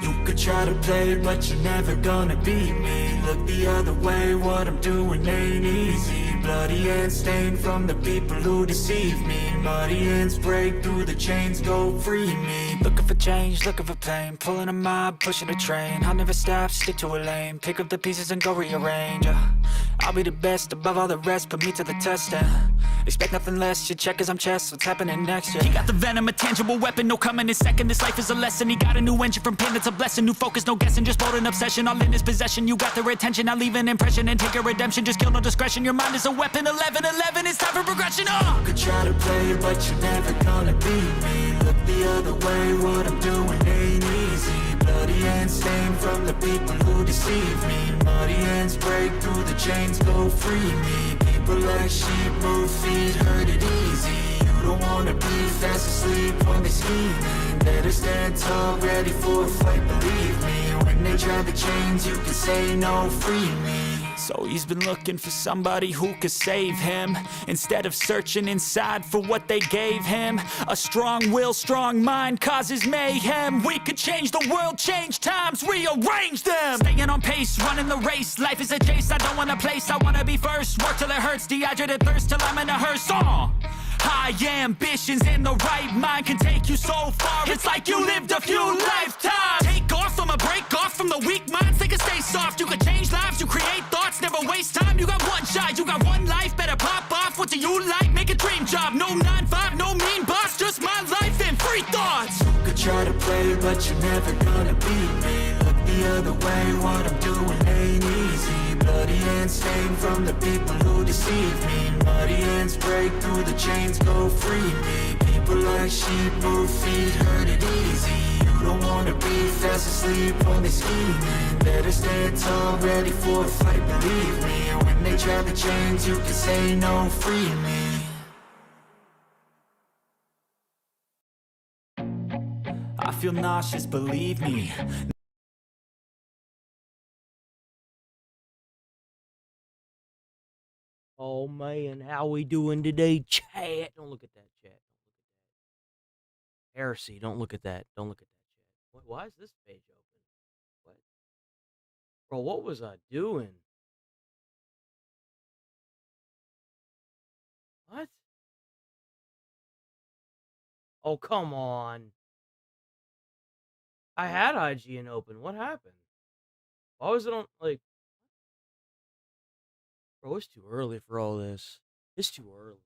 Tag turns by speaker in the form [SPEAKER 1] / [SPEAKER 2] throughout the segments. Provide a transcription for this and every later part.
[SPEAKER 1] You could try to play it, but you're never gonna beat me. Look the other way, what I'm doing ain't easy. Bloody hands stained from the people who deceive me. Muddy hands break through the chains, go free me. Looking for change, looking for pain. Pulling a mob, pushing a train. I'll never stop, stick to a lane. Pick up the pieces and go rearrange. I'll be the best above all the rest, put me to the test and expect nothing less. You check as I'm chess, what's happening next? Yeah. He got the venom, a tangible weapon, no coming in second. This life is a lesson. He got a new engine from pain, that's a blessing. New focus, no guessing, just bold and obsession. All in his possession, you got their attention. I'll leave an impression and take your redemption. Just kill no discretion, your mind is a weapon. 11-11, it's time for progression. You could try to play it, but you're never gonna beat me. Look the other way, what I'm doing ain't easy. Bloody hands stained from the people who deceive me. Muddy hands break through the chains, go free me. People like sheep move feet, hurt it easy. You don't wanna be fast asleep when they're scheming. Better stand tall, ready for a fight, believe me. When they try the chains, you can say no, free me. So he's been looking for somebody who could save him, instead of searching inside for what they gave him. A strong will, strong mind causes mayhem. We could change the world, change times, rearrange them. Staying on pace, running the race. Life is a chase, I don't want a place. I wanna be first, work till it hurts. Dehydrated thirst till I'm in a hearse. High ambitions in the right mind can take you so far. It's like you lived a few lifetimes. Take off from a break off from the weak minds. They can stay soft. You can change lives. You create thoughts. Never waste time. You got one shot. You got one life. Better pop off. What do you like? Make a dream job. No 9-5. No mean boss. Just my life and free thoughts. You could try to play, but you're never gonna beat me. Look the other way. What I'm doing ain't easy. Bloody hands stained from the people who deceive me. Muddy hands break through the chains, go free me. People like sheep move feet, hurt it easy. You don't wanna be fast asleep when they're scheming. Better stand tall, ready for a fight, believe me. When they try the chains, you can say no, free me. I feel nauseous, believe me.
[SPEAKER 2] Oh man, how we doing today, chat? Don't look at that, chat. Heresy, don't look at that. Don't look at that, chat. Why is this page open? What? Bro, what was I doing? What? Oh, come on. I had IGN open. What happened? Why was it on, like... Bro, it's too early for all this. It's too early.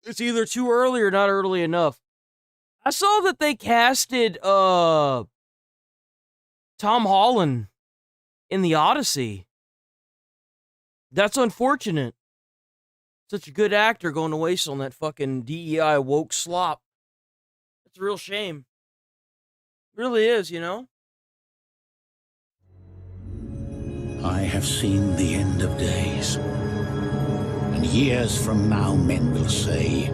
[SPEAKER 2] It's either too early or not early enough. I saw that they casted Tom Holland in the Odyssey. That's unfortunate. Such a good actor going to waste on that fucking DEI woke slop. It's a real shame. It really is, you know?
[SPEAKER 3] I have seen the end of days, and years from now men will say,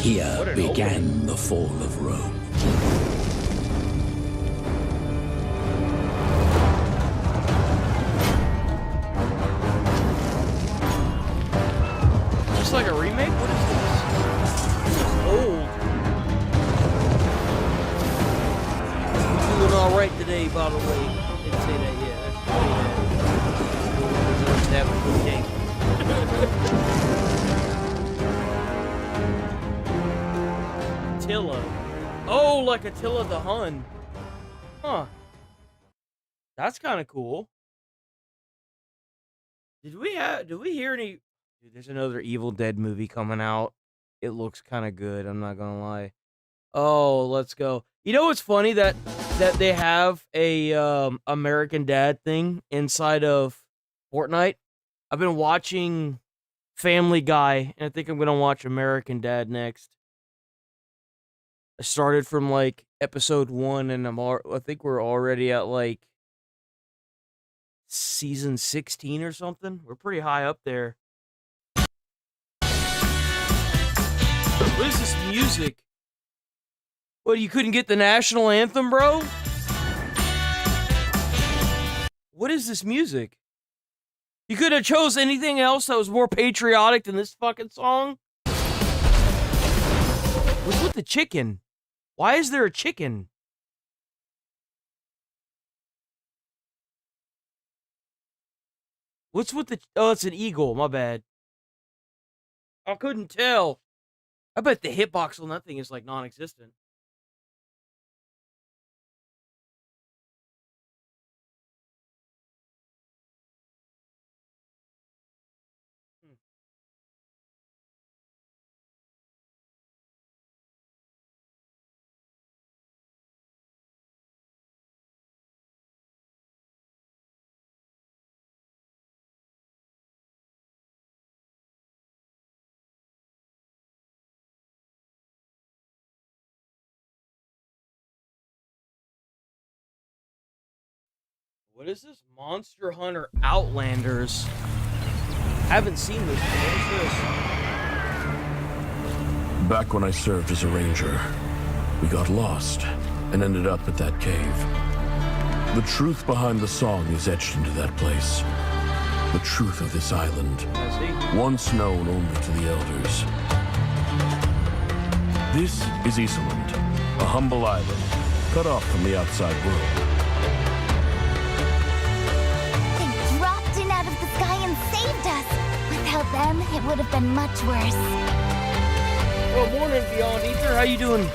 [SPEAKER 3] here began the fall of Rome.
[SPEAKER 2] Just like a remake? What is this? This is old. You're doing alright today, by the way. Didn't say that yet. Have a good day. Attila. Oh, like Attila the Hun. Huh. That's kind of cool. Did we hear any... Dude, there's another Evil Dead movie coming out. It looks kind of good, I'm not gonna lie. Oh, let's go. You know what's funny? That they have a American Dad thing inside of Fortnite. I've been watching Family Guy, and I think I'm gonna watch American Dad next. I started from like episode 1, and I think we're already at like season 16 or something. We're pretty high up there. What is this music? What, you couldn't get the national anthem, bro? What is this music? You could have chose anything else that was more patriotic than this fucking song. What's with the chicken? Why is there a chicken? What's with the... Oh, it's an eagle. My bad. I couldn't tell. I bet the hitbox on that thing is like non-existent. What is this? Monster Hunter Outlanders. Haven't seen this. What is this?
[SPEAKER 4] Back when I served as a ranger, we got lost and ended up at that cave. The truth behind the song is etched into that place. The truth of this island, once known only to the elders. This is Iceland, a humble island, cut off from the outside world.
[SPEAKER 5] Without them, it would have been much worse.
[SPEAKER 2] Well, morning, Beyond Ether. How you doing?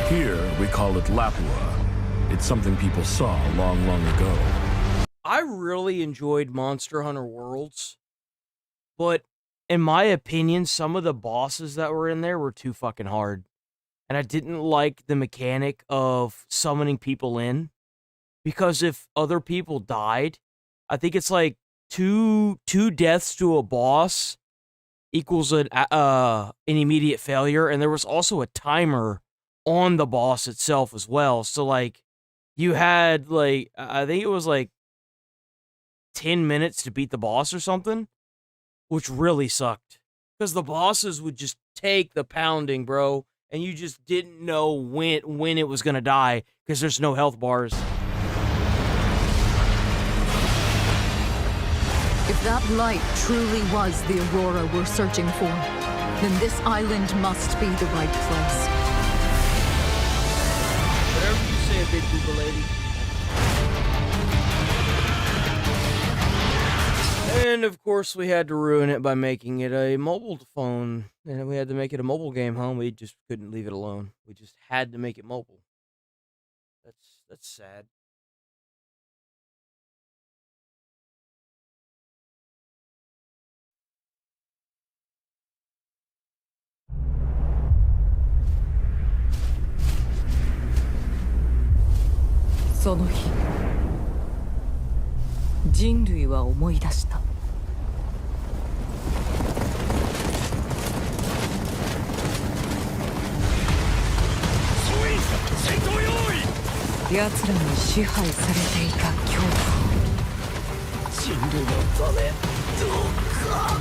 [SPEAKER 4] Here, we call it Lapua. It's something people saw long, long ago.
[SPEAKER 2] I really enjoyed Monster Hunter Worlds, but in my opinion, some of the bosses that were in there were too fucking hard. And I didn't like the mechanic of summoning people in, because if other people died, I think it's like two deaths to a boss equals an immediate failure, and there was also a timer on the boss itself as well. So like you had like I think it was like 10 minutes to beat the boss or something, which really sucked because the bosses would just take the pounding, bro, and you just didn't know when it was gonna die because there's no health bars.
[SPEAKER 6] If that light truly was the Aurora we're searching for, then this island must be the right place.
[SPEAKER 2] Whatever you say, big booba lady. And of course, we had to ruin it by making it a mobile phone. And we had to make it a mobile game, huh? We just couldn't leave it alone. We just had to make it mobile. That's sad.
[SPEAKER 6] So の日、人類は思い出した。奴らに支配されていた恐怖。人類のため、どうか。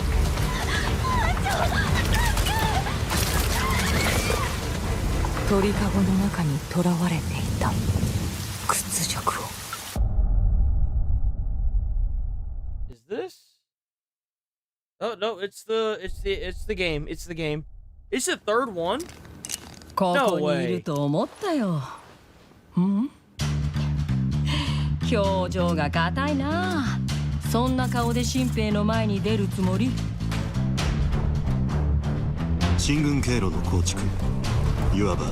[SPEAKER 6] 鳥かごの中に囚われていた。
[SPEAKER 2] Is this? Oh no, it's the game. It's the game. It's the third one? No way.
[SPEAKER 6] 表情が硬いな。そんな顔で新兵の前に出るつもり？
[SPEAKER 7] 進軍経路の構築、いわば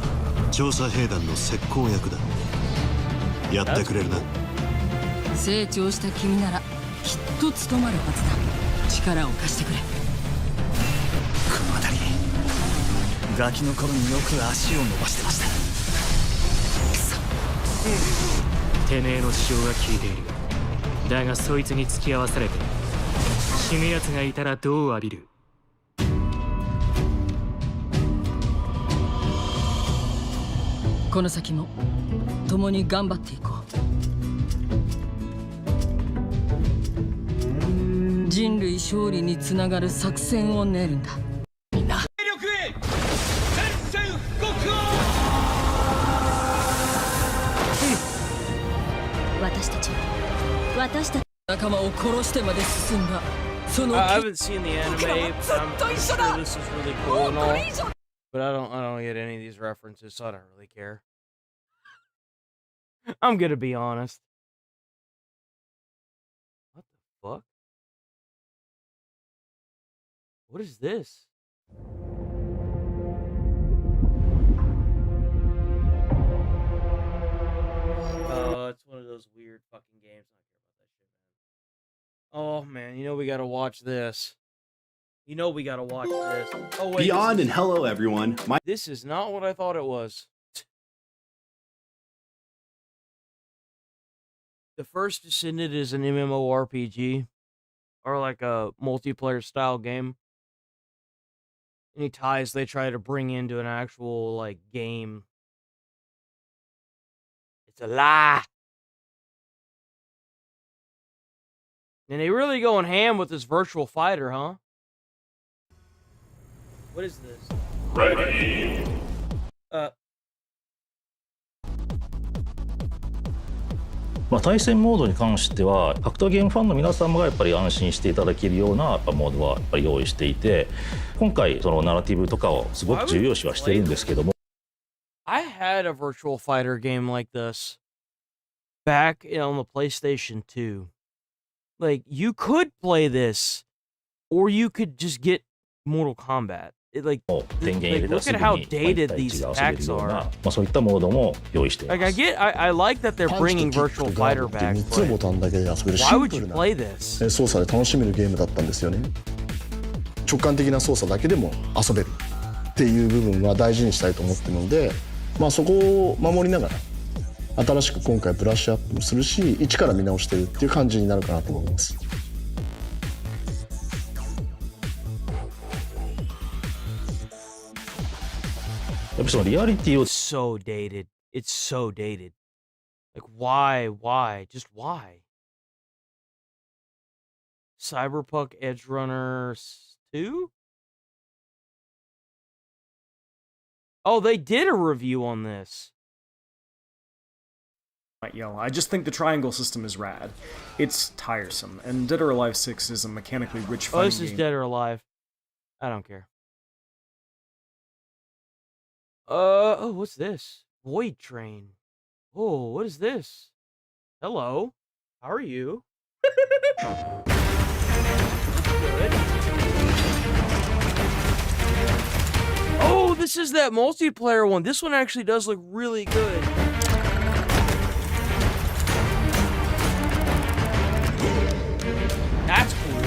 [SPEAKER 7] 調査兵団の石膏役だ。やってくれるな。
[SPEAKER 6] 成長した君ならきっと務まるはずだ。力を貸してくれ。この辺りガキの頃によく足を伸ばしてました。くそ。
[SPEAKER 8] てめえの主張が効いている。だがそいつに付き合わされて死ぬ奴がいたらどう浴びる？
[SPEAKER 6] この先も共に頑張っていこう。人類勝利につながる作戦を練るんだ。みんな。力へ戦線復刻を。私たち仲間を殺してまで進んだ。
[SPEAKER 2] I haven't seen the anime, but I'm sure this is really cool and all. But I don't get any of these references, so I don't really care. I'm gonna be honest. What the fuck? What is this? It's one of those weird fucking games. I don't care about that shit, man. Oh man, you know we gotta watch this. You know we gotta watch this. Oh wait.
[SPEAKER 9] Beyond and hello everyone.
[SPEAKER 2] This is not what I thought it was. The First Descendant is an MMORPG, or like a multiplayer style game. Any ties they try to bring into an actual like game. It's a lie. And they really going ham with this virtual fighter, huh? What is this?
[SPEAKER 4] Ready.
[SPEAKER 10] 対戦モードに関しては格闘ゲームファンの皆様がやっぱり安心していただけるようなモードはやっぱり用意していて、今回そのナラティブとかをすごく重要視はしてるんですけども。
[SPEAKER 2] I had a virtual fighter game like this back on the PlayStation 2. Like, you could play this, or you could just get Mortal Kombat. Like, look at how dated these packs are.
[SPEAKER 10] そういったモードも用意しています。
[SPEAKER 2] Like, I like that they're bringing virtual fighter back. Why would you play this?
[SPEAKER 11] 操作で楽しめるゲームだったんですよね。直感的な操作だけでも遊べるっていう部分は大事にしたいと思ってるので、そこを守りながら新しく今回ブラッシュアップするし、一から見直してるっていう感じになるかなと思います。
[SPEAKER 10] やっぱそのリアリティを
[SPEAKER 2] So dated. It's so dated. Like, why? Just why? Cyberpunk Edge Runner 2? Oh, they did a review on this.
[SPEAKER 12] Yell. I just think the triangle system is rad. It's tiresome, and Dead or Alive 6 is a mechanically rich fighting game.
[SPEAKER 2] Oh, this is Dead or Alive. I don't care. Oh, what's this? Void Train. Oh, what is this? Hello. How are you? Good. Oh, this is that multiplayer one. This one actually does look really good. That's cool.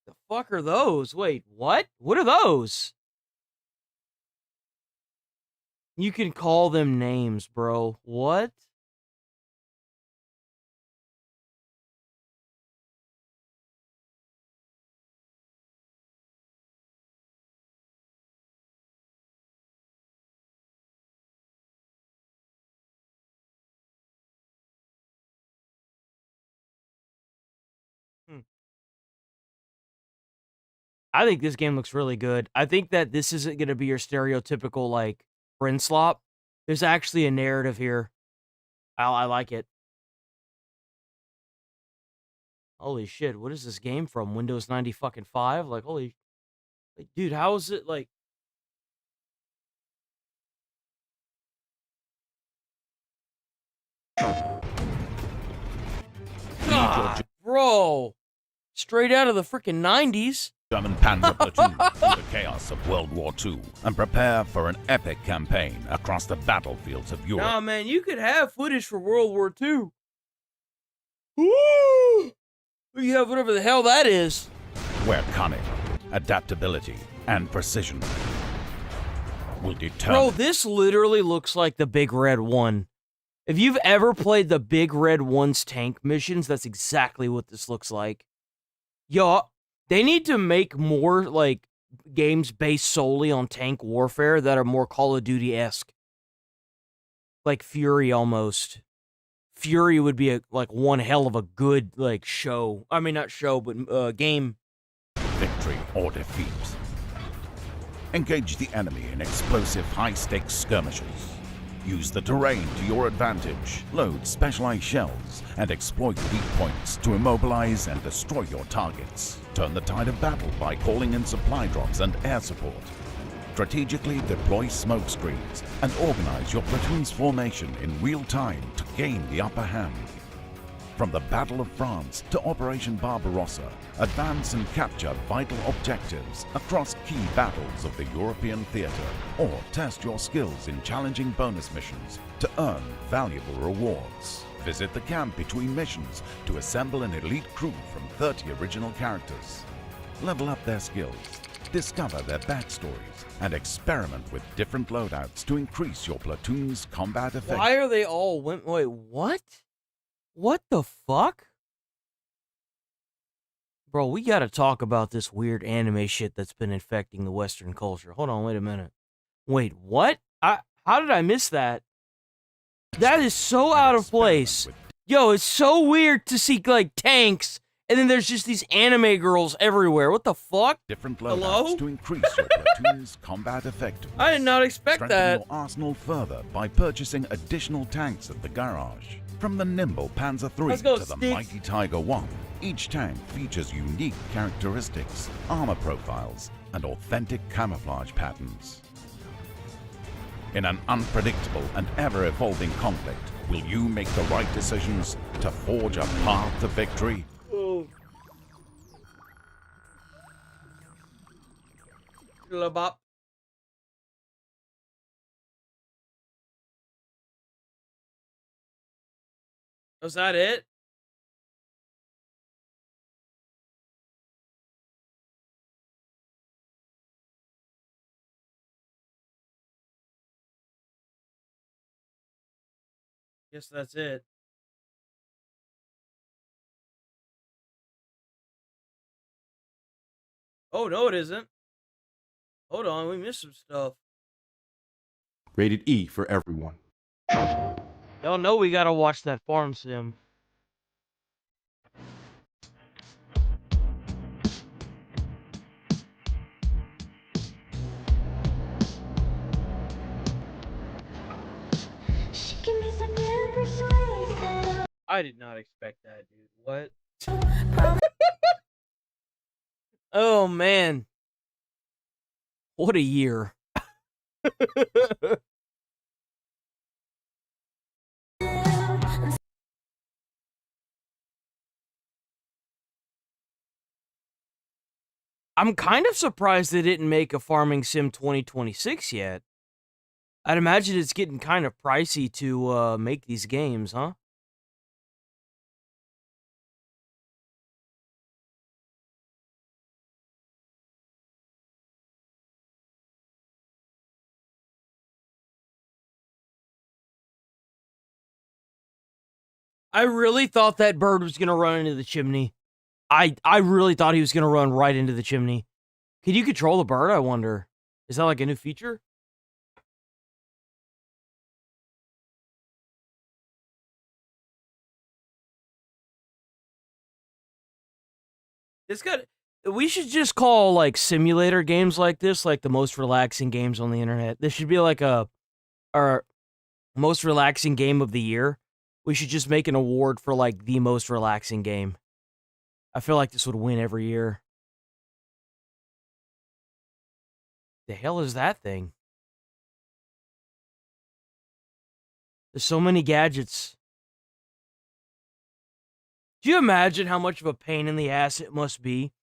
[SPEAKER 2] The fuck are those? Wait, what? What are those? You can call them names, bro. What? I think this game looks really good. I think that this isn't going to be your stereotypical, like, friend slop. There's actually a narrative here. I like it. Holy shit, what is this game from? Windows 90 fucking 5? Like, holy... Like, dude, how is it, like... God, bro! Straight out of the freaking 90s.
[SPEAKER 3] German Panzer platoon through the chaos of World War II and prepare for an epic campaign across the battlefields of Europe.
[SPEAKER 2] Nah, man, you could have footage for World War II. Woo! You have whatever the hell that is.
[SPEAKER 3] Where cunning, adaptability, and precision will determine.
[SPEAKER 2] Bro, this literally looks like the Big Red 1. If you've ever played the Big Red 1's tank missions, that's exactly what this looks like. Yo, they need to make more, like, games based solely on tank warfare that are more Call of Duty-esque. Like Fury, almost. Fury would be, one hell of a good, like, show. I mean, not show, but game.
[SPEAKER 3] Victory or defeat. Engage the enemy in explosive high-stakes skirmishes.
[SPEAKER 9] Use the terrain to your advantage, load specialized shells, and exploit weak points to immobilize and destroy your targets. Turn the tide of battle by calling in supply drops and air support. Strategically deploy smoke screens and organize your platoon's formation in real time to gain the upper hand. From the Battle of France to Operation Barbarossa, advance and capture vital objectives across key battles of the European theater, or test your skills in challenging bonus missions to earn valuable rewards. Visit the camp between missions to assemble an elite crew from 30 original characters. Level up their skills, discover their backstories, and experiment with different loadouts to increase your platoon's combat effectiveness.
[SPEAKER 2] Why are they all women? Wait, what? What the fuck? Bro, we gotta talk about this weird anime shit that's been infecting the Western culture. Hold on, wait a minute. Wait, what? How did I miss that? That is so out of place. Yo, it's so weird to see, like, tanks, and then there's just these anime girls everywhere. What the fuck?
[SPEAKER 9] Different loadouts to increase your platoon's combat effectiveness.
[SPEAKER 2] I did not expect
[SPEAKER 9] Strengthen
[SPEAKER 2] that.
[SPEAKER 9] your arsenal further by purchasing additional tanks at the garage. From the nimble Panzer III
[SPEAKER 2] Let's go,
[SPEAKER 9] to the
[SPEAKER 2] Sticks.
[SPEAKER 9] mighty Tiger I, each tank features unique characteristics, armor profiles, and authentic camouflage patterns. In an unpredictable and ever-evolving conflict, will you make the right decisions to forge a path to victory?
[SPEAKER 2] Oh. Bop. Was that it? Guess that's it. Oh, no, it isn't. Hold on, we missed some stuff.
[SPEAKER 13] Rated E for everyone.
[SPEAKER 2] Y'all know we gotta watch that farm sim. I did not expect that, dude. What? Oh, man. What a year. I'm kind of surprised they didn't make a Farming Sim 2026 yet. I'd imagine it's getting kind of pricey to make these games, huh? I really thought that bird was going to run into the chimney. I really thought he was going to run right into the chimney. Can you control the bird, I wonder? Is that like a new feature? We should just call, like, simulator games like this, like, the most relaxing games on the internet. This should be like our most relaxing game of the year. We should just make an award for, like, the most relaxing game. I feel like this would win every year. The hell is that thing? There's so many gadgets. Do you imagine how much of a pain in the ass it must be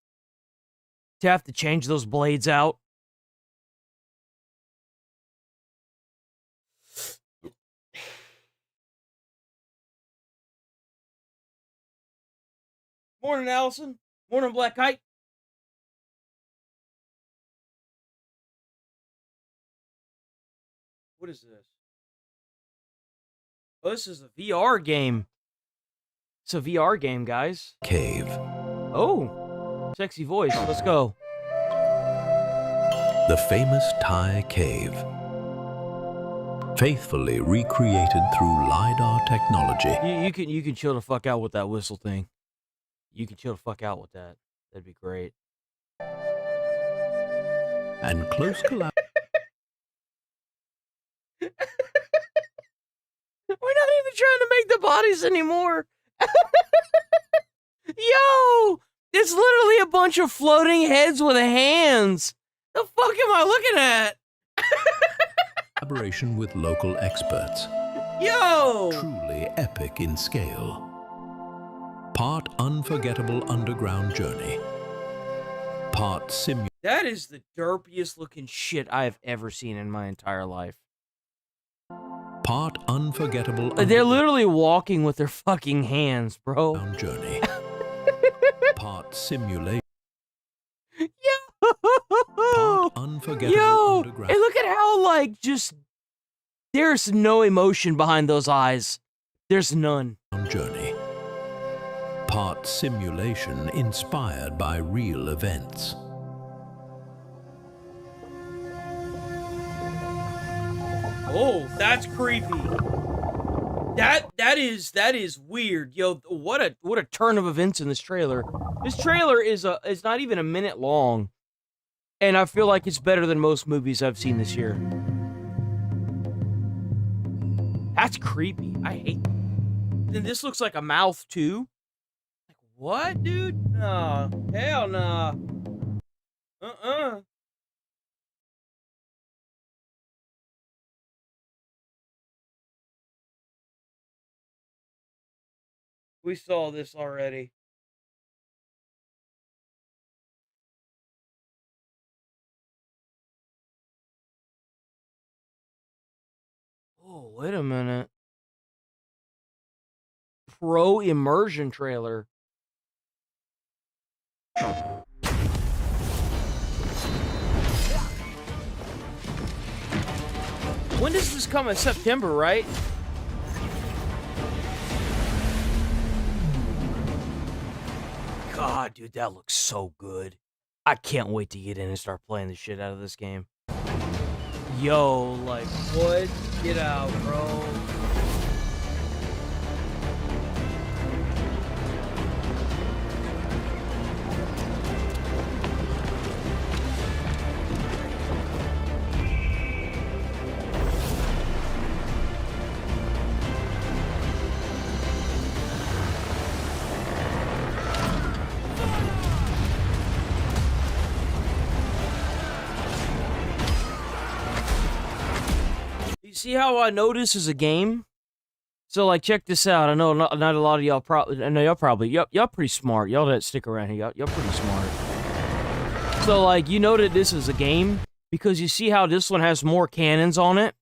[SPEAKER 2] to have to change those blades out? Morning, Allison. Morning, Black Kite. What is this? Oh, this is a VR game. It's a VR game, guys.
[SPEAKER 14] Cave.
[SPEAKER 2] Oh, sexy voice. Let's go.
[SPEAKER 14] The famous Thai cave. Faithfully recreated through LiDAR technology.
[SPEAKER 2] You can chill the fuck out with that whistle thing. You can chill the fuck out with that. That'd be great.
[SPEAKER 14] And close collaboration.
[SPEAKER 2] even trying to make the bodies anymore. Yo, it's literally a bunch of floating heads with hands. The fuck am I looking at?
[SPEAKER 14] Collaboration with local experts.
[SPEAKER 2] Yo!
[SPEAKER 14] Truly epic in scale. Part unforgettable underground journey. Part simulation.
[SPEAKER 2] That is the derpiest looking shit I have ever seen in my entire life.
[SPEAKER 14] Part unforgettable.
[SPEAKER 2] They're literally walking with their fucking hands, bro.
[SPEAKER 14] Journey. Part simulation.
[SPEAKER 2] Part
[SPEAKER 14] unforgettable
[SPEAKER 2] underground. And look at how, like, just there's no emotion behind those eyes. There's none.
[SPEAKER 14] Journey. Part simulation inspired by real events.
[SPEAKER 2] Oh, that's creepy. That is weird. Yo, what a turn of events in this trailer. This trailer is not even a minute long. And I feel like it's better than most movies I've seen this year. That's creepy. I hate that. Then this looks like a mouth too. Like, what, dude? No. Hell nah. We saw this already. Oh, wait a minute. Pro immersion trailer. When does this come? In September, right? God, dude, that looks so good. I can't wait to get in and start playing the shit out of this game. Yo, like, what? Get out, bro. You see how I know this is a game? So, like, check this out. I know not a lot of y'all probably... I know y'all pretty smart. Y'all that stick around here, y'all pretty smart. So, like, you know that this is a game because you see how this one has more cannons on it?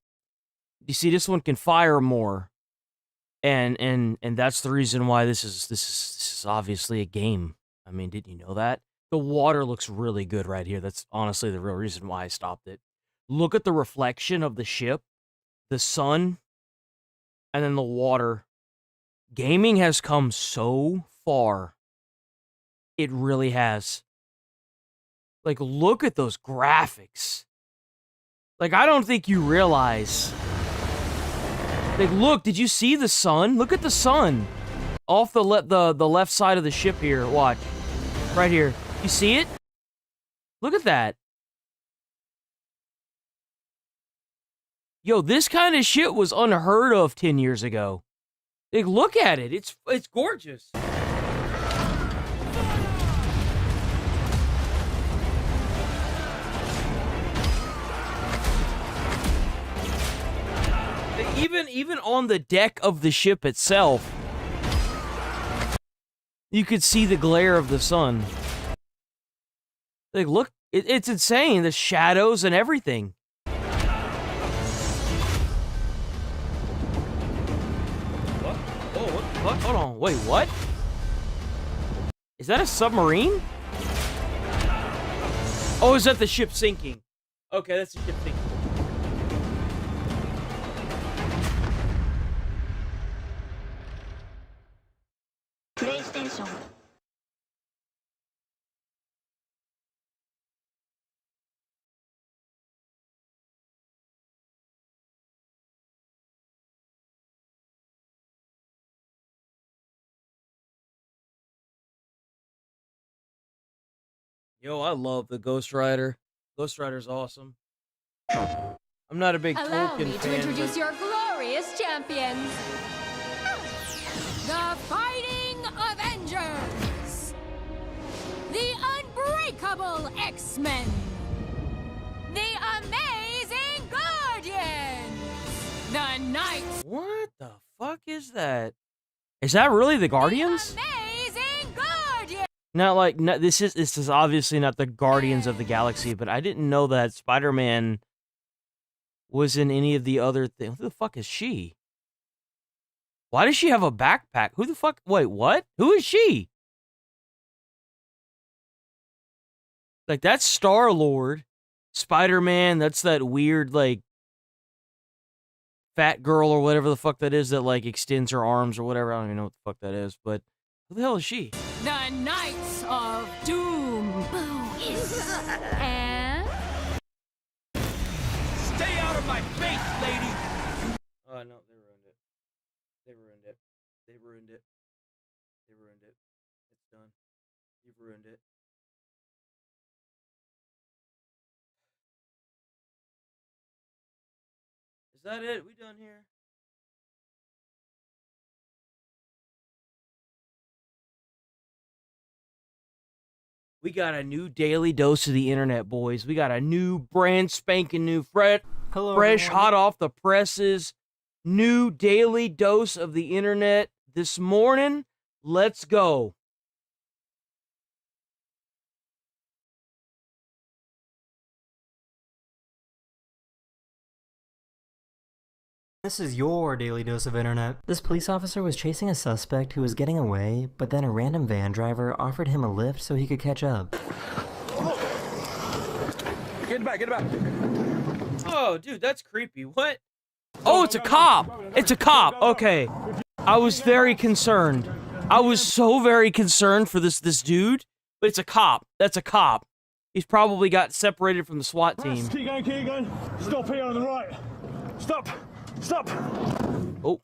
[SPEAKER 2] You see this one can fire more. And that's the reason why this is obviously a game. I mean, didn't you know that? The water looks really good right here. That's honestly the real reason why I stopped it. Look at the reflection of the ship. The sun, and then the water. Gaming has come so far. It really has. Like, look at those graphics. Like, I don't think you realize. Like, look, did you see the sun? Look at the sun. Off the left side of the ship here. Watch. Right here. You see it? Look at that. Yo, this kind of shit was unheard of 10 years ago. Like, look at it. It's gorgeous. Even on the deck of the ship itself, you could see the glare of the sun. Like, look, it's insane. The shadows and everything. What? Hold on. Wait, what? Is that a submarine? Oh, is that the ship sinking? Okay, that's the ship sinking.
[SPEAKER 5] PlayStation.
[SPEAKER 2] Yo, I love the Ghost Rider. Ghost Rider's awesome. I'm not a big
[SPEAKER 15] Allow
[SPEAKER 2] Tolkien
[SPEAKER 15] me to
[SPEAKER 2] fan.
[SPEAKER 15] introduce your glorious champions. The Fighting Avengers! The Unbreakable X-Men! The Amazing Guardians! The Knights!
[SPEAKER 2] What the fuck is that? Is that really the Guardians?
[SPEAKER 15] Amazing Guardians!
[SPEAKER 2] Not like, no, this is obviously not the Guardians of the Galaxy, but I didn't know that Spider-Man was in any of the other things. Who the fuck is she? Why does she have a backpack? Who the fuck? Wait, what? Who is she? Like, that's Star-Lord. Spider-Man, that's that weird, like, fat girl or whatever the fuck that is that, like, extends her arms or whatever. I don't even know what the fuck that is, but who the hell is she?
[SPEAKER 15] The Knights of Doom! And...
[SPEAKER 2] Stay out of my face, lady! Oh, no, they ruined it. They ruined it. They ruined it. They ruined it. It's done. You've ruined it. Is that it? We done here? We got a new daily dose of the internet, boys. We got a new brand spanking new fresh, hot off the presses, new daily dose of the internet this morning. Let's go.
[SPEAKER 16] This is your daily dose of internet. This police officer was chasing a suspect who was getting away, but then a random van driver offered him a lift so he could catch up.
[SPEAKER 2] Get back, get back. Oh, dude, that's creepy. What? Oh, it's a cop. It's a cop. Okay. I was very concerned. I was so very concerned for this dude, but it's a cop. That's a cop. He's probably got separated from the SWAT team.
[SPEAKER 17] Keep going, keep going. Stop here on the right. Stop. Stop!
[SPEAKER 2] Oh.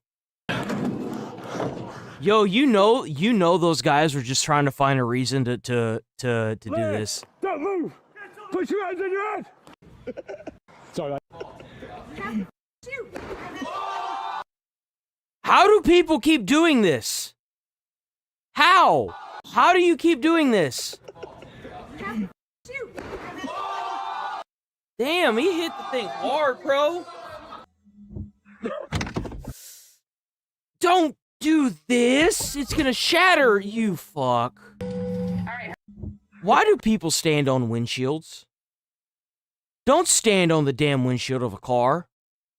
[SPEAKER 2] Yo, you know those guys were just trying to find a reason to do this.
[SPEAKER 17] Don't move! Put your hands on your head! Sorry, mate.
[SPEAKER 2] How do people keep doing this? How? How do you keep doing this? Damn, he hit the thing hard, bro. Don't do this! It's gonna shatter, you fuck. Why do people stand on windshields? Don't stand on the damn windshield of a car.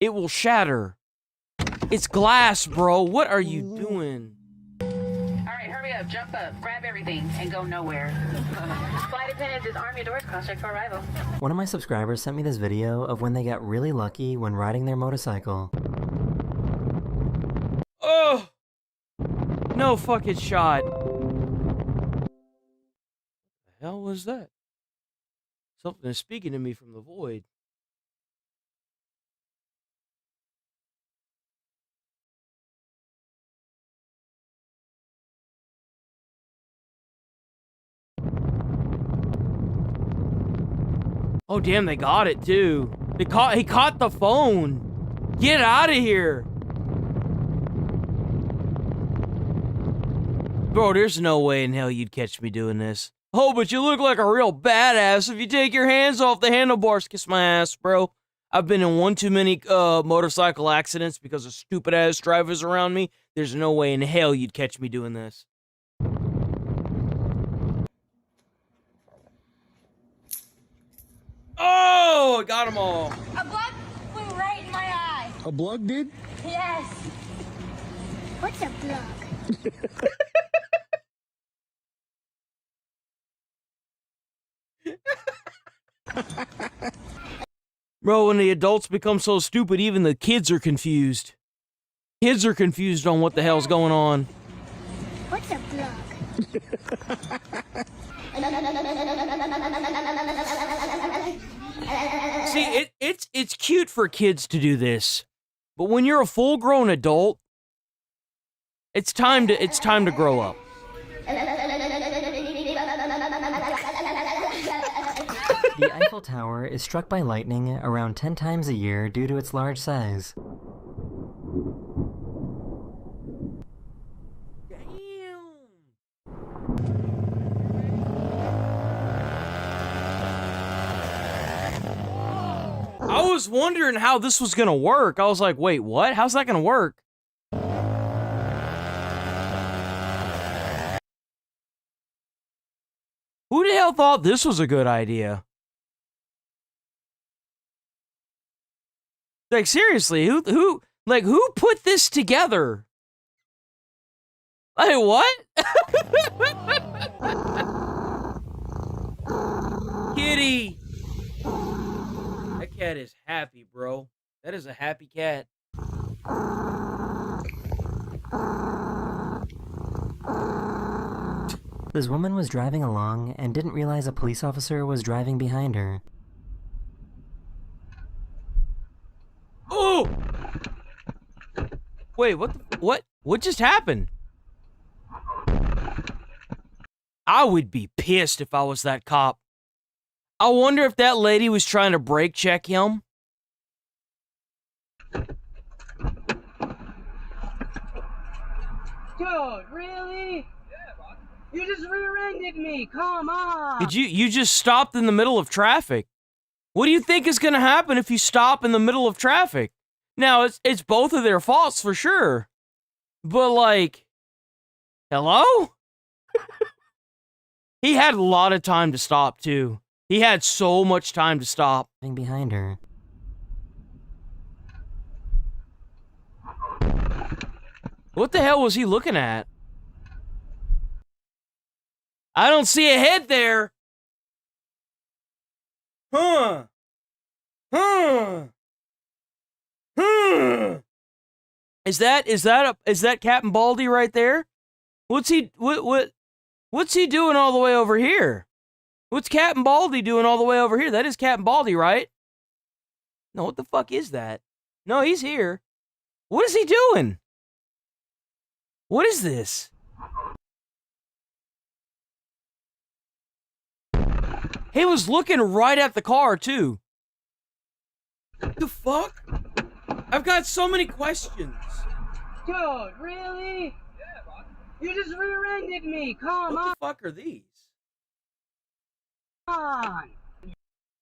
[SPEAKER 2] It will shatter. It's glass, bro. What are you doing?
[SPEAKER 18] Alright, hurry up, jump up, grab everything, and go nowhere. Flight attendants, disarm your doors, cross check for arrival.
[SPEAKER 16] One of my subscribers sent me this video of when they got really lucky when riding their motorcycle.
[SPEAKER 2] Oh! No fucking shot. What the hell was that? Something is speaking to me from the void. Oh damn, they got it too. He caught the phone. Get out of here. Bro, there's no way in hell you'd catch me doing this. Oh, but you look like a real badass if you take your hands off the handlebars. Kiss my ass, bro. I've been in one too many motorcycle accidents because of stupid ass drivers around me. There's no way in hell you'd catch me doing this. Oh, I got them all.
[SPEAKER 5] A bug flew right in my eye.
[SPEAKER 11] A bug did?
[SPEAKER 5] Yes. What's a bug?
[SPEAKER 2] Bro, when the adults become so stupid, even the kids are confused. Kids are confused on what the hell's going on.
[SPEAKER 5] What's a bug?
[SPEAKER 2] See, it's cute for kids to do this, but when you're a full-grown adult, it's time to grow up.
[SPEAKER 16] The Eiffel Tower is struck by lightning around 10 times a year due to its large size.
[SPEAKER 2] was wondering how this was gonna work. I was like, wait, what? How's that gonna work? Who the hell thought this was a good idea? Like, seriously, who put this together? Like, what? Kitty! That cat is happy, bro. That is a happy cat.
[SPEAKER 16] This woman was driving along and didn't realize a police officer was driving behind her.
[SPEAKER 2] Oh! Wait, what just happened? I would be pissed if I was that cop. I wonder if that lady was trying to brake check him.
[SPEAKER 19] Dude, really? You just rear-ended me, come on!
[SPEAKER 2] Did you just stopped in the middle of traffic? What do you think is gonna happen if you stop in the middle of traffic? Now, it's both of their faults for sure. But like, hello? He had a lot of time to stop too. He had so much time to stop.
[SPEAKER 16] Behind her.
[SPEAKER 2] What the hell was he looking at? I don't see a head there. Huh. Is that Captain Baldy right there? What's he doing all the way over here? What's Captain Baldy doing all the way over here? That is Captain Baldy, right? No, what the fuck is that? No, he's here. What is he doing? What is this? He was looking right at the car, too. What the fuck? I've got so many questions.
[SPEAKER 19] Dude, really? You just rear-ended me, come on!
[SPEAKER 2] What the fuck are these?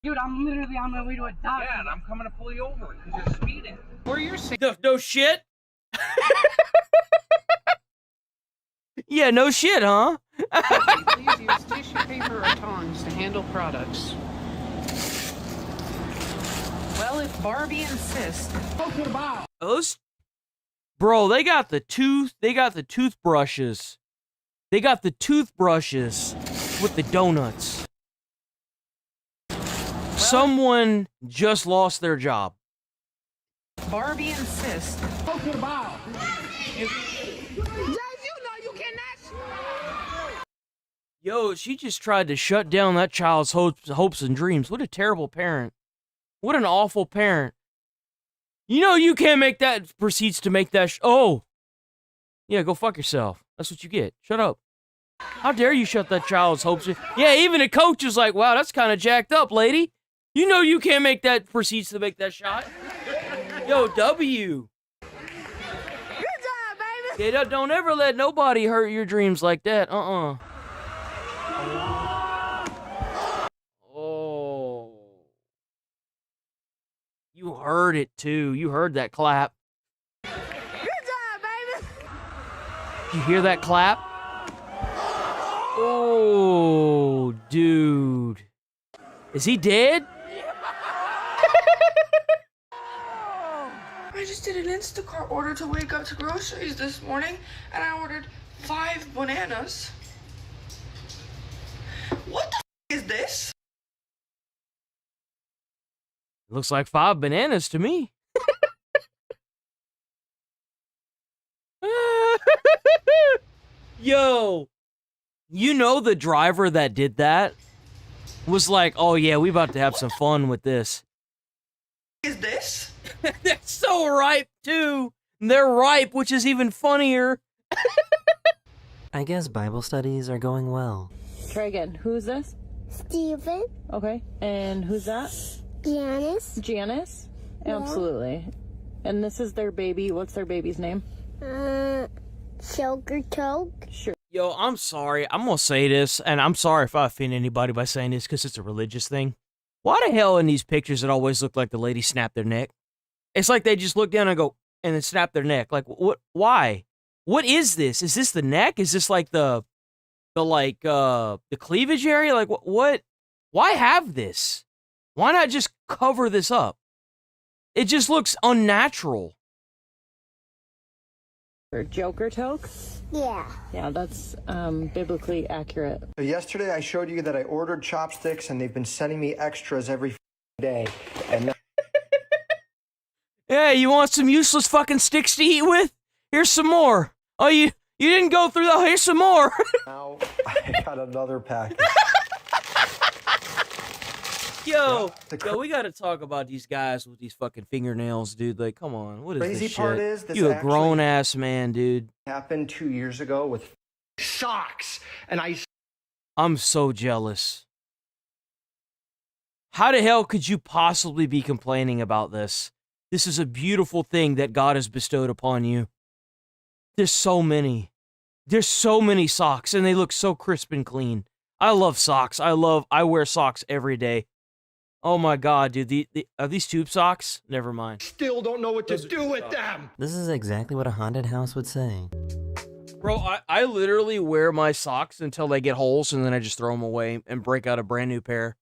[SPEAKER 19] Dude, I'm literally on my way to a doctor.
[SPEAKER 20] Yeah, and I'm coming to pull you over because you're speeding. Where you're saying...
[SPEAKER 2] No shit? Yeah, no shit, huh?
[SPEAKER 20] Please use tissue paper or tongs to handle products. Well, if Barbie insists...
[SPEAKER 2] Those... Bro, they got the toothbrushes. They got the toothbrushes with the donuts. Someone just lost their job.
[SPEAKER 20] Barbie insists...
[SPEAKER 2] Yo, she just tried to shut down that child's hopes and dreams. What a terrible parent. What an awful parent. You know you can't make that, proceeds to make that oh! Yeah, go fuck yourself. That's what you get. Shut up. How dare you shut that child's hopes? Yeah, even the coach is like, wow, that's kind of jacked up, lady. You know you can't make that, proceeds to make that shot. Yo, W. Good job, baby. Yeah, don't ever let nobody hurt your dreams like that. Oh. You heard it too. You heard that clap. Good job, baby. Did you hear that clap? Oh, dude. Is he dead?
[SPEAKER 21] I just did an Instacart order to wake up to groceries this morning, and I ordered 5 bananas. What the is this?
[SPEAKER 2] Looks like 5 bananas to me. Yo, you know the driver that did that was like, oh yeah, we about to have some fun with this.
[SPEAKER 21] Is this?
[SPEAKER 2] They're so ripe too. They're ripe, which is even funnier.
[SPEAKER 16] I guess Bible studies are going well.
[SPEAKER 22] Try again. Who's this?
[SPEAKER 5] Steven.
[SPEAKER 22] Okay. And who's that?
[SPEAKER 5] Janice.
[SPEAKER 22] Janice?
[SPEAKER 5] Yeah.
[SPEAKER 22] Absolutely. And this is their baby. What's their baby's name?
[SPEAKER 5] Sugar Toke.
[SPEAKER 22] Sure.
[SPEAKER 2] Yo, I'm sorry. I'm gonna say this, and I'm sorry if I offend anybody by saying this, because it's a religious thing. Why the hell in these pictures it always look like the lady snapped their neck? It's like they just look down and go, and then snap their neck. Like, what? Why? What is this? Is this the neck? Is this like the cleavage area? Like, what? Why have this? Why not just cover this up? It just looks unnatural.
[SPEAKER 22] Or Joker toke?
[SPEAKER 5] Yeah.
[SPEAKER 22] Yeah, that's biblically accurate.
[SPEAKER 1] Yesterday I showed you that I ordered chopsticks and they've been sending me extras every day. And
[SPEAKER 2] Hey, you want some useless fucking sticks to eat with? Here's some more. Oh, you didn't go through that. Here's some more.
[SPEAKER 1] now I got another package.
[SPEAKER 2] Yo, we gotta talk about these guys with these fucking fingernails, dude. Like, come on, what is
[SPEAKER 1] Crazy
[SPEAKER 2] this
[SPEAKER 1] part
[SPEAKER 2] shit?
[SPEAKER 1] is this
[SPEAKER 2] You a
[SPEAKER 1] actually
[SPEAKER 2] grown ass man, dude.
[SPEAKER 1] Happened 2 years ago with socks, and
[SPEAKER 2] I'm so jealous. How the hell could you possibly be complaining about this? This is a beautiful thing that God has bestowed upon you. There's so many. There's so many socks, and they look so crisp and clean. I love socks. I wear socks every day. Oh my god, dude. Are these tube socks? Never mind.
[SPEAKER 1] still don't know what to do with them.
[SPEAKER 16] This is exactly what a haunted house would say.
[SPEAKER 2] Bro, I literally wear my socks until they get holes, and then I just throw them away and break out a brand new pair.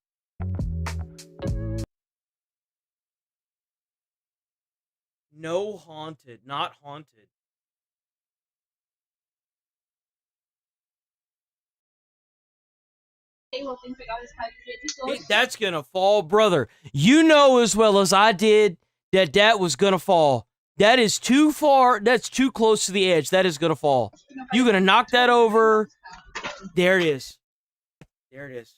[SPEAKER 2] No haunted. Not haunted. That's gonna fall, brother. You know as well as I did that that was gonna fall. That is too far. That's too close to the edge. That is gonna fall. You're gonna knock that over. There it is. There it is.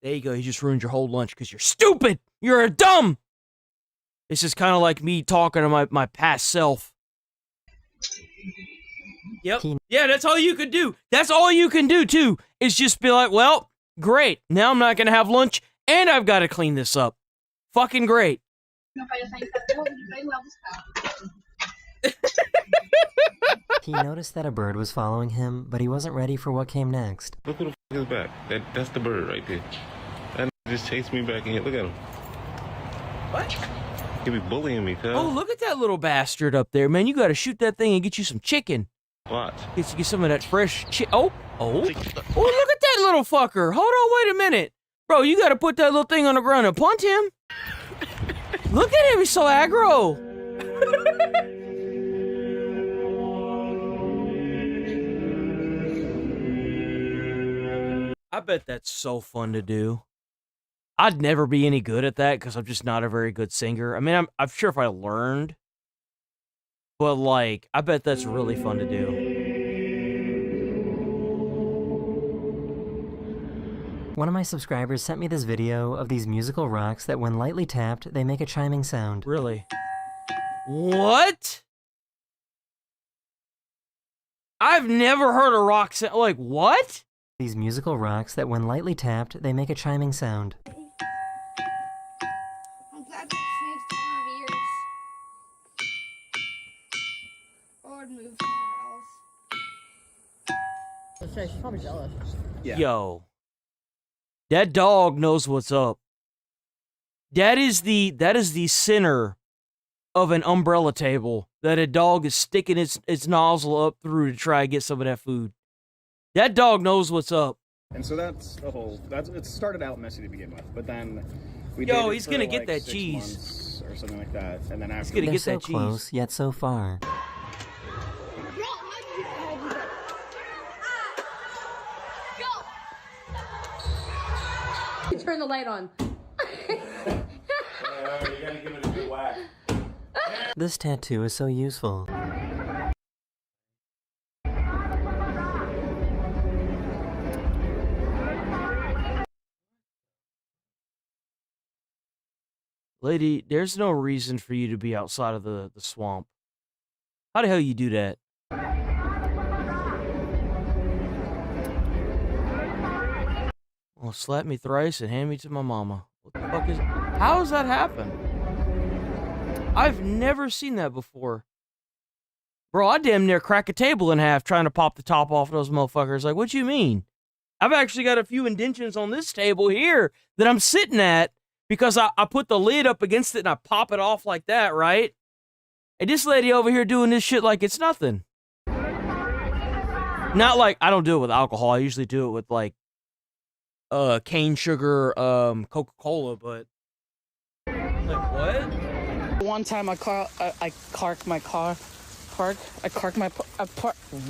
[SPEAKER 2] There you go. You just ruined your whole lunch because you're stupid. You're a dumb. This is kind of like me talking to my past self. Yep. Yeah, that's all you could do. That's all you can do, too, is just be like, well, great. Now I'm not going to have lunch, and I've got to clean this up. Fucking great.
[SPEAKER 16] He noticed that a bird was following him, but he wasn't ready for what came next.
[SPEAKER 7] Look who the f is back. That's the bird right there. That just chased me back in here. Look at him.
[SPEAKER 2] What?
[SPEAKER 7] He be bullying me, cuz.
[SPEAKER 2] Oh, look at that little bastard up there, man. You got to shoot that thing and get you some chicken.
[SPEAKER 7] Watch.
[SPEAKER 2] Get some of that fresh oh, look at that little fucker. Hold on, wait a minute. Bro, you got to put that little thing on the ground and punt him. Look at him, he's so aggro. I bet that's so fun to do. I'd never be any good at that because I'm just not a very good singer. I mean, I'm sure if I learned, but like, I bet that's really fun to do.
[SPEAKER 16] One of my subscribers sent me this video of these musical rocks that when lightly tapped, they make a chiming sound.
[SPEAKER 2] Really? What? I've never heard a rock sound. Like, what?
[SPEAKER 16] These musical rocks that when lightly tapped, they make a chiming sound.
[SPEAKER 5] I'm glad that snakes don't have ears. Or would move somewhere else.
[SPEAKER 22] She's probably jealous.
[SPEAKER 2] Yeah. Yo. That dog knows what's up. That is the center of an umbrella table that a dog is sticking its nozzle up through to try and get some of that food. That dog knows what's up.
[SPEAKER 12] And so that's the whole. It started out messy to begin with, but then we.
[SPEAKER 2] Yo, he's
[SPEAKER 12] for
[SPEAKER 2] gonna
[SPEAKER 12] like
[SPEAKER 2] get that
[SPEAKER 12] 6
[SPEAKER 2] cheese
[SPEAKER 12] months or something like that, and then after
[SPEAKER 2] he's gonna
[SPEAKER 16] They're
[SPEAKER 2] get
[SPEAKER 16] so
[SPEAKER 2] that cheese.
[SPEAKER 16] close, yet so far.
[SPEAKER 15] Turn the light on.
[SPEAKER 13] You gotta give it a good whack.
[SPEAKER 16] This tattoo is so useful.
[SPEAKER 2] Lady, there's no reason for you to be outside of the swamp. How the hell you do that? Well, slap me thrice and hand me to my mama. What the fuck is... How does that happen? I've never seen that before. Bro, I damn near crack a table in half trying to pop the top off those motherfuckers. Like, what you mean? I've actually got a few indentions on this table here that I'm sitting at because I put the lid up against it and I pop it off like that, right? And this lady over here doing this shit like it's nothing. Not like, I don't do it with alcohol. I usually do it with like cane sugar, Coca-Cola, but like what?
[SPEAKER 22] One time I carked my car.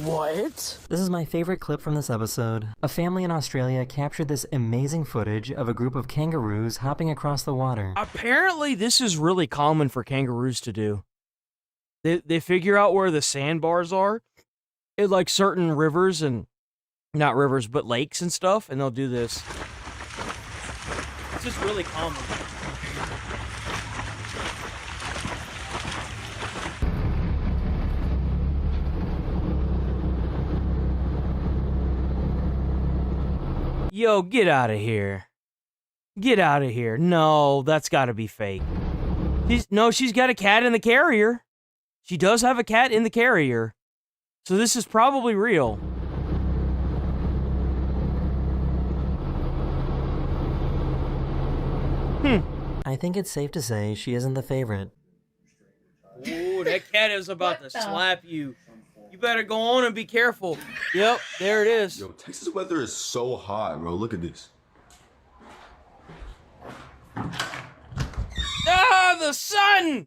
[SPEAKER 22] What?
[SPEAKER 16] This is my favorite clip from this episode. A family in Australia captured this amazing footage of a group of kangaroos hopping across the water.
[SPEAKER 2] Apparently, this is really common for kangaroos to do. They figure out where the sandbars are in like certain rivers and not rivers, but lakes and stuff, and they'll do this. It's just really common. Yo, get out of here. Get out of here. No, that's gotta be fake. She's got a cat in the carrier. She does have a cat in the carrier. So this is probably real.
[SPEAKER 16] I think it's safe to say she isn't the favorite.
[SPEAKER 2] Ooh, that cat is about to slap you. You better go on and be careful. Yep, there it is.
[SPEAKER 6] Yo, Texas weather is so hot, bro. Look at this.
[SPEAKER 2] Ah, the sun!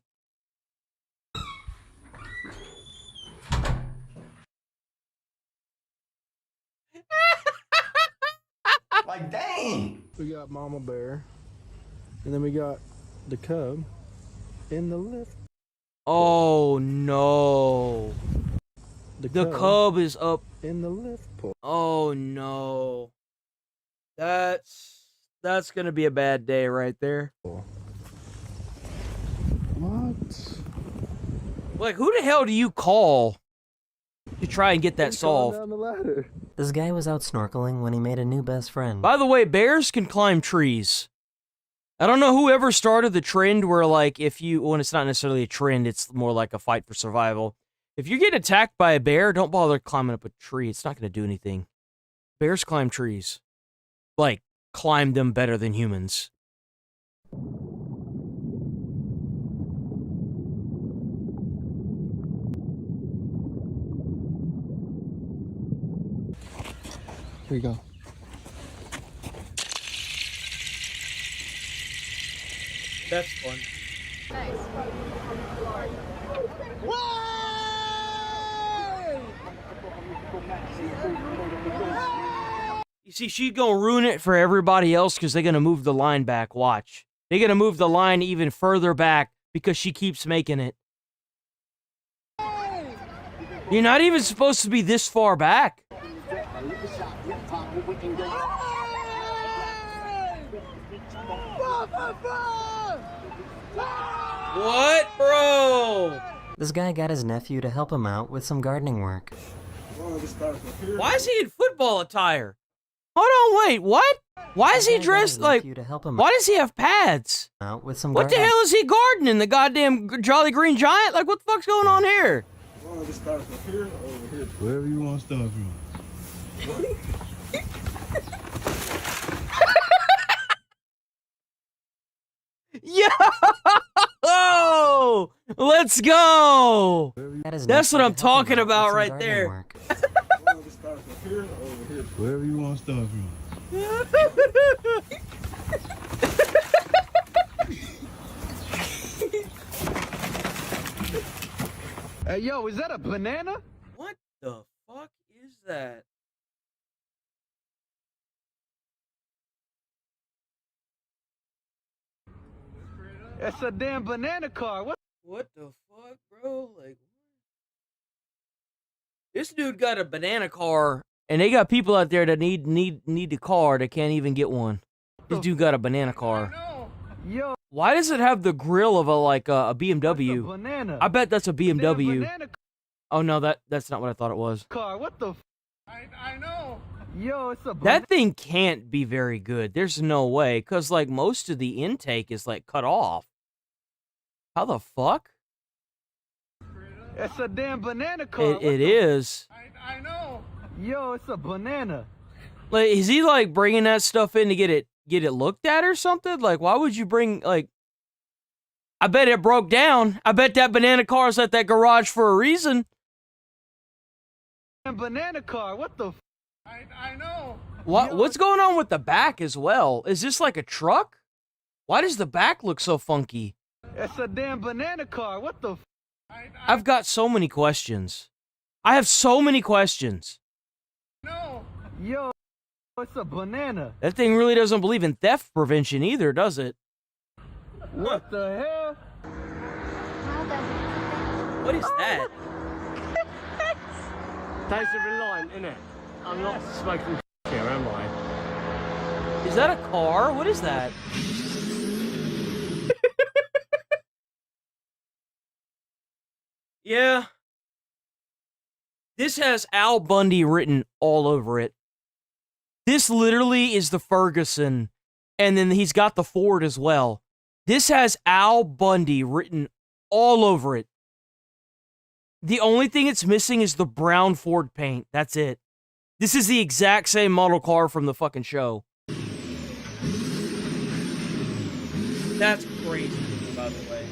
[SPEAKER 1] Like, dang!
[SPEAKER 8] We got Mama Bear, and then we got the cub in the lift.
[SPEAKER 2] Oh, no. The cub is up
[SPEAKER 8] in the lift pool.
[SPEAKER 2] Oh no. That's gonna be a bad day right there.
[SPEAKER 8] What?
[SPEAKER 2] Like, who the hell do you call to try and get that solved?
[SPEAKER 8] Down the ladder.
[SPEAKER 16] This guy was out snorkeling when he made a new best friend.
[SPEAKER 2] By the way, bears can climb trees. I don't know whoever started the trend where, like, when it's not necessarily a trend, it's more like a fight for survival. If you get attacked by a bear, don't bother climbing up a tree. It's not going to do anything. Bears climb trees. Like, climb them better than humans.
[SPEAKER 8] Here you go.
[SPEAKER 2] That's fun.
[SPEAKER 15] Nice.
[SPEAKER 2] You see, she's gonna ruin it for everybody else because they're gonna move the line back. Watch. They're gonna move the line even further back because she keeps making it. You're not even supposed to be this far back. What, bro?
[SPEAKER 16] This guy got his nephew to help him out with some gardening work.
[SPEAKER 2] Why is he in football attire? Hold on, wait, what? Why is he dressed like... Why does he have pads?
[SPEAKER 16] Out with some
[SPEAKER 2] what the hell is he gardening? The goddamn Jolly Green Giant? Like, what the fuck's going on here?
[SPEAKER 6] Wherever you want to start from.
[SPEAKER 2] Yo! Let's go! That's what I'm talking about right there.
[SPEAKER 6] Wherever you want to start from.
[SPEAKER 8] Hey, yo, is that a banana?
[SPEAKER 2] What the fuck is that?
[SPEAKER 8] It's a damn banana car.
[SPEAKER 2] What the fuck, bro? Like, this dude got a banana car, and they got people out there that need the car that can't even get one. This dude got a banana car.
[SPEAKER 8] Yo,
[SPEAKER 2] why does it have the grill of a BMW?
[SPEAKER 8] banana.
[SPEAKER 2] I bet that's a BMW. Oh no, that's not what I thought it was.
[SPEAKER 8] Car, what the? I know. Yo, it's a
[SPEAKER 2] that thing can't be very good. There's no way, because like most of the intake is like cut off. How the fuck?
[SPEAKER 8] It's a damn banana car.
[SPEAKER 2] It is.
[SPEAKER 8] I know. Yo, it's a banana.
[SPEAKER 2] Like, is he like bringing that stuff in to get it get it looked at or something? Like, why would you bring, like, I bet it broke down. I bet that banana car's at that garage for a reason.
[SPEAKER 8] Banana car, what the I know.
[SPEAKER 2] What's going on with the back as well? Is this like a truck? Why does the back look so funky?
[SPEAKER 8] It's a damn banana car, what the
[SPEAKER 2] I've got so many questions. I have so many questions.
[SPEAKER 8] No. Yo, it's a banana.
[SPEAKER 2] That thing really doesn't believe in theft prevention either, does it?
[SPEAKER 8] What the hell?
[SPEAKER 2] What is that?
[SPEAKER 17] Tastes a reliant, innit? I'm not smoking here, am I?
[SPEAKER 2] Is that a car? What is that? Yeah. This has Al Bundy written all over it. This literally is the Ferguson, and then he's got the Ford as well. This has Al Bundy written all over it. The only thing it's missing is the brown Ford paint. That's it. This is the exact same model car from the fucking show. That's crazy, by the way.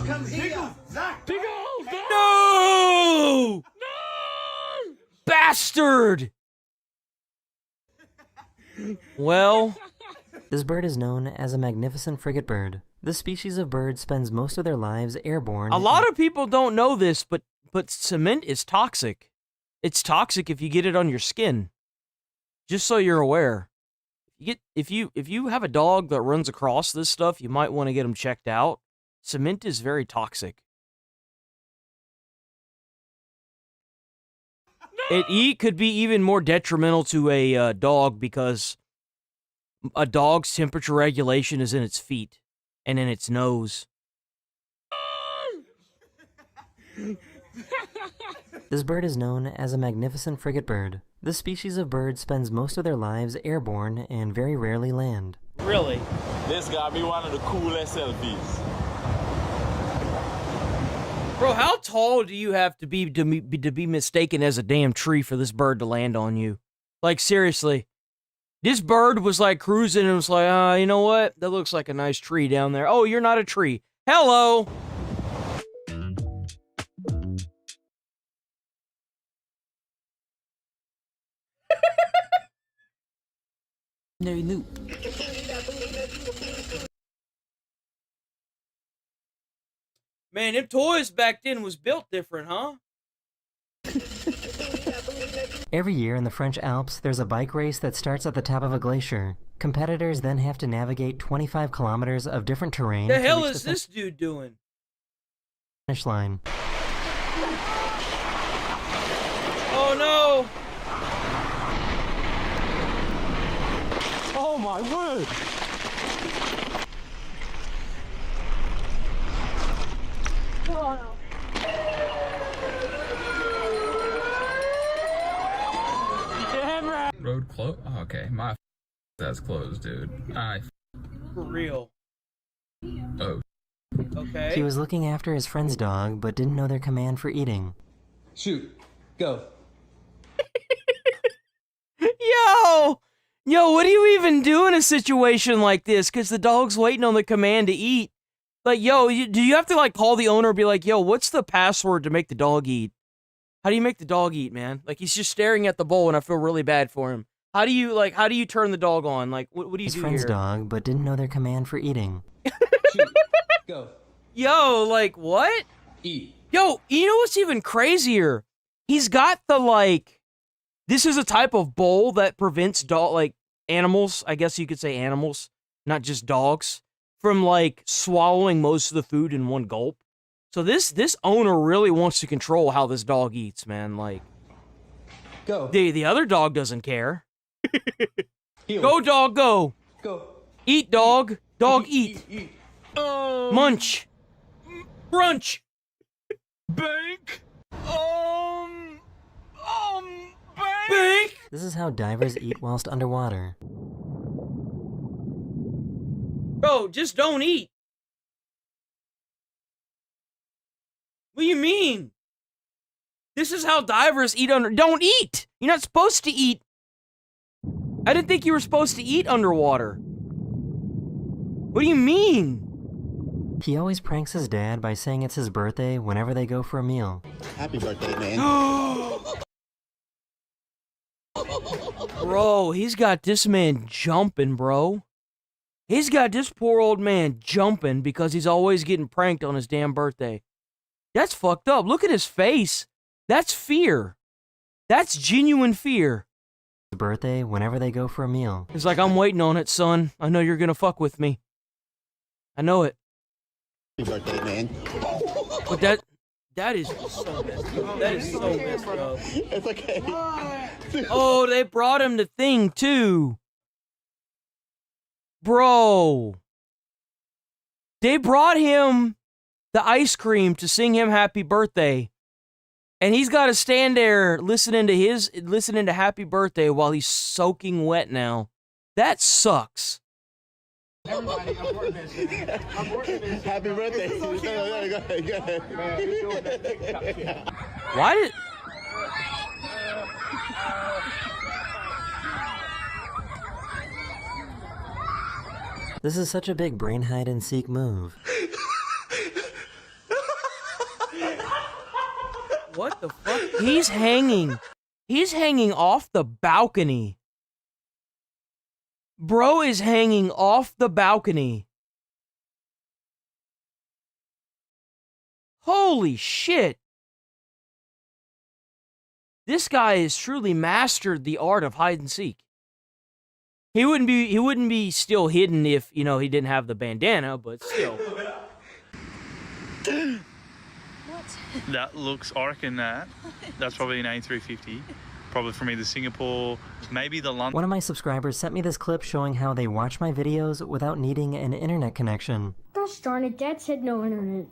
[SPEAKER 17] Come here, Zach. Dig a hole, Zach.
[SPEAKER 2] No!
[SPEAKER 17] No!
[SPEAKER 2] Bastard! Well,
[SPEAKER 16] this bird is known as a magnificent frigate bird. This species of bird spends most of their lives airborne.
[SPEAKER 2] A lot of people don't know this, but cement is toxic. It's toxic if you get it on your skin. Just so you're aware. If you have a dog that runs across this stuff, you might want to get them checked out. Cement is very toxic. It could be even more detrimental to a dog because a dog's temperature regulation is in its feet and in its nose.
[SPEAKER 16] This bird is known as a magnificent frigate bird. This species of bird spends most of their lives airborne and very rarely land.
[SPEAKER 2] Really?
[SPEAKER 13] This gotta be one of the coolest selfies.
[SPEAKER 2] Bro, how tall do you have to be mistaken as a damn tree for this bird to land on you? Like, seriously. This bird was like cruising and was like, you know what? That looks like a nice tree down there. Oh, you're not a tree. Hello!
[SPEAKER 16] No, no.
[SPEAKER 2] Man, them toys back then was built different, huh?
[SPEAKER 16] Every year in the French Alps, there's a bike race that starts at the top of a glacier. Competitors then have to navigate 25 kilometers of different terrain.
[SPEAKER 2] The hell is this dude doing?
[SPEAKER 16] Finish line.
[SPEAKER 2] Oh no!
[SPEAKER 17] Oh my word!
[SPEAKER 4] Road closed? Oh, okay, my that's closed, dude.
[SPEAKER 2] For real.
[SPEAKER 4] Oh.
[SPEAKER 2] Okay.
[SPEAKER 16] He was looking after his friend's dog, but didn't know their command for eating.
[SPEAKER 10] Shoot. Go.
[SPEAKER 2] Yo, what do you even do in a situation like this? Because the dog's waiting on the command to eat. Like, yo, do you have to, like, call the owner and be like, yo, what's the password to make the dog eat? How do you make the dog eat, man? Like, he's just staring at the bowl and I feel really bad for him. How do you turn the dog on? Like, what do you
[SPEAKER 16] His
[SPEAKER 2] do
[SPEAKER 16] friend's
[SPEAKER 2] here?
[SPEAKER 16] dog, but didn't know their command for eating.
[SPEAKER 10] Shoot. Go.
[SPEAKER 2] Yo, like, what?
[SPEAKER 10] Eat.
[SPEAKER 2] Yo, you know what's even crazier? He's got the, like, this is a type of bowl that prevents animals, I guess you could say animals, not just dogs, from, like, swallowing most of the food in one gulp. So this owner really wants to control how this dog eats, man. Like,
[SPEAKER 10] go.
[SPEAKER 2] The other dog doesn't care. Go, dog, go.
[SPEAKER 10] Go.
[SPEAKER 2] Eat, dog. Dog, eat.
[SPEAKER 10] Eat.
[SPEAKER 2] Munch. Brunch.
[SPEAKER 17] Bank.
[SPEAKER 2] Bank.
[SPEAKER 16] This is how divers eat whilst underwater.
[SPEAKER 2] Bro, just don't eat. What do you mean? This is how divers eat under... Don't eat! You're not supposed to eat I didn't think you were supposed to eat underwater. What do you mean?
[SPEAKER 16] He always pranks his dad by saying it's his birthday whenever they go for a meal.
[SPEAKER 11] Happy birthday, man.
[SPEAKER 2] Bro, he's got this man jumping, bro. He's got this poor old man jumping because he's always getting pranked on his damn birthday. That's fucked up. Look at his face. That's fear. That's genuine fear.
[SPEAKER 16] His birthday whenever they go for a meal.
[SPEAKER 2] He's like, I'm waiting on it, son. I know you're gonna fuck with me. I know it.
[SPEAKER 11] Happy birthday, man.
[SPEAKER 2] But that is so messed up. That is so messed up.
[SPEAKER 11] It's okay.
[SPEAKER 2] Oh, they brought him the thing, too. Bro. They brought him the ice cream to sing him happy birthday. And he's got to stand there listening to happy birthday while he's soaking wet now. That sucks.
[SPEAKER 17] Everybody, abort this. Abort this.
[SPEAKER 11] Happy birthday. Go ahead.
[SPEAKER 2] Why did...
[SPEAKER 16] This is such a big brain hide-and-seek move.
[SPEAKER 2] What the fuck? He's hanging. He's hanging off the balcony. Bro is hanging off the balcony. Holy shit. This guy has truly mastered the art of hide and seek. He wouldn't be still hidden if, you know, he didn't have the bandana, but still.
[SPEAKER 3] That looks, I reckon that's probably an A350. Probably from either Singapore, maybe the London.
[SPEAKER 16] One of my subscribers sent me this clip showing how they watch my videos without needing an internet connection.
[SPEAKER 5] Gosh darn it, Dad said no internet.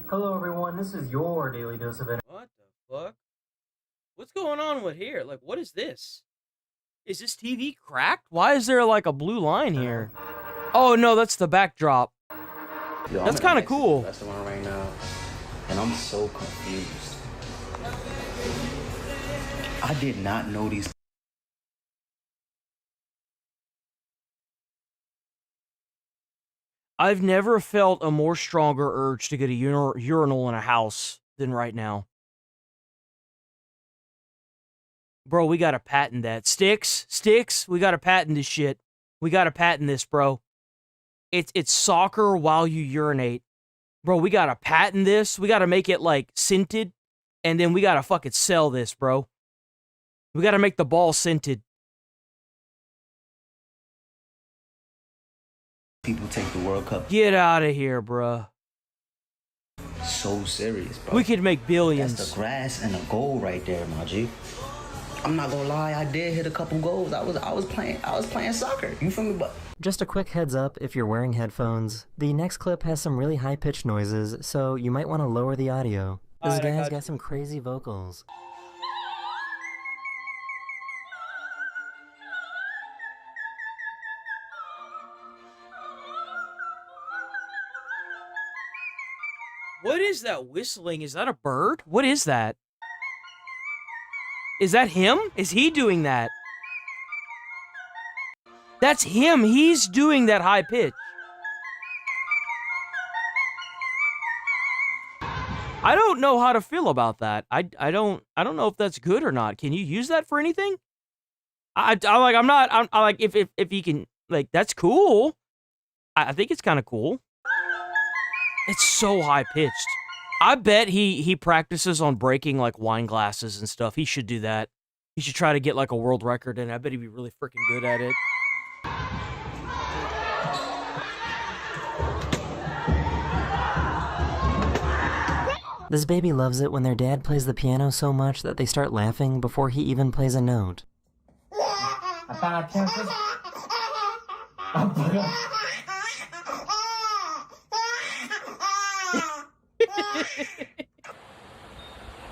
[SPEAKER 16] Hello everyone, this is your Daily Dose of Internet.
[SPEAKER 2] What the fuck? What's going on with here? Like, what is this? Is this TV cracked? Why is there like a blue line here? Oh no, that's the backdrop.
[SPEAKER 9] Yo,
[SPEAKER 2] that's kind of cool.
[SPEAKER 9] Restaurant right now, and I'm so confused. I did not know these.
[SPEAKER 2] I've never felt a more stronger urge to get a urinal in a house than right now. Bro, we gotta patent that. Sticks, we gotta patent this shit. We gotta patent this, bro. It's soccer while you urinate. Bro, we gotta patent this. We gotta make it, like, scented. And then we gotta fucking sell this, bro. We gotta make the ball scented.
[SPEAKER 9] People take the World Cup
[SPEAKER 2] Get out of here, bro.
[SPEAKER 9] so serious, bro.
[SPEAKER 2] We could make billions.
[SPEAKER 9] That's the grass and the goal right there, my G. I'm not gonna lie, I did hit a couple goals. I was playing soccer. You feel me? But
[SPEAKER 16] Just a quick heads up if you're wearing headphones, the next clip has some really high-pitched noises, so you might want to lower the audio. This guy's got some crazy vocals.
[SPEAKER 2] What is that whistling? Is that a bird? What is that? Is that him? Is he doing that? That's him. He's doing that high pitch. I don't know how to feel about that. I don't know if that's good or not. Can you use that for anything? I'm like if he can, like, that's cool. I think it's kind of cool. It's so high pitched. I bet he practices on breaking like wine glasses and stuff. He should do that. He should try to get like a world record, and I bet he'd be really freaking good at it.
[SPEAKER 16] This baby loves it when their dad plays the piano so much that they start laughing before he even plays a note.
[SPEAKER 19] I found out campus.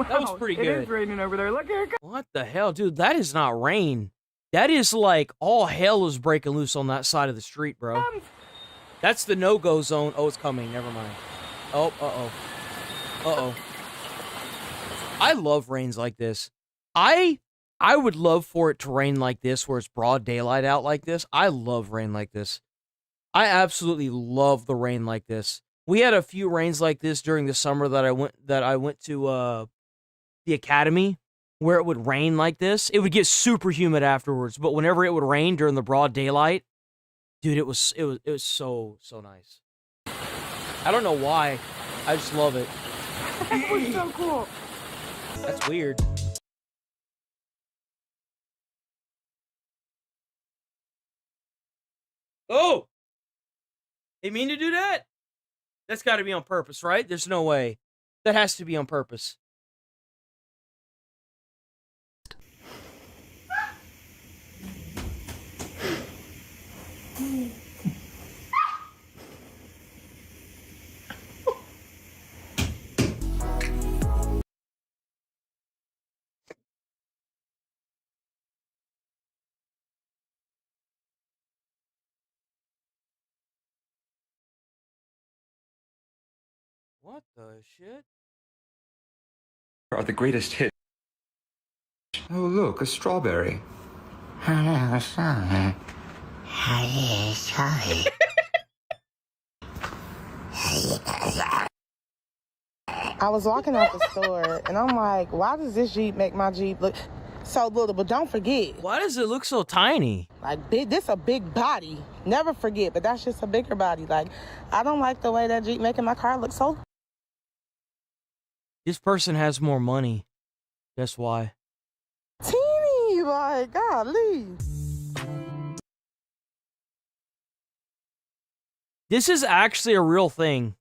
[SPEAKER 2] That was pretty good.
[SPEAKER 19] It is raining over there. Look here.
[SPEAKER 2] What the hell, dude? That is not rain. That is like all hell is breaking loose on that side of the street, bro. That's the no-go zone. Oh, it's coming. Never mind. Oh, uh-oh. Uh-oh. I love rains like this. I would love for it to rain like this, where it's broad daylight out like this. I love rain like this. I absolutely love the rain like this. We had a few rains like this during the summer that I went to the academy, where it would rain like this. It would get super humid afterwards, but whenever it would rain during the broad daylight, dude, it was so nice. I don't know why. I just love it.
[SPEAKER 21] That was so cool.
[SPEAKER 2] That's weird. Oh! They mean to do that? That's got to be on purpose, right? There's no way. That has to be on purpose. What the shit?
[SPEAKER 14] Are the greatest hit. Oh, look, a strawberry.
[SPEAKER 21] I was walking out the store and I'm like, why does this Jeep make my Jeep look so little? But don't forget.
[SPEAKER 2] Why does it look so tiny?
[SPEAKER 21] Like, this a big body. Never forget, but that's just a bigger body. Like, I don't like the way that Jeep making my car look so.
[SPEAKER 2] This person has more money. That's why.
[SPEAKER 21] Teeny, like, golly.
[SPEAKER 2] This is actually a real thing.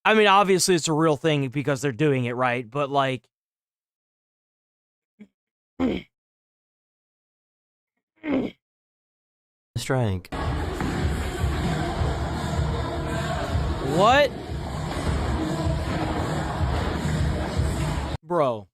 [SPEAKER 2] I mean, obviously it's a real thing because they're doing it right, but like...
[SPEAKER 16] Strike.
[SPEAKER 2] What? Bro.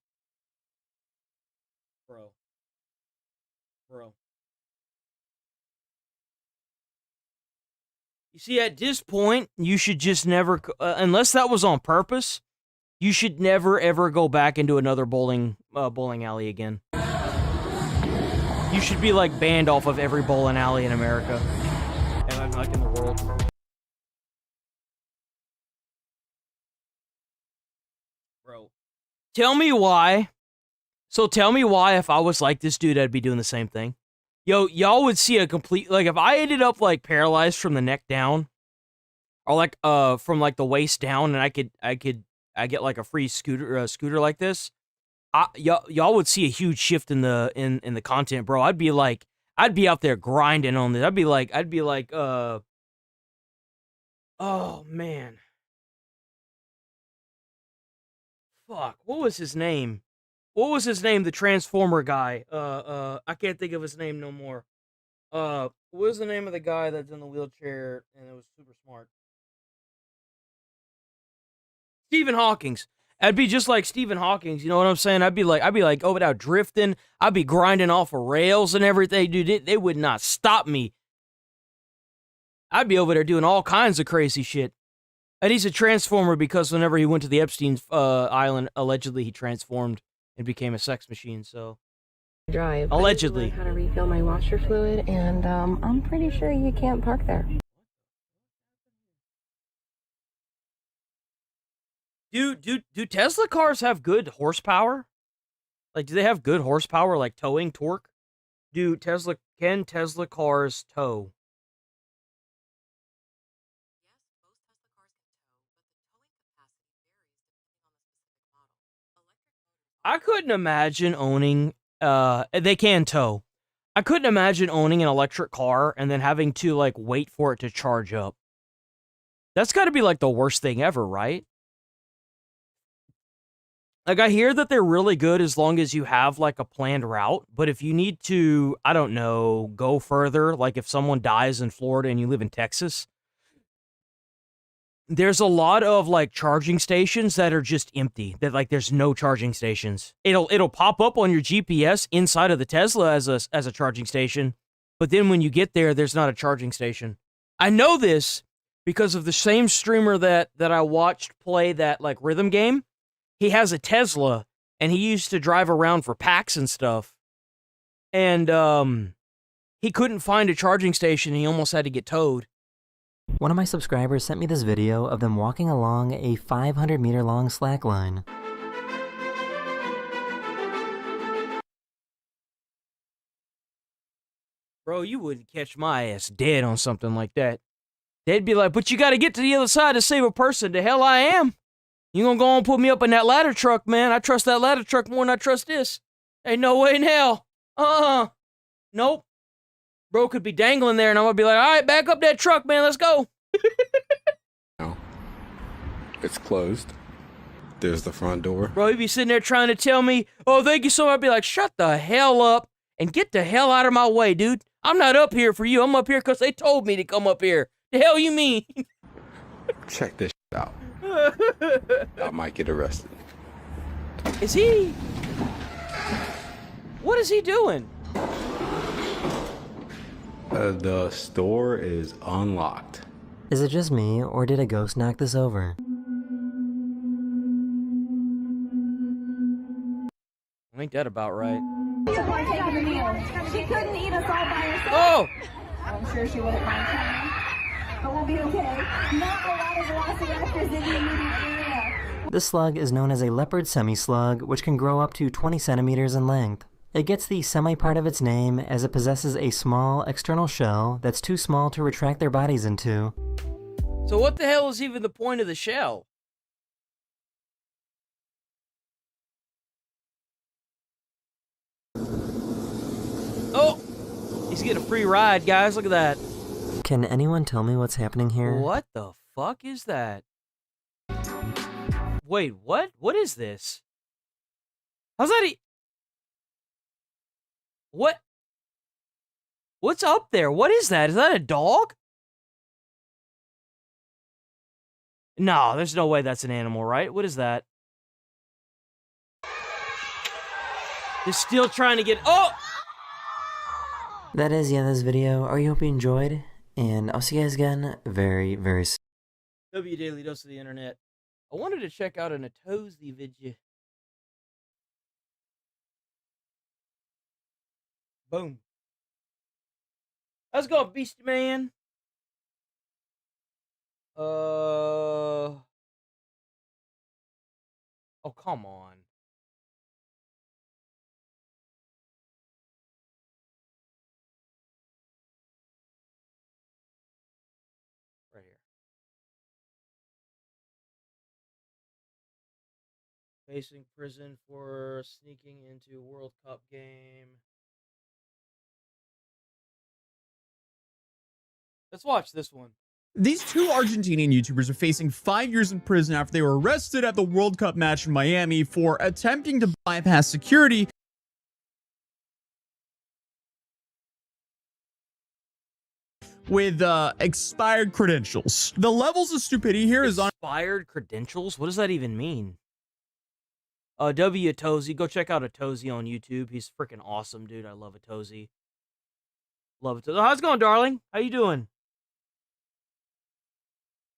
[SPEAKER 2] You see, at this point, you should just never, unless that was on purpose, you should never ever go back into another bowling alley again. You should be like banned off of every bowling alley in America, and like in the world. Bro, tell me why. So tell me why, if I was like this dude, I'd be doing the same thing. Yo, y'all would see a complete, like, if I ended up, like, paralyzed from the neck down, or, like, from, like, the waist down, and I get, like, a free scooter like this, y'all would see a huge shift in the content, bro. I'd be out there grinding on this. I'd be like, oh, man. Fuck, what was his name? What was his name? The Transformer guy. I can't think of his name no more. What was the name of the guy that's in the wheelchair and it was super smart? Stephen Hawking's. I'd be just like Stephen Hawking's, you know what I'm saying? I'd be like over there drifting. I'd be grinding off of rails and everything, dude. They would not stop me. I'd be over there doing all kinds of crazy shit. And he's a Transformer because whenever he went to the Epstein island, allegedly he transformed and became a sex machine, so...
[SPEAKER 22] Drive.
[SPEAKER 2] Allegedly.
[SPEAKER 22] I need to learn how to refill my washer fluid, and I'm pretty sure you can't park there.
[SPEAKER 2] Do Tesla cars have good horsepower? Like, do they have good horsepower, like towing torque? Can Tesla cars tow? I couldn't imagine owning, they can tow. I couldn't imagine owning an electric car and then having to, like, wait for it to charge up. That's gotta be, like, the worst thing ever, right? Like, I hear that they're really good as long as you have, like, a planned route, but if you need to, I don't know, go further, like if someone dies in Florida and you live in Texas, there's a lot of, like, charging stations that are just empty. That, like, there's no charging stations. It'll pop up on your GPS inside of the Tesla as a charging station, but then when you get there, there's not a charging station. I know this because of the same streamer that I watched play that, like, rhythm game. He has a Tesla, and he used to drive around for PAX and stuff. And he couldn't find a charging station, and he almost had to get towed.
[SPEAKER 16] One of my subscribers sent me this video of them walking along a 500-meter long slack line.
[SPEAKER 2] Bro, you wouldn't catch my ass dead on something like that. They'd be like, but you gotta get to the other side to save a person. The hell I am. You gonna go and put me up in that ladder truck, man. I trust that ladder truck more than I trust this. Ain't no way in hell. Nope. Bro could be dangling there, and I'm gonna be like, all right, back up that truck, man. Let's go.
[SPEAKER 18] No. It's closed. There's the front door.
[SPEAKER 2] Bro, he'd be sitting there trying to tell me, oh, thank you so much. I'd be like, shut the hell up and get the hell out of my way, dude. I'm not up here for you. I'm up here because they told me to come up here. The hell you mean?
[SPEAKER 18] Check this out. I might get arrested.
[SPEAKER 2] Is he? What is he doing?
[SPEAKER 18] The store is unlocked.
[SPEAKER 16] Is it just me, or did a ghost knock this over?
[SPEAKER 2] Ain't that about right?
[SPEAKER 20] She couldn't eat us all by herself.
[SPEAKER 2] Oh!
[SPEAKER 20] I'm sure she wouldn't mind trying. But we'll be okay. Not a lot of velociraptors in the immediate area.
[SPEAKER 16] This slug is known as a leopard semi-slug, which can grow up to 20 centimeters in length. It gets the semi part of its name as it possesses a small external shell that's too small to retract their bodies into.
[SPEAKER 2] So what the hell is even the point of the shell? Oh! He's getting a free ride, guys. Look at that.
[SPEAKER 16] Can anyone tell me what's happening here?
[SPEAKER 2] What the fuck is that? Wait, what? What is this? How's that What? What's up there? What is that? Is that a dog? No, there's no way that's an animal, right? What is that? They're still trying to get... Oh!
[SPEAKER 16] That is the end of this video. I hope you enjoyed, and I'll see you guys again very, very soon.
[SPEAKER 2] W Daily Dose of the Internet. I wanted to check out an Atozy video. Boom. Let's go, Beast Man. Oh, come on. Right here. Facing prison for sneaking into World Cup game. Let's watch this one.
[SPEAKER 23] These two Argentinian YouTubers are facing 5 years in prison after they were arrested at the World Cup match in Miami for attempting to bypass security with expired credentials. The levels of stupidity here is on
[SPEAKER 2] expired credentials? What does that even mean? W Atozy, go check out Atozy on YouTube. He's freaking awesome, dude. I love Atozy. Love it. How's it going, darling? How you doing?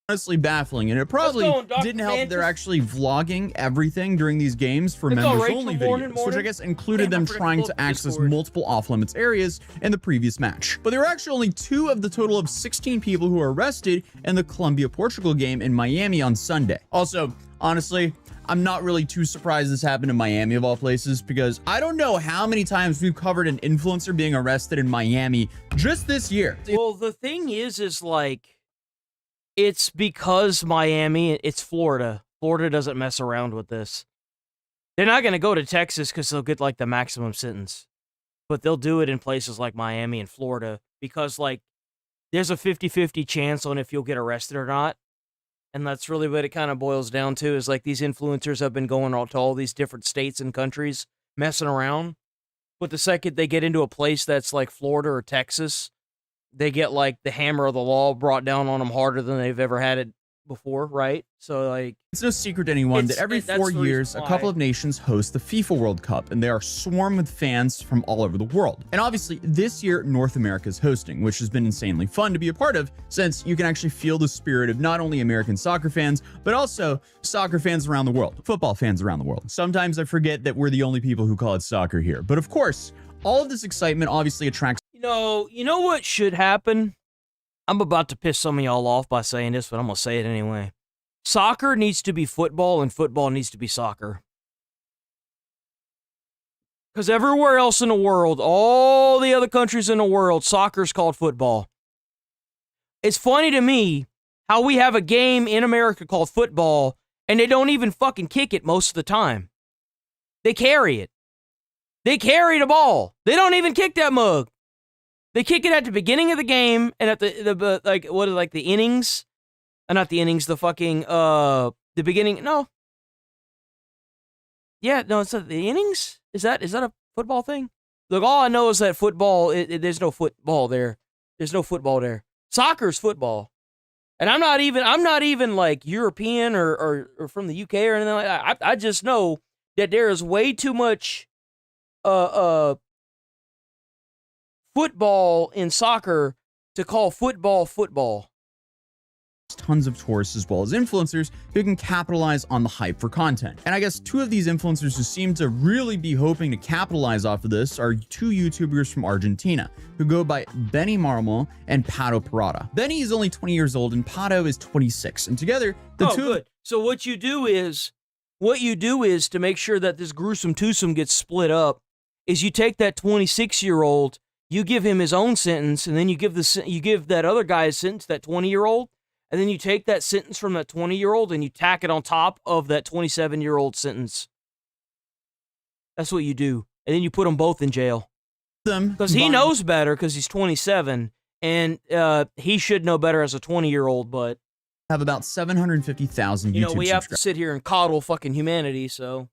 [SPEAKER 23] honestly baffling, and it probably didn't help that they're actually vlogging everything during these games for members-only videos, which I guess included them trying to access multiple off-limits areas in the previous match. But there were actually only 2 of the total of 16 people who were arrested in the Colombia-Portugal game in Miami on Sunday. Also, honestly, I'm not really too surprised this happened in Miami of all places, because I don't know how many times we've covered an influencer being arrested in Miami just this year.
[SPEAKER 2] Well, the thing is like, it's because Miami, it's Florida. Florida doesn't mess around with this. They're not going to go to Texas because they'll get, like, the maximum sentence. But they'll do it in places like Miami and Florida because, like, there's a 50-50 chance on if you'll get arrested or not. And that's really what it kind of boils down to, is, like, these influencers have been going to all these different states and countries messing around. But the second they get into a place that's like Florida or Texas, they get, like, the hammer of the law brought down on them harder than they've ever had it before, right? So like,
[SPEAKER 23] it's no secret to anyone that every 4 years, a couple of nations host the FIFA World Cup, and they are swarmed with fans from all over the world. And obviously, this year, North America is hosting, which has been insanely fun to be a part of, since you can actually feel the spirit of not only American soccer fans, but also soccer fans around the world, football fans around the world. Sometimes I forget that we're the only people who call it soccer here. But of course, all of this excitement obviously attracts...
[SPEAKER 2] You know what should happen? I'm about to piss some of y'all off by saying this, but I'm going to say it anyway. Soccer needs to be football, and football needs to be soccer. Because everywhere else in the world, all the other countries in the world, soccer's called football. It's funny to me how we have a game in America called football, and they don't even fucking kick it most of the time. They carry it. They carry the ball. They don't even kick that mug. They kick it at the beginning of the game and at the innings, not the innings, the fucking the beginning. No. Yeah, no, it's not the innings. Is that a football thing? Look, all I know is that football. There's no football there. There's no football there. Soccer's football, and I'm not even like European or from the UK or anything like that. I just know that there is way too much football in soccer to call football football.
[SPEAKER 23] Tons of tourists as well as influencers who can capitalize on the hype for content. And I guess two of these influencers who seem to really be hoping to capitalize off of this are two YouTubers from Argentina who go by Benny Marmal and Pato Parada. Benny is only 20 years old and Pato is 26, and together the two...
[SPEAKER 2] Good. So what you do is to make sure that this gruesome twosome gets split up is you take that 26-year-old, you give him his own sentence, and then you give that other guy a sentence, that 20-year-old, and then you take that sentence from that 20-year-old and you tack it on top of that 27-year-old sentence. That's what you do. And then you put them both in jail. Because he knows better because he's 27, and he should know better as a 20-year-old, but...
[SPEAKER 23] have about 750,000 YouTube
[SPEAKER 2] we have to sit here and coddle fucking humanity, so...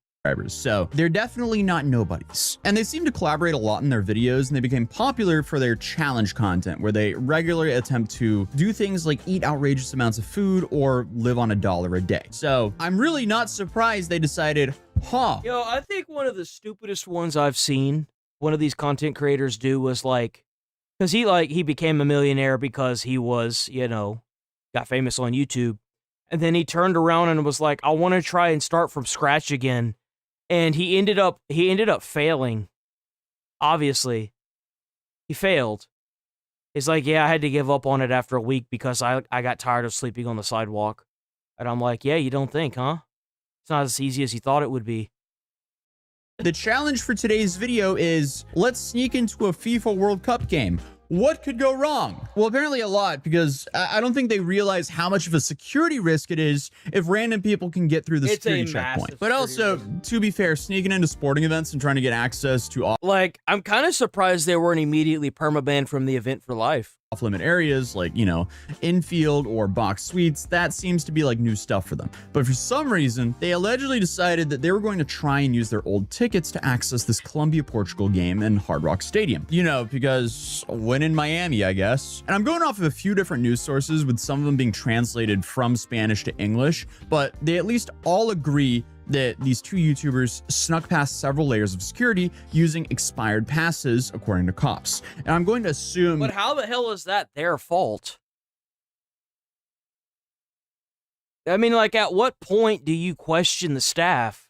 [SPEAKER 23] So they're definitely not nobodies. And they seem to collaborate a lot in their videos, and they became popular for their challenge content, where they regularly attempt to do things like eat outrageous amounts of food or live on $1 a day. So I'm really not surprised they decided,
[SPEAKER 2] I think one of the stupidest ones I've seen one of these content creators do was because he became a millionaire because he was, got famous on YouTube. And then he turned around and was like, I want to try and start from scratch again. And he ended up failing. Obviously. He failed. He's like, yeah, I had to give up on it after a week because I got tired of sleeping on the sidewalk. And I'm like, yeah, you don't think, huh? It's not as easy as you thought it would be.
[SPEAKER 23] The challenge for today's video is, let's sneak into a FIFA World Cup game. What could go wrong? Well, apparently a lot, because I don't think they realize how much of a security risk it is if random people can get through the security checkpoint. But also, to be fair, sneaking into sporting events and trying to get access to
[SPEAKER 2] I'm kind of surprised they weren't immediately permabanned from the event for life.
[SPEAKER 23] Off-limit areas like, infield or box suites, that seems to be like new stuff for them. But for some reason, they allegedly decided that they were going to try and use their old tickets to access this Colombia, Portugal game in Hard Rock Stadium. Because when in Miami, I guess. And I'm going off of a few different news sources, with some of them being translated from Spanish to English, but they at least all agree that these two YouTubers snuck past several layers of security using expired passes, according to cops. And I'm going to assume...
[SPEAKER 2] But how the hell is that their fault? I mean, at what point do you question the staff?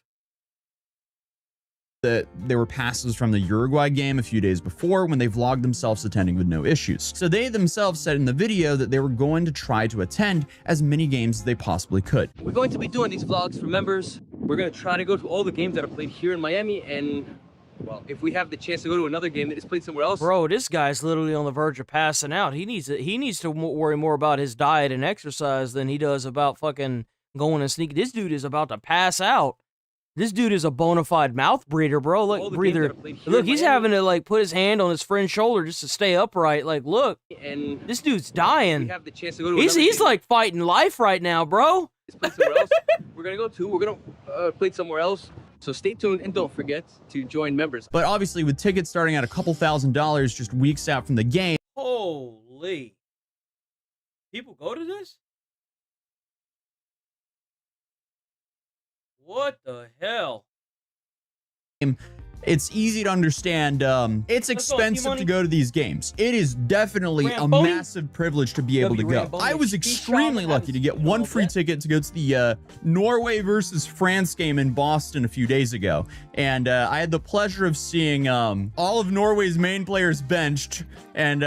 [SPEAKER 23] That there were passes from the Uruguay game a few days before when they vlogged themselves attending with no issues. So they themselves said in the video that they were going to try to attend as many games as they possibly could.
[SPEAKER 1] We're going to be doing these vlogs for members. We're going to try to go to all the games that are played here in Miami, and well, if we have the chance to go to another game that is played somewhere else.
[SPEAKER 2] Bro, this guy's literally on the verge of passing out. He needs to worry more about his diet and exercise than he does about fucking going and sneak. This dude is about to pass out. This dude is a bona fide mouth breather, bro. Look, breather. Look, he's having to put his hand on his friend's shoulder just to stay upright. Look, and this dude's dying.
[SPEAKER 1] We have the chance to go to
[SPEAKER 2] he's fighting life right now, bro.
[SPEAKER 1] It's played somewhere else. We're gonna go to. We're gonna play somewhere else. So stay tuned and don't forget to join members.
[SPEAKER 23] But obviously, with tickets starting at a couple $1,000s just weeks out from the game.
[SPEAKER 2] Holy! People go to this? What the hell?
[SPEAKER 23] It's easy to understand. It's expensive to go to these games. It is definitely a massive privilege to be able to go. I was extremely lucky to get one free ticket to go to the Norway versus France game in Boston a few days ago. And I had the pleasure of seeing all of Norway's main players benched and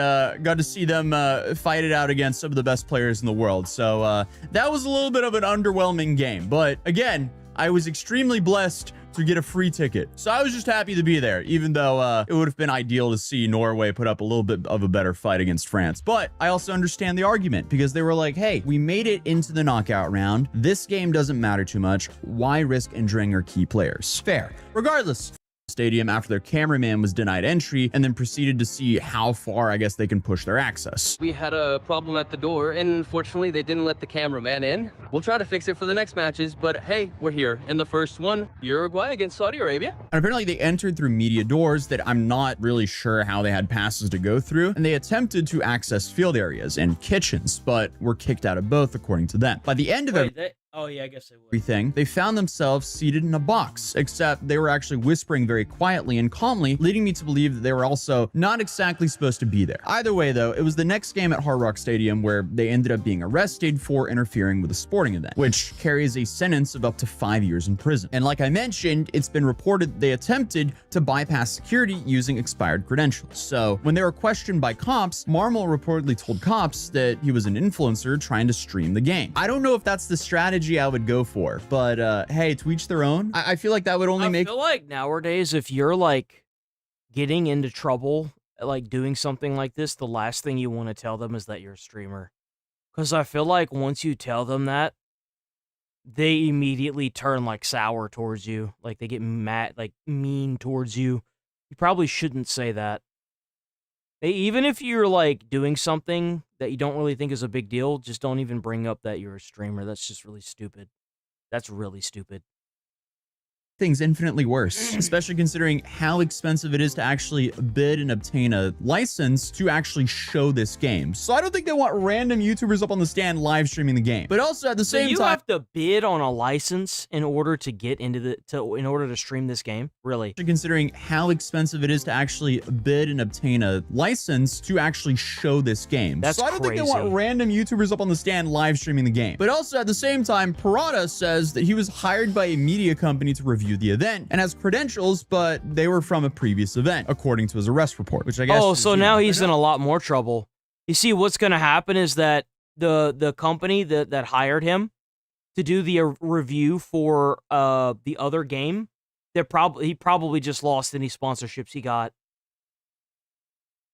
[SPEAKER 23] got to see them fight it out against some of the best players in the world. So that was a little bit of an underwhelming game. But again, I was extremely blessed to get a free ticket. So I was just happy to be there, even though it would have been ideal to see Norway put up a little bit of a better fight against France. But I also understand the argument because they were like, hey, we made it into the knockout round. This game doesn't matter too much. Why risk injuring our key players? Fair. Regardless, stadium after their cameraman was denied entry and then proceeded to see how far I guess they can push their access.
[SPEAKER 1] We had a problem at the door and unfortunately they didn't let the cameraman in. We'll try to fix it for the next matches, but hey, we're here. In the first one, Uruguay against Saudi Arabia.
[SPEAKER 23] And apparently they entered through media doors that I'm not really sure how they had passes to go through, and they attempted to access field areas and kitchens, but were kicked out of both according to them. By the end of
[SPEAKER 2] Oh yeah, I guess they would.
[SPEAKER 23] everything, they found themselves seated in a box, except they were actually whispering very quietly and calmly, leading me to believe that they were also not exactly supposed to be there. Either way though, it was the next game at Hard Rock Stadium where they ended up being arrested for interfering with a sporting event, which carries a sentence of up to 5 years in prison. And like I mentioned, it's been reported they attempted to bypass security using expired credentials. So when they were questioned by cops, Marmol reportedly told cops that he was an influencer trying to stream the game. I don't know if that's the strategy I would go for, but hey, to each their own. I feel like that would only make...
[SPEAKER 2] I feel like nowadays, if you're like getting into trouble, like doing something like this, the last thing you want to tell them is that you're a streamer. Because I feel like once you tell them that, they immediately turn like sour towards you. Like they get mad, like mean towards you. You probably shouldn't say that. Even if you're like doing something that you don't really think is a big deal, just don't even bring up that you're a streamer. That's just really stupid. That's really stupid.
[SPEAKER 23] Things infinitely worse, especially considering how expensive it is to actually bid and obtain a license to actually show this game. So I don't think they want random YouTubers up on the stand live streaming the game. But also at the same time,
[SPEAKER 2] you have to bid on a license in order to get into in order to stream this game. Really?
[SPEAKER 23] Considering how expensive it is to actually bid and obtain a license to actually show this game.
[SPEAKER 2] That's
[SPEAKER 23] so I don't think they want random YouTubers up on the stand live streaming the game. But also at the same time, Parada says that he was hired by a media company to review the event and has credentials, but they were from a previous event, according to his arrest report, which I guess...
[SPEAKER 2] Oh, so now he's in a lot more trouble. You see, what's going to happen is that the company that hired him to do the review for the other game, he probably just lost any sponsorships he got.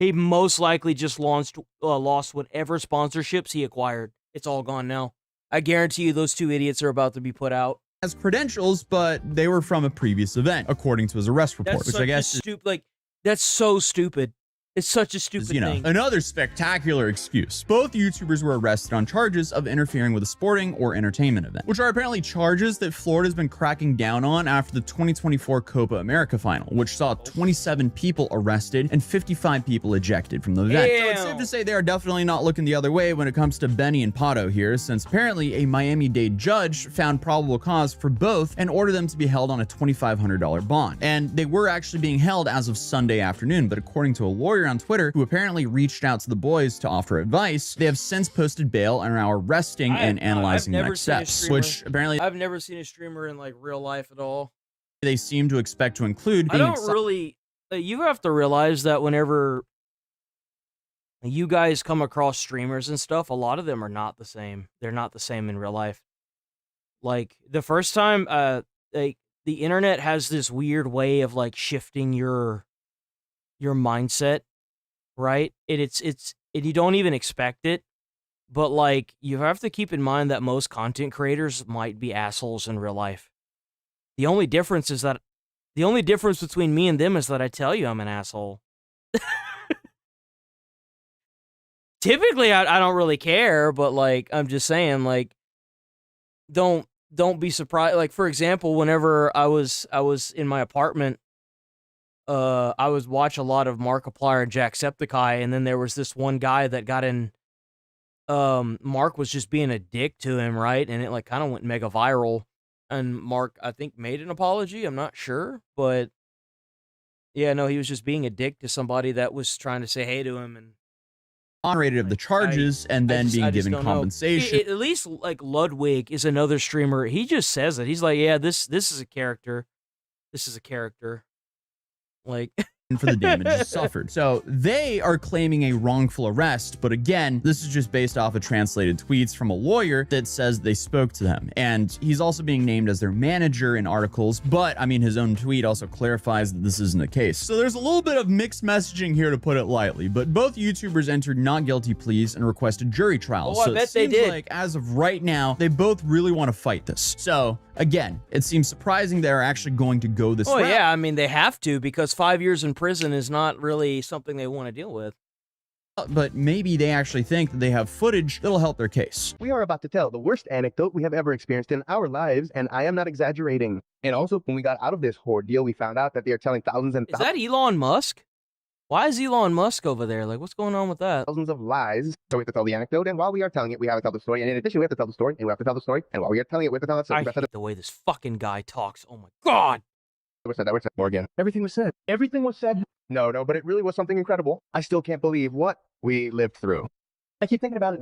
[SPEAKER 2] He most likely just lost whatever sponsorships he acquired. It's all gone now. I guarantee you those two idiots are about to be put out.
[SPEAKER 23] Has credentials, but they were from a previous event, according to his arrest report, which I guess is
[SPEAKER 2] stupid. Like, that's so stupid. It's such a stupid thing.
[SPEAKER 23] Another spectacular excuse. Both YouTubers were arrested on charges of interfering with a sporting or entertainment event, which are apparently charges that Florida's been cracking down on after the 2024 Copa America final, which saw 27 people arrested and 55 people ejected from the event. So it's safe to say they are definitely not looking the other way when it comes to Benny and Pato here, since apparently a Miami-Dade judge found probable cause for both and ordered them to be held on a $2,500 bond. And they were actually being held as of Sunday afternoon, but according to a lawyer on Twitter who apparently reached out to the boys to offer advice, they have since posted bail and are now arresting and analyzing the next steps, which apparently
[SPEAKER 2] I've never seen a streamer in like real life at all.
[SPEAKER 23] They seem to expect to include.
[SPEAKER 2] I don't really. You have to realize that whenever you guys come across streamers and stuff, a lot of them are not the same. They're not the same in real life. Like the first time, the internet has this weird way of like shifting your mindset. Right? It's you don't even expect it, but like you have to keep in mind that most content creators might be assholes in real life. The only difference between me and them is that I tell you I'm an asshole. Typically, I don't really care, but like I'm just saying, like don't be surprised. Like for example, whenever I was in my apartment. I would watch a lot of Markiplier and Jacksepticeye, and then there was this one guy that got in. Mark was just being a dick to him, right? And it like kind of went mega viral. And Mark, I think, made an apology. I'm not sure, but yeah, no, he was just being a dick to somebody that was trying to say hey to him and
[SPEAKER 23] exonerated of the charges and then being given compensation.
[SPEAKER 2] At least like Ludwig is another streamer. He just says it. He's like, yeah, this is a character. This is a character. Like
[SPEAKER 23] for the damages suffered. So they are claiming a wrongful arrest, but again, this is just based off of translated tweets from a lawyer that says they spoke to them. And he's also being named as their manager in articles, but I mean, his own tweet also clarifies that this isn't the case. So there's a little bit of mixed messaging here, to put it lightly, but both YouTubers entered not guilty pleas and requested jury trials.
[SPEAKER 2] Oh,
[SPEAKER 23] so
[SPEAKER 2] I bet
[SPEAKER 23] it seems
[SPEAKER 2] they did.
[SPEAKER 23] like as of right now, they both really want to fight this. So again, it seems surprising they're actually going to go this route.
[SPEAKER 2] Oh yeah, I mean, they have to, because 5 years in prison is not really something they want to deal with.
[SPEAKER 23] But maybe they actually think that they have footage that'll help their case.
[SPEAKER 7] We are about to tell the worst anecdote we have ever experienced in our lives, and I am not exaggerating. And also, when we got out of this ordeal, we found out that they are telling thousands and
[SPEAKER 2] Is that Elon Musk? Why is Elon Musk over there? Like, what's going on with that?
[SPEAKER 7] thousands of lies. So we have to tell the anecdote, and while we are telling it, we have to tell the story. And in addition, we have to tell the story, and we have to tell the story. And while we are telling it, we have to tell the story.
[SPEAKER 2] I hate the way this fucking guy talks. Oh my god.
[SPEAKER 7] That was said, Morgan. Everything was said. Everything was said. No, but it really was something incredible. I still can't believe what we lived through. I keep thinking about it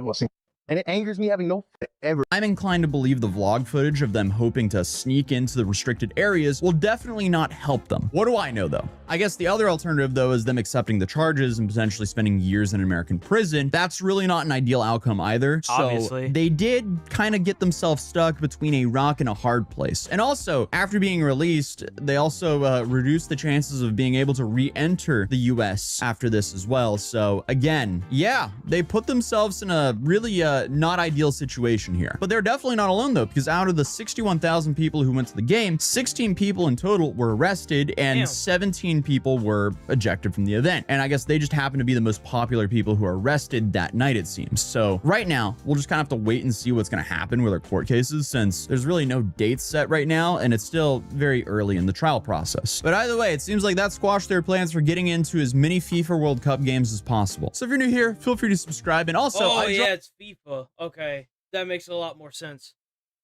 [SPEAKER 7] and it angers me having no ever.
[SPEAKER 23] I'm inclined to believe the vlog footage of them hoping to sneak into the restricted areas will definitely not help them. What do I know though? I guess the other alternative though is them accepting the charges and potentially spending years in American prison. That's really not an ideal outcome either.
[SPEAKER 2] Obviously.
[SPEAKER 23] So they did kind of get themselves stuck between a rock and a hard place. And also, after being released, they also reduced the chances of being able to re-enter the US after this as well. So again, yeah, they put themselves in a really not ideal situation here. But they're definitely not alone though, because out of the 61,000 people who went to the game, 16 people in total were arrested and 17 people were ejected from the event. And I guess they just happen to be the most popular people who are arrested that night, it seems. So right now, we'll just kind of have to wait and see what's going to happen with our court cases, since there's really no dates set right now and it's still very early in the trial process. But either way, it seems like that squashed their plans for getting into as many FIFA World Cup games as possible. So if you're new here, feel free to subscribe. And also,
[SPEAKER 2] yeah, it's FIFA. Okay, that makes a lot more sense.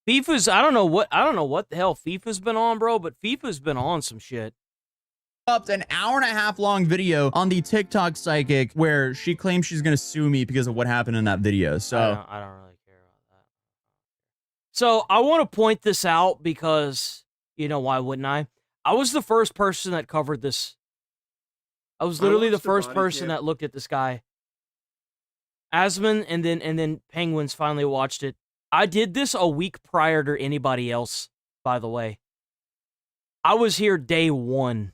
[SPEAKER 2] FIFA's, I don't know what the hell FIFA's been on, bro, but FIFA's been on some shit.
[SPEAKER 23] Up an hour-and-a-half long video on the TikTok psychic where she claims she's gonna sue me because of what happened in that video. So
[SPEAKER 2] I don't really care about that. So I want to point this out because, you know, why wouldn't I? I was the first person that covered this. I was literally the first person that looked at this guy. Asman and then Penguins finally watched it. I did this a week prior to anybody else, by the way. I was here day one.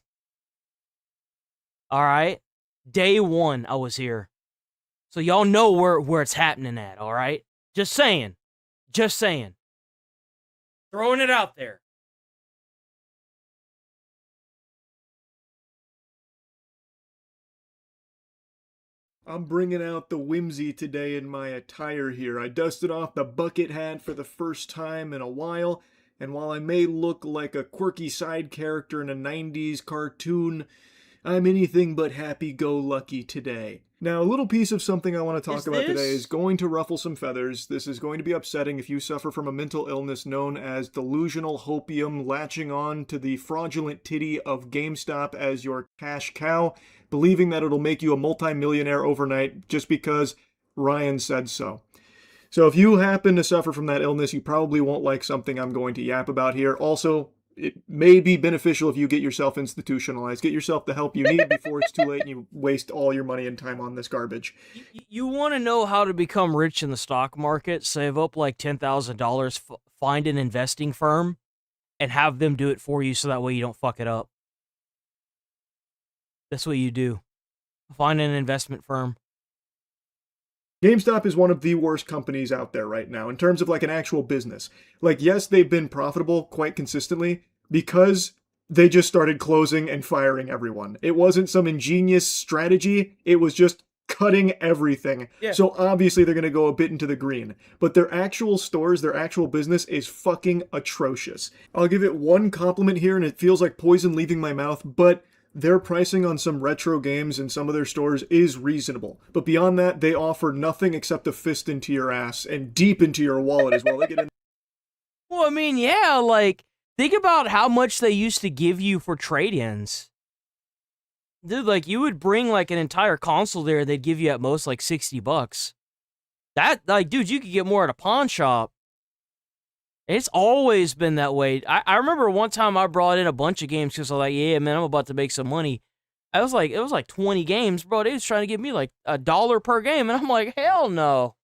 [SPEAKER 2] All right? Day one, I was here. So y'all know where it's happening at, all right? Just saying. Just saying. Throwing it out there.
[SPEAKER 12] I'm bringing out the whimsy today in my attire here. I dusted off the bucket hat for the first time in a while, and while I may look like a quirky side character in a 90s cartoon, I'm anything but happy-go-lucky today. Now, a little piece of something I want to talk about today is going to ruffle some feathers. This is going to be upsetting if you suffer from a mental illness known as delusional hopium, latching on to the fraudulent titty of GameStop as your cash cow, believing that it'll make you a multimillionaire overnight just because Ryan said so. So if you happen to suffer from that illness, you probably won't like something I'm going to yap about here. Also, it may be beneficial if you get yourself institutionalized. Get yourself the help you need before it's too late and you waste all your money and time on this garbage.
[SPEAKER 2] You want to know how to become rich in the stock market? Save up like $10,000, find an investing firm, and have them do it for you so that way you don't fuck it up. That's what you do. Find an investment firm.
[SPEAKER 12] GameStop is one of the worst companies out there right now in terms of like an actual business. Like, yes, they've been profitable quite consistently because they just started closing and firing everyone. It wasn't some ingenious strategy. It was just cutting everything. Yeah. So obviously they're going to go a bit into the green. But their actual stores, their actual business is fucking atrocious. I'll give it one compliment here, and it feels like poison leaving my mouth, but their pricing on some retro games in some of their stores is reasonable. But beyond that, they offer nothing except a fist into your ass and deep into your wallet as well. They get in
[SPEAKER 2] Well, I mean, yeah, like, think about how much they used to give you for trade-ins. Dude, like, you would bring, like, an entire console there, they'd give you at most, like, $60. That, like, dude, you could get more at a pawn shop. It's always been that way. I remember one time I brought in a bunch of games because I was like, yeah, man, I'm about to make some money. It was like 20 games, bro. They was trying to give me, like, $1 per game, and I'm like, hell no.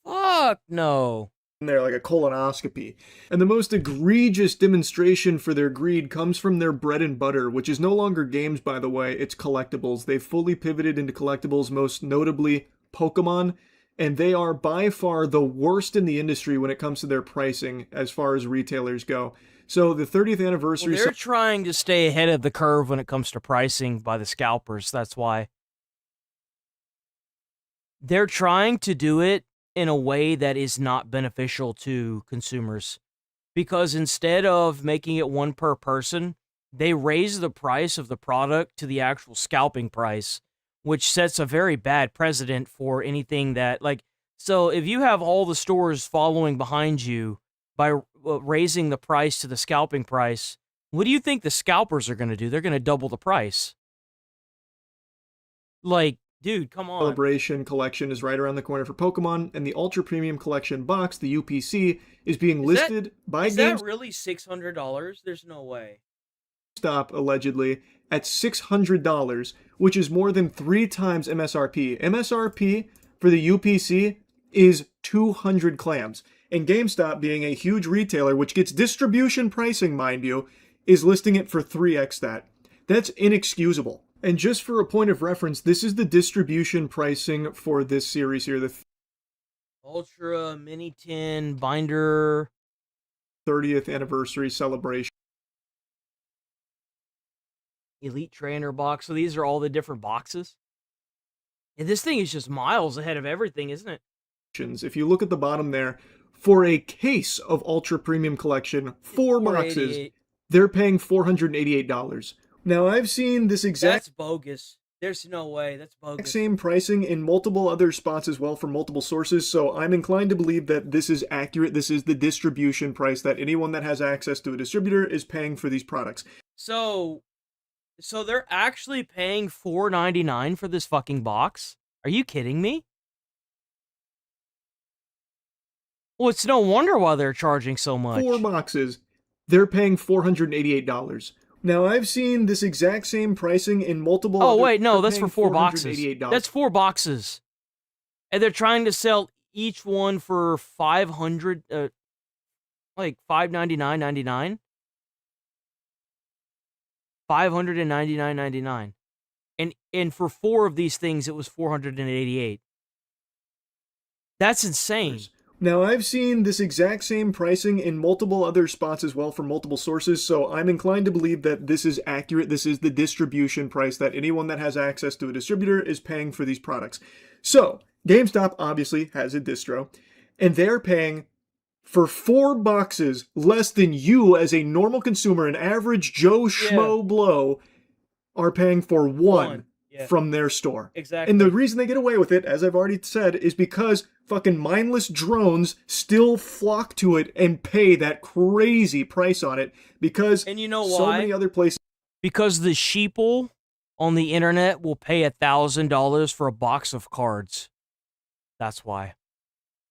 [SPEAKER 2] Fuck no.
[SPEAKER 12] There like a colonoscopy. And the most egregious demonstration for their greed comes from their bread and butter, which is no longer games, by the way, it's collectibles. They've fully pivoted into collectibles, most notably Pokemon, and they are by far the worst in the industry when it comes to their pricing as far as retailers go. So the 30th anniversary...
[SPEAKER 2] Well, they're trying to stay ahead of the curve when it comes to pricing by the scalpers, that's why. They're trying to do it in a way that is not beneficial to consumers. Because instead of making it one per person, they raise the price of the product to the actual scalping price, which sets a very bad precedent for anything that, like, so if you have all the stores following behind you by raising the price to the scalping price, what do you think the scalpers are going to do? They're going to double the price. Like, dude, come on.
[SPEAKER 12] Celebration collection is right around the corner for Pokemon, and the Ultra Premium Collection box, the UPC, is being listed by
[SPEAKER 2] Is that really $600? There's no way.
[SPEAKER 12] GameStop, allegedly, at $600, which is more than 3 times MSRP. MSRP for the UPC is 200 clams. And GameStop, being a huge retailer, which gets distribution pricing, mind you, is listing it for 3x that. That's inexcusable. And just for a point of reference, this is the distribution pricing for this series here, the
[SPEAKER 2] Ultra Mini Tin Binder
[SPEAKER 12] 30th anniversary celebration.
[SPEAKER 2] Elite Trainer box. So these are all the different boxes. And this thing is just miles ahead of everything, isn't it?
[SPEAKER 12] If you look at the bottom there, for a case of Ultra Premium Collection, 4 boxes, they're paying $488. Now, I've seen this
[SPEAKER 2] That's bogus. There's no way. That's bogus.
[SPEAKER 12] Same pricing in multiple other spots as well from multiple sources, so I'm inclined to believe that this is accurate. This is the distribution price that anyone that has access to a distributor is paying for these products.
[SPEAKER 2] So they're actually paying $4.99 for this fucking box? Are you kidding me? Well, it's no wonder why they're charging so much.
[SPEAKER 12] 4 boxes, they're paying $488. Now, I've seen this exact same pricing in multiple...
[SPEAKER 2] Oh, wait, no, that's for 4 boxes. That's 4 boxes. And they're trying to sell each one for $500, like $599.99? $599.99. And for 4 of these things, it was $488. That's insane.
[SPEAKER 12] Now, I've seen this exact same pricing in multiple other spots as well from multiple sources, so I'm inclined to believe that this is accurate. This is the distribution price that anyone that has access to a distributor is paying for these products. So, GameStop obviously has a distro, and they're paying for 4 boxes less than you as a normal consumer, an average Joe Schmo blow, are paying for one. From their store.
[SPEAKER 2] Exactly.
[SPEAKER 12] And the reason they get away with it, as I've already said, is because fucking mindless drones still flock to it and pay that crazy price on it because
[SPEAKER 2] and you know
[SPEAKER 12] so
[SPEAKER 2] why?
[SPEAKER 12] many other places.
[SPEAKER 2] Because the sheeple on the internet will pay $1,000 for a box of cards. That's why.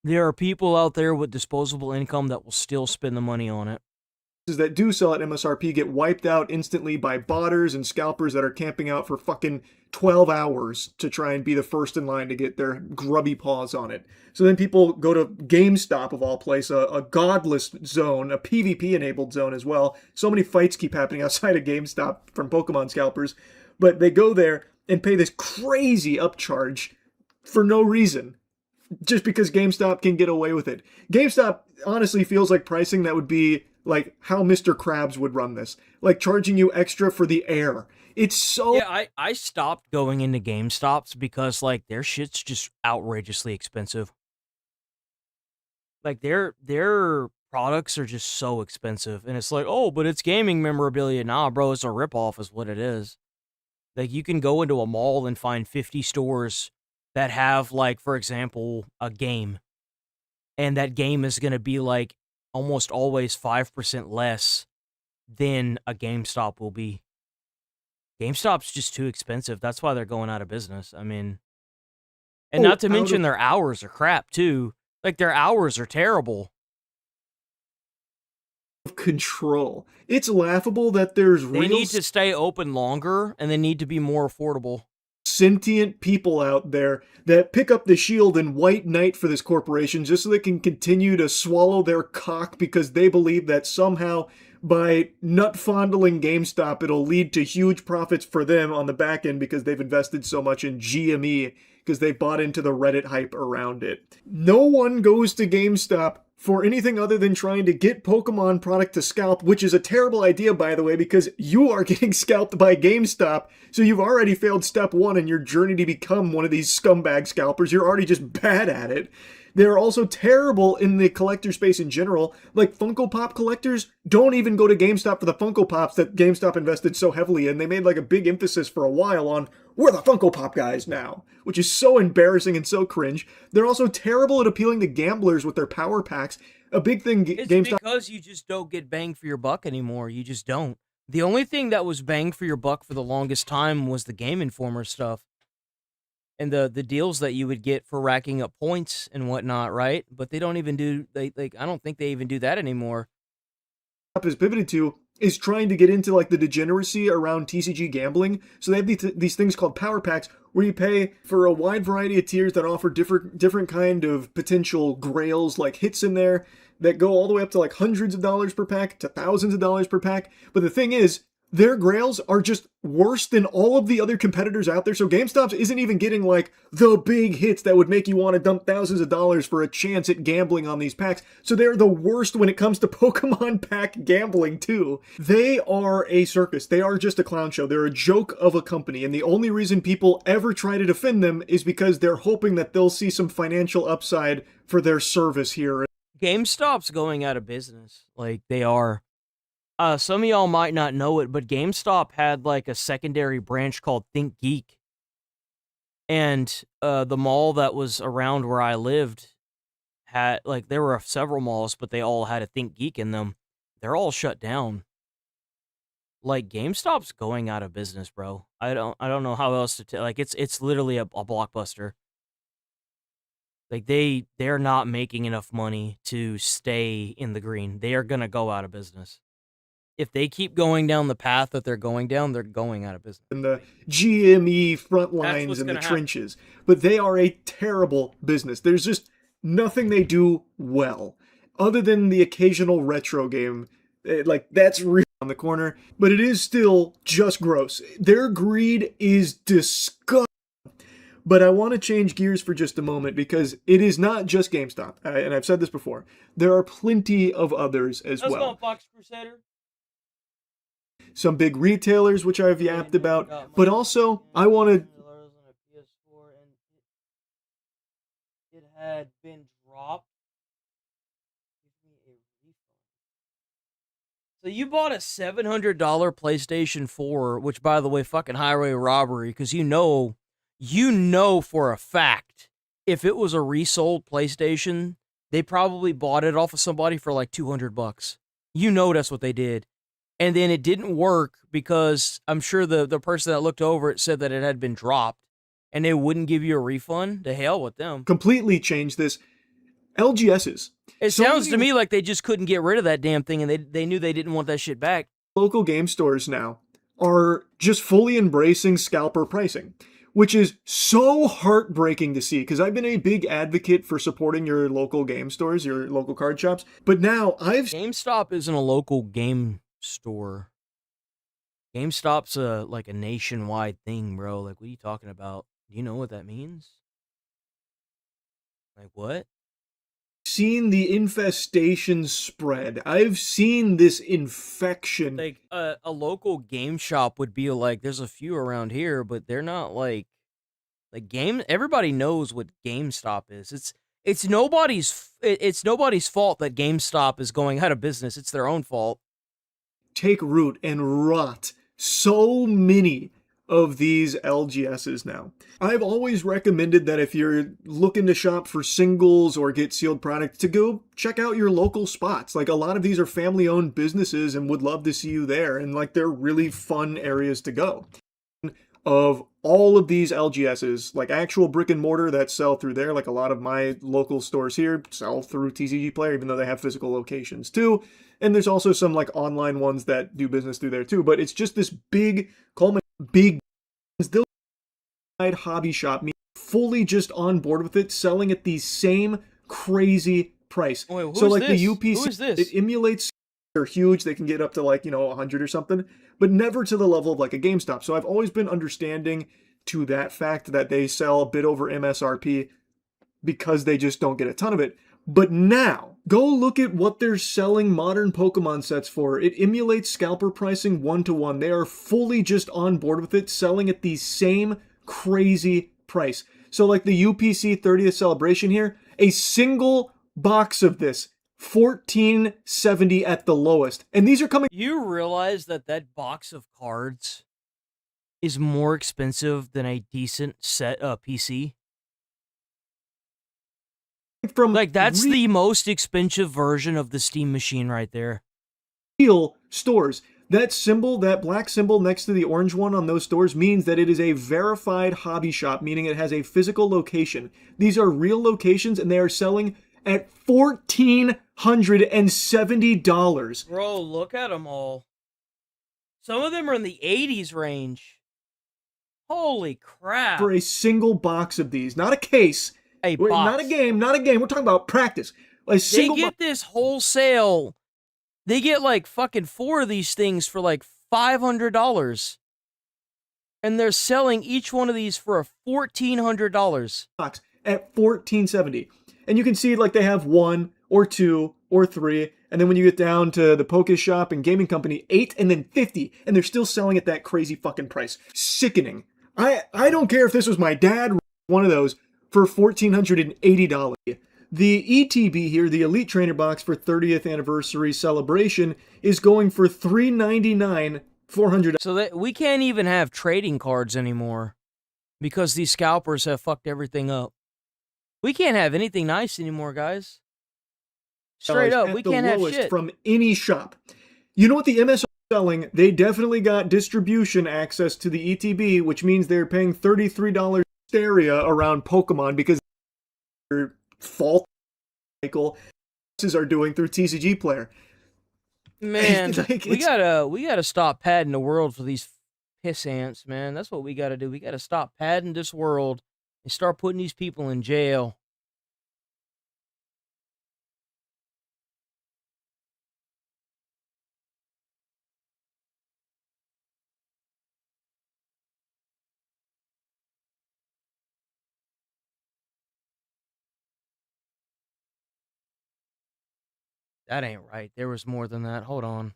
[SPEAKER 2] There are people out there with disposable income that will still spend the money on it.
[SPEAKER 12] That do sell at MSRP get wiped out instantly by botters and scalpers that are camping out for fucking 12 hours to try and be the first in line to get their grubby paws on it. So then people go to GameStop, of all places, a godless zone, a PvP-enabled zone as well. So many fights keep happening outside of GameStop from Pokemon scalpers. But they go there and pay this crazy upcharge for no reason. Just because GameStop can get away with it. GameStop honestly feels like pricing that would be like how Mr. Krabs would run this. Like charging you extra for the air. It's so...
[SPEAKER 2] Yeah, I stopped going into GameStops because, like, their shit's just outrageously expensive. Like, their products are just so expensive. And it's like, oh, but it's gaming memorabilia. Nah, bro, it's a ripoff is what it is. Like, you can go into a mall and find 50 stores that have, like, for example, a game. And that game is going to be, like, almost always 5% less than a GameStop will be. GameStop's just too expensive. That's why they're going out of business. I mean, and not to mention their hours are crap too. Like their hours are terrible.
[SPEAKER 12] Control. It's laughable that there's
[SPEAKER 2] They need to stay open longer and they need to be more affordable.
[SPEAKER 12] Sentient people out there that pick up the shield and white knight for this corporation just so they can continue to swallow their cock because they believe that somehow by nut fondling GameStop it'll lead to huge profits for them on the back end because they've invested so much in GME because they bought into the Reddit hype around it. No one goes to GameStop for anything other than trying to get Pokemon product to scalp, which is a terrible idea, by the way, because you are getting scalped by GameStop, so you've already failed step one in your journey to become one of these scumbag scalpers. You're already just bad at it. They're also terrible in the collector space in general. Like Funko Pop collectors don't even go to GameStop for the Funko Pops that GameStop invested so heavily in. They made like a big emphasis for a while on, we're the Funko Pop guys now, which is so embarrassing and so cringe. They're also terrible at appealing to gamblers with their power packs. A big thing GameStop...
[SPEAKER 2] because you just don't get bang for your buck anymore. You just don't. The only thing that was bang for your buck for the longest time was the Game Informer stuff. And the deals that you would get for racking up points and whatnot, right? But they don't even do, I don't think they even do that anymore.
[SPEAKER 12] Has pivoted to is trying to get into like the degeneracy around TCG gambling. So they have these things called power packs where you pay for a wide variety of tiers that offer different kind of potential grails, like hits in there that go all the way up to like hundreds of dollars per pack to thousands of dollars per pack. But the thing is, their grails are just worse than all of the other competitors out there. So GameStop isn't even getting like the big hits that would make you want to dump thousands of dollars for a chance at gambling on these packs. So they're the worst when it comes to Pokemon pack gambling too. They are a circus. They are just a clown show. They're a joke of a company. And the only reason people ever try to defend them is because they're hoping that they'll see some financial upside for their service here.
[SPEAKER 2] GameStop's going out of business. Like they are. Some of y'all might not know it, but GameStop had like a secondary branch called Think Geek. And the mall that was around where I lived had, like, there were several malls, but they all had a Think Geek in them. They're all shut down. Like, GameStop's going out of business, bro. I don't know how else to tell. Like, it's literally a blockbuster. Like, they're not making enough money to stay in the green. They are gonna go out of business. If they keep going down the path that they're going down, they're going out of business.
[SPEAKER 12] In the GME front lines and the trenches. But they are a terrible business. There's just nothing they do well. Other than the occasional retro game. Like, that's real on the corner. But it is still just gross. Their greed is disgusting. But I want to change gears for just a moment because it is not just GameStop. And I've said this before. There are plenty of others as well.
[SPEAKER 2] Let's go, Fox Crusader.
[SPEAKER 12] Some big retailers, which I've yapped about, but also I want to.
[SPEAKER 2] It had been dropped. So you bought a $700 PlayStation 4, which, by the way, fucking highway robbery, because you know for a fact if it was a resold PlayStation, they probably bought it off of somebody for like $200. You know that's what they did. And then it didn't work because I'm sure the person that looked over it said that it had been dropped and they wouldn't give you a refund. To hell with them.
[SPEAKER 12] Completely changed this. LGS's.
[SPEAKER 2] It sounds to me like they just couldn't get rid of that damn thing and they knew they didn't want that shit back.
[SPEAKER 12] Local game stores now are just fully embracing scalper pricing, which is so heartbreaking to see because I've been a big advocate for supporting your local game stores, your local card shops. But now
[SPEAKER 2] GameStop isn't a local game store. GameStop's like a nationwide thing, bro. Like, what are you talking about? Do you know what that means? Like, what?
[SPEAKER 12] Seen the infestation spread. I've seen this infection.
[SPEAKER 2] Like, a local game shop would be like, there's a few around here, but they're not like everybody knows what GameStop is. It's nobody's fault that GameStop is going out of business. It's their own fault.
[SPEAKER 12] Take root and rot so many of these LGSs now. I've always recommended that if you're looking to shop for singles or get sealed product, to go check out your local spots. Like, a lot of these are family-owned businesses and would love to see you there, and like, they're really fun areas to go. Of all of these LGSs, like actual brick and mortar that sell through there, like a lot of my local stores here sell through TCG Player, even though they have physical locations too. And there's also some like online ones that do business through there too. But it's just this big, big hobby shop, fully just on board with it, selling at the same crazy price.
[SPEAKER 2] Wait,
[SPEAKER 12] so like
[SPEAKER 2] this?
[SPEAKER 12] the UPC,
[SPEAKER 2] Who is this?
[SPEAKER 12] it emulates. They're huge. They can get up to like, 100 or something, but never to the level of like a GameStop. So I've always been understanding to that fact that they sell a bit over MSRP because they just don't get a ton of it. But now, go look at what they're selling modern Pokemon sets for. It emulates scalper pricing 1-to-1. They are fully just on board with it, selling at the same crazy price. So like the UPC 30th celebration here, a single box of this, $14.70 at the lowest. And these are coming.
[SPEAKER 2] You realize that that box of cards is more expensive than a decent set PC?
[SPEAKER 12] From
[SPEAKER 2] like, that's the most expensive version of the Steam machine right there.
[SPEAKER 12] Real stores. That symbol, that black symbol next to the orange one on those stores, means that it is a verified hobby shop, meaning it has a physical location. These are real locations, and they are selling at $1,470.
[SPEAKER 2] Bro, look at them all. Some of them are in the 80s range. Holy crap.
[SPEAKER 12] For a single box of these. Not a case.
[SPEAKER 2] A
[SPEAKER 12] box.
[SPEAKER 2] box.
[SPEAKER 12] Not a game. Not a game. We're talking about practice. A single
[SPEAKER 2] they get this wholesale. They get like fucking 4 of these things for like $500. And they're selling each one of these for a $1,400.
[SPEAKER 12] Box at $14.70. And you can see like they have 1 or 2 or 3. And then when you get down to the Poké Shop and Gaming Company, 8 and then 50. And they're still selling at that crazy fucking price. Sickening. I don't care if this was my dad, one of those, for $1,480. The ETB here, the Elite Trainer Box for 30th Anniversary Celebration, is going for $399, $400.
[SPEAKER 2] So that we can't even have trading cards anymore because these scalpers have fucked everything up. We can't have anything nice anymore, guys. Straight up, we can't have shit
[SPEAKER 12] from any shop. You know what the MS are selling? They definitely got distribution access to the ETB, which means they're paying $33 hysteria around Pokemon because their fault cycle are doing through TCG Player.
[SPEAKER 2] Man, we gotta stop padding the world for these piss ants, man. That's what we gotta do. We gotta stop padding this world and start putting these people in jail. That ain't right. There was more than that. Hold on.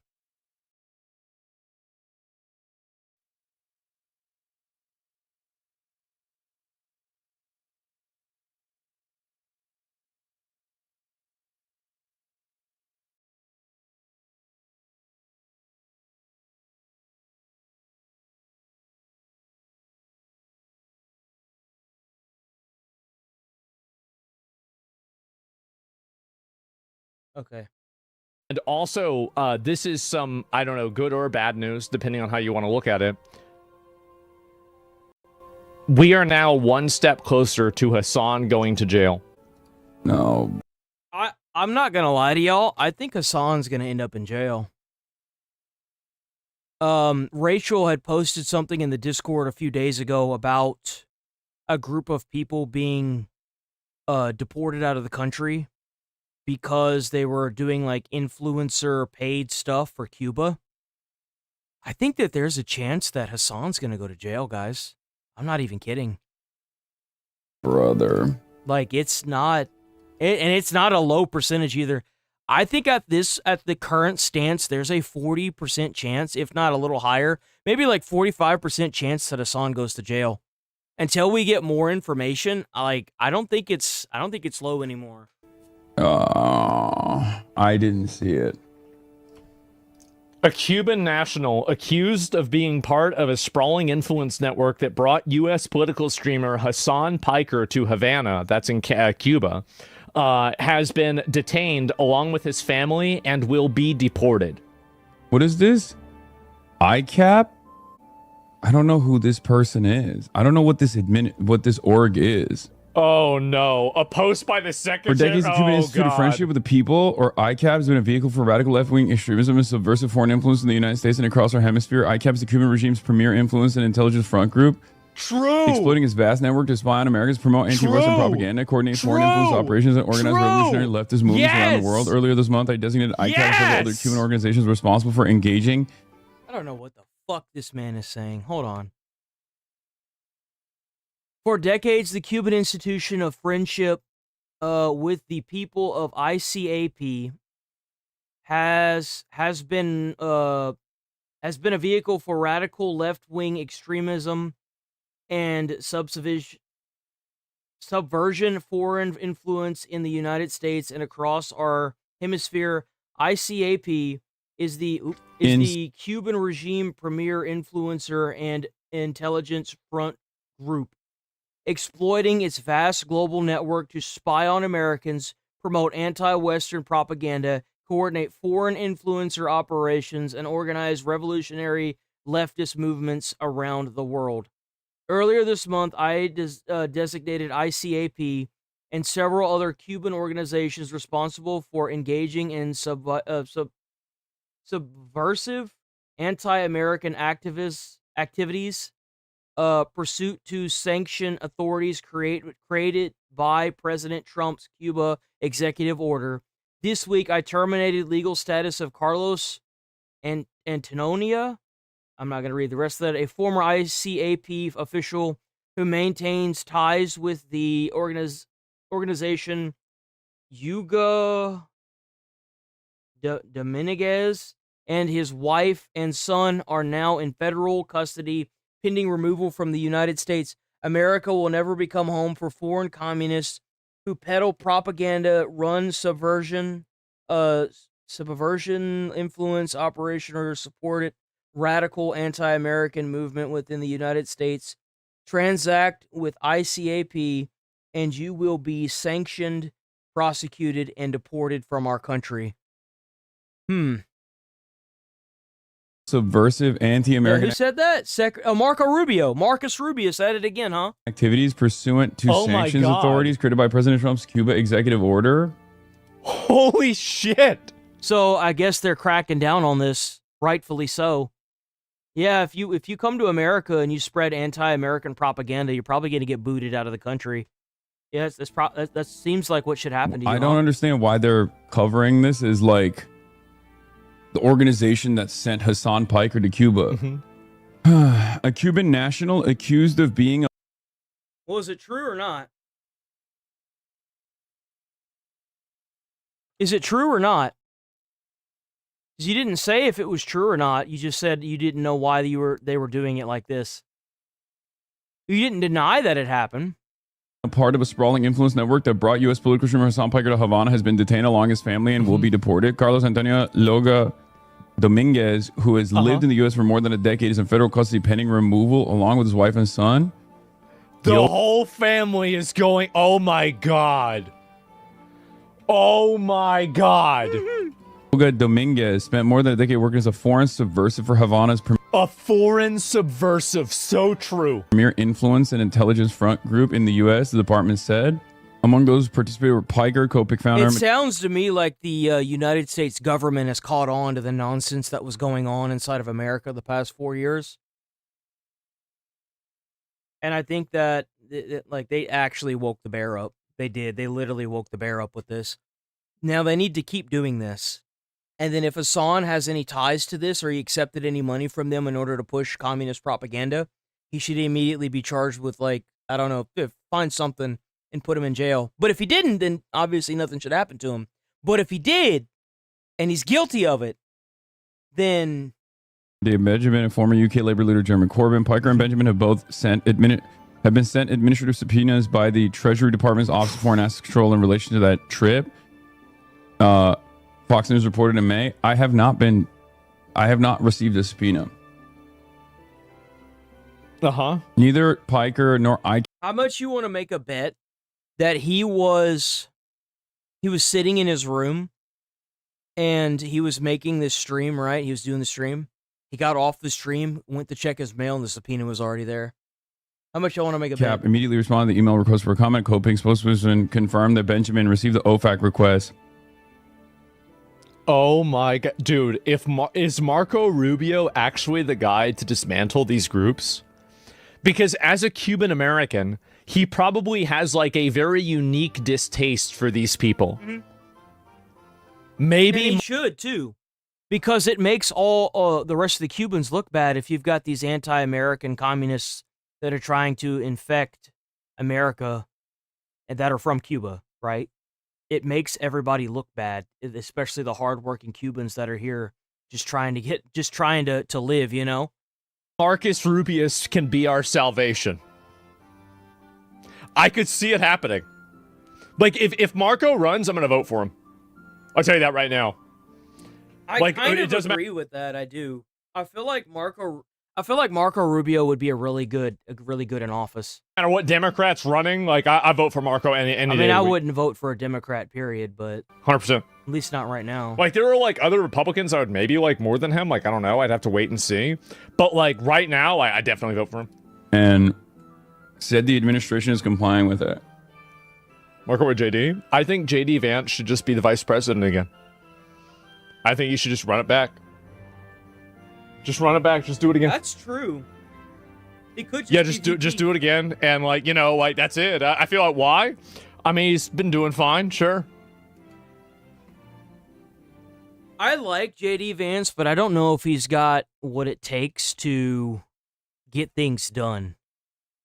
[SPEAKER 2] Okay.
[SPEAKER 6] And also, this is some, I don't know, good or bad news, depending on how you want to look at it. We are now one step closer to Hassan going to jail.
[SPEAKER 18] No.
[SPEAKER 2] I'm not gonna lie to y'all. I think Hassan's gonna end up in jail. Rachel had posted something in the Discord a few days ago about a group of people being deported out of the country because they were doing like influencer paid stuff for Cuba. I think that there's a chance that Hassan's gonna go to jail, guys. I'm not even kidding.
[SPEAKER 18] Brother.
[SPEAKER 2] Like, it's not, and it's not a low percentage either. I think at the current stance, there's a 40% chance, if not a little higher, maybe like 45% chance that Hassan goes to jail. Until we get more information, I don't think it's low anymore.
[SPEAKER 18] I didn't see it.
[SPEAKER 6] A Cuban national accused of being part of a sprawling influence network that brought U.S. political streamer Hassan Piker to Havana, that's in Cuba, has been detained along with his family and will be deported.
[SPEAKER 8] What is this? ICAP? I don't know who this person is. I don't know what this org is.
[SPEAKER 6] Oh no, a post by the secretary.
[SPEAKER 8] For decades, the Cuban Institute of Friendship with the People, or ICAP, has been a vehicle for radical left-wing extremism and subversive foreign influence in the United States and across our hemisphere. ICAP is the Cuban regime's premier influence and intelligence front group.
[SPEAKER 6] True.
[SPEAKER 8] Exploiting its vast network to spy on Americans, promote anti-Western propaganda, coordinate foreign influence operations, and organize revolutionary leftist movements around the world. Earlier this month, I designated ICAP and several other Cuban organizations responsible for engaging.
[SPEAKER 2] I don't know what the fuck this man is saying. Hold on. For decades, the Cuban Institution of Friendship with the People of ICAP has been a vehicle for radical left-wing extremism and subversion foreign influence in the United States and across our hemisphere. ICAP is the Cuban regime premier influencer and intelligence front group, exploiting its vast global network to spy on Americans, promote anti-Western propaganda, coordinate foreign influencer operations, and organize revolutionary leftist movements around the world. Earlier this month, I designated ICAP and several other Cuban organizations responsible for engaging in subversive anti-American activities, pursuit to sanction authorities created by President Trump's Cuba executive order. This week, I terminated legal status of Carlos Antonia. I'm not going to read the rest of that. A former ICAP official who maintains ties with the organization Hugo Dominguez, and his wife and son are now in federal custody pending removal from the United States. America will never become home for foreign communists who peddle propaganda, run subversion influence operation, or support it radical anti-American movement within the United States. Transact with ICAP and you will be sanctioned, prosecuted, and deported from our country.
[SPEAKER 8] Subversive anti-American
[SPEAKER 2] Who said that? Marcus Rubio said it again, huh?
[SPEAKER 8] activities pursuant to sanctions authorities created by President Trump's Cuba executive order.
[SPEAKER 6] Holy shit.
[SPEAKER 2] So I guess they're cracking down on this, rightfully so. Yeah, if you come to America and you spread anti-American propaganda, you're probably going to get booted out of the country. Yes, that seems like what should happen to you.
[SPEAKER 8] I don't understand why they're covering this as like the organization that sent Hassan Piker to Cuba. A Cuban national accused of being a...
[SPEAKER 2] Well, is it true or not? Is it true or not? Because you didn't say if it was true or not. You just said you didn't know why they were doing it like this. You didn't deny that it happened.
[SPEAKER 8] A part of a sprawling influence network that brought U.S. political streamer Hassan Piker to Havana has been detained along his family and will be deported. Carlos Antonio Loga Dominguez, who has lived in the U.S. for more than a decade, is in federal custody pending removal along with his wife and son.
[SPEAKER 6] The whole family is going... Oh my god. Oh my god.
[SPEAKER 8] Loga Dominguez spent more than a decade working as a foreign subversive for Havana's
[SPEAKER 6] a foreign subversive. So true.
[SPEAKER 8] premier influence and intelligence front group in the U.S., the department said. Among those who participated were Piker, co-pick founder...
[SPEAKER 2] It sounds to me like the United States government has caught on to the nonsense that was going on inside of America the past 4 years. And I think that they actually woke the bear up. They did. They literally woke the bear up with this. Now they need to keep doing this. And then if Hassan has any ties to this or he accepted any money from them in order to push communist propaganda, he should immediately be charged with, like, I don't know, find something and put him in jail. But if he didn't, then obviously nothing should happen to him. But if he did, and he's guilty of it, then...
[SPEAKER 8] Dave Benjamin and former UK Labour leader Jeremy Corbyn, Piker and Benjamin have both have been sent administrative subpoenas by the Treasury Department's Office of Foreign Assets Control in relation to that trip. Fox News reported in May. I have not been I have not received a subpoena. Neither Piker nor I.
[SPEAKER 2] How much you want to make a bet that he was sitting in his room and he was making this stream, right? He was doing the stream. He got off the stream, went to check his mail, and the subpoena was already there. How much y'all want to make a
[SPEAKER 8] Cap
[SPEAKER 2] bet?
[SPEAKER 8] immediately responded to the email request for a comment. Coping spokesperson confirmed that Benjamin received the OFAC request.
[SPEAKER 6] Oh my god, dude! Is Marco Rubio actually the guy to dismantle these groups? Because as a Cuban American, he probably has like a very unique distaste for these people. Maybe
[SPEAKER 2] And he should too, because it makes all the rest of the Cubans look bad if you've got these anti-American communists that are trying to infect America and that are from Cuba, right? It makes everybody look bad, especially the hardworking Cubans that are here just trying to live, you know?
[SPEAKER 6] Marcus Rubius can be our salvation. I could see it happening. Like, if Marco runs, I'm going to vote for him. I'll tell you that right now.
[SPEAKER 2] I kind of agree with that. I do. I feel like Marco Rubio would be a really good in office.
[SPEAKER 6] No matter what Democrat's running, like I vote for Marco any day. I mean,
[SPEAKER 2] I wouldn't vote for a Democrat, period, but
[SPEAKER 6] 100%.
[SPEAKER 2] At least not right now.
[SPEAKER 6] Like, there are like other Republicans I would maybe like more than him. Like, I don't know. I'd have to wait and see. But like right now, I definitely vote for him.
[SPEAKER 8] And said the administration is complying with it.
[SPEAKER 6] Marco or JD? I think JD Vance should just be the vice president again. I think you should just run it back. Just run it back. Just do it again.
[SPEAKER 2] That's true. He could
[SPEAKER 6] just do it again. And like, you know, like that's it. I feel like why? I mean, he's been doing fine, sure.
[SPEAKER 2] I like JD Vance, but I don't know if he's got what it takes to get things done.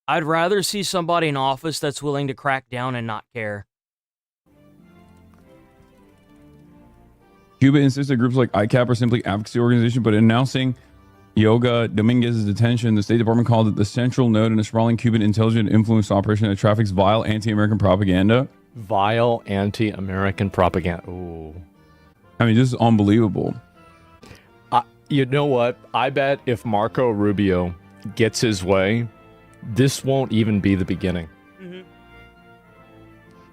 [SPEAKER 2] I'd rather see somebody in office that's willing to crack down and not care.
[SPEAKER 8] Cuba insists that groups like ICAP are simply advocacy organizations, but in announcing Yoga Dominguez's detention, the State Department called it the central node in a sprawling Cuban intelligence influence operation that traffics vile anti-American propaganda.
[SPEAKER 6] Vile anti-American propaganda. Ooh.
[SPEAKER 8] I mean, this is unbelievable.
[SPEAKER 6] You know what? I bet if Marco Rubio gets his way, this won't even be the beginning.
[SPEAKER 2] Mm-hmm.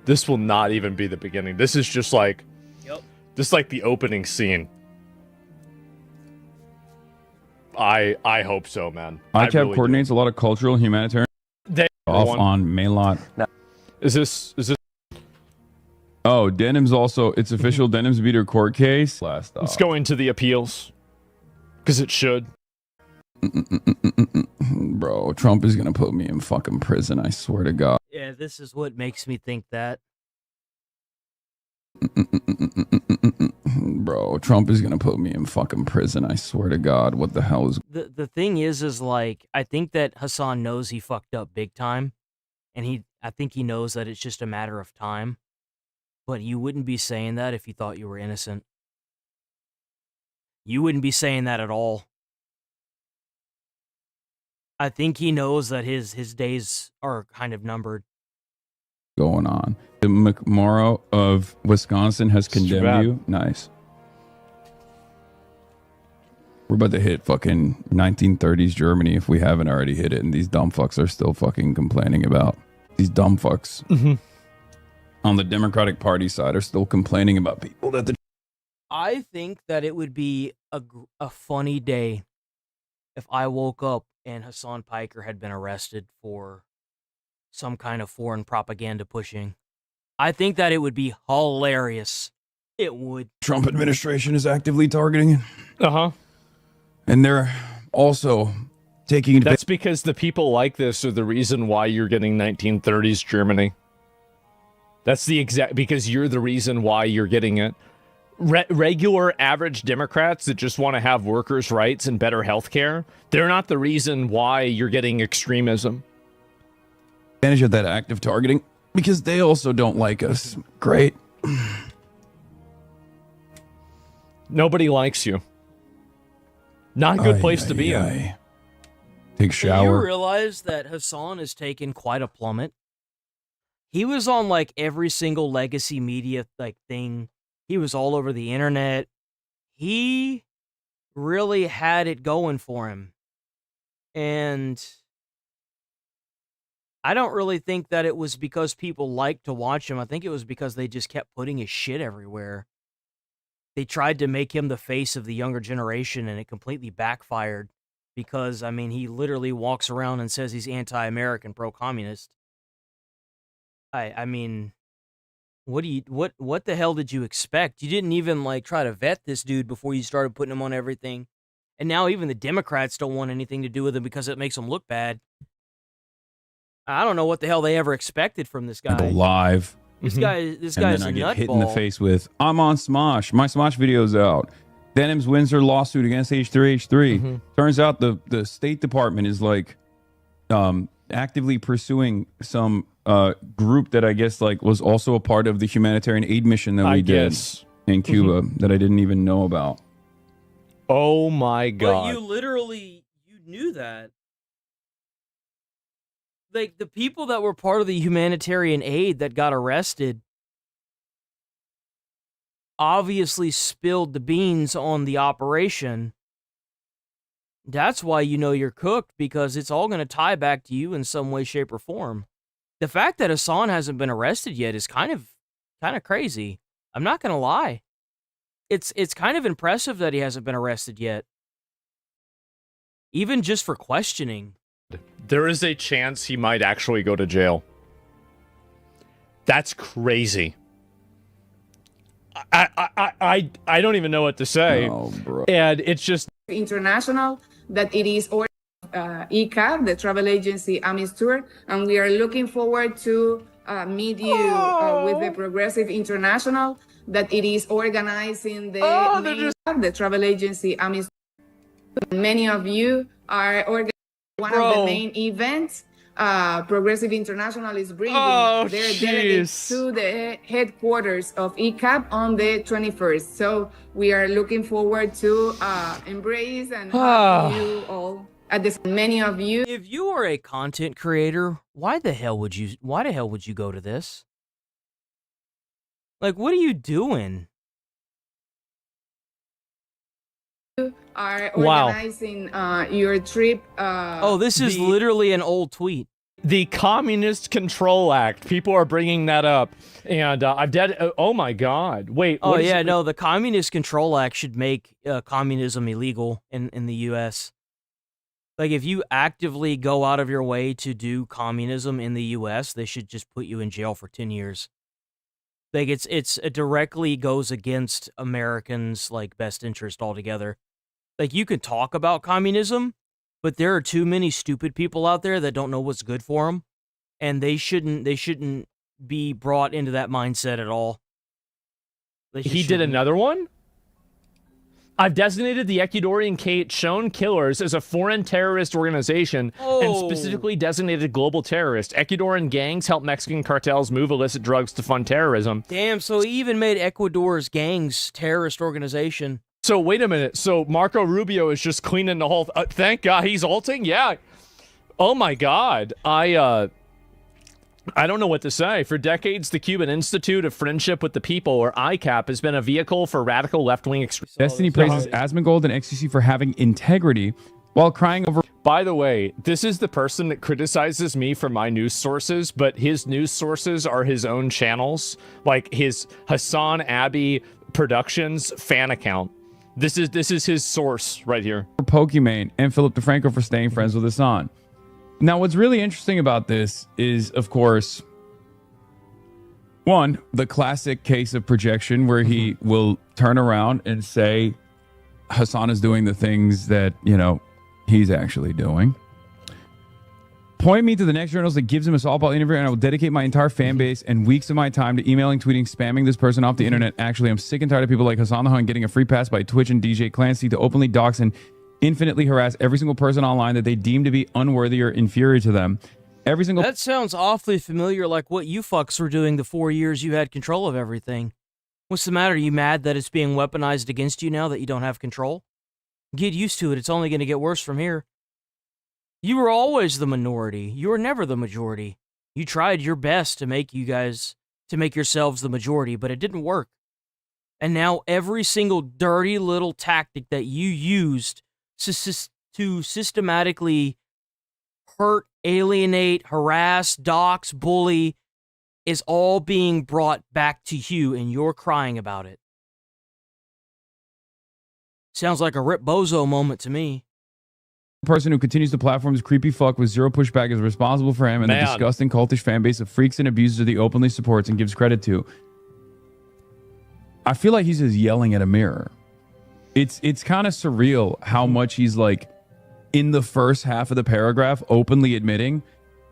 [SPEAKER 6] This will not even be the beginning. This is just like, just like the opening scene. I hope so, man.
[SPEAKER 8] ICAP
[SPEAKER 6] really
[SPEAKER 8] coordinates a lot of cultural humanitarian on Maylot.
[SPEAKER 6] No. Is this?
[SPEAKER 8] Oh, Denim's also its official Denim's beater court case.
[SPEAKER 6] It's going to the appeals because it should.
[SPEAKER 8] Bro, Trump is gonna put me in fucking prison. I swear to God.
[SPEAKER 2] Yeah, this is what makes me think that.
[SPEAKER 8] Bro, Trump is gonna put me in fucking prison. I swear to God. What the hell is?
[SPEAKER 2] The thing is like I think that Hassan knows he fucked up big time, and I think he knows that it's just a matter of time. But you wouldn't be saying that if you thought you were innocent. You wouldn't be saying that at all. I think he knows that his days are kind of numbered.
[SPEAKER 8] Going on? The McMorrow of Wisconsin has condemned you. Nice. We're about to hit fucking 1930s Germany if we haven't already hit it, and these dumb fucks are still fucking complaining about. These dumb fucks on the Democratic Party side are still complaining about people that the.
[SPEAKER 2] I think that it would be a funny day if I woke up and Hassan Piker had been arrested for some kind of foreign propaganda pushing. I think that it would be hilarious. It would.
[SPEAKER 8] Trump administration is actively targeting it.
[SPEAKER 6] Uh-huh.
[SPEAKER 8] And they're also taking...
[SPEAKER 6] That's because the people like this are the reason why you're getting 1930s Germany. That's the exact... Because you're the reason why you're getting it. Regular average Democrats that just want to have workers' rights and better health care, they're not the reason why you're getting extremism.
[SPEAKER 8] Advantage of that active targeting because they also don't like us. Great.
[SPEAKER 6] Nobody likes you. Not a good place to be in.
[SPEAKER 8] Take shower.
[SPEAKER 2] Do you realize that Hassan has taken quite a plummet? He was on like every single legacy media like thing. He was all over the internet. He really had it going for him. And I don't really think that it was because people liked to watch him. I think it was because they just kept putting his shit everywhere. They tried to make him the face of the younger generation, and it completely backfired because, I mean, he literally walks around and says he's anti-American, pro-communist. I mean, what the hell did you expect? You didn't even, like, try to vet this dude before you started putting him on everything. And now even the Democrats don't want anything to do with him because it makes him look bad. I don't know what the hell they ever expected from this guy.
[SPEAKER 8] Go live.
[SPEAKER 2] This guy's
[SPEAKER 8] And then
[SPEAKER 2] a
[SPEAKER 8] I get
[SPEAKER 2] nutball.
[SPEAKER 8] hit in the face with, I'm on Smosh. My Smosh video's out. Denims wins her lawsuit against H3H3. Turns out the State Department is like actively pursuing some group that I guess like was also a part of the humanitarian aid mission that we did in Cuba that I didn't even know about.
[SPEAKER 6] Oh my God.
[SPEAKER 2] But you knew that. Like, the people that were part of the humanitarian aid that got arrested obviously spilled the beans on the operation. That's why you know you're cooked, because it's all going to tie back to you in some way, shape, or form. The fact that Hassan hasn't been arrested yet is kind of crazy. I'm not going to lie. It's kind of impressive that he hasn't been arrested yet. Even just for questioning.
[SPEAKER 6] There is a chance he might actually go to jail. That's crazy. I don't even know what to say.
[SPEAKER 8] Oh, bro.
[SPEAKER 6] And it's just
[SPEAKER 4] international, that it is or ECAB, the travel agency Amis Tour, and we are looking forward to meet you with the Progressive International, that it is organizing the travel agency Amis Tour. Many of you are organizing one of the main events. Progressive International is bringing their delegates to the headquarters of ECAP on the 21st. So we are looking forward to embrace and have you all at this. Many of you.
[SPEAKER 2] If you are a content creator, why the hell would you go to this? Like, what are you doing?
[SPEAKER 4] Are organizing your trip.
[SPEAKER 2] This is literally an old tweet.
[SPEAKER 6] The Communist Control Act. People are bringing that up, and oh my God! Wait.
[SPEAKER 2] The Communist Control Act should make communism illegal in the U.S. Like, if you actively go out of your way to do communism in the U.S., they should just put you in jail for 10 years. Like, it directly goes against Americans' like best interest altogether. Like, you can talk about communism, but there are too many stupid people out there that don't know what's good for them, and they shouldn't be brought into that mindset at all.
[SPEAKER 6] He did another one? I've designated the Ecuadorian Shown Killers as a foreign terrorist organization and specifically designated global terrorist. Ecuadorian gangs help Mexican cartels move illicit drugs to fund terrorism.
[SPEAKER 2] Damn, so he even made Ecuador's gangs terrorist organization.
[SPEAKER 6] So wait a minute. So Marco Rubio is just cleaning the whole. Thank God he's alting. Yeah. Oh my God. I don't know what to say. For decades, the Cuban Institute of Friendship with the People, or ICAP, has been a vehicle for radical left-wing extremism.
[SPEAKER 8] Destiny praises Asmongold and XQC for having integrity while crying over.
[SPEAKER 6] By the way, this is the person that criticizes me for my news sources, but his news sources are his own channels, like his Hassan Abbey Productions fan account. This is his source right here.
[SPEAKER 8] Pokimane and Philip DeFranco for staying friends with Hassan. Now, what's really interesting about this is, of course, one, the classic case of projection where he will turn around and say Hassan is doing the things that, he's actually doing. Point me to the next journalist that gives him a softball interview, and I will dedicate my entire fan base and weeks of my time to emailing, tweeting, spamming this person off the internet. Actually, I'm sick and tired of people like Hassan the Hun getting a free pass by Twitch and DJ Clancy to openly dox and infinitely harass every single person online that they deem to be unworthy or inferior to them. Every single.
[SPEAKER 2] That sounds awfully familiar, like what you fucks were doing the 4 years you had control of everything. What's the matter? Are you mad that it's being weaponized against you now that you don't have control? Get used to it. It's only going to get worse from here. You were always the minority. You were never the majority. You tried your best to make yourselves the majority, but it didn't work. And now every single dirty little tactic that you used to systematically hurt, alienate, harass, dox, bully is all being brought back to you, and you're crying about it. Sounds like a Rip Bozo moment to me.
[SPEAKER 8] The person who continues to platform's creepy fuck with zero pushback is responsible for him and the disgusting cultish fan base of freaks and abusers that he openly supports and gives credit to. I feel like he's just yelling at a mirror. It's kind of surreal how much he's like in the first half of the paragraph openly admitting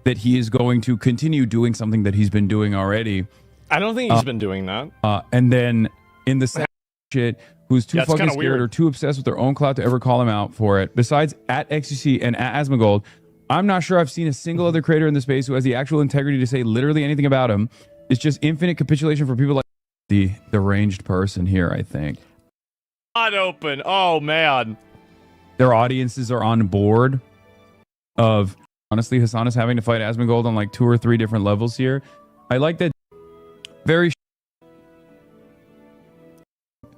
[SPEAKER 8] that he is going to continue doing something that he's been doing already.
[SPEAKER 6] I don't think he's been doing that.
[SPEAKER 8] And then in the second shit, who's too fucking scared
[SPEAKER 6] weird.
[SPEAKER 8] or too obsessed with their own clout to ever call him out for it. Besides at XUC and at Asmongold, I'm not sure I've seen a single other creator in the space who has the actual integrity to say literally anything about him. It's just infinite capitulation for people like the deranged person here, I think.
[SPEAKER 6] Not open. Oh, man.
[SPEAKER 8] Their audiences are on board of, honestly, Hassan is having to fight Asmongold on like 2 or 3 different levels here. I like that. Very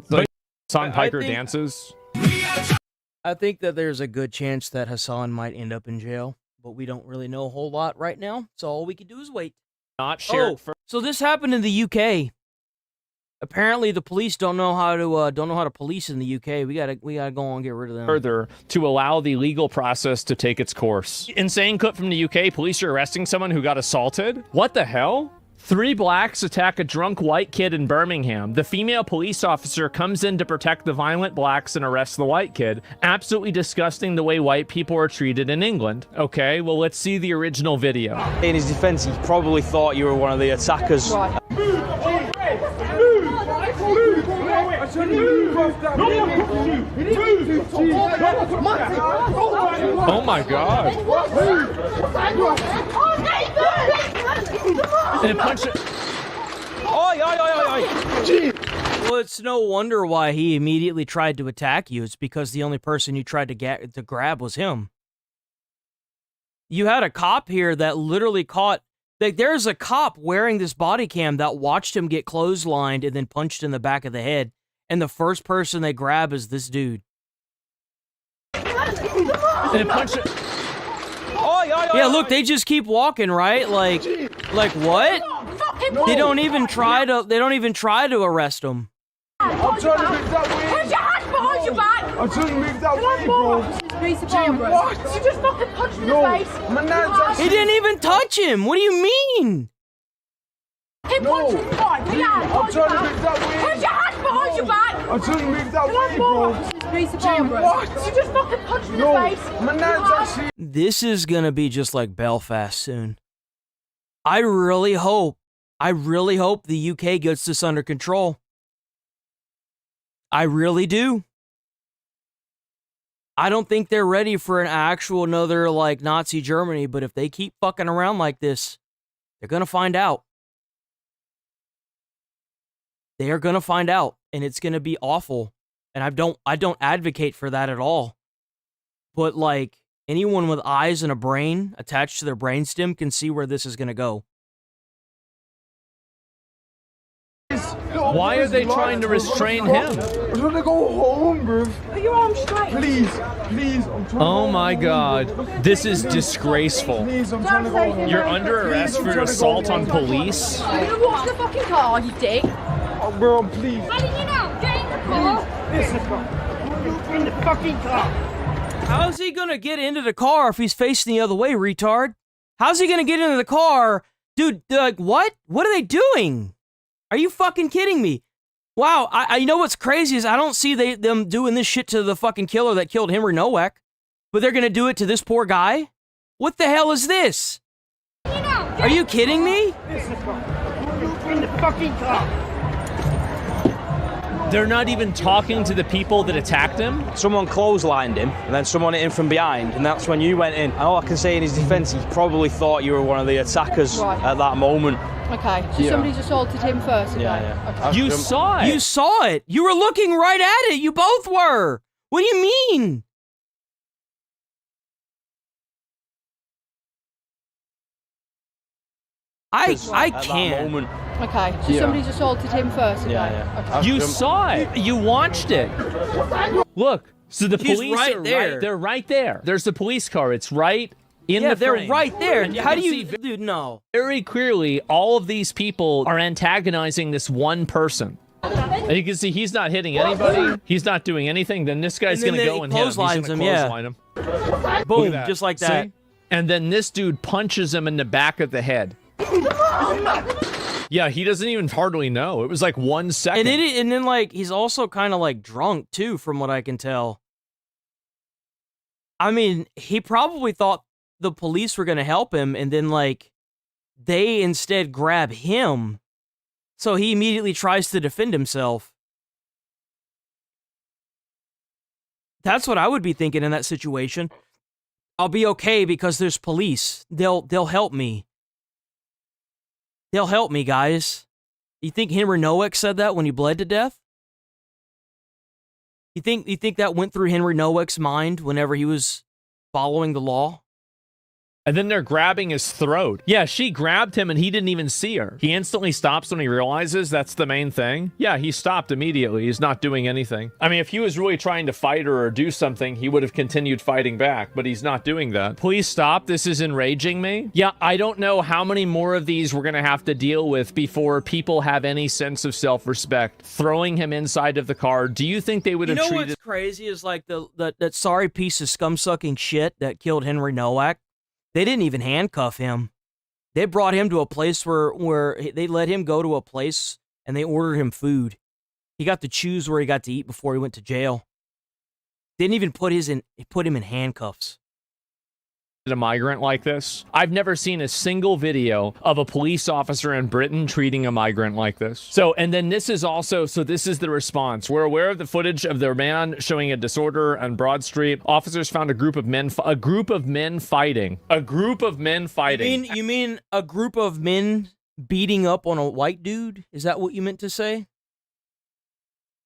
[SPEAKER 6] like Hassan Piker dances.
[SPEAKER 2] I think that there's a good chance that Hassan might end up in jail, but we don't really know a whole lot right now. So all we can do is wait.
[SPEAKER 6] Not sure.
[SPEAKER 2] So this happened in the UK. Apparently, the police don't know how to police in the UK. We gotta go on and get rid of them.
[SPEAKER 6] Further to allow the legal process to take its course. Insane clip from the UK. Police are arresting someone who got assaulted. What the hell? 3 blacks attack a drunk white kid in Birmingham. The female police officer comes in to protect the violent blacks and arrests the white kid. Absolutely disgusting the way white people are treated in England. Okay, well, let's see the original video.
[SPEAKER 10] In his defense, he probably thought you were one of the attackers.
[SPEAKER 17] Right.
[SPEAKER 6] Oh my god. And punch it.
[SPEAKER 2] Well, it's no wonder why he immediately tried to attack you. It's because the only person you tried to grab was him. You had a cop here that literally caught... Like, there's a cop wearing this body cam that watched him get clotheslined and then punched in the back of the head. And the first person they grab is this dude.
[SPEAKER 6] And punch it.
[SPEAKER 2] Yeah, look, they just keep walking, right? Like what? They don't even try to arrest him.
[SPEAKER 17] I'm trying to move that way. Put your hands behind your back. I'm trying to move that way, bro. What?
[SPEAKER 20] You just fucking punched me in the face.
[SPEAKER 17] My nan's actually...
[SPEAKER 2] He didn't even touch him. What do you mean?
[SPEAKER 20] He punched me in the face. Put your hands
[SPEAKER 17] I'm trying to move that way.
[SPEAKER 20] Put your hands behind your back.
[SPEAKER 17] I'm trying to move that way, bro.
[SPEAKER 20] What? You just fucking punched me in the face.
[SPEAKER 17] My nan's actually...
[SPEAKER 2] This is gonna be just like Belfast soon. I really hope the UK gets this under control. I really do. I don't think they're ready for another like Nazi Germany, but if they keep fucking around like this, they're gonna find out. They are gonna find out, and it's gonna be awful. And I don't advocate for that at all. But like anyone with eyes and a brain attached to their brainstem can see where this is gonna go.
[SPEAKER 6] Why are they trying to restrain him?
[SPEAKER 17] I'm trying to go home, bro.
[SPEAKER 20] Put your arms straight.
[SPEAKER 17] Please. I'm trying
[SPEAKER 6] Oh my god. This is disgraceful.
[SPEAKER 17] Please, I'm trying to go home.
[SPEAKER 6] You're under arrest for assault on police.
[SPEAKER 20] You're gonna walk to the fucking car, you dick.
[SPEAKER 17] Oh, bro, please.
[SPEAKER 20] How did you know? Get in the car.
[SPEAKER 17] Listen, in the fucking car.
[SPEAKER 2] How's he gonna get into the car if he's facing the other way, retard? How's he gonna get into the car? Dude, like, what? What are they doing? Are you fucking kidding me? Wow, I you know what's crazy is I don't see them doing this shit to the fucking killer that killed Henry Nowak, but they're gonna do it to this poor guy? What the hell is this? Are you kidding me?
[SPEAKER 17] In the fucking car.
[SPEAKER 6] They're not even talking to the people that attacked him.
[SPEAKER 10] Someone clotheslined him, and then someone hit him from behind, and that's when you went in. And all I can say in his defense, he probably thought you were one of the attackers at that moment.
[SPEAKER 20] Okay, so somebody's assaulted him first. Okay.
[SPEAKER 10] Yeah.
[SPEAKER 20] Okay.
[SPEAKER 6] You saw it.
[SPEAKER 2] You saw it. You were looking right at it. You both were. What do you mean? I
[SPEAKER 10] At that
[SPEAKER 2] can't.
[SPEAKER 10] moment.
[SPEAKER 17] Okay, so somebody's assaulted him first again.
[SPEAKER 10] Yeah.
[SPEAKER 17] Okay.
[SPEAKER 6] You saw it. You watched it. Look. So the
[SPEAKER 2] He's
[SPEAKER 6] police
[SPEAKER 2] right
[SPEAKER 6] are
[SPEAKER 2] there.
[SPEAKER 6] right. They're right there. There's the police car. It's right in the
[SPEAKER 2] they're
[SPEAKER 6] frame.
[SPEAKER 2] right there.
[SPEAKER 6] And
[SPEAKER 2] How do
[SPEAKER 6] can
[SPEAKER 2] you,
[SPEAKER 6] see
[SPEAKER 2] dude? No.
[SPEAKER 6] very clearly, all of these people are antagonizing this one person. And you can see he's not hitting anybody. He's not doing anything. Then this guy's
[SPEAKER 2] And then
[SPEAKER 6] gonna go and hit him. He's
[SPEAKER 2] clotheslines
[SPEAKER 6] gonna
[SPEAKER 2] him, yeah.
[SPEAKER 6] clothesline him. Look
[SPEAKER 2] Boom,
[SPEAKER 6] at that.
[SPEAKER 2] just like
[SPEAKER 6] See?
[SPEAKER 2] that.
[SPEAKER 6] And then this dude punches him in the back of the head. Yeah, he doesn't even hardly know. It was like 1 second.
[SPEAKER 2] And then like he's also kind of like drunk too, from what I can tell. I mean, he probably thought the police were gonna help him, and then like they instead grab him, so he immediately tries to defend himself. That's what I would be thinking in that situation. I'll be okay because there's police. They'll help me. They'll help me, guys. You think Henry Nowak said that when he bled to death? You think that went through Henry Nowak's mind whenever he was following the law?
[SPEAKER 6] And then they're grabbing his throat. Yeah, she grabbed him and he didn't even see her. He instantly stops when he realizes that's the main thing. Yeah, he stopped immediately. He's not doing anything. I mean, if he was really trying to fight her or do something, he would have continued fighting back, but he's not doing that. Please stop. This is enraging me. Yeah, I don't know how many more of these we're going to have to deal with before people have any sense of self-respect. Throwing him inside of the car. Do you think they would have treated...
[SPEAKER 2] You know what's crazy is like that sorry piece of scum-sucking shit that killed Henry Nowak? They didn't even handcuff him. They brought him to a place where they let him go to a place and they ordered him food. He got to choose where he got to eat before he went to jail. Didn't even put him in handcuffs.
[SPEAKER 6] A migrant like this. I've never seen a single video of a police officer in Britain treating a migrant like this. So, and then this is also, so this is the response. We're aware of the footage of their man showing a disorder on Broad Street. Officers found a group of men fighting. A group of men fighting.
[SPEAKER 2] You mean a group of men beating up on a white dude? Is that what you meant to say?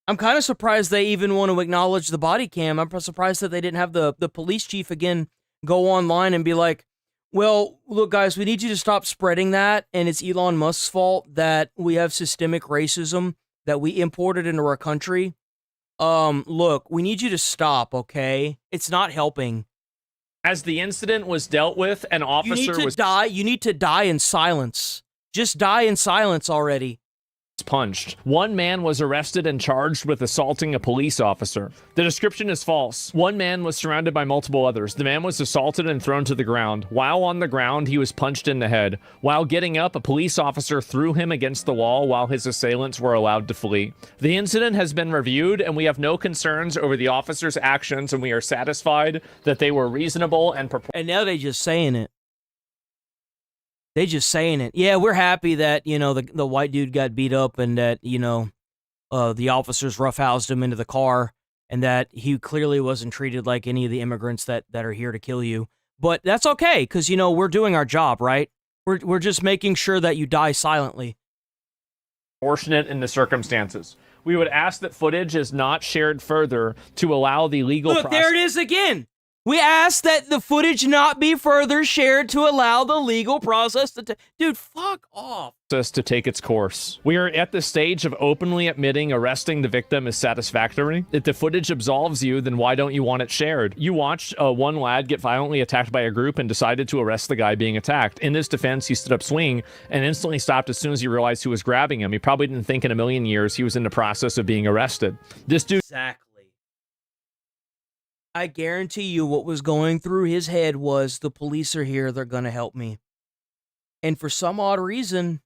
[SPEAKER 2] I'm kind of surprised they even want to acknowledge the body cam. I'm surprised that they didn't have the police chief again go online and be like, well, look, guys, we need you to stop spreading that, and it's Elon Musk's fault that we have systemic racism that we imported into our country. Look, we need you to stop, okay? It's not helping.
[SPEAKER 6] As the incident was dealt with, an officer
[SPEAKER 2] You need to die in silence. Just die in silence already.
[SPEAKER 6] Punched. One man was arrested and charged with assaulting a police officer. The description is false. One man was surrounded by multiple others. The man was assaulted and thrown to the ground. While on the ground, he was punched in the head. While getting up, a police officer threw him against the wall while his assailants were allowed to flee. The incident has been reviewed, and we have no concerns over the officer's actions, and we are satisfied that they were reasonable and proportionate.
[SPEAKER 2] And now they just saying it. They just saying it. Yeah, we're happy that, you know, the white dude got beat up and that, you know, the officers roughhoused him into the car and that he clearly wasn't treated like any of the immigrants that are here to kill you. But that's okay, because, you know, we're doing our job, right? We're just making sure that you die silently.
[SPEAKER 6] Proportionate in the circumstances. We would ask that footage is not shared further to allow the legal
[SPEAKER 2] process. Look, there it is again. We ask that the footage not be further shared to allow the legal process to dude, fuck off.
[SPEAKER 6] To take its course. We are at the stage of openly admitting arresting the victim is satisfactory. If the footage absolves you, then why don't you want it shared? You watched one lad get violently attacked by a group and decided to arrest the guy being attacked. In his defense, he stood up swinging and instantly stopped as soon as he realized who was grabbing him. He probably didn't think in a million years he was in the process of being arrested. This dude...
[SPEAKER 2] Exactly. I guarantee you what was going through his head was, the police are here, they're gonna help me. And for some odd reason,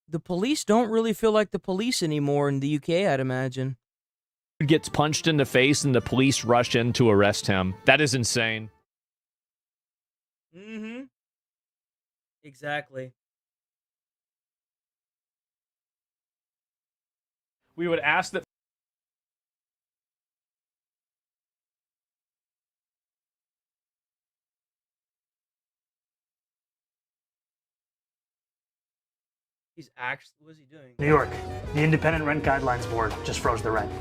[SPEAKER 2] the police don't really feel like the police anymore in the UK, I'd imagine.
[SPEAKER 6] Gets punched in the face and the police rush in to arrest him. That is insane.
[SPEAKER 2] Mm-hmm. Exactly.
[SPEAKER 6] We would ask that
[SPEAKER 2] He's actually, what is he doing?
[SPEAKER 11] New York, the Independent Rent Guidelines Board just froze the rent.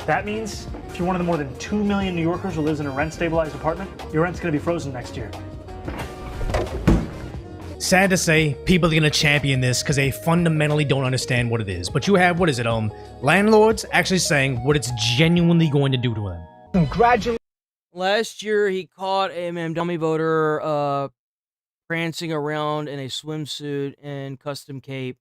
[SPEAKER 11] That means if you're one of the more than 2 million New Yorkers who lives in a rent-stabilized apartment, your rent's going to be frozen next year.
[SPEAKER 3] sad to say, people are gonna champion this because they fundamentally don't understand what it is. But you have, what is it, landlords actually saying what it's genuinely going to do to them.
[SPEAKER 2] Congratulations. Last year, he caught a dummy voter prancing around in a swimsuit and custom cape.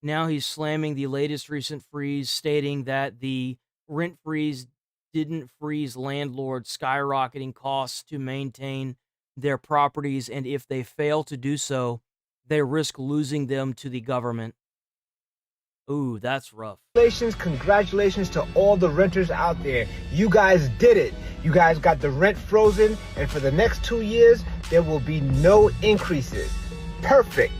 [SPEAKER 2] Now he's slamming the latest recent freeze, stating that the rent freeze didn't freeze landlords' skyrocketing costs to maintain their properties, and if they fail to do so, they risk losing them to the government. Ooh, that's rough.
[SPEAKER 13] Congratulations to all the renters out there. You guys did it. You guys got the rent frozen, and for the next 2 years, there will be no increases. Perfect.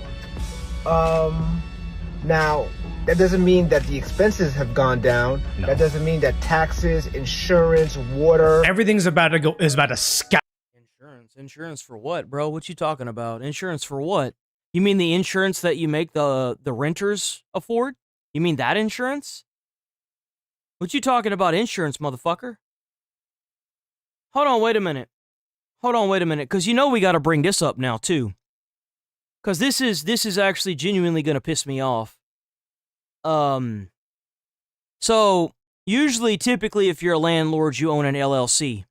[SPEAKER 13] Now, that doesn't mean that the expenses have gone down. No. That doesn't mean that taxes, insurance, water...
[SPEAKER 3] Everything's about to sky.
[SPEAKER 2] Insurance for what, bro? What you talking about? Insurance for what? You mean the insurance that you make the renters afford? You mean that insurance? What you talking about insurance, motherfucker? Hold on, wait a minute. Because you know we got to bring this up now, too. Because this is actually genuinely going to piss me off. So, usually, typically, if you're a landlord, you own an LLC. If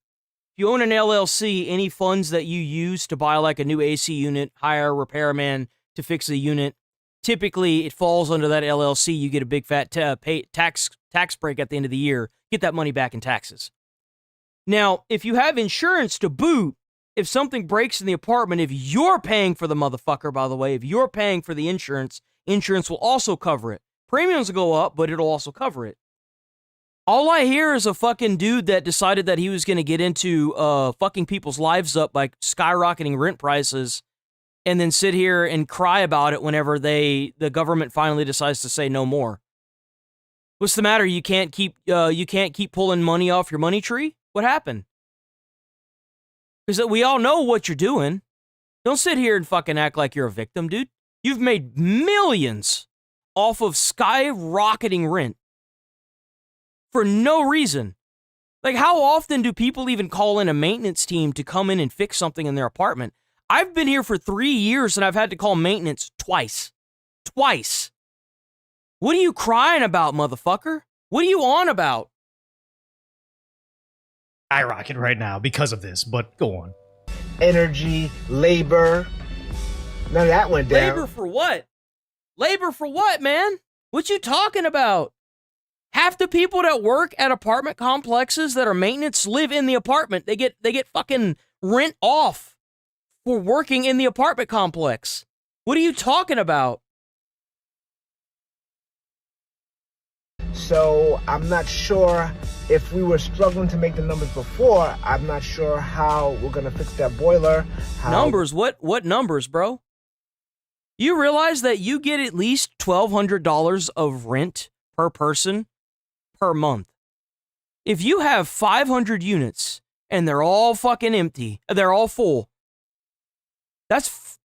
[SPEAKER 2] you own an LLC, any funds that you use to buy like a new AC unit, hire a repairman to fix the unit, typically it falls under that LLC. You get a big fat tax break at the end of the year. Get that money back in taxes. Now, if you have insurance to boot, if something breaks in the apartment, if you're paying for the motherfucker, by the way, if you're paying for the insurance, insurance will also cover it. Premiums will go up, but it'll also cover it. All I hear is a fucking dude that decided that he was going to get into fucking people's lives up by skyrocketing rent prices and then sit here and cry about it whenever the government finally decides to say no more. What's the matter? You can't keep pulling money off your money tree? What happened? Because we all know what you're doing. Don't sit here and fucking act like you're a victim, dude. You've made millions off of skyrocketing rent. For no reason. Like, how often do people even call in a maintenance team to come in and fix something in their apartment? I've been here for 3 years and I've had to call maintenance twice. Twice. What are you crying about, motherfucker? What are you on about?
[SPEAKER 3] Skyrocket right now because of this, but go on.
[SPEAKER 13] Energy, labor. None of that went down.
[SPEAKER 2] Labor for what? Labor for what, man? What you talking about? Half the people that work at apartment complexes that are maintenance live in the apartment. They get fucking rent off for working in the apartment complex. What are you talking about?
[SPEAKER 13] So I'm not sure if we were struggling to make the numbers before. I'm not sure how we're gonna fix that boiler.
[SPEAKER 2] Numbers? What numbers, bro? You realize that you get at least $1,200 of rent per person per month. If you have 500 units and they're all fucking empty, they're all full, that's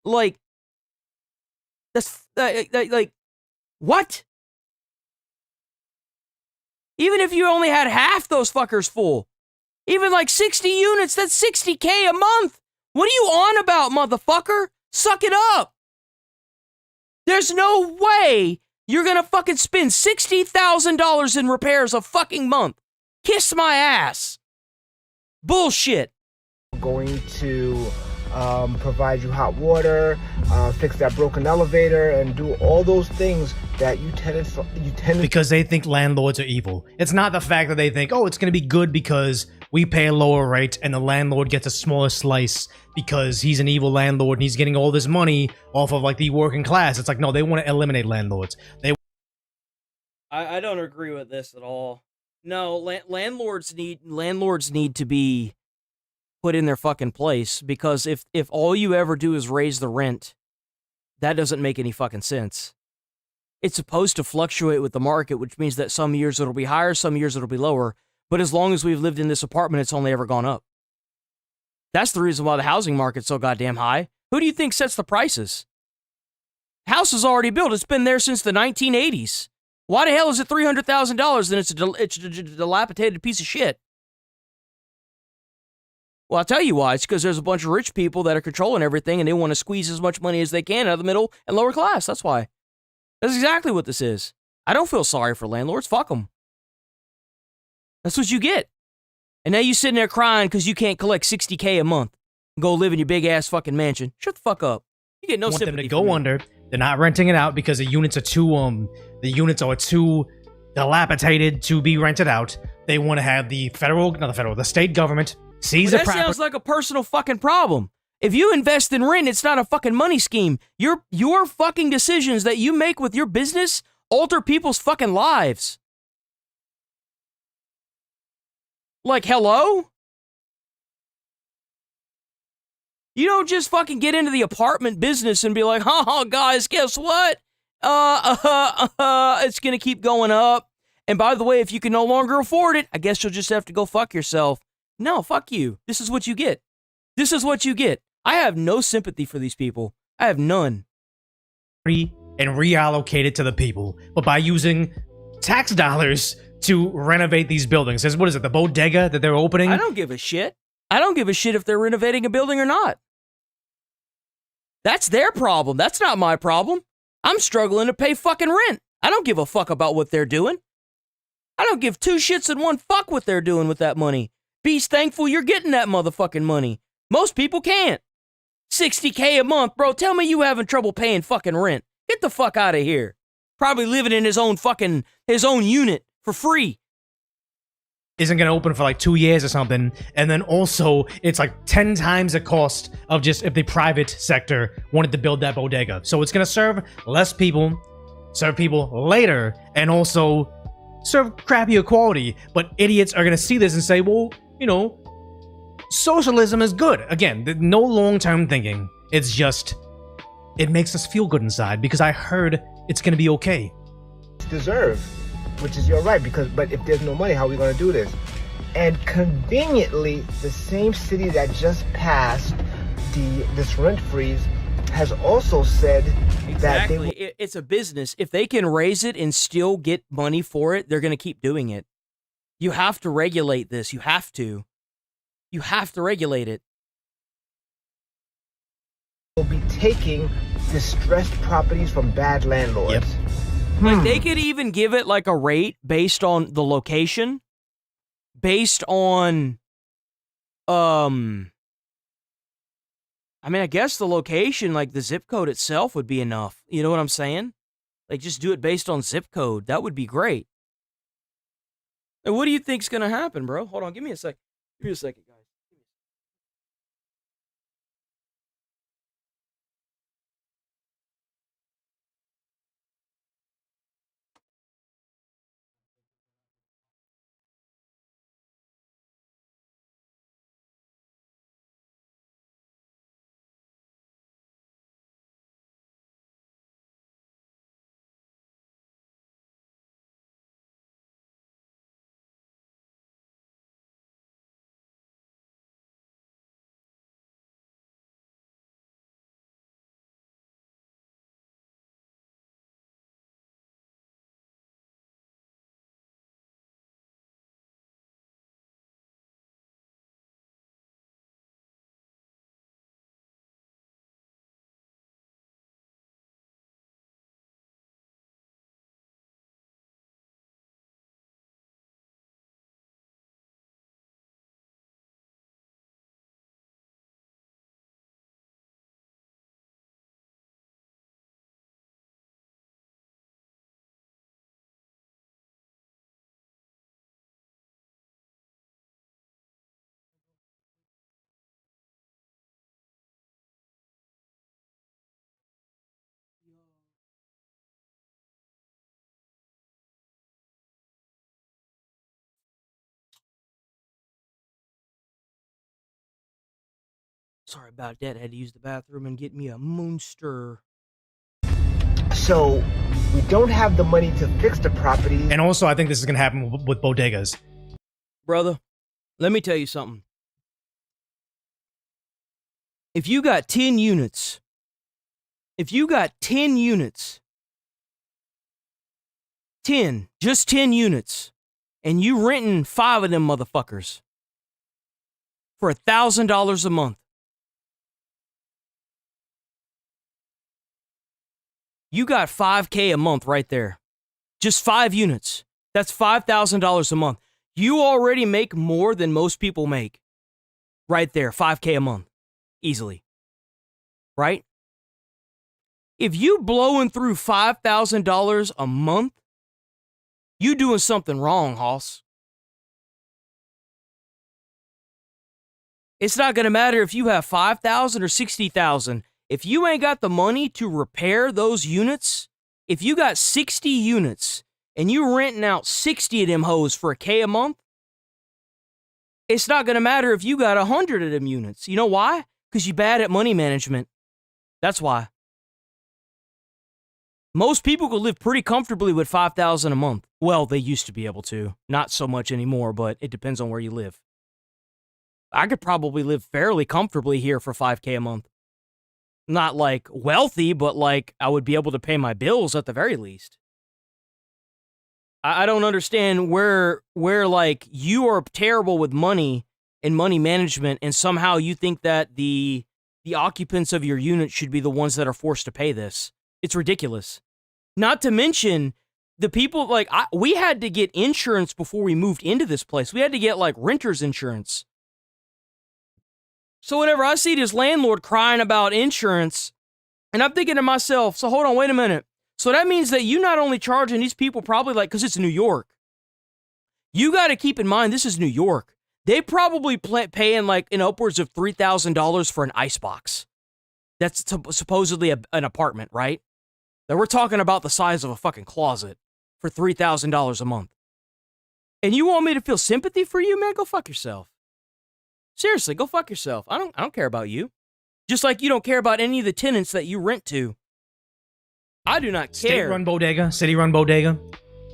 [SPEAKER 2] what? Even if you only had half those fuckers full, even like 60 units, that's $60K a month. What are you on about, motherfucker? Suck it up. There's no way you're gonna fucking spend $60,000 in repairs a fucking month. Kiss my ass. Bullshit.
[SPEAKER 13] Going to provide you hot water, fix that broken elevator, and do all those things that you tenants
[SPEAKER 3] because they think landlords are evil. It's not the fact that they think, oh, it's going to be good because we pay a lower rate and the landlord gets a smaller slice because he's an evil landlord and he's getting all this money off of like the working class. It's like, no, they want to eliminate landlords.
[SPEAKER 2] I don't agree with this at all. No, landlords need to be put in their fucking place, because if all you ever do is raise the rent, that doesn't make any fucking sense. It's supposed to fluctuate with the market, which means that some years it'll be higher, some years it'll be lower. But as long as we've lived in this apartment, it's only ever gone up. That's the reason why the housing market's so goddamn high. Who do you think sets the prices? The house is already built. It's been there since the 1980s. Why the hell is it $300,000 and it's a dilapidated piece of shit? Well, I'll tell you why. It's because there's a bunch of rich people that are controlling everything and they want to squeeze as much money as they can out of the middle and lower class. That's why. That's exactly what this is. I don't feel sorry for landlords. Fuck them. That's what you get. And now you sitting there crying because you can't collect $60K a month and go live in your big ass fucking mansion. Shut the fuck up. You get no
[SPEAKER 3] want them
[SPEAKER 2] sympathy
[SPEAKER 3] to
[SPEAKER 2] from
[SPEAKER 3] go
[SPEAKER 2] me.
[SPEAKER 3] under. They're not renting it out because the units are too dilapidated to be rented out. They want to have the state government seize the
[SPEAKER 2] That
[SPEAKER 3] property.
[SPEAKER 2] sounds like a personal fucking problem. If you invest in rent, it's not a fucking money scheme. Your fucking decisions that you make with your business alter people's fucking lives. Like, hello? You don't just fucking get into the apartment business and be like, guys, guess what? It's gonna keep going up. And by the way, if you can no longer afford it, I guess you'll just have to go fuck yourself. No, fuck you. This is what you get. This is what you get. I have no sympathy for these people. I have none.
[SPEAKER 3] And reallocate it to the people, but by using tax dollars to renovate these buildings. What is it, the bodega that they're opening?
[SPEAKER 2] I don't give a shit. I don't give a shit if they're renovating a building or not. That's their problem. That's not my problem. I'm struggling to pay fucking rent. I don't give a fuck about what they're doing. I don't give two shits and one fuck what they're doing with that money. Be thankful you're getting that motherfucking money. Most people can't. $60K a month, bro. Tell me you having trouble paying fucking rent. Get the fuck out of here. Probably living in his own unit for free.
[SPEAKER 3] Isn't going to open for like 2 years or something. And then also, it's like 10 times the cost of just if the private sector wanted to build that bodega. So it's going to serve less people, serve people later, and also serve crappier quality. But idiots are going to see this and say, well, you know, socialism is good. Again, no long-term thinking. It's just, it makes us feel good inside because I heard it's going to be okay.
[SPEAKER 13] Deserve, which is your right, but if there's no money, how are we going to do this? And conveniently, the same city that just passed this rent freeze has also said that they
[SPEAKER 2] it's a business. If they can raise it and still get money for it, they're going to keep doing it. You have to regulate this. You have to. You have to regulate it.
[SPEAKER 13] will be taking distressed properties from bad landlords.
[SPEAKER 3] Yep.
[SPEAKER 2] Like, they could even give it, like, a rate based on the location. Based on, I mean, I guess the location, like, the zip code itself would be enough. You know what I'm saying? Like, just do it based on zip code. That would be great. And what do you think's gonna happen, bro? Hold on, give me a sec. Give me a second, guys. Sorry about that. I had to use the bathroom and get me a Moonster.
[SPEAKER 13] So we don't have the money to fix the property.
[SPEAKER 3] And also, I think this is going to happen with bodegas.
[SPEAKER 2] Brother, let me tell you something. If you got 10 units, just 10 units, and you renting 5 of them motherfuckers for $1,000 a month. You got $5K a month right there. Just 5 units. That's $5,000 a month. You already make more than most people make. Right there, $5K a month. Easily. Right? If you blowing through $5,000 a month, you doing something wrong, Hoss. It's not going to matter if you have 5,000 or 60,000. If you ain't got the money to repair those units, if you got 60 units and you renting out 60 of them hoes for $1K a month, it's not going to matter if you got 100 of them units. You know why? Because you're bad at money management. That's why. Most people could live pretty comfortably with $5,000 a month. Well, they used to be able to. Not so much anymore, but it depends on where you live. I could probably live fairly comfortably here for $5K a month. Not like wealthy, but like I would be able to pay my bills at the very least. I don't understand where like you are terrible with money and money management, and somehow you think that the occupants of your unit should be the ones that are forced to pay this. It's ridiculous. Not to mention the people, like, we had to get insurance before we moved into this place. We had to get, like, renter's insurance. So whenever I see this landlord crying about insurance, and I'm thinking to myself, so hold on, wait a minute. So that means that you not only charging these people probably, like, because it's New York. You got to keep in mind, this is New York. They probably paying, like, in upwards of $3,000 for an icebox. That's supposedly an apartment, right? That we're talking about the size of a fucking closet for $3,000 a month. And you want me to feel sympathy for you, man? Go fuck yourself. Seriously, go fuck yourself. I don't care about you. Just like you don't care about any of the tenants that you rent to. I do not care.
[SPEAKER 3] State-run bodega, city-run bodega,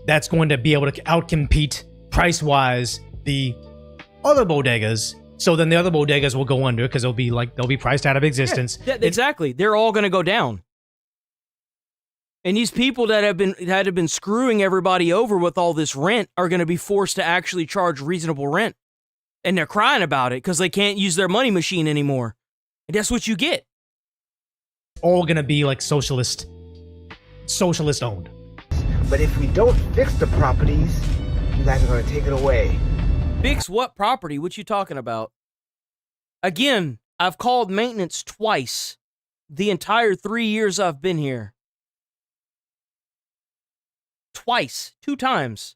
[SPEAKER 3] that's going to be able to outcompete price-wise the other bodegas. So then the other bodegas will go under because they'll be priced out of existence.
[SPEAKER 2] Yeah, exactly. They're all going to go down. And these people that have been screwing everybody over with all this rent are going to be forced to actually charge reasonable rent. And they're crying about it because they can't use their money machine anymore. And that's what you get.
[SPEAKER 3] All going to be like socialist owned.
[SPEAKER 13] But if we don't fix the properties, you guys are going to take it away.
[SPEAKER 2] Fix what property? What you talking about? Again, I've called maintenance twice the entire 3 years I've been here. Twice. 2 times.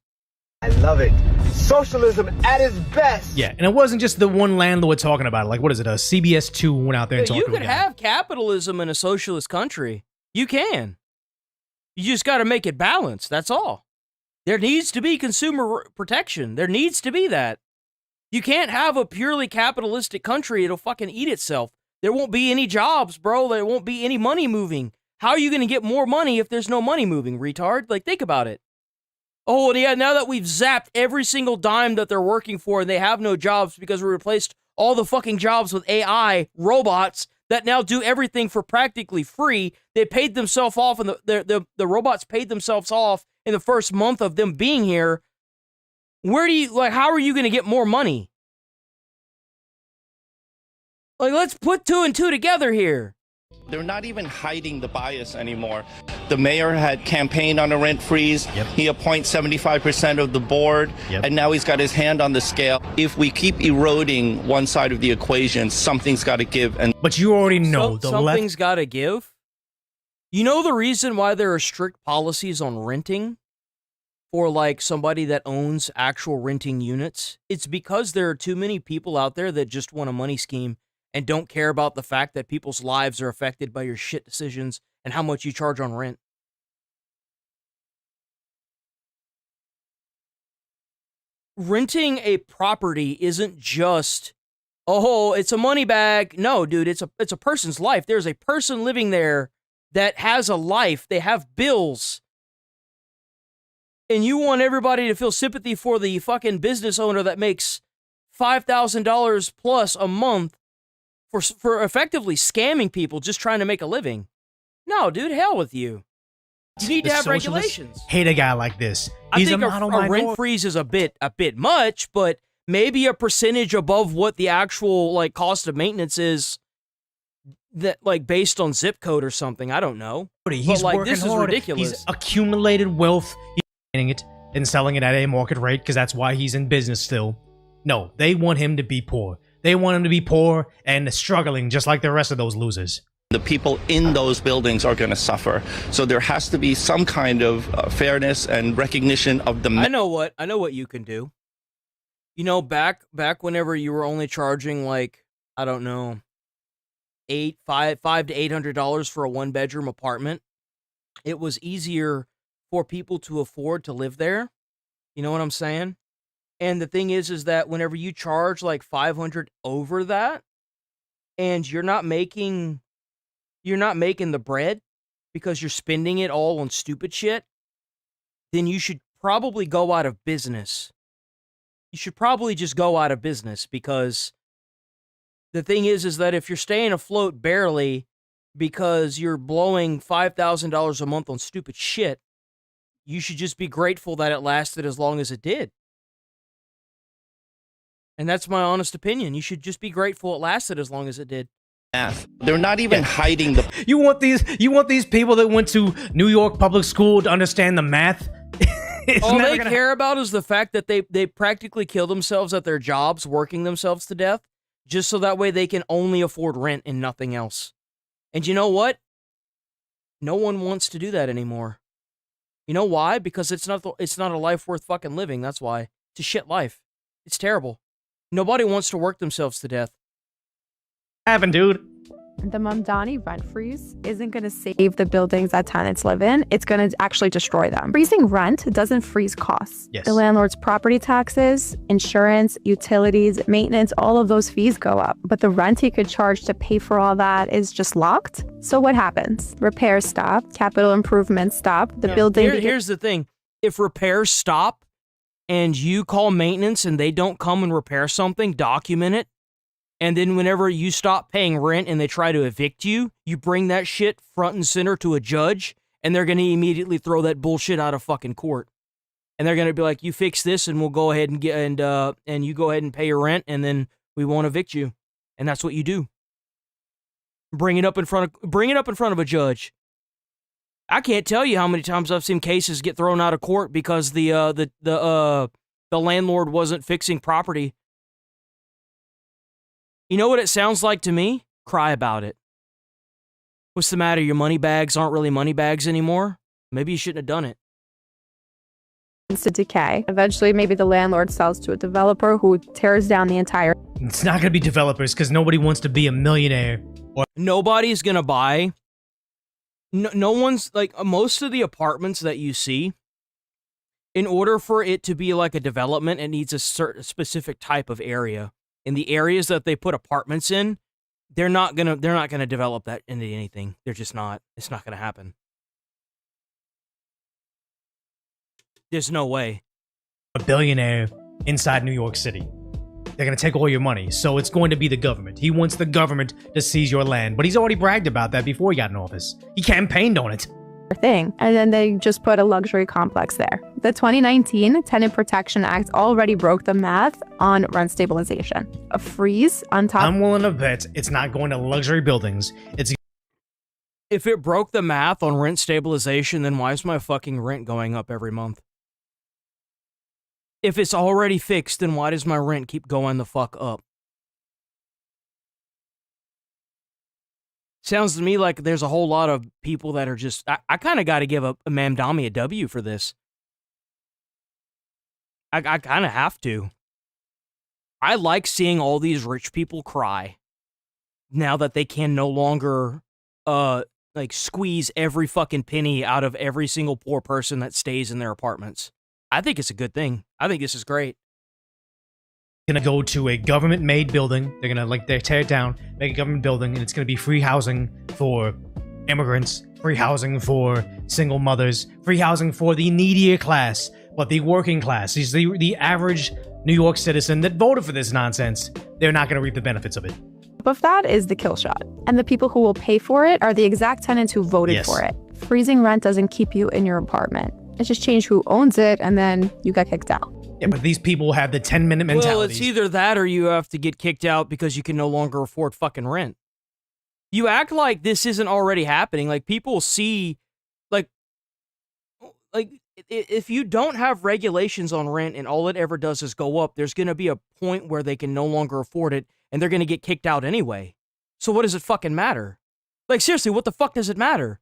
[SPEAKER 13] I love it. Socialism at its best.
[SPEAKER 3] Yeah, and it wasn't just the one landlord talking about it. Like, what is it? CBS 2 went out there and talked to him.
[SPEAKER 2] You could have capitalism in a socialist country. You can. You just got to make it balanced. That's all. There needs to be consumer protection. There needs to be that. You can't have a purely capitalistic country. It'll fucking eat itself. There won't be any jobs, bro. There won't be any money moving. How are you going to get more money if there's no money moving, retard? Like, think about it. Oh, yeah, now that we've zapped every single dime that they're working for and they have no jobs because we replaced all the fucking jobs with AI robots that now do everything for practically free. They paid themselves off, and the robots paid themselves off in the first month of them being here. How are you going to get more money? Like, let's put 2 and 2 together here.
[SPEAKER 5] They're not even hiding the bias anymore. The mayor had campaigned on a rent freeze. Yep. He appoints 75% of the board, and now he's got his hand on the scale. If we keep eroding one side of the equation, something's got to give.
[SPEAKER 3] But you already know
[SPEAKER 2] something's got to give. You know the reason why there are strict policies on renting for like somebody that owns actual renting units? It's because there are too many people out there that just want a money scheme and don't care about the fact that people's lives are affected by your shit decisions and how much you charge on rent. Renting a property isn't just, oh, it's a money bag. No, dude, it's a person's life. There's a person living there that has a life. They have bills. And you want everybody to feel sympathy for the fucking business owner that makes $5,000 plus a month for effectively scamming people just trying to make a living. No, dude, hell with you. You need to have regulations.
[SPEAKER 3] Hate a guy like this.
[SPEAKER 2] I think a rent freeze is a bit much, but maybe a percentage above what the actual like cost of maintenance is, that like based on zip code or something. I don't know.
[SPEAKER 3] He's
[SPEAKER 2] but like
[SPEAKER 3] working
[SPEAKER 2] this is
[SPEAKER 3] hard.
[SPEAKER 2] ridiculous.
[SPEAKER 3] He's accumulated wealth. He's getting it and selling it at a market rate because that's why he's in business still. No, they want him to be poor. They want him to be poor and struggling just like the rest of those losers.
[SPEAKER 5] The people in those buildings are going to suffer. So there has to be some kind of fairness and recognition of the...
[SPEAKER 2] I know what you can do. You know, back whenever you were only charging like, I don't know, $500 to $800 for a 1-bedroom apartment, it was easier for people to afford to live there. You know what I'm saying? And the thing is that whenever you charge like $500 over that, and you're not making the bread because you're spending it all on stupid shit, then you should probably go out of business. You should probably just go out of business, because the thing is that if you're staying afloat barely because you're blowing $5,000 a month on stupid shit, you should just be grateful that it lasted as long as it did. And that's my honest opinion. You should just be grateful it lasted as long as it did.
[SPEAKER 5] Math. They're not even hiding the...
[SPEAKER 3] You want these people that went to New York public school to understand the math?
[SPEAKER 2] All they care about is the fact that they practically kill themselves at their jobs, working themselves to death, just so that way they can only afford rent and nothing else. And you know what? No one wants to do that anymore. You know why? Because it's not a life worth fucking living. That's why. It's a shit life. It's terrible. Nobody wants to work themselves to death.
[SPEAKER 3] Happened, dude.
[SPEAKER 9] The Mamdani rent freeze isn't going to save the buildings that tenants live in. It's going to actually destroy them. Freezing rent doesn't freeze costs.
[SPEAKER 3] Yes.
[SPEAKER 9] The landlord's property taxes, insurance, utilities, maintenance, all of those fees go up. But the rent he could charge to pay for all that is just locked. So what happens? Repairs stop. Capital improvements stop. The building...
[SPEAKER 2] Here's the thing. If repairs stop and you call maintenance and they don't come and repair something, document it. And then whenever you stop paying rent and they try to evict you, you bring that shit front and center to a judge, and they're going to immediately throw that bullshit out of fucking court. And they're going to be like, you fix this and we'll go ahead and and you go ahead and pay your rent, and then we won't evict you. And that's what you do. Bring it up in front of a judge. I can't tell you how many times I've seen cases get thrown out of court because the landlord wasn't fixing property. You know what it sounds like to me? Cry about it. What's the matter? Your money bags aren't really money bags anymore? Maybe you shouldn't have done it.
[SPEAKER 9] To decay. Eventually, maybe the landlord sells to a developer who tears down the entire...
[SPEAKER 3] It's not going to be developers because nobody wants to be a millionaire.
[SPEAKER 2] Nobody's going to buy. No one's, like, most of the apartments that you see, in order for it to be like a development, it needs a certain specific type of area. In the areas that they put apartments in, they're not gonna develop that into anything. They're just not. It's not gonna happen. There's no way.
[SPEAKER 3] A billionaire inside New York City. They're gonna take all your money, so it's going to be the government. He wants the government to seize your land, but he's already bragged about that before he got in office. He campaigned on it.
[SPEAKER 9] Thing, and then they just put a luxury complex there. The 2019 Tenant Protection Act already broke the math on rent stabilization. A freeze on top...
[SPEAKER 3] I'm willing to bet it's not going to luxury buildings.
[SPEAKER 2] If it broke the math on rent stabilization, then why is my fucking rent going up every month? If it's already fixed, then why does my rent keep going the fuck up? Sounds to me like there's a whole lot of people that are just... I kind of got to give a Mamdami a W for this. I kind of have to. I like seeing all these rich people cry now that they can no longer like squeeze every fucking penny out of every single poor person that stays in their apartments. I think it's a good thing. I think this is great.
[SPEAKER 3] Gonna go to a government-made building. They're gonna they tear it down, make a government building, and it's gonna be free housing for immigrants, free housing for single mothers, free housing for the needier class, but the working class. He's the average New York citizen that voted for this nonsense. They're not gonna reap the benefits of it.
[SPEAKER 9] Of that is the kill shot, and the people who will pay for it are the exact tenants who voted for it. Freezing rent doesn't keep you in your apartment. It's just change who owns it, and then you get kicked out.
[SPEAKER 3] Yeah, but these people have the 10-minute mentality.
[SPEAKER 2] Well, it's either that or you have to get kicked out because you can no longer afford fucking rent. You act like this isn't already happening. Like, people see, like if you don't have regulations on rent and all it ever does is go up, there's going to be a point where they can no longer afford it and they're going to get kicked out anyway. So what does it fucking matter? Like, seriously, what the fuck does it matter?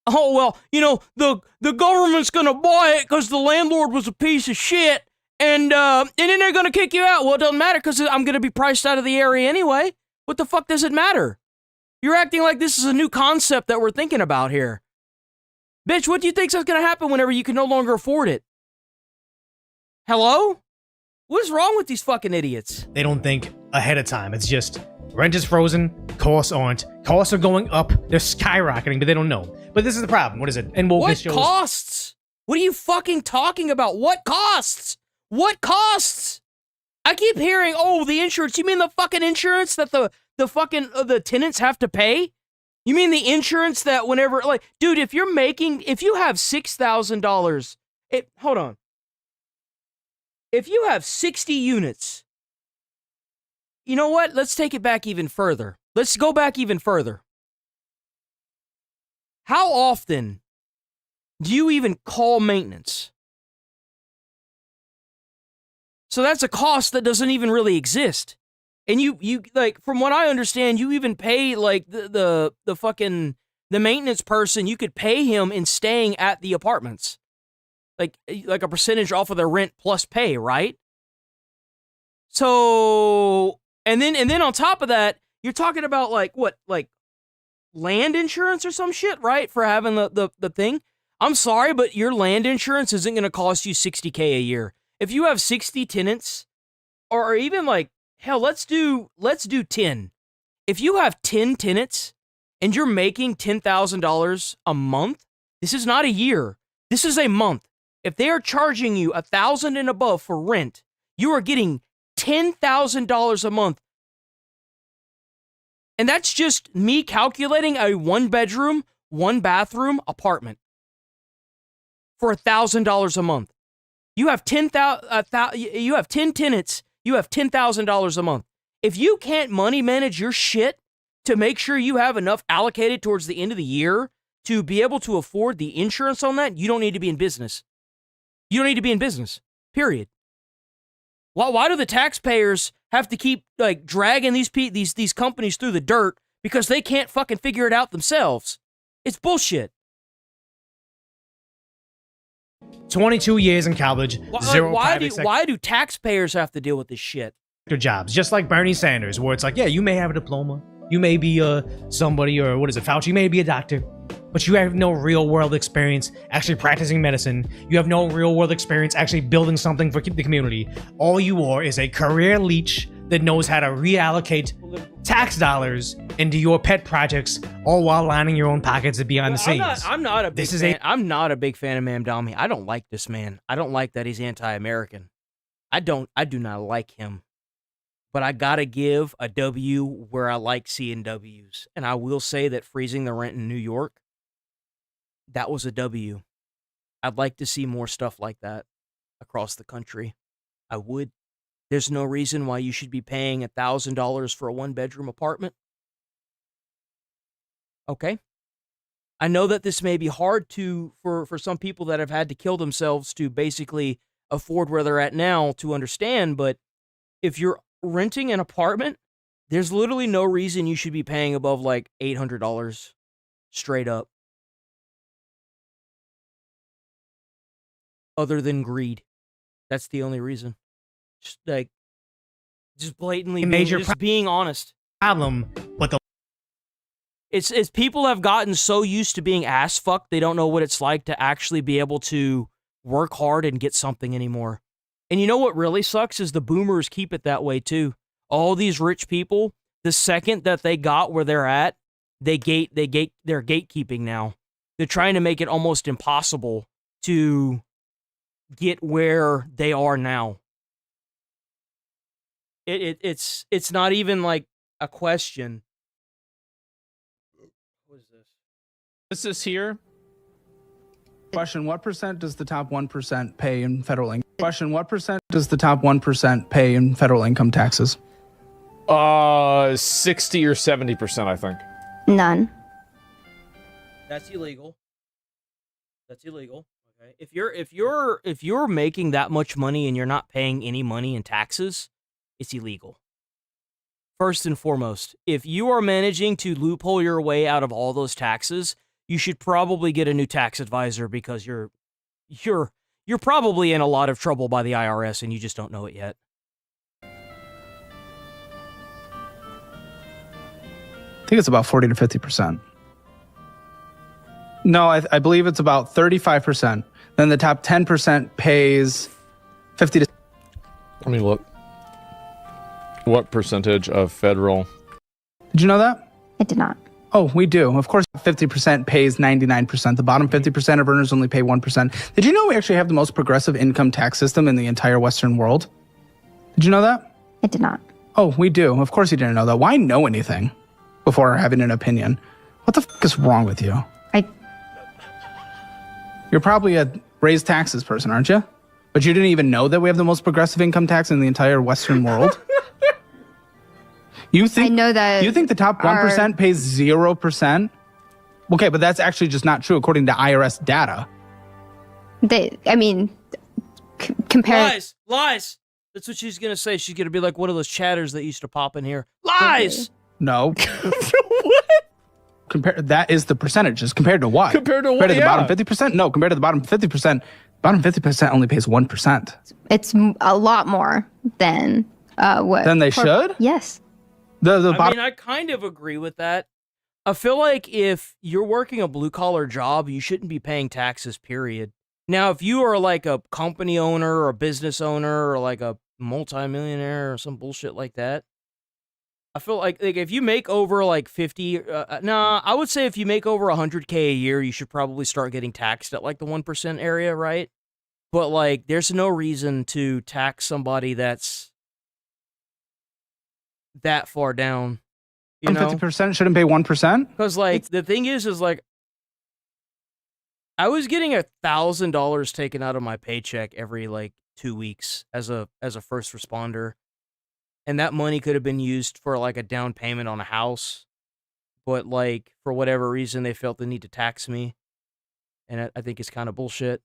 [SPEAKER 2] Oh, well, you know, the government's going to buy it because the landlord was a piece of shit. And then they're going to kick you out. Well, it doesn't matter because I'm going to be priced out of the area anyway. What the fuck does it matter? You're acting like this is a new concept that we're thinking about here. Bitch, what do you think's going to happen whenever you can no longer afford it? Hello? What is wrong with these fucking idiots?
[SPEAKER 3] They don't think ahead of time. It's just rent is frozen, costs aren't. Costs are going up, they're skyrocketing, but they don't know. But this is the problem. What is it? And
[SPEAKER 2] what costs? What are you fucking talking about? What costs? What costs? I keep hearing, oh, the insurance. You mean the fucking insurance that the fucking the tenants have to pay? You mean the insurance that whenever, like, dude, if you have $6,000, hold on. If you have 60 units, you know what? Let's take it back even further. Let's go back even further. How often do you even call maintenance? So that's a cost that doesn't even really exist. And you like, from what I understand, you even pay like the fucking the maintenance person, you could pay him in staying at the apartments. Like a percentage off of their rent plus pay, right? So and then on top of that, you're talking about like what? Like land insurance or some shit, right? For having the thing. I'm sorry, but your land insurance isn't gonna cost you $60K a year. If you have 60 tenants, or even like, hell, let's do 10. If you have 10 tenants and you're making $10,000 a month, this is not a year. This is a month. If they are charging you $1,000 and above for rent, you are getting $10,000 a month. And that's just me calculating a 1-bedroom, 1-bathroom apartment for $1,000 a month. You have 10 tenants, you have $10,000 a month. If you can't money manage your shit to make sure you have enough allocated towards the end of the year to be able to afford the insurance on that, you don't need to be in business. You don't need to be in business, period. Why do the taxpayers have to keep like dragging these companies through the dirt because they can't fucking figure it out themselves? It's bullshit.
[SPEAKER 3] 22 years in college,
[SPEAKER 2] why do taxpayers have to deal with this shit?
[SPEAKER 3] Jobs, just like Bernie Sanders, where it's like, yeah, you may have a diploma, you may be somebody, or what is it, Fauci, you may be a doctor, but you have no real world experience actually practicing medicine. You have no real world experience actually building something for the community. All you are is a career leech that knows how to reallocate tax dollars into your pet projects, all while lining your own pockets behind the scenes.
[SPEAKER 2] I'm not a big fan of Mamdani. I don't like this man. I don't like that he's anti-American. I do not like him. But I gotta give a W where I like seeing W's. And I will say that freezing the rent in New York, that was a W. I'd like to see more stuff like that across the country. I would. There's no reason why you should be paying $1,000 for a 1-bedroom apartment. Okay. I know that this may be hard for some people that have had to kill themselves to basically afford where they're at now to understand, but if you're renting an apartment, there's literally no reason you should be paying above like $800 straight up. Other than greed. That's the only reason. Just blatantly being honest.
[SPEAKER 3] Problem, but
[SPEAKER 2] it's people have gotten so used to being ass fucked, they don't know what it's like to actually be able to work hard and get something anymore. And you know what really sucks is the boomers keep it that way too. All these rich people, the second that they got where they're at, they're gatekeeping now. They're trying to make it almost impossible to get where they are now. It's not even like a question.
[SPEAKER 14] What is this? This is here. Question: what percent does the top 1% pay in federal income? Question: what percent does the top 1% pay in federal income taxes?
[SPEAKER 6] 60 or 70%, I think.
[SPEAKER 22] None.
[SPEAKER 2] That's illegal. That's illegal. Okay. If you're making that much money and you're not paying any money in taxes, it's illegal. First and foremost, if you are managing to loophole your way out of all those taxes, you should probably get a new tax advisor because you're probably in a lot of trouble by the IRS and you just don't know it yet.
[SPEAKER 14] I think it's about 40 to 50%. No, I believe it's about 35%. Then the top 10% pays 50 to...
[SPEAKER 6] Let me look. What percentage of federal?
[SPEAKER 14] Did you know that?
[SPEAKER 22] I did not.
[SPEAKER 14] Oh, we do. Of course, 50% pays 99%. The bottom 50% of earners only pay 1%. Did you know we actually have the most progressive income tax system in the entire Western world? Did you know that?
[SPEAKER 22] I did not.
[SPEAKER 14] Oh, we do. Of course you didn't know that. Why know anything before having an opinion? What the fuck is wrong with you? You're probably a raised taxes person, aren't you? But you didn't even know that we have the most progressive income tax in the entire Western world? You think,
[SPEAKER 22] I know that.
[SPEAKER 14] You think the top 1% pays 0%? Okay, but that's actually just not true according to IRS data.
[SPEAKER 22] Compare.
[SPEAKER 2] Lies. That's what she's gonna say. She's gonna be like one of those chatters that used to pop in here. Lies.
[SPEAKER 14] No.
[SPEAKER 6] What?
[SPEAKER 14] That is the percentages. Compared to what?
[SPEAKER 6] Compared to what?
[SPEAKER 14] Compared to the bottom 50%? No, compared to the bottom 50%. Bottom 50% only pays 1%.
[SPEAKER 22] It's a lot more than what?
[SPEAKER 14] Than they should?
[SPEAKER 22] Yes.
[SPEAKER 2] I kind of agree with that. I feel like if you're working a blue-collar job, you shouldn't be paying taxes, period. Now, if you are like a company owner or a business owner or like a multimillionaire or some bullshit like that, I feel like if you make over like 50, I would say if you make over 100K a year, you should probably start getting taxed at like the 1% area, right? But like, there's no reason to tax somebody that's that far down. You know,
[SPEAKER 14] 50% shouldn't pay 1%.
[SPEAKER 2] Because like the thing is like, I was getting $1,000 taken out of my paycheck every like 2 weeks as a first responder. And that money could have been used for like a down payment on a house. But like, for whatever reason, they felt the need to tax me. And I think it's kind of bullshit.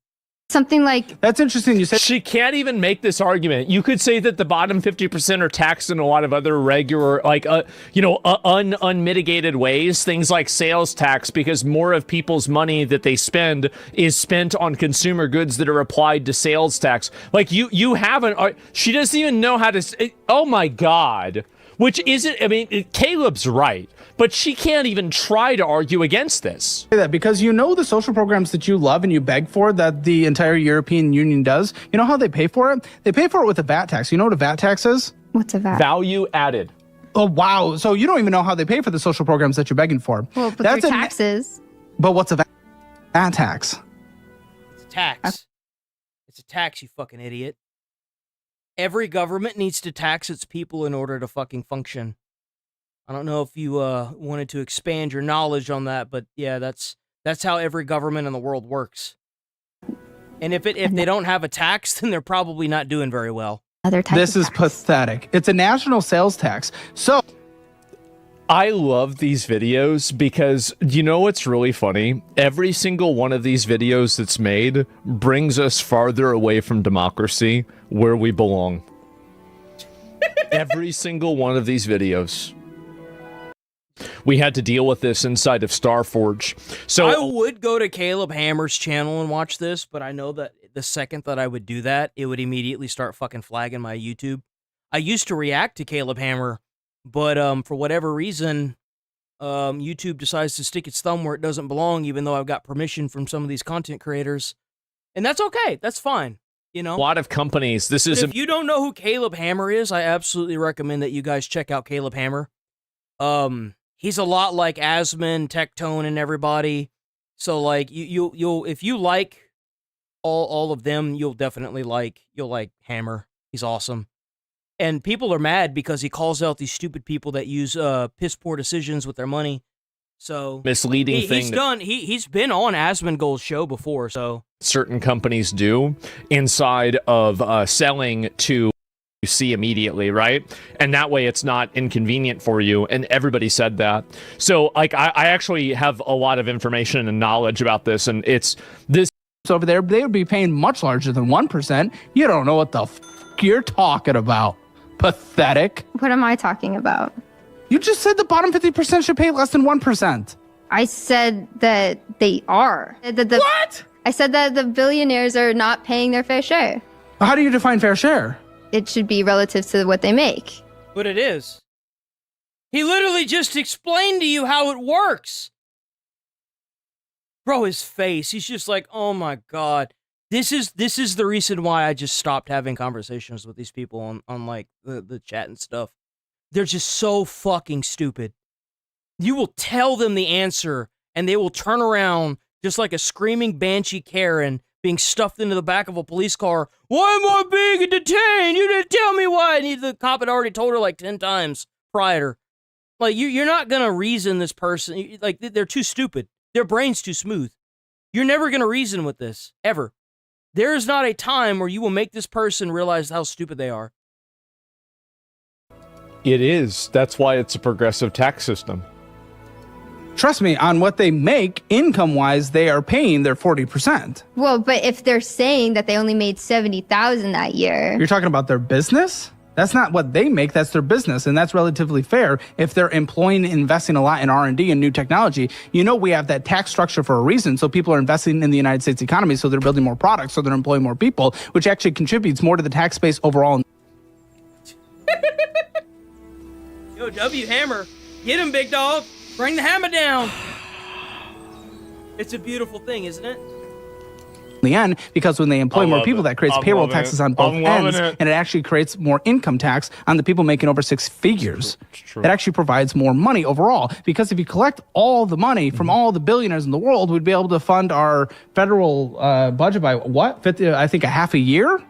[SPEAKER 22] Something like...
[SPEAKER 14] That's interesting. You said
[SPEAKER 6] she can't even make this argument. You could say that the bottom 50% are taxed in a lot of other regular, like, unmitigated ways. Things like sales tax, because more of people's money that they spend is spent on consumer goods that are applied to sales tax. Like, you haven't... She doesn't even know how to... Oh, my God. Which isn't... I mean, Caleb's right. But she can't even try to argue against this.
[SPEAKER 14] That because you know the social programs that you love and you beg for that the entire European Union does. You know how they pay for it? They pay for it with a VAT tax. You know what a VAT tax is?
[SPEAKER 22] What's a VAT?
[SPEAKER 6] Value added.
[SPEAKER 14] Oh, wow. So you don't even know how they pay for the social programs that you're begging for.
[SPEAKER 22] Well, but that's taxes.
[SPEAKER 14] But what's a VAT tax?
[SPEAKER 2] It's a tax. It's a tax, you fucking idiot. Every government needs to tax its people in order to fucking function. I don't know if you wanted to expand your knowledge on that, but yeah, that's how every government in the world works. And if they don't have a tax, then they're probably not doing very well.
[SPEAKER 14] This is pathetic. It's a national sales tax. So
[SPEAKER 6] I love these videos because you know what's really funny? Every single one of these videos that's made brings us farther away from democracy where we belong. Every single one of these videos. We had to deal with this inside of Starforge. So
[SPEAKER 2] I would go to Caleb Hammer's channel and watch this, but I know that the second that I would do that, it would immediately start fucking flagging my YouTube. I used to react to Caleb Hammer, but for whatever reason, YouTube decides to stick its thumb where it doesn't belong, even though I've got permission from some of these content creators. And that's okay. That's fine. You know?
[SPEAKER 6] A lot of companies, this is...
[SPEAKER 2] If you don't know who Caleb Hammer is, I absolutely recommend that you guys check out Caleb Hammer. He's a lot like Asman, Tectone, and everybody. So like you'll if you like all of them, you'll like Hammer. He's awesome. And people are mad because he calls out these stupid people that use piss poor decisions with their money. So
[SPEAKER 6] misleading thing
[SPEAKER 2] he's done. He's been on Asmongold's show before. So
[SPEAKER 6] certain companies do inside of selling to see immediately, right? And that way it's not inconvenient for you. And everybody said that. So like I actually have a lot of information and knowledge about this, and it's this
[SPEAKER 14] over there, they would be paying much larger than 1%. You don't know what the you're talking about. Pathetic.
[SPEAKER 15] What am I talking about?
[SPEAKER 14] You just said the bottom 50% should pay less than 1%.
[SPEAKER 15] I said that they are.
[SPEAKER 14] What?
[SPEAKER 15] I said that the billionaires are not paying their fair share.
[SPEAKER 14] How do you define fair share?
[SPEAKER 15] It should be relative to what they make.
[SPEAKER 2] But it is. He literally just explained to you how it works. Bro, his face, he's just like, oh my God. This is the reason why I just stopped having conversations with these people on like the chat and stuff. They're just so fucking stupid. You will tell them the answer and they will turn around just like a screaming banshee Karen being stuffed into the back of a police car. Why am I being detained? You didn't tell me why. And the cop had already told her like 10 times prior. Like, you're not going to reason this person. Like, they're too stupid. Their brain's too smooth. You're never going to reason with this, ever. There is not a time where you will make this person realize how stupid they are.
[SPEAKER 6] It is. That's why it's a progressive tax system.
[SPEAKER 14] Trust me, on what they make, income-wise, they are paying their 40%.
[SPEAKER 15] Well, but if they're saying that they only made $70,000 that year.
[SPEAKER 14] You're talking about their business? That's not what they make, that's their business, and that's relatively fair if they're employing and investing a lot in R&D and new technology. You know, we have that tax structure for a reason, so people are investing in the United States economy, so they're building more products, so they're employing more people, which actually contributes more to the tax base overall.
[SPEAKER 2] Yo, W Hammer, get him, big dog. Bring the hammer down. It's a beautiful thing, isn't it?
[SPEAKER 14] In the end, because when they employ more people, that creates payroll taxes on both ends, and it actually creates more income tax on the people making over 6 figures. It actually provides more money overall, because if you collect all the money from all the billionaires in the world, we'd be able to fund our federal budget by what? 50, I think a half a year?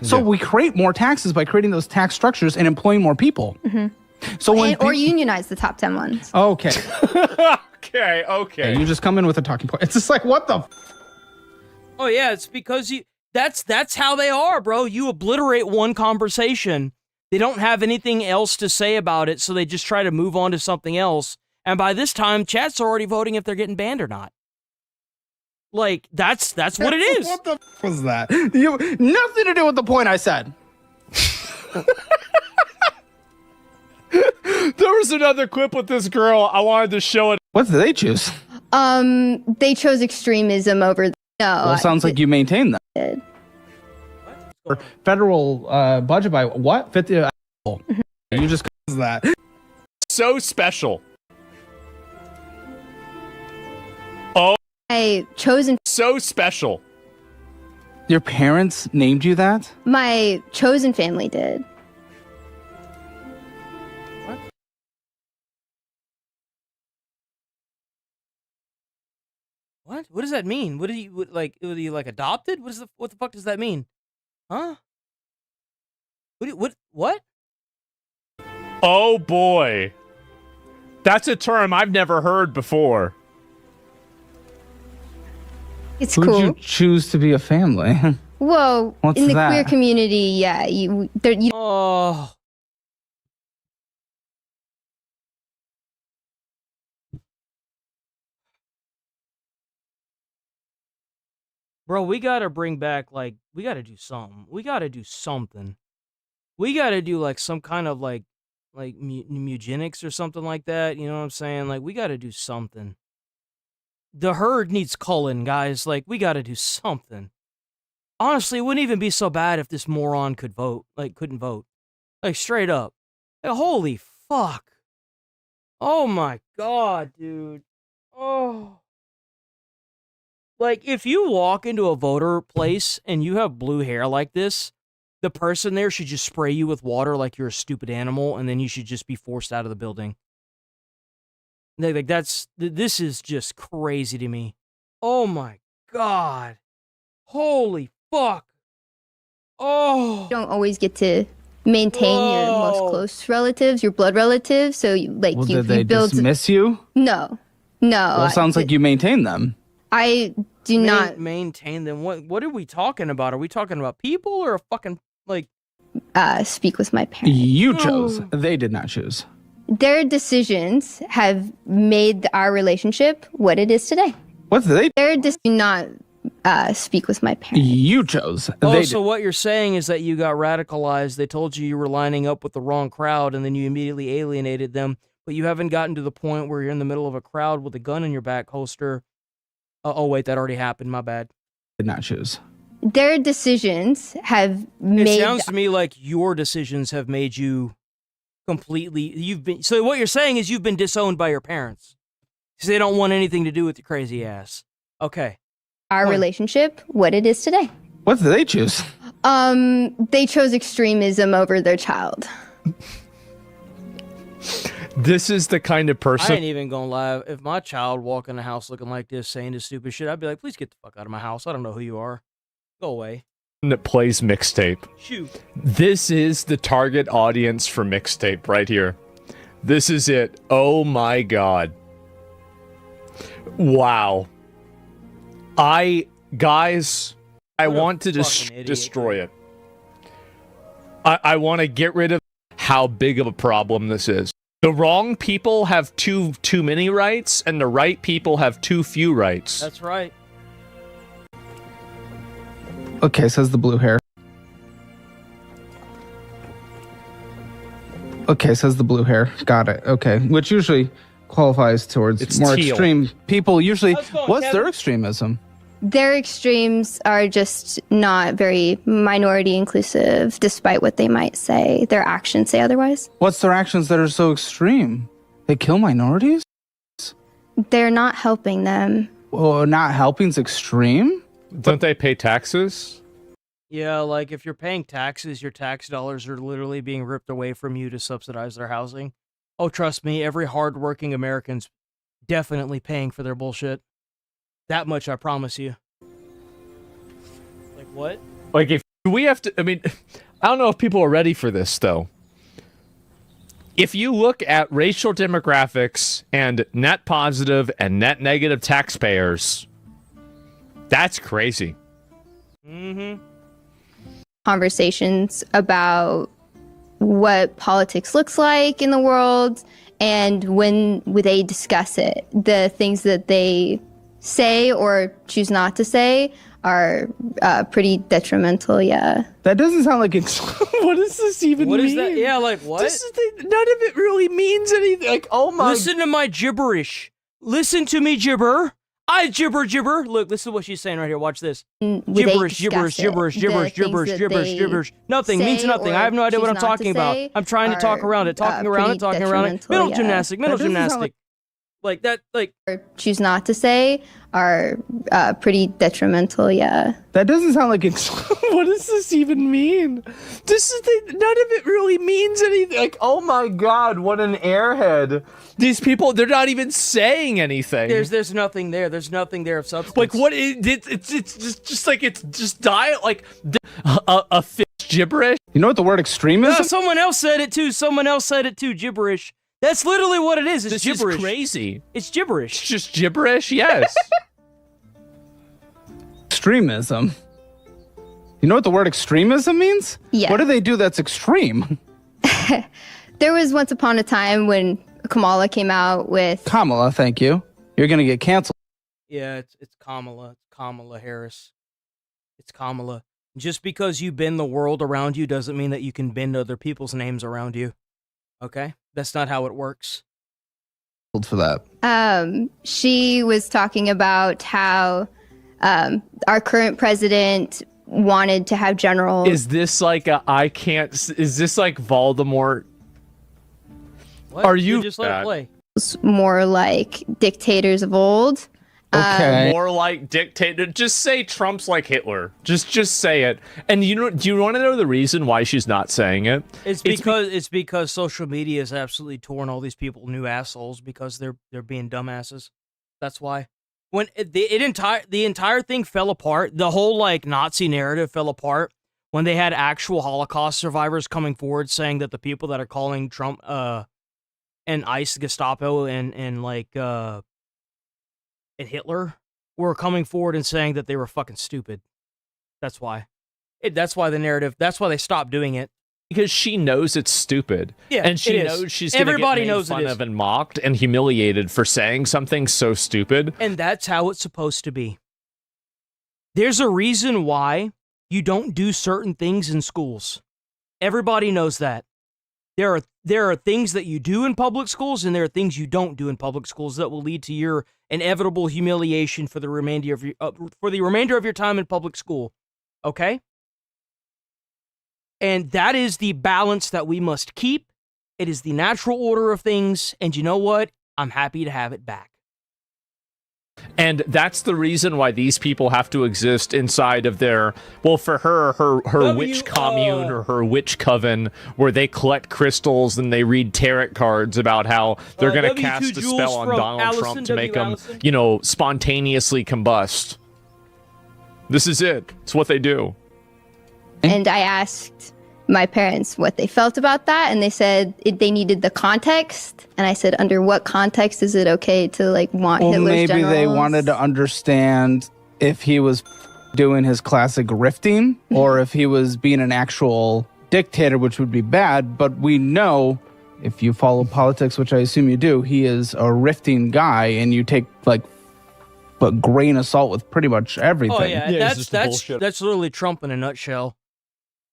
[SPEAKER 14] So we create more taxes by creating those tax structures and employing more people. So when
[SPEAKER 15] or unionize the top 10 ones.
[SPEAKER 14] Okay.
[SPEAKER 6] Okay.
[SPEAKER 14] You just come in with a talking point. It's just like, what the?
[SPEAKER 2] Oh yeah, it's because that's how they are, bro. You obliterate one conversation. They don't have anything else to say about it, so they just try to move on to something else. And by this time, chats are already voting if they're getting banned or not. Like, that's what it is.
[SPEAKER 14] What the was that? You nothing to do with the point I said.
[SPEAKER 6] There was another clip with this girl. I wanted to show it.
[SPEAKER 14] What did they choose?
[SPEAKER 15] They chose extremism over. No.
[SPEAKER 14] Well, it sounds like you maintain that. Federal budget by what? 50. You just that.
[SPEAKER 6] So special. Oh.
[SPEAKER 15] I chosen.
[SPEAKER 6] So special.
[SPEAKER 14] Your parents named you that?
[SPEAKER 15] My chosen family did.
[SPEAKER 2] What? What does that mean? What did you like? Were you like adopted? What the fuck does that mean? Huh? What?
[SPEAKER 6] Oh boy, that's a term I've never heard before.
[SPEAKER 15] It's
[SPEAKER 14] Who'd
[SPEAKER 15] cool.
[SPEAKER 14] you choose to be a family?
[SPEAKER 15] Whoa!
[SPEAKER 14] What's
[SPEAKER 15] in the
[SPEAKER 14] that?
[SPEAKER 15] queer community, yeah, you.
[SPEAKER 2] Oh. Bro, we gotta bring back, like, we gotta do something. We gotta do something. We gotta do, like, some kind of, like eugenics or something like that. You know what I'm saying? Like, we gotta do something. The herd needs culling, guys. Like, we gotta do something. Honestly, it wouldn't even be so bad if this moron could vote. Like, couldn't vote. Like, straight up. Like, holy fuck. Oh my god, dude. Oh. Like, if you walk into a voter place and you have blue hair like this, the person there should just spray you with water like you're a stupid animal, and then you should just be forced out of the building. Like, this is just crazy to me. Oh my god. Holy fuck. Oh.
[SPEAKER 15] You don't always get to maintain your most close relatives, your blood relatives, so you, like,
[SPEAKER 14] Well,
[SPEAKER 15] you
[SPEAKER 14] did they
[SPEAKER 15] build.
[SPEAKER 14] dismiss you?
[SPEAKER 15] No. No.
[SPEAKER 14] Well, it sounds like you maintain them.
[SPEAKER 15] I do not
[SPEAKER 2] maintain them. What are we talking about? Are we talking about people or a fucking like?
[SPEAKER 15] Speak with my parents.
[SPEAKER 14] You chose. They did not choose.
[SPEAKER 15] Their decisions have made our relationship what it is today.
[SPEAKER 14] What did they?
[SPEAKER 15] Do not speak with my parents.
[SPEAKER 14] You chose.
[SPEAKER 2] Oh, so what you're saying is that you got radicalized. They told you were lining up with the wrong crowd, and then you immediately alienated them. But you haven't gotten to the point where you're in the middle of a crowd with a gun in your back holster. Oh wait, that already happened. My bad.
[SPEAKER 14] Did not choose.
[SPEAKER 15] Their decisions have made.
[SPEAKER 2] It sounds to me like your decisions have made you completely. So what you're saying is you've been disowned by your parents because they don't want anything to do with your crazy ass. Okay.
[SPEAKER 15] Our relationship what it is today.
[SPEAKER 14] What did they choose?
[SPEAKER 15] They chose extremism over their child.
[SPEAKER 6] This is the kind of person.
[SPEAKER 2] I ain't even gonna lie. If my child walked in the house looking like this, saying this stupid shit, I'd be like, please get the fuck out of my house. I don't know who you are. Go away.
[SPEAKER 6] That plays mixtape.
[SPEAKER 2] Shoot.
[SPEAKER 6] This is the target audience for mixtape right here. This is it. Oh my god. Wow. Guys, I want to destroy it. I want to get rid of how big of a problem this is. The wrong people have too many rights, and the right people have too few rights.
[SPEAKER 2] That's right.
[SPEAKER 14] Okay, says the blue hair. Okay, says the blue hair. Got it. Okay, which usually qualifies towards more
[SPEAKER 6] teal.
[SPEAKER 14] extreme people. Usually, what's their extremism?
[SPEAKER 15] Their extremes are just not very minority inclusive, despite what they might say. Their actions say otherwise.
[SPEAKER 14] What's their actions that are so extreme? They kill minorities?
[SPEAKER 15] They're not helping them.
[SPEAKER 14] Well, not helping's extreme?
[SPEAKER 6] Don't they pay taxes?
[SPEAKER 2] Yeah, like if you're paying taxes, your tax dollars are literally being ripped away from you to subsidize their housing. Oh, trust me, every hardworking American's definitely paying for their bullshit. That much I promise you. Like what?
[SPEAKER 6] Like if we have to, I mean, I don't know if people are ready for this though. If you look at racial demographics and net positive and net negative taxpayers, that's crazy.
[SPEAKER 2] Mm-hmm.
[SPEAKER 15] Conversations about what politics looks like in the world, and when they discuss it, the things that they say or choose not to say are pretty detrimental. Yeah.
[SPEAKER 14] That doesn't sound like
[SPEAKER 6] What does this even
[SPEAKER 2] What
[SPEAKER 6] mean?
[SPEAKER 2] is that? Yeah, like what?
[SPEAKER 6] None of it really means anything. Like, oh my.
[SPEAKER 2] Listen to my gibberish. Listen to me gibber. I gibber. Look, this is what she's saying right here. Watch this. Gibberish. Nothing means nothing. I have no idea what I'm talking about. I'm trying to talk around it. Talking around it. Mental gymnastic. Like that, like...
[SPEAKER 15] Or choose not to say are pretty detrimental, yeah.
[SPEAKER 14] That doesn't sound like
[SPEAKER 6] What does this even mean? None of it really means anything. Like, oh my god, what an airhead. These people, they're not even saying anything.
[SPEAKER 2] There's nothing there. There's nothing there of substance.
[SPEAKER 6] Like, what it's just like, it's just diet, like, a fish gibberish.
[SPEAKER 14] You know what the word extreme is?
[SPEAKER 2] No, someone else said it too, gibberish. That's literally what it is. It's gibberish.
[SPEAKER 6] Is crazy.
[SPEAKER 2] It's gibberish.
[SPEAKER 6] It's just gibberish, yes.
[SPEAKER 14] Extremism. You know what the word extremism means?
[SPEAKER 15] Yeah.
[SPEAKER 14] What do they do that's extreme?
[SPEAKER 15] There was once upon a time when Kamala came out with...
[SPEAKER 14] Kamala, thank you. You're going to get canceled.
[SPEAKER 2] Yeah, it's Kamala. It's Kamala Harris. It's Kamala. Just because you bend the world around you doesn't mean that you can bend other people's names around you. Okay? That's not how it works.
[SPEAKER 14] For that.
[SPEAKER 15] She was talking about how our current president wanted to have generals.
[SPEAKER 6] Is this like is this like Voldemort?
[SPEAKER 2] What?
[SPEAKER 6] Are you
[SPEAKER 2] just let it play?
[SPEAKER 15] More like dictators of old.
[SPEAKER 14] Okay.
[SPEAKER 6] More like dictator. Just say Trump's like Hitler. Just say it. And do you want to know the reason why she's not saying it?
[SPEAKER 2] It's because social media has absolutely torn all these people new assholes because they're being dumbasses. That's why. When the entire thing fell apart, the whole like Nazi narrative fell apart when they had actual Holocaust survivors coming forward saying that the people that are calling Trump and ICE, Gestapo, and like and Hitler were coming forward and saying that they were fucking stupid. That's why. That's why the narrative, that's why they stopped doing it.
[SPEAKER 6] Because she knows it's stupid.
[SPEAKER 2] Yeah,
[SPEAKER 6] and she
[SPEAKER 2] it is.
[SPEAKER 6] knows she's going to get
[SPEAKER 2] Everybody
[SPEAKER 6] made
[SPEAKER 2] knows it
[SPEAKER 6] fun
[SPEAKER 2] is.
[SPEAKER 6] of and mocked and humiliated for saying something so stupid.
[SPEAKER 2] And that's how it's supposed to be. There's a reason why you don't do certain things in schools. Everybody knows that. There are things that you do in public schools, and there are things you don't do in public schools that will lead to your inevitable humiliation for the remainder of your time in public school. Okay? And that is the balance that we must keep. It is the natural order of things, and you know what? I'm happy to have it back.
[SPEAKER 6] And that's the reason why these people have to exist inside of their, well, for her witch commune or her witch coven, where they collect crystals and they read tarot cards about how they're going to cast a spell on Donald Trump to make him, spontaneously combust. This is it. It's what they do.
[SPEAKER 15] And I asked my parents what they felt about that, and they said they needed the context. And I said, under what context is it okay to want Hitler's
[SPEAKER 14] maybe
[SPEAKER 15] generals?
[SPEAKER 14] they wanted to understand if he was doing his classic rifting or if he was being an actual dictator, which would be bad. But we know, if you follow politics, which I assume you do, he is a rifting guy, and you take a grain of salt with pretty much everything.
[SPEAKER 2] Oh yeah, that's literally Trump in a nutshell.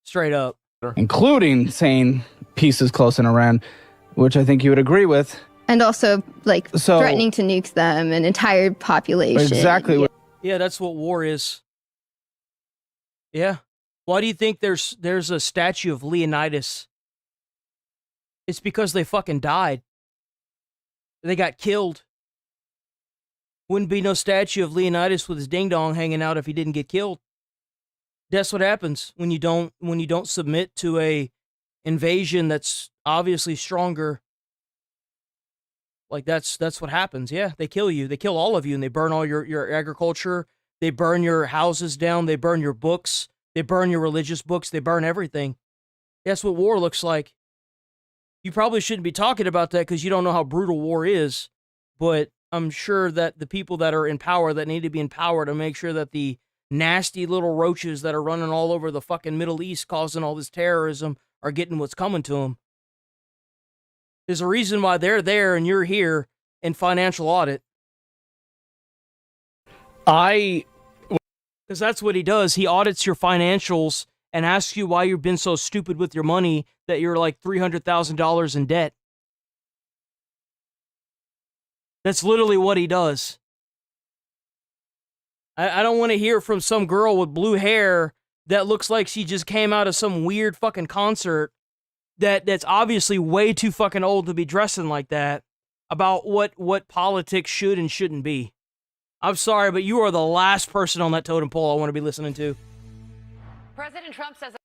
[SPEAKER 2] Straight up.
[SPEAKER 14] Including saying peace is close in Iran, which I think you would agree with.
[SPEAKER 15] And also, threatening to nuke them, an entire population.
[SPEAKER 14] Exactly.
[SPEAKER 2] Yeah, that's what war is. Yeah. Why do you think there's a statue of Leonidas? It's because they fucking died. They got killed. Wouldn't be no statue of Leonidas with his ding-dong hanging out if he didn't get killed. That's what happens when you don't submit to a invasion that's obviously stronger. That's what happens. Yeah, they kill you. They kill all of you, and they burn all your agriculture. They burn your houses down. They burn your books. They burn your religious books. They burn everything. That's what war looks like. You probably shouldn't be talking about that because you don't know how brutal war is, but I'm sure that the people that are in power that need to be in power to make sure that the nasty little roaches that are running all over the fucking Middle East causing all this terrorism are getting what's coming to them. There's a reason why they're there and you're here in financial audit. Because that's what he does. He audits your financials and asks you why you've been so stupid with your money that you're like $300,000 in debt. That's literally what he does. I don't want to hear from some girl with blue hair that looks like she just came out of some weird fucking concert that's obviously way too fucking old to be dressing like that about what politics should and shouldn't be. I'm sorry, but you are the last person on that totem pole I want to be listening to.
[SPEAKER 16] President Trump says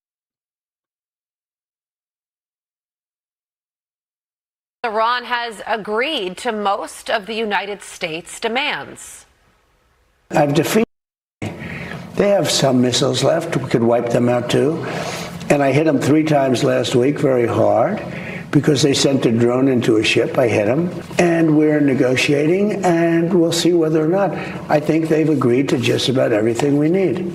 [SPEAKER 16] Iran has agreed to most of the United States' demands.
[SPEAKER 19] I've defeated them. They have some missiles left. We could wipe them out too. And I hit them 3 times last week very hard because they sent a drone into a ship. I hit them. And we're negotiating, and we'll see whether or not. I think they've agreed to just about everything we need.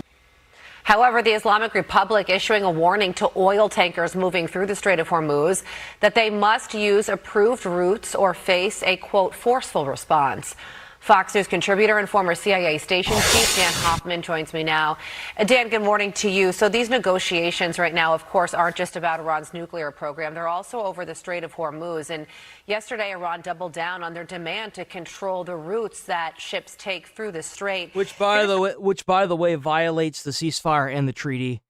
[SPEAKER 16] However, the Islamic Republic issuing a warning to oil tankers moving through the Strait of Hormuz that they must use approved routes or face a, quote, forceful response. Fox News contributor and former CIA station chief Dan Hoffman joins me now. Dan, good morning to you. So these negotiations right now, of course, aren't just about Iran's nuclear program. They're also over the Strait of Hormuz. And yesterday, Iran doubled down on their demand to control the routes that ships take through the strait.
[SPEAKER 2] Which, by the way, violates the ceasefire and the treaty.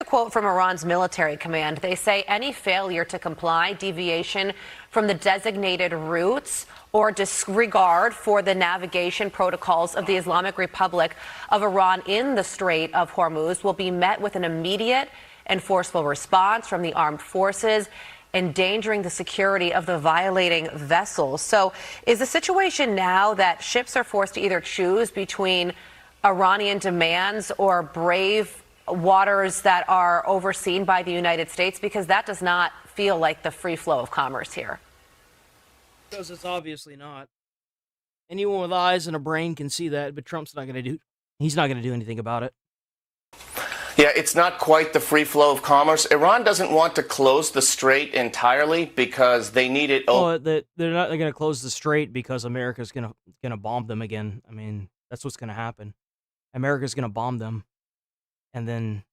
[SPEAKER 16] A quote from Iran's military command. They say any failure to comply, deviation from the designated routes, or disregard for the navigation protocols of the Islamic Republic of Iran in the Strait of Hormuz will be met with an immediate and forceful response from the armed forces, endangering the security of the violating vessels. So is the situation now that ships are forced to either choose between Iranian demands or brave waters that are overseen by the United States? Because that does not feel like the free flow of commerce here.
[SPEAKER 2] Because it's obviously not. Anyone with eyes and a brain can see that, but Trump's not going to do. He's not going to do anything about it.
[SPEAKER 5] Yeah, it's not quite the free flow of commerce. Iran doesn't want to close the strait entirely because they need it.
[SPEAKER 2] Oh, they're not going to close the strait because America's going to bomb them again. I mean, that's what's going to happen. America's going to bomb them, and then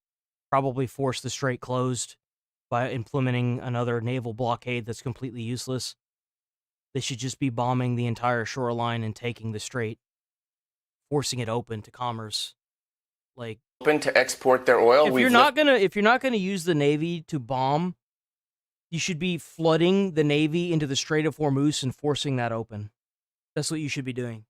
[SPEAKER 2] probably force the strait closed by implementing another naval blockade that's completely useless. They should just be bombing the entire shoreline and taking the strait, forcing it open to commerce. Like,
[SPEAKER 5] open to export their oil.
[SPEAKER 2] If you're not gonna use the Navy to bomb, you should be flooding the Navy into the Strait of Hormuz and forcing that open. That's what you should be doing.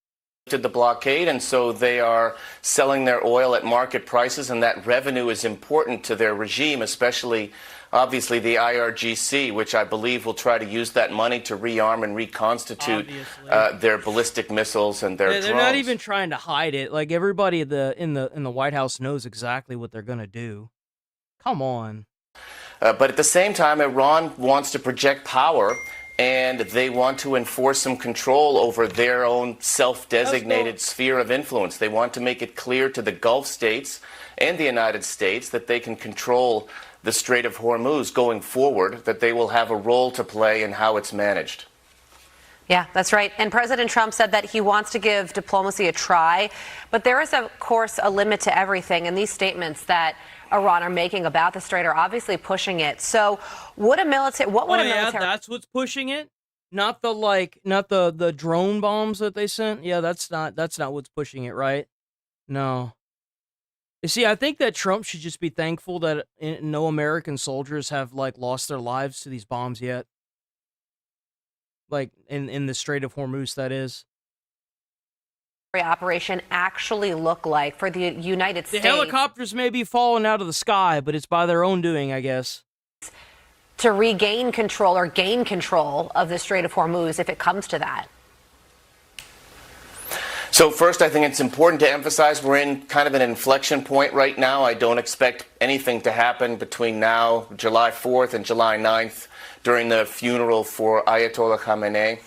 [SPEAKER 5] The blockade, and so they are selling their oil at market prices, and that revenue is important to their regime, especially obviously the IRGC, which I believe will try to use that money to rearm and reconstitute their ballistic missiles and their drones.
[SPEAKER 2] They're not even trying to hide it. Like, everybody in the White House knows exactly what they're gonna do. Come on.
[SPEAKER 5] But at the same time, Iran wants to project power, and they want to enforce some control over their own self-designated sphere of influence. They want to make it clear to the Gulf states and the United States that they can control the Strait of Hormuz going forward, that they will have a role to play in how it's managed.
[SPEAKER 16] Yeah, that's right. And President Trump said that he wants to give diplomacy a try, but there is, of course, a limit to everything. And these statements that Iran are making about the strait are obviously pushing it. So what would a military...
[SPEAKER 2] that's what's pushing it? Not the drone bombs that they sent? Yeah, that's not what's pushing it, right? No. You see, I think that Trump should just be thankful that no American soldiers have, like, lost their lives to these bombs yet. Like, in the Strait of Hormuz, that is.
[SPEAKER 16] Operation actually look like for the United States?
[SPEAKER 2] The helicopters may be falling out of the sky, but it's by their own doing, I guess.
[SPEAKER 16] To regain control or gain control of the Strait of Hormuz if it comes to that?
[SPEAKER 5] So first, I think it's important to emphasize we're in kind of an inflection point right now. I don't expect anything to happen between now, July 4th and July 9th, during the funeral for Ayatollah Khamenei.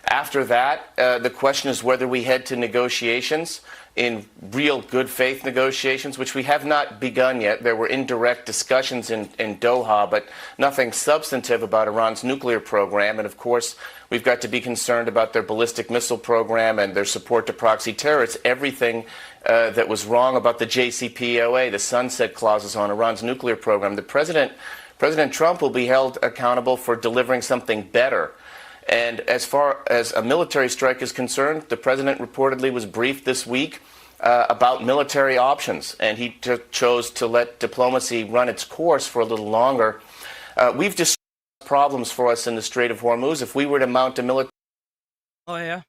[SPEAKER 5] After that, the question is whether we head to negotiations, in real good faith negotiations, which we have not begun yet. There were indirect discussions in Doha, but nothing substantive about Iran's nuclear program. And of course, we've got to be concerned about their ballistic missile program and their support to proxy terrorists. Everything that was wrong about the JCPOA, the sunset clauses on Iran's nuclear program. President Trump will be held accountable for delivering something better. And as far as a military strike is concerned, the president reportedly was briefed this week about military options, and he chose to let diplomacy run its course for a little longer. We've just problems for us in the Strait of Hormuz. If we were to mount a military...
[SPEAKER 2] Oh, yeah?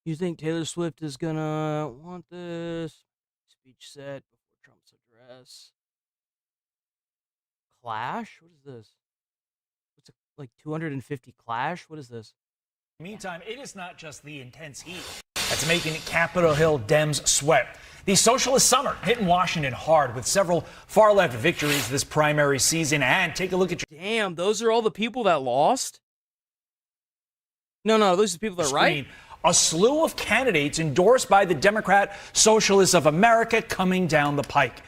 [SPEAKER 2] You think Taylor Swift is gonna want this speech set before Trump's address? Clash? What is this? Like 250 Clash? What is this?
[SPEAKER 1] Meantime, it is not just the intense heat that's making Capitol Hill Dems sweat. The socialist summer hitting Washington hard with several far-left victories this primary season. And take a look at your...
[SPEAKER 2] Damn, those are all the people that lost? No, those are the people that are right.
[SPEAKER 1] A slew of candidates endorsed by the Democrat Socialists of America coming down the pike.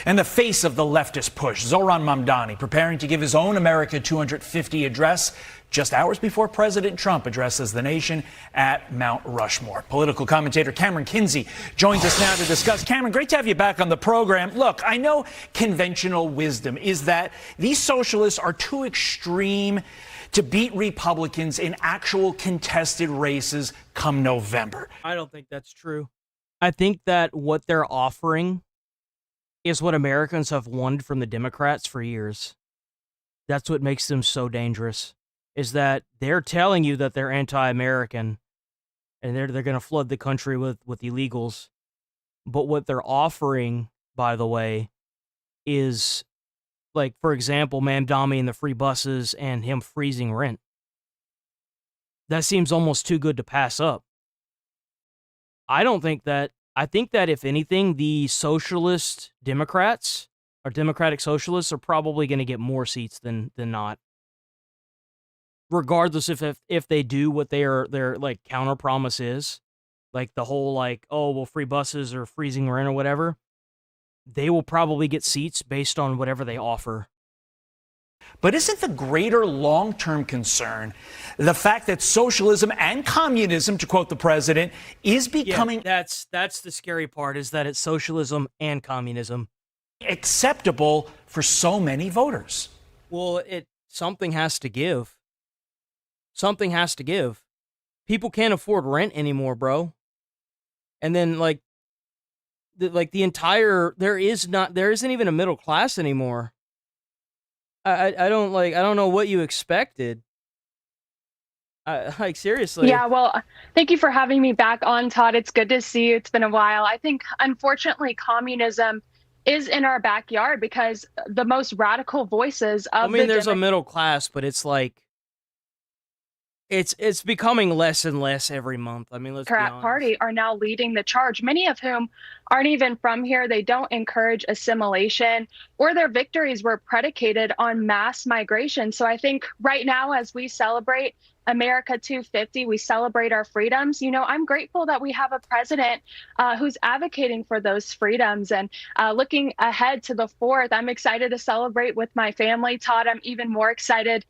[SPEAKER 1] And the face of the leftist push, Zohran Mamdani, preparing to give his own America 250 address just hours before President Trump addresses the nation at Mount Rushmore. Political commentator Cameron Kinsey joins us now to discuss. Cameron, great to have you back on the program. Look, I know conventional wisdom is that these socialists are too extreme to beat Republicans in actual contested races come November.
[SPEAKER 2] I don't think that's true. I think that what they're offering is what Americans have wanted from the Democrats for years. That's what makes them so dangerous, is that they're telling you that they're anti-American and they're going to flood the country with illegals. But what they're offering, by the way, is, like, for example, Mamdani and the free buses and him freezing rent. That seems almost too good to pass up. I think that if anything, the socialist Democrats or Democratic Socialists are probably going to get more seats than not. regardless if they do what their like counter promise is, like the whole like, oh well, free buses or freezing rent or whatever, they will probably get seats based on whatever they offer.
[SPEAKER 1] But isn't the greater long-term concern the fact that socialism and communism, to quote the president, is becoming
[SPEAKER 2] that's the scary part, is that it's socialism and communism
[SPEAKER 1] acceptable for so many voters?
[SPEAKER 2] Well, something has to give. Something has to give. People can't afford rent anymore, bro. And then like the entire there isn't even a middle class anymore. I don't know what you expected. Like seriously.
[SPEAKER 7] Yeah, well, thank you for having me back on, Todd. It's good to see you. It's been a while. I think unfortunately communism is in our backyard because the most radical voices of
[SPEAKER 2] there's a middle class, but it's like it's becoming less and less every month. I mean, let's be honest.
[SPEAKER 7] Party are now leading the charge, many of whom aren't even from here. They don't encourage assimilation, or their victories were predicated on mass migration. So I think right now, as we celebrate America 250, we celebrate our freedoms. You know, I'm grateful that we have a president who's advocating for those freedoms. And looking ahead to the 4th, I'm excited to celebrate with my family. Todd, I'm even more excited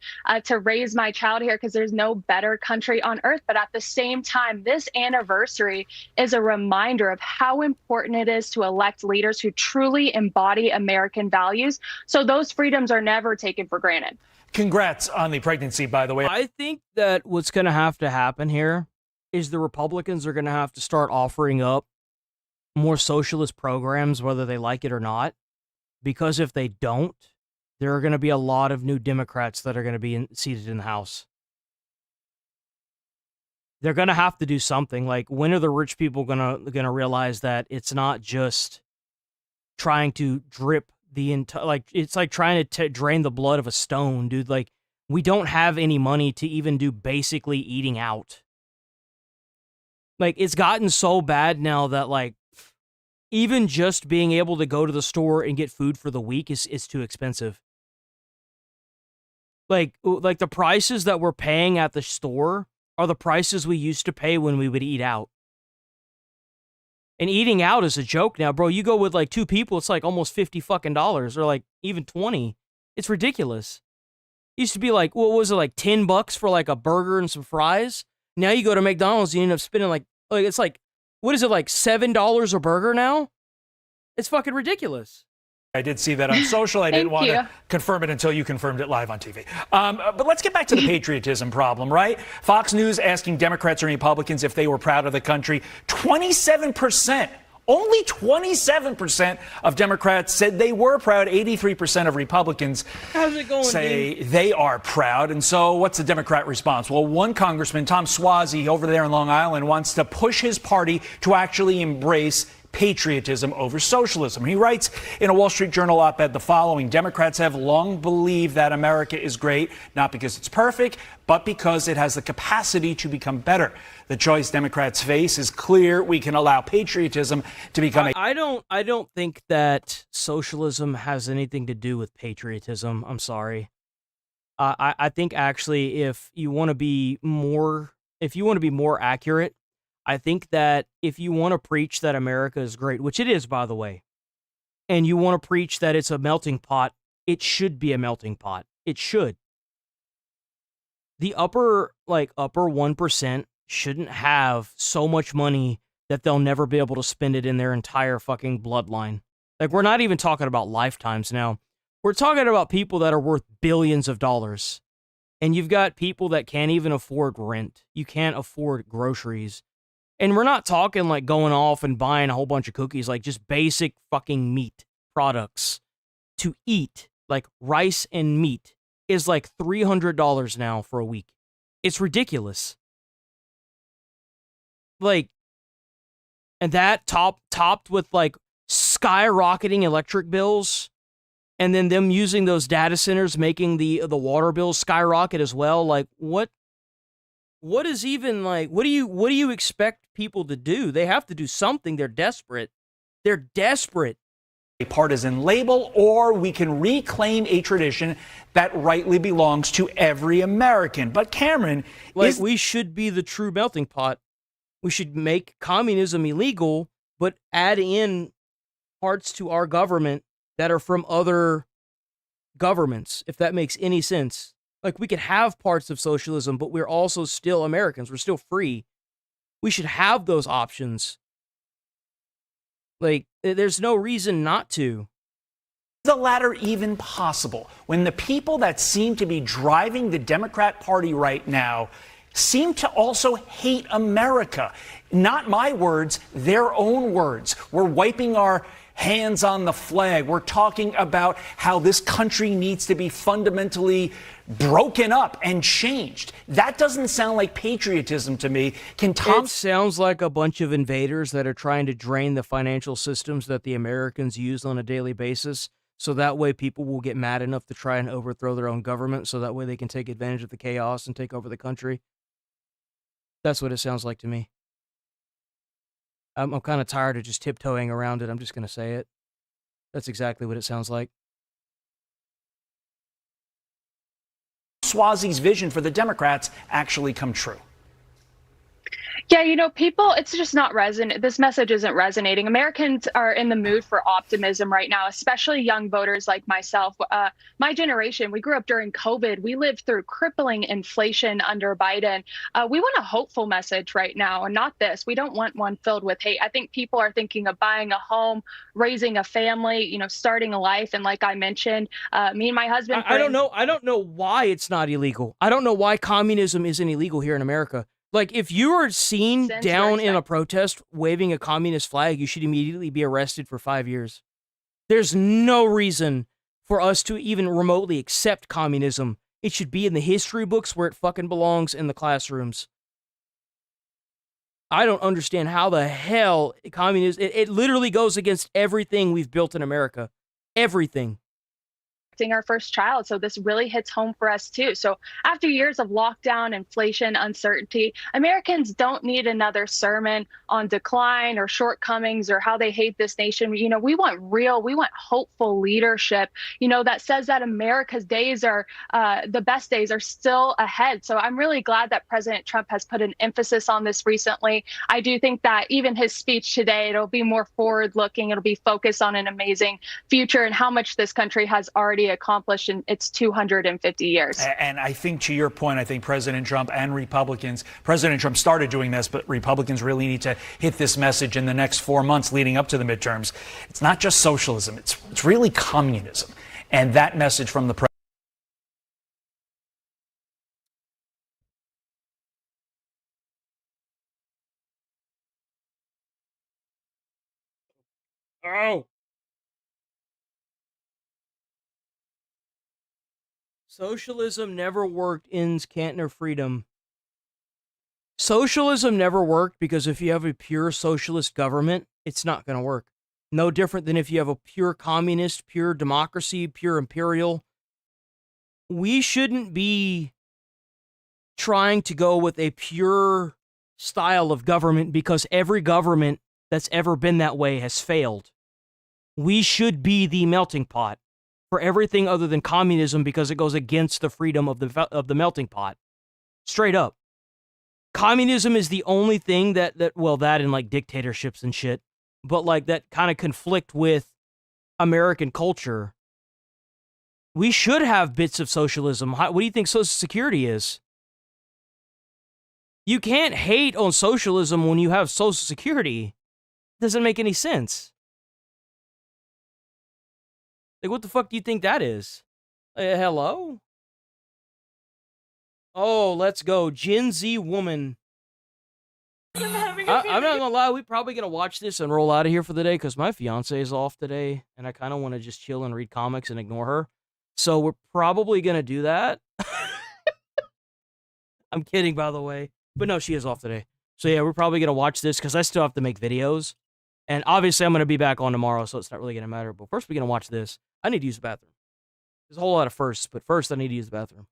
[SPEAKER 7] to raise my child here because there's no better country on earth. But at the same time, this anniversary is a reminder of how important it is to elect leaders who truly embody American values. So those freedoms are never taken for granted.
[SPEAKER 1] Congrats on the pregnancy, by the way.
[SPEAKER 2] I think that what's going to have to happen here is the Republicans are going to have to start offering up more socialist programs, whether they like it or not. Because if they don't, there are going to be a lot of new Democrats that are going to be seated in the House. They're going to have to do something. Like, when are the rich people going to realize that it's not just trying to drip the entire, like, it's like trying to drain the blood of a stone, dude. Like, we don't have any money to even do basically eating out. Like, it's gotten so bad now that, like, even just being able to go to the store and get food for the week is too expensive. Like the prices that we're paying at the store are the prices we used to pay when we would eat out. And eating out is a joke now, bro. You go with like 2 people, it's like almost $50 fucking dollars, or like even 20. It's ridiculous. It used to be like, what was it, like $10 for like a burger and some fries? Now you go to McDonald's, you end up spending like it's like, what is it, like $7 a burger now? It's fucking ridiculous.
[SPEAKER 1] I did see that on social. I didn't want to confirm it until you confirmed it live on TV. But let's get back to the patriotism problem, right? Fox News asking Democrats and Republicans if they were proud of the country. 27%, only 27% of Democrats said they were proud. 83% of Republicans say they are proud. And so what's the Democrat response? Well, one congressman, Tom Suozzi, over there in Long Island, wants to push his party to actually embrace patriotism over socialism. He writes in a Wall Street Journal op-ed the following: Democrats have long believed that America is great, not because it's perfect, but because it has the capacity to become better. The choice Democrats face is clear. We can allow patriotism to become
[SPEAKER 2] I don't think that socialism has anything to do with patriotism. I'm sorry. I think actually if you want to be more accurate, I think that if you want to preach that America is great, which it is, by the way, and you want to preach that it's a melting pot, it should be a melting pot. It should. The upper 1% shouldn't have so much money that they'll never be able to spend it in their entire fucking bloodline. Like, we're not even talking about lifetimes now. We're talking about people that are worth billions of dollars. And you've got people that can't even afford rent. You can't afford groceries. And we're not talking like going off and buying a whole bunch of cookies, like just basic fucking meat products to eat, like rice and meat, is like $300 now for a week. It's ridiculous. Like, and that topped with like skyrocketing electric bills, and then them using those data centers, making the water bills skyrocket as well. Like, what is even like, what do you expect people to do? They have to do something. They're desperate. They're desperate.
[SPEAKER 1] a partisan label, or we can reclaim a tradition that rightly belongs to every American. But Cameron,
[SPEAKER 2] we should be the true melting pot. We should make communism illegal, but add in parts to our government that are from other governments, if that makes any sense. Like, we could have parts of socialism, but we're also still Americans. We're still free. We should have those options. Like, there's no reason not to.
[SPEAKER 1] The latter even possible when the people that seem to be driving the Democrat Party right now seem to also hate America? Not my words, their own words. We're wiping our hands on the flag. We're talking about how this country needs to be fundamentally broken up and changed. That doesn't sound like patriotism to me.
[SPEAKER 2] It sounds like a bunch of invaders that are trying to drain the financial systems that the Americans use on a daily basis. So that way people will get mad enough to try and overthrow their own government. So that way they can take advantage of the chaos and take over the country. That's what it sounds like to me. I'm kind of tired of just tiptoeing around it. I'm just going to say it. That's exactly what it sounds like.
[SPEAKER 1] Swazi's vision for the Democrats actually come true?
[SPEAKER 7] Yeah, you know, people, it's just not resonant. This message isn't resonating. Americans are in the mood for optimism right now, especially young voters like myself. My generation, we grew up during COVID. We lived through crippling inflation under Biden. We want a hopeful message right now, and not this. We don't want one filled with hate. I think people are thinking of buying a home, raising a family, you know, starting a life. And like I mentioned, me and my husband.
[SPEAKER 2] I don't know why it's not illegal. I don't know why communism isn't illegal here in America. Like, if you are seen down in a protest waving a communist flag, you should immediately be arrested for 5 years. There's no reason for us to even remotely accept communism. It should be in the history books where it fucking belongs, in the classrooms. I don't understand how the hell communism... It literally goes against everything we've built in America. Everything.
[SPEAKER 7] Our first child. So this really hits home for us too. So after years of lockdown, inflation, uncertainty, Americans don't need another sermon on decline or shortcomings or how they hate this nation. You know, we want hopeful leadership, you know, that says that America's days are, the best days are still ahead. So I'm really glad that President Trump has put an emphasis on this recently. I do think that even his speech today, it'll be more forward looking. It'll be focused on an amazing future and how much this country has already accomplished in its 250 years.
[SPEAKER 1] And I think, to your point, I think President Trump and Republicans, President Trump started doing this, but Republicans really need to hit this message in the next 4 months leading up to the midterms. It's not just socialism, it's really communism. And that message from the president.
[SPEAKER 2] Oh. Socialism never worked, ends can't nor freedom. Socialism never worked because if you have a pure socialist government, it's not going to work. No different than if you have a pure communist, pure democracy, pure imperial. We shouldn't be trying to go with a pure style of government because every government that's ever been that way has failed. We should be the melting pot for everything other than communism because it goes against the freedom of the melting pot. Straight up. Communism is the only thing that and like dictatorships and shit, but like that kind of conflict with American culture. We should have bits of socialism. What do you think Social Security is? You can't hate on socialism when you have Social Security. It doesn't make any sense. Like, what the fuck do you think that is? Hello? Oh, let's go. Gen Z woman. I'm not gonna lie, we're probably gonna watch this and roll out of here for the day because my fiance is off today and I kind of want to just chill and read comics and ignore her. So we're probably gonna do that. I'm kidding, by the way. But no, she is off today. So yeah, we're probably gonna watch this because I still have to make videos. And obviously I'm gonna be back on tomorrow, so it's not really gonna matter. But first we're gonna watch this. I need to use the bathroom. There's a whole lot of firsts, but first I need to use the bathroom.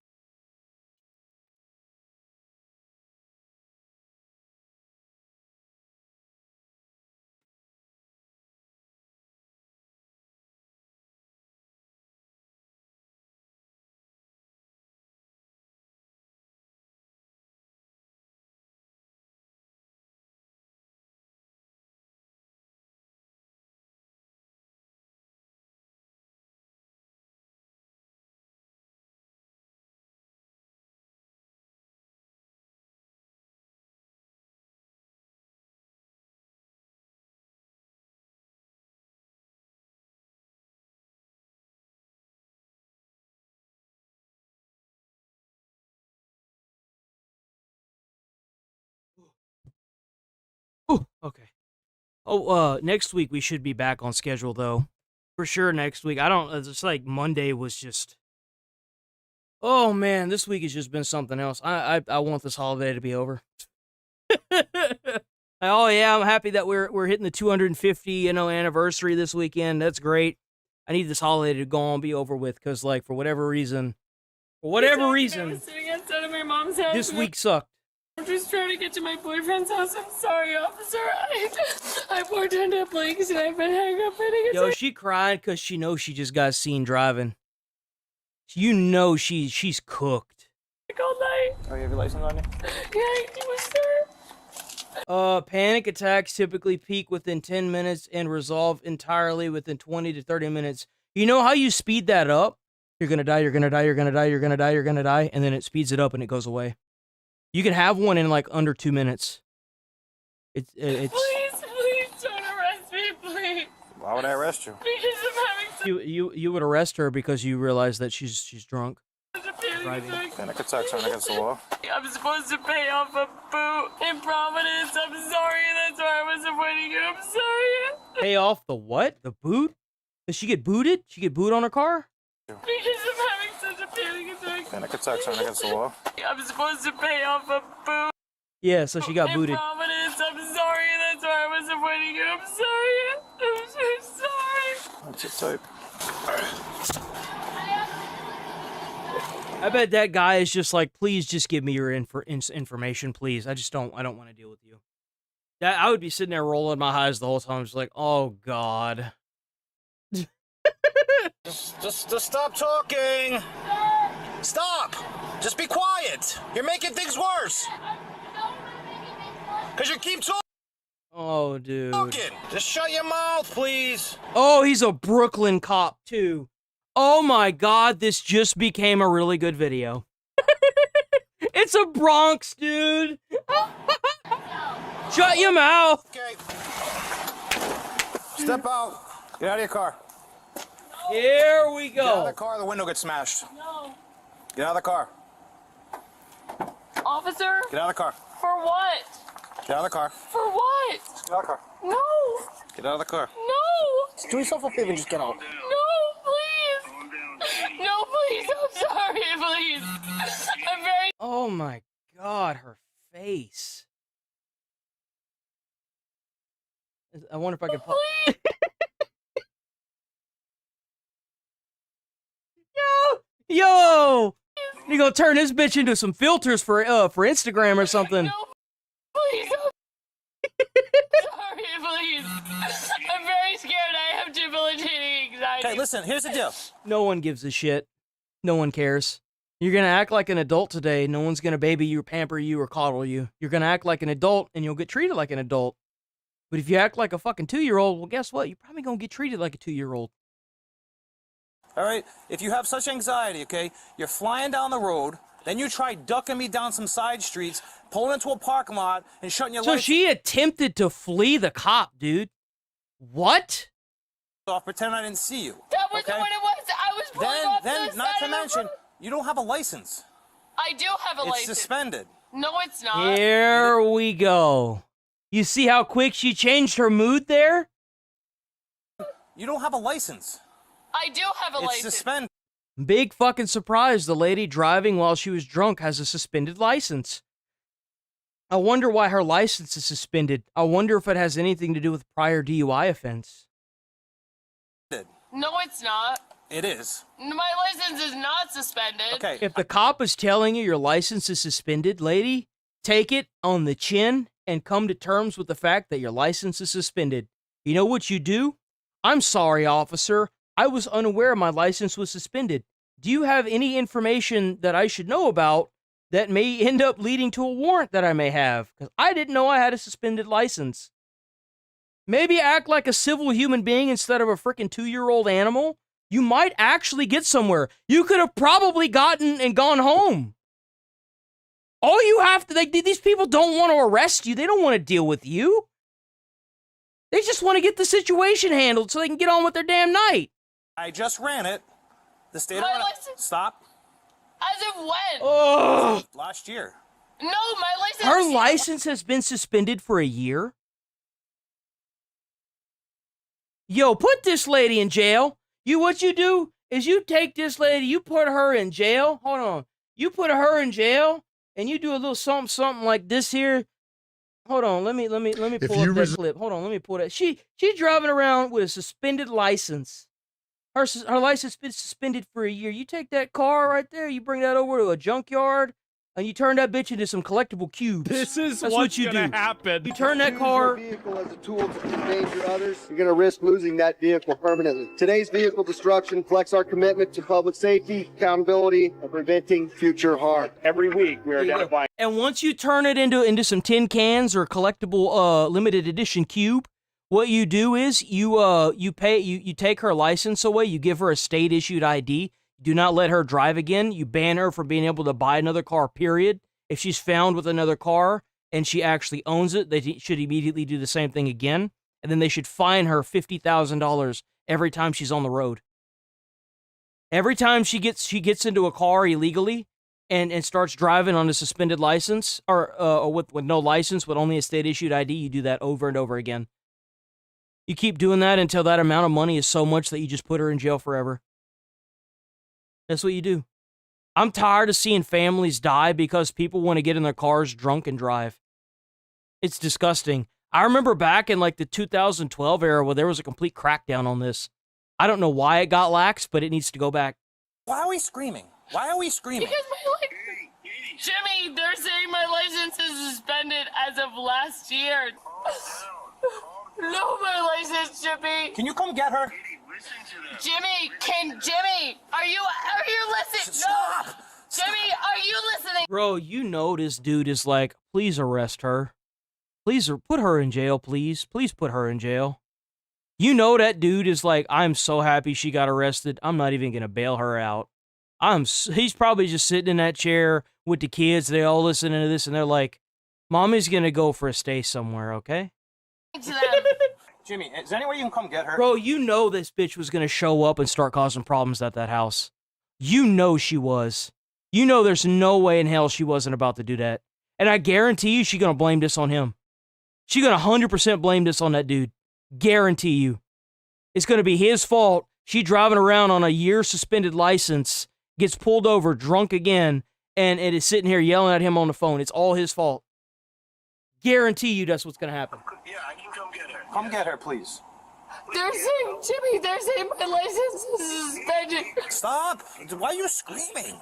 [SPEAKER 2] Oh, next week we should be back on schedule though. For sure next week. I don't, it's like Monday was just, oh man, this week has just been something else. I want this holiday to be over. Oh yeah, I'm happy that we're hitting the 250, anniversary this weekend. That's great. I need this holiday to go on, be over with, because like for whatever reason,
[SPEAKER 12] I was sitting outside of my mom's house.
[SPEAKER 2] this week sucked.
[SPEAKER 12] I'm just trying to get to my boyfriend's house. I'm sorry, officer. I bartended at Blake's and I've been hanging up waiting.
[SPEAKER 2] Yo, she cried because she knows she just got seen driving. You know she's cooked.
[SPEAKER 12] all night.
[SPEAKER 10] Oh, you have your license on you?
[SPEAKER 12] Yeah, I do, sir.
[SPEAKER 2] Panic attacks typically peak within 10 minutes and resolve entirely within 20 to 30 minutes. You know how you speed that up? You're gonna die, you're gonna die, you're gonna die, you're gonna die, you're gonna die, and then it speeds it up and it goes away. You can have one in like under 2 minutes. It's
[SPEAKER 12] Please don't arrest me, please.
[SPEAKER 10] Why would I arrest you?
[SPEAKER 12] Because I'm having
[SPEAKER 2] you would arrest her because you realize that she's drunk.
[SPEAKER 12] such a panic attack.
[SPEAKER 10] Panic attacks aren't against the law.
[SPEAKER 12] I'm supposed to pay off a boot in Providence. I'm sorry. That's why I wasn't waiting you. I'm sorry.
[SPEAKER 2] Pay off the what? The boot? Does she get booted? She get boot on her car?
[SPEAKER 12] Because I'm having such a panic attack.
[SPEAKER 10] Panic attacks aren't against the law.
[SPEAKER 12] I'm supposed to pay off a boot
[SPEAKER 2] Yeah, so she got
[SPEAKER 12] in
[SPEAKER 2] booted.
[SPEAKER 12] Providence. I'm sorry. That's why I wasn't waiting you. I'm sorry. I'm so sorry.
[SPEAKER 10] What's your type?
[SPEAKER 2] I bet that guy is just like, please just give me your information, please. I don't want to deal with you. That I would be sitting there rolling my eyes the whole time, just like, oh God.
[SPEAKER 21] Just stop talking. Stop. Just be quiet. You're making things worse. Cause you keep talking.
[SPEAKER 2] Oh, dude.
[SPEAKER 21] Just shut your mouth, please.
[SPEAKER 2] Oh, he's a Brooklyn cop too. Oh my God, this just became a really good video. It's a Bronx, dude. Shut your mouth.
[SPEAKER 21] Okay. Step out. Get out of your car.
[SPEAKER 2] Here we
[SPEAKER 21] Get out of
[SPEAKER 2] go.
[SPEAKER 21] the car, the window gets smashed.
[SPEAKER 12] No.
[SPEAKER 21] Get out of the car.
[SPEAKER 12] Officer?
[SPEAKER 21] Get out of the car.
[SPEAKER 12] For what?
[SPEAKER 21] Get out of the car.
[SPEAKER 12] For what?
[SPEAKER 21] Get out of the car.
[SPEAKER 12] No.
[SPEAKER 21] Get out of the car.
[SPEAKER 12] No.
[SPEAKER 21] Just do yourself a favor and just get out.
[SPEAKER 12] No, please. No, please. I'm sorry, please. I'm very.
[SPEAKER 2] Oh my God, her face. I wonder if I can. Yo! You gonna turn this bitch into some filters for Instagram or something?
[SPEAKER 12] Please. Sorry, please. I'm very scared. I have debilitating anxiety.
[SPEAKER 21] Okay, listen, here's the deal.
[SPEAKER 2] No one gives a shit. No one cares. You're gonna act like an adult today. No one's gonna baby you, pamper you, or coddle you. You're gonna act like an adult, and you'll get treated like an adult. But if you act like a fucking 2-year-old, well, guess what? You're probably gonna get treated like a 2-year-old.
[SPEAKER 21] All right, if you have such anxiety, okay, you're flying down the road, then you try ducking me down some side streets, pulling into a parking lot, and shutting your
[SPEAKER 2] So
[SPEAKER 21] lights
[SPEAKER 2] she attempted to flee the cop, dude. What?
[SPEAKER 21] off, pretend I didn't see you.
[SPEAKER 12] That wasn't what it was. I was pulling off
[SPEAKER 21] Then,
[SPEAKER 12] to the
[SPEAKER 21] not
[SPEAKER 12] side
[SPEAKER 21] to
[SPEAKER 12] of the
[SPEAKER 21] mention,
[SPEAKER 12] road.
[SPEAKER 21] you don't have a license.
[SPEAKER 12] I do have a
[SPEAKER 21] It's
[SPEAKER 12] license.
[SPEAKER 21] suspended.
[SPEAKER 12] No, it's not.
[SPEAKER 2] Here we go. You see how quick she changed her mood there?
[SPEAKER 21] You don't have a license.
[SPEAKER 12] I do have a
[SPEAKER 21] It's
[SPEAKER 12] license.
[SPEAKER 21] suspended.
[SPEAKER 2] Big fucking surprise. The lady driving while she was drunk has a suspended license. I wonder why her license is suspended. I wonder if it has anything to do with prior DUI offense.
[SPEAKER 12] No, it's not.
[SPEAKER 21] It is.
[SPEAKER 12] My license is not suspended.
[SPEAKER 21] Okay.
[SPEAKER 2] If the cop is telling you your license is suspended, lady, take it on the chin and come to terms with the fact that your license is suspended. You know what you do? I'm sorry, officer. I was unaware my license was suspended. Do you have any information that I should know about that may end up leading to a warrant that I may have? Because I didn't know I had a suspended license. Maybe act like a civil human being instead of a freaking 2-year-old animal. You might actually get somewhere. You could have probably gotten and gone home. All you have to, these people don't want to arrest you. They don't want to deal with you. They just want to get the situation handled so they can get on with their damn night.
[SPEAKER 21] I just ran it. The state
[SPEAKER 12] My
[SPEAKER 21] of
[SPEAKER 12] license.
[SPEAKER 21] Stop.
[SPEAKER 12] As of when?
[SPEAKER 2] Oh.
[SPEAKER 21] Last year.
[SPEAKER 12] No, my license.
[SPEAKER 2] Her license has been suspended for a year. Yo, put this lady in jail. What you do is you take this lady, you put her in jail. Hold on. You put her in jail and you do a little something like this here. Hold on, let me pull up that clip. Hold on, let me pull that. She's driving around with a suspended license. Her license been suspended for a year. You take that car right there, you bring that over to a junkyard, and you turn that bitch into some collectible cubes.
[SPEAKER 6] This is
[SPEAKER 2] That's
[SPEAKER 6] what's
[SPEAKER 2] what you
[SPEAKER 6] gonna
[SPEAKER 2] do.
[SPEAKER 6] happen.
[SPEAKER 2] You turn that
[SPEAKER 4] Use
[SPEAKER 2] car.
[SPEAKER 4] your vehicle as a tool to endanger others. You're going to risk losing that vehicle permanently. Today's vehicle destruction reflects our commitment to public safety, accountability, and preventing future harm. Every week, we are identifying.
[SPEAKER 2] And once you turn it into some tin cans or collectible limited edition cube, what you do is you take her license away, you give her a state issued ID, do not let her drive again, you ban her from being able to buy another car, period. If she's found with another car and she actually owns it, they should immediately do the same thing again, and then they should fine her $50,000 every time she's on the road. Every time she gets into a car illegally and starts driving on a suspended license or with no license, with only a state issued ID, you do that over and over again. You keep doing that until that amount of money is so much that you just put her in jail forever. That's what you do. I'm tired of seeing families die because people want to get in their cars drunk and drive. It's disgusting. I remember back in like the 2012 era where there was a complete crackdown on this. I don't know why it got lax, but it needs to go back.
[SPEAKER 21] Why are we screaming? Why are we screaming?
[SPEAKER 12] Because Jimmy, they're saying my license is suspended as of last year. No, my license, Jimmy.
[SPEAKER 21] Can you come get her?
[SPEAKER 12] Jimmy, are you listening?
[SPEAKER 21] Stop.
[SPEAKER 12] No. Jimmy, are you listening?
[SPEAKER 2] Bro, you know this dude is like, please arrest her. Please put her in jail, please. Please put her in jail. You know that dude is like, I'm so happy she got arrested. I'm not even going to bail her out. He's probably just sitting in that chair with the kids. They all listening to this and they're like, Mommy's going to go for a stay somewhere, okay?
[SPEAKER 21] Jimmy, is there any way you can come get her?
[SPEAKER 2] Bro, you know this bitch was going to show up and start causing problems at that house. You know she was. You know there's no way in hell she wasn't about to do that. And I guarantee you she's going to blame this on him. She's going to 100% blame this on that dude. Guarantee you. It's going to be his fault. She driving around on a year suspended license, gets pulled over, drunk again, and it is sitting here yelling at him on the phone. It's all his fault. Guarantee you that's what's going to happen.
[SPEAKER 21] Yeah, I can come get her. Come get her, please.
[SPEAKER 12] They're saying, Jimmy, they're saying my license is suspended.
[SPEAKER 21] Stop. Why are you screaming?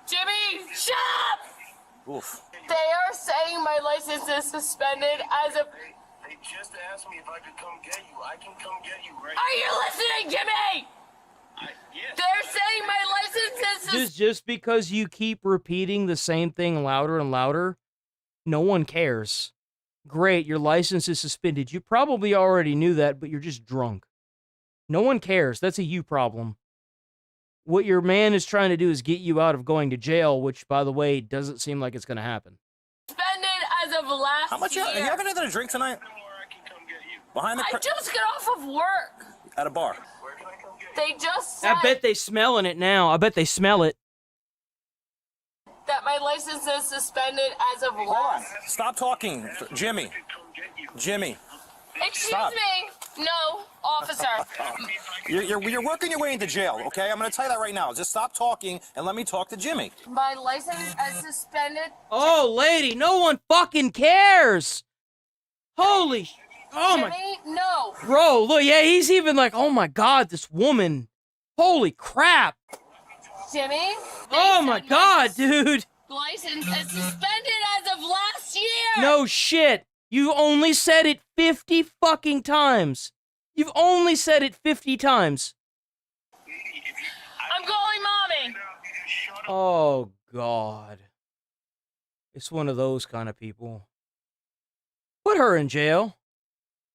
[SPEAKER 12] Jimmy, shut up!
[SPEAKER 21] Oof.
[SPEAKER 12] They are saying my license is suspended as of...
[SPEAKER 4] They just asked me if I could come get you. I can come get you right
[SPEAKER 12] Are you listening, Jimmy?
[SPEAKER 4] Yes.
[SPEAKER 12] They're saying my license is suspended.
[SPEAKER 2] Just because you keep repeating the same thing louder and louder, no one cares. Great, your license is suspended. You probably already knew that, but you're just drunk. No one cares. That's a you problem. What your man is trying to do is get you out of going to jail, which, by the way, doesn't seem like it's going to happen.
[SPEAKER 12] Suspended as of last
[SPEAKER 21] How much
[SPEAKER 12] year.
[SPEAKER 21] are you having anything to drink tonight? Behind the
[SPEAKER 12] I just got off of work.
[SPEAKER 21] At a bar.
[SPEAKER 12] They just said
[SPEAKER 2] I bet they smelling it now. I bet they smell it.
[SPEAKER 12] that my license is suspended as of
[SPEAKER 21] Hold on.
[SPEAKER 12] last.
[SPEAKER 21] Stop talking, Jimmy. Jimmy.
[SPEAKER 12] Excuse
[SPEAKER 21] Stop.
[SPEAKER 12] me. No, officer.
[SPEAKER 21] You're working your way into jail, okay? I'm going to tell you that right now. Just stop talking and let me talk to Jimmy.
[SPEAKER 12] My license is suspended.
[SPEAKER 2] Oh, lady, no one fucking cares. Holy, oh my.
[SPEAKER 12] Jimmy, no.
[SPEAKER 2] Bro, look, yeah, he's even like, oh my God, this woman. Holy crap.
[SPEAKER 12] Jimmy.
[SPEAKER 2] Oh my God, dude.
[SPEAKER 12] License is suspended as of last year.
[SPEAKER 2] No shit. You only said it 50 fucking times. You've only said it 50 times.
[SPEAKER 12] I'm calling mommy.
[SPEAKER 2] Oh, God. It's one of those kind of people. Put her in jail.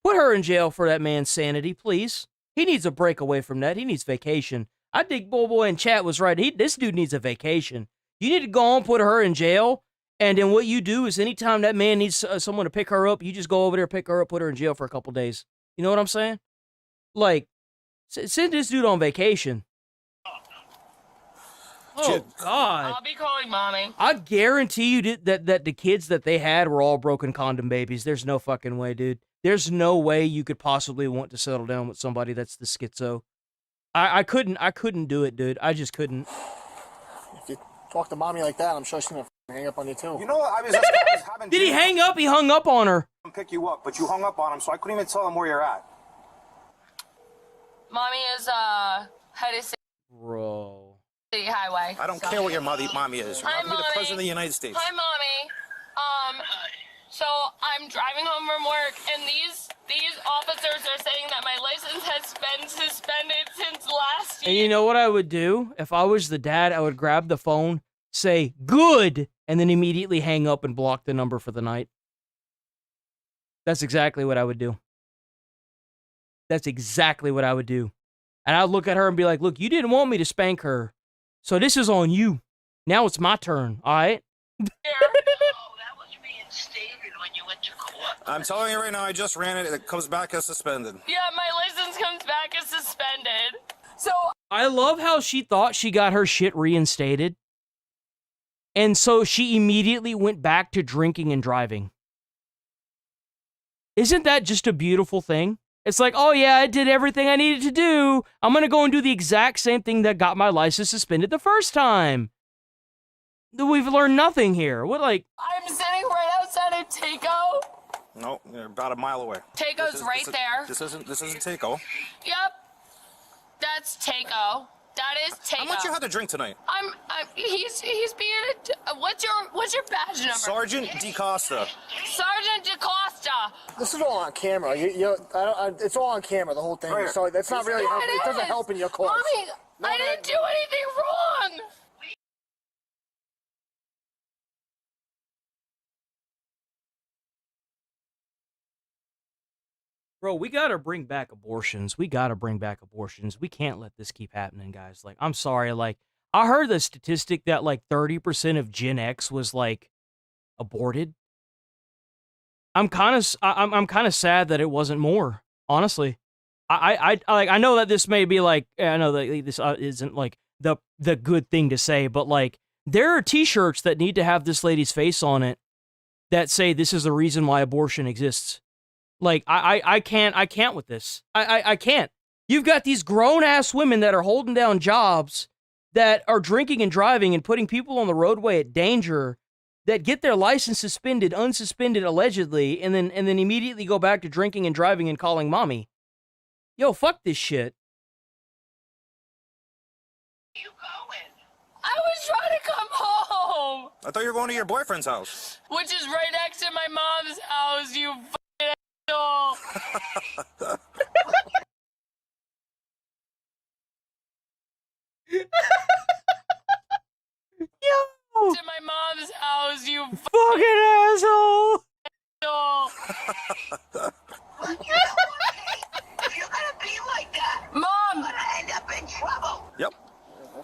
[SPEAKER 2] Put her in jail for that man's sanity, please. He needs a break away from that. He needs vacation. I think Boy in chat was right. This dude needs a vacation. You need to go on, put her in jail, and then what you do is anytime that man needs someone to pick her up, you just go over there, pick her up, put her in jail for a couple days. You know what I'm saying? Like, send this dude on vacation. Oh, God.
[SPEAKER 12] I'll be calling mommy.
[SPEAKER 2] I guarantee you that the kids that they had were all broken condom babies. There's no fucking way, dude. There's no way you could possibly want to settle down with somebody that's the schizo. I couldn't do it, dude. I just couldn't.
[SPEAKER 8] If you talk to mommy like that, I'm sure she's gonna hang up on you too.
[SPEAKER 21] You know what? I was having
[SPEAKER 2] Did he hang up? He hung up on her.
[SPEAKER 21] pick you up, but you hung up on him, so I couldn't even tell him where you're at.
[SPEAKER 12] Mommy is headed
[SPEAKER 2] Bro.
[SPEAKER 12] City Highway.
[SPEAKER 21] I don't care what your mommy is. You're
[SPEAKER 12] Hi,
[SPEAKER 21] not gonna be the
[SPEAKER 12] Mommy.
[SPEAKER 21] president of the United States.
[SPEAKER 12] Hi, Mommy. So I'm driving home from work, and these officers are saying that my license has been suspended since last
[SPEAKER 2] And
[SPEAKER 12] year.
[SPEAKER 2] you know what I would do? If I was the dad, I would grab the phone, say, good, and then immediately hang up and block the number for the night. That's exactly what I would do. That's exactly what I would do. And I'd look at her and be like, look, you didn't want me to spank her, so this is on you. Now it's my turn, all right?
[SPEAKER 21] I'm telling you right now, I just ran it. It comes back as suspended.
[SPEAKER 12] Yeah, my license comes back as suspended. So
[SPEAKER 2] I love how she thought she got her shit reinstated. And so she immediately went back to drinking and driving. Isn't that just a beautiful thing? It's like, oh yeah, I did everything I needed to do. I'm going to go and do the exact same thing that got my license suspended the first time. We've learned nothing here. What, like...
[SPEAKER 12] I'm sitting right outside of Taco.
[SPEAKER 21] No, you're about a mile away.
[SPEAKER 12] Taco's right there.
[SPEAKER 21] This isn't Taco.
[SPEAKER 12] Yep. That's Taco. That is Taco.
[SPEAKER 21] How much you had to drink tonight?
[SPEAKER 12] He's being what's your badge number?
[SPEAKER 21] Sergeant DeCosta.
[SPEAKER 12] Sergeant DeCosta.
[SPEAKER 8] This is all on camera. It's all on camera, the whole thing.
[SPEAKER 21] Right.
[SPEAKER 8] So that's not really helping. It doesn't help in your cause.
[SPEAKER 12] Mommy, I didn't do anything wrong.
[SPEAKER 2] Bro, we gotta bring back abortions. We gotta bring back abortions. We can't let this keep happening, guys. Like, I'm sorry, like, I heard the statistic that, like, 30% of Gen X was, like, aborted. I'm kind of sad that it wasn't more, honestly. I know that this may be, like, I know that this isn't, like, the good thing to say, but, like, there are t-shirts that need to have this lady's face on it that say this is the reason why abortion exists. Like, I can't with this. I can't. You've got these grown-ass women that are holding down jobs, that are drinking and driving and putting people on the roadway at danger, that get their license suspended, unsuspended allegedly, and then immediately go back to drinking and driving and calling mommy. Yo, fuck this shit.
[SPEAKER 12] I was trying to come home.
[SPEAKER 21] I thought you were going to your boyfriend's house.
[SPEAKER 12] Which is right next to my mom's house, you fucking asshole.
[SPEAKER 2] Yo!
[SPEAKER 12] To my mom's house, you
[SPEAKER 2] fucking asshole.
[SPEAKER 12] You're gonna be like that. Mom! I'm gonna end up in trouble.
[SPEAKER 21] Yep.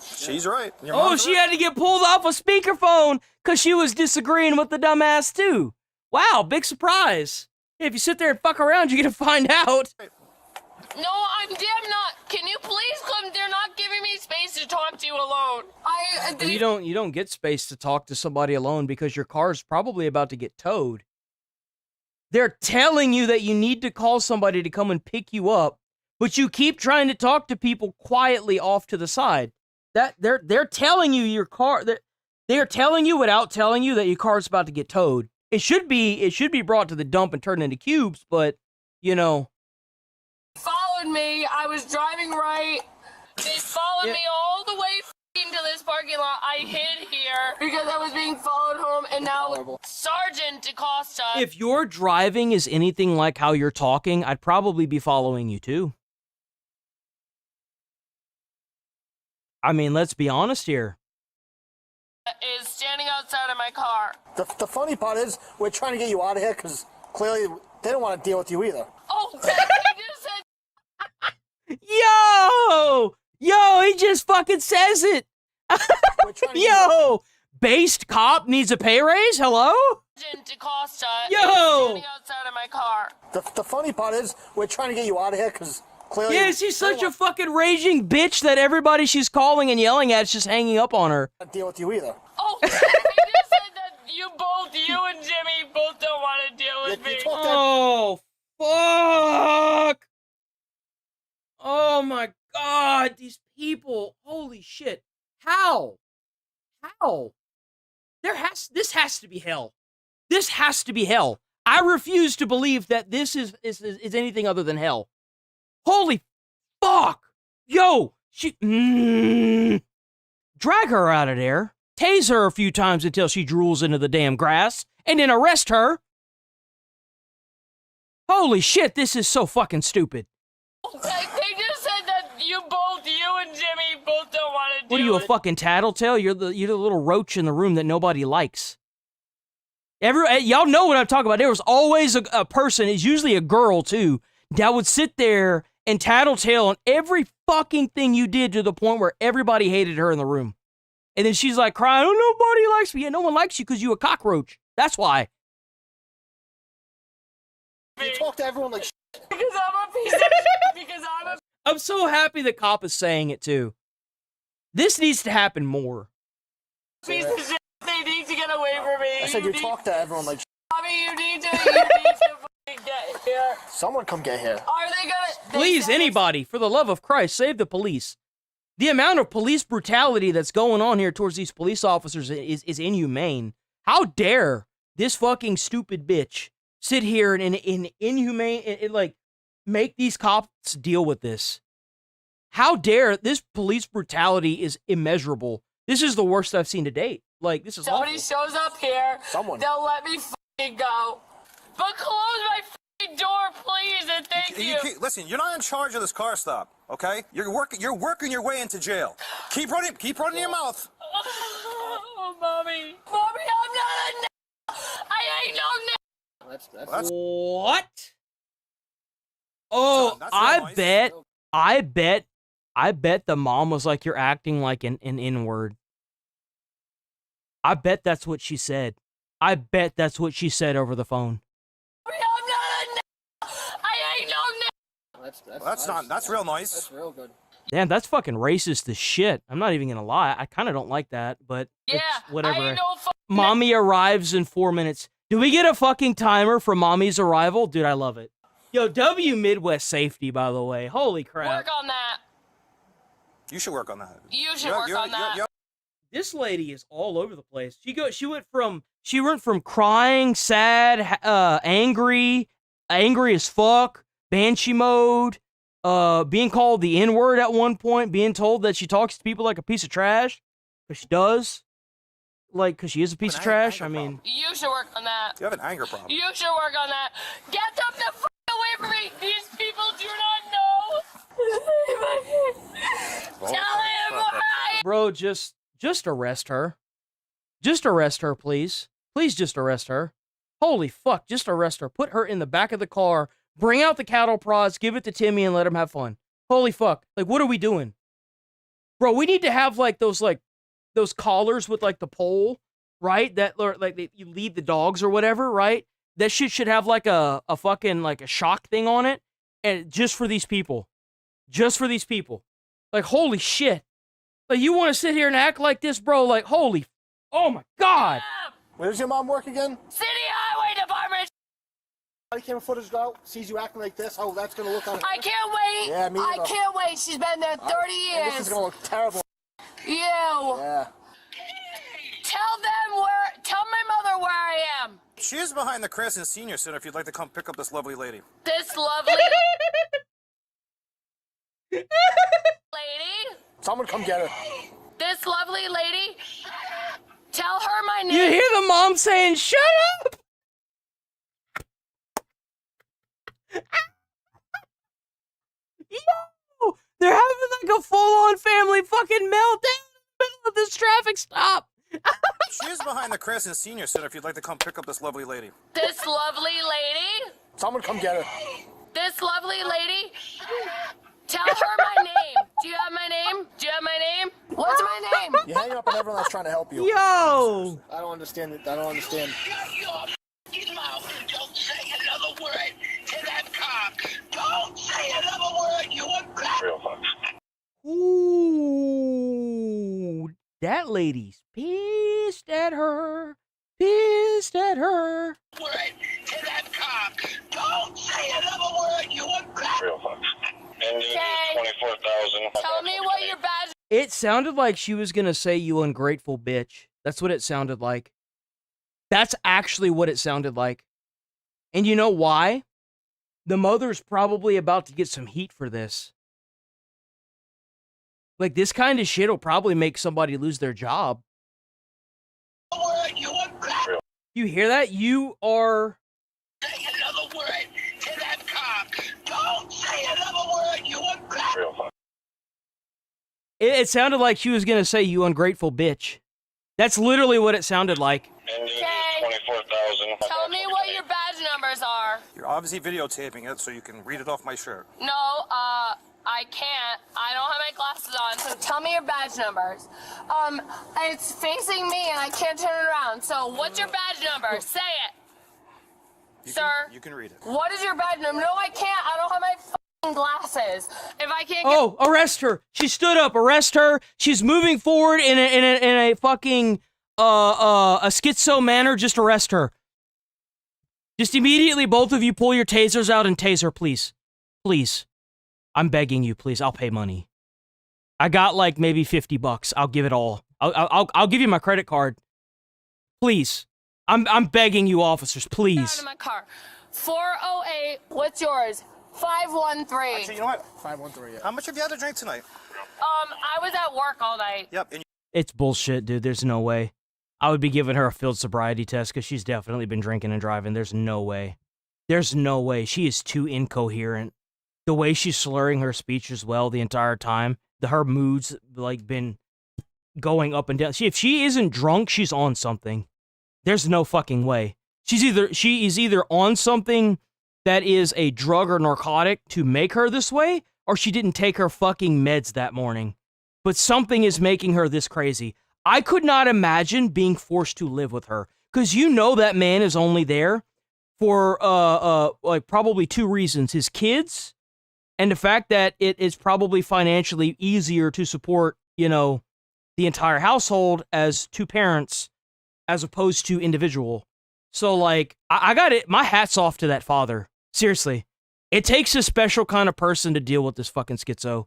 [SPEAKER 21] She's right. Your
[SPEAKER 2] Oh,
[SPEAKER 21] mom's
[SPEAKER 2] she
[SPEAKER 21] right.
[SPEAKER 2] had to get pulled off a speakerphone because she was disagreeing with the dumbass too. Wow, big surprise. If you sit there and fuck around, you're gonna find out.
[SPEAKER 12] No, I'm damn not. Can you please come? They're not giving me space to talk to you alone.
[SPEAKER 2] You don't get space to talk to somebody alone because your car's probably about to get towed. They're telling you that you need to call somebody to come and pick you up, but you keep trying to talk to people quietly off to the side. That they're telling you your car. They're telling you without telling you that your car's about to get towed. It should be brought to the dump and turned into cubes, but you know.
[SPEAKER 12] Followed me. I was driving right. They followed me all the way to this parking lot. I hid here because I was being followed home, and now Sergeant DeCosta.
[SPEAKER 2] If your driving is anything like how you're talking, I'd probably be following you too. I mean, let's be honest here.
[SPEAKER 12] Is standing outside of my car.
[SPEAKER 8] The funny part is, we're trying to get you out of here because clearly they don't want to deal with you either.
[SPEAKER 12] Oh, you just said.
[SPEAKER 2] Yo, he just fucking says it. Yo, based cop needs a pay raise. Hello?
[SPEAKER 12] Sergeant DeCosta.
[SPEAKER 2] Yo!
[SPEAKER 12] Is standing outside of my car.
[SPEAKER 8] The funny part is, we're trying to get you out of here because clearly.
[SPEAKER 2] Yeah, she's such a fucking raging bitch that everybody she's calling and yelling at is just hanging up on her.
[SPEAKER 8] Not deal with you either.
[SPEAKER 12] Oh, you just said that you and Jimmy both don't want to deal with me.
[SPEAKER 2] Oh, Fuck! Oh my god, these people. Holy shit. How? How? This has to be hell. This has to be hell. I refuse to believe that this is anything other than hell. Holy fuck! Yo! Drag her out of there, tase her a few times until she drools into the damn grass, and then arrest her. Holy shit, this is so fucking stupid.
[SPEAKER 12] They just said that you and Jimmy both don't want to do it.
[SPEAKER 2] What are you, a fucking tattletale? You're the little roach in the room that nobody likes. Y'all know what I'm talking about. There was always a person, it's usually a girl too, that would sit there and tattletale on every fucking thing you did to the point where everybody hated her in the room. And then she's like crying, oh, nobody likes me. Yeah, no one likes you because you a cockroach. That's why.
[SPEAKER 8] You talk to everyone like
[SPEAKER 12] because I'm a piece of shit. Because
[SPEAKER 2] I'm so happy the cop is saying it too. This needs to happen more.
[SPEAKER 12] piece of shit. They need to get away from me.
[SPEAKER 8] I said you talk to everyone like
[SPEAKER 12] Mommy, you need to fucking get here.
[SPEAKER 8] Someone come get here.
[SPEAKER 12] Are they gonna...
[SPEAKER 2] Please, anybody, for the love of Christ, save the police. The amount of police brutality that's going on here towards these police officers is inhumane. How dare this fucking stupid bitch sit here and in inhumane, like, make these cops deal with this? How dare this police brutality is immeasurable. This is the worst I've seen to date. Like, this is
[SPEAKER 12] Somebody
[SPEAKER 2] awful.
[SPEAKER 12] shows up here.
[SPEAKER 8] Someone.
[SPEAKER 12] They'll let me fucking go. But close my fucking door, please, and thank you.
[SPEAKER 21] Listen, you're not in charge of this car stop, okay? You're working your way into jail. Keep running your mouth.
[SPEAKER 12] Oh, Mommy. Mommy, I'm not a I ain't no
[SPEAKER 8] That's
[SPEAKER 2] What? Oh,
[SPEAKER 21] That's real nice.
[SPEAKER 2] I bet the mom was like, you're acting like an N-word. I bet that's what she said. I bet that's what she said over the phone.
[SPEAKER 12] Mommy, I'm not a I ain't no
[SPEAKER 21] That's real nice.
[SPEAKER 8] That's real good.
[SPEAKER 2] Damn, that's fucking racist as shit. I'm not even gonna lie. I kind of don't like that, but
[SPEAKER 12] Yeah,
[SPEAKER 2] it's whatever.
[SPEAKER 12] I ain't no
[SPEAKER 2] Mommy arrives in 4 minutes. Do we get a fucking timer for Mommy's arrival? Dude, I love it. Yo, W Midwest Safety, by the way. Holy crap.
[SPEAKER 12] Work on that.
[SPEAKER 21] You should work on that.
[SPEAKER 12] You should work on that.
[SPEAKER 2] This lady is all over the place. She went from crying, sad, angry as fuck, banshee mode, being called the N-word at one point, being told that she talks to people like a piece of trash, because she does. Like, because she is a piece of trash. I mean,
[SPEAKER 12] You should work on that.
[SPEAKER 21] You have an anger problem.
[SPEAKER 12] You should work on that. Get them the f away from me. These people do not know. Tell him where I am.
[SPEAKER 2] bro, just arrest her. Just arrest her, please. Please just arrest her. Holy fuck, just arrest her. Put her in the back of the car. Bring out the cattle prods. Give it to Timmy and let him have fun. Holy fuck. Like, what are we doing? Bro, we need to have, those collars with, the pole, right? That, you lead the dogs or whatever, right? That shit should have, a fucking, a shock thing on it. And just for these people. Just for these people. Like, holy shit. Like, you want to sit here and act like this, bro? Like, holy... Oh, my God.
[SPEAKER 8] Where does your mom work again?
[SPEAKER 12] City Highway Department.
[SPEAKER 8] Body camera footage out, sees you acting like this. Oh, that's gonna look on.
[SPEAKER 12] I can't wait.
[SPEAKER 8] Yeah, me
[SPEAKER 12] I
[SPEAKER 8] either.
[SPEAKER 12] can't wait. She's been there 30 years.
[SPEAKER 8] And this is gonna look terrible.
[SPEAKER 12] You.
[SPEAKER 8] Yeah.
[SPEAKER 12] Tell my mother where I am.
[SPEAKER 21] She is behind the Crescent Senior Center if you'd like to come pick up this lovely lady.
[SPEAKER 12] This lovely lady.
[SPEAKER 8] Someone come get her.
[SPEAKER 12] This lovely lady. Tell her my name.
[SPEAKER 2] You hear the mom saying, shut up! Yo! They're having a full-on family fucking meltdown in the middle of this traffic stop.
[SPEAKER 21] She is behind the Crescent Senior Center if you'd like to come pick up this lovely lady.
[SPEAKER 12] This lovely lady.
[SPEAKER 8] Someone come get her.
[SPEAKER 12] This lovely lady. Tell her my name. Do you have my name? Do you have my name? What's my name?
[SPEAKER 8] You're hanging up on everyone that's trying to help you.
[SPEAKER 2] Yo!
[SPEAKER 8] I don't understand it. I don't understand.
[SPEAKER 17] Don't say another word to that cop. Don't say another word, you
[SPEAKER 2] Ooh, that lady's pissed at her. Pissed at her.
[SPEAKER 17] word to that cop. Don't Don't say another word, you
[SPEAKER 18] Real fuck.
[SPEAKER 12] Okay.
[SPEAKER 18] 24,000.
[SPEAKER 12] Tell me what your badge.
[SPEAKER 2] It sounded like she was gonna say, "You ungrateful bitch." That's what it sounded like. That's actually what it sounded like. And you know why? The mother's probably about to get some heat for this. Like, this kind of shit will probably make somebody lose their job. You hear that? You are...
[SPEAKER 17] Say another word to that cop. Don't say another word, you ungrateful.
[SPEAKER 2] It sounded like she was going to say, "You ungrateful bitch." That's literally what it sounded like.
[SPEAKER 12] Okay. 24,000. Tell me what your badge numbers are.
[SPEAKER 21] You're obviously videotaping it so you can read it off my shirt.
[SPEAKER 12] No, I can't. I don't have my glasses on, so tell me your badge numbers. It's facing me and I can't turn it around. So what's your badge number? Say it. Sir.
[SPEAKER 21] You can read it.
[SPEAKER 12] What is your badge number? No, I can't. I don't have my fucking glasses. If I can't get...
[SPEAKER 2] Oh, arrest her. She stood up. Arrest her. She's moving forward in a fucking a schizo manner. Just arrest her. Just immediately, both of you pull your tasers out and tase her, please. Please. I'm begging you, please. I'll pay money. I got like maybe $50. I'll give it all. I'll give you my credit card. Please. I'm begging you, officers, please.
[SPEAKER 12] Out of my car. 408. What's yours? 513.
[SPEAKER 21] Actually, you know what? 513. Yeah. How much have you had to drink tonight?
[SPEAKER 12] I was at work all night.
[SPEAKER 21] Yep. And
[SPEAKER 2] It's bullshit, dude. There's no way. I would be giving her a field sobriety test because she's definitely been drinking and driving. There's no way. There's no way. She is too incoherent. The way she's slurring her speech as well the entire time. Her moods, like, been going up and down. If she isn't drunk, she's on something. There's no fucking way. She is either on something that is a drug or narcotic to make her this way, or she didn't take her fucking meds that morning. But something is making her this crazy. I could not imagine being forced to live with her. Because you know that man is only there for, like, probably two reasons. His kids, and the fact that it is probably financially easier to support, you know, the entire household as two parents as opposed to individual. So, like, I got it. My hat's off to that father. Seriously. It takes a special kind of person to deal with this fucking schizo.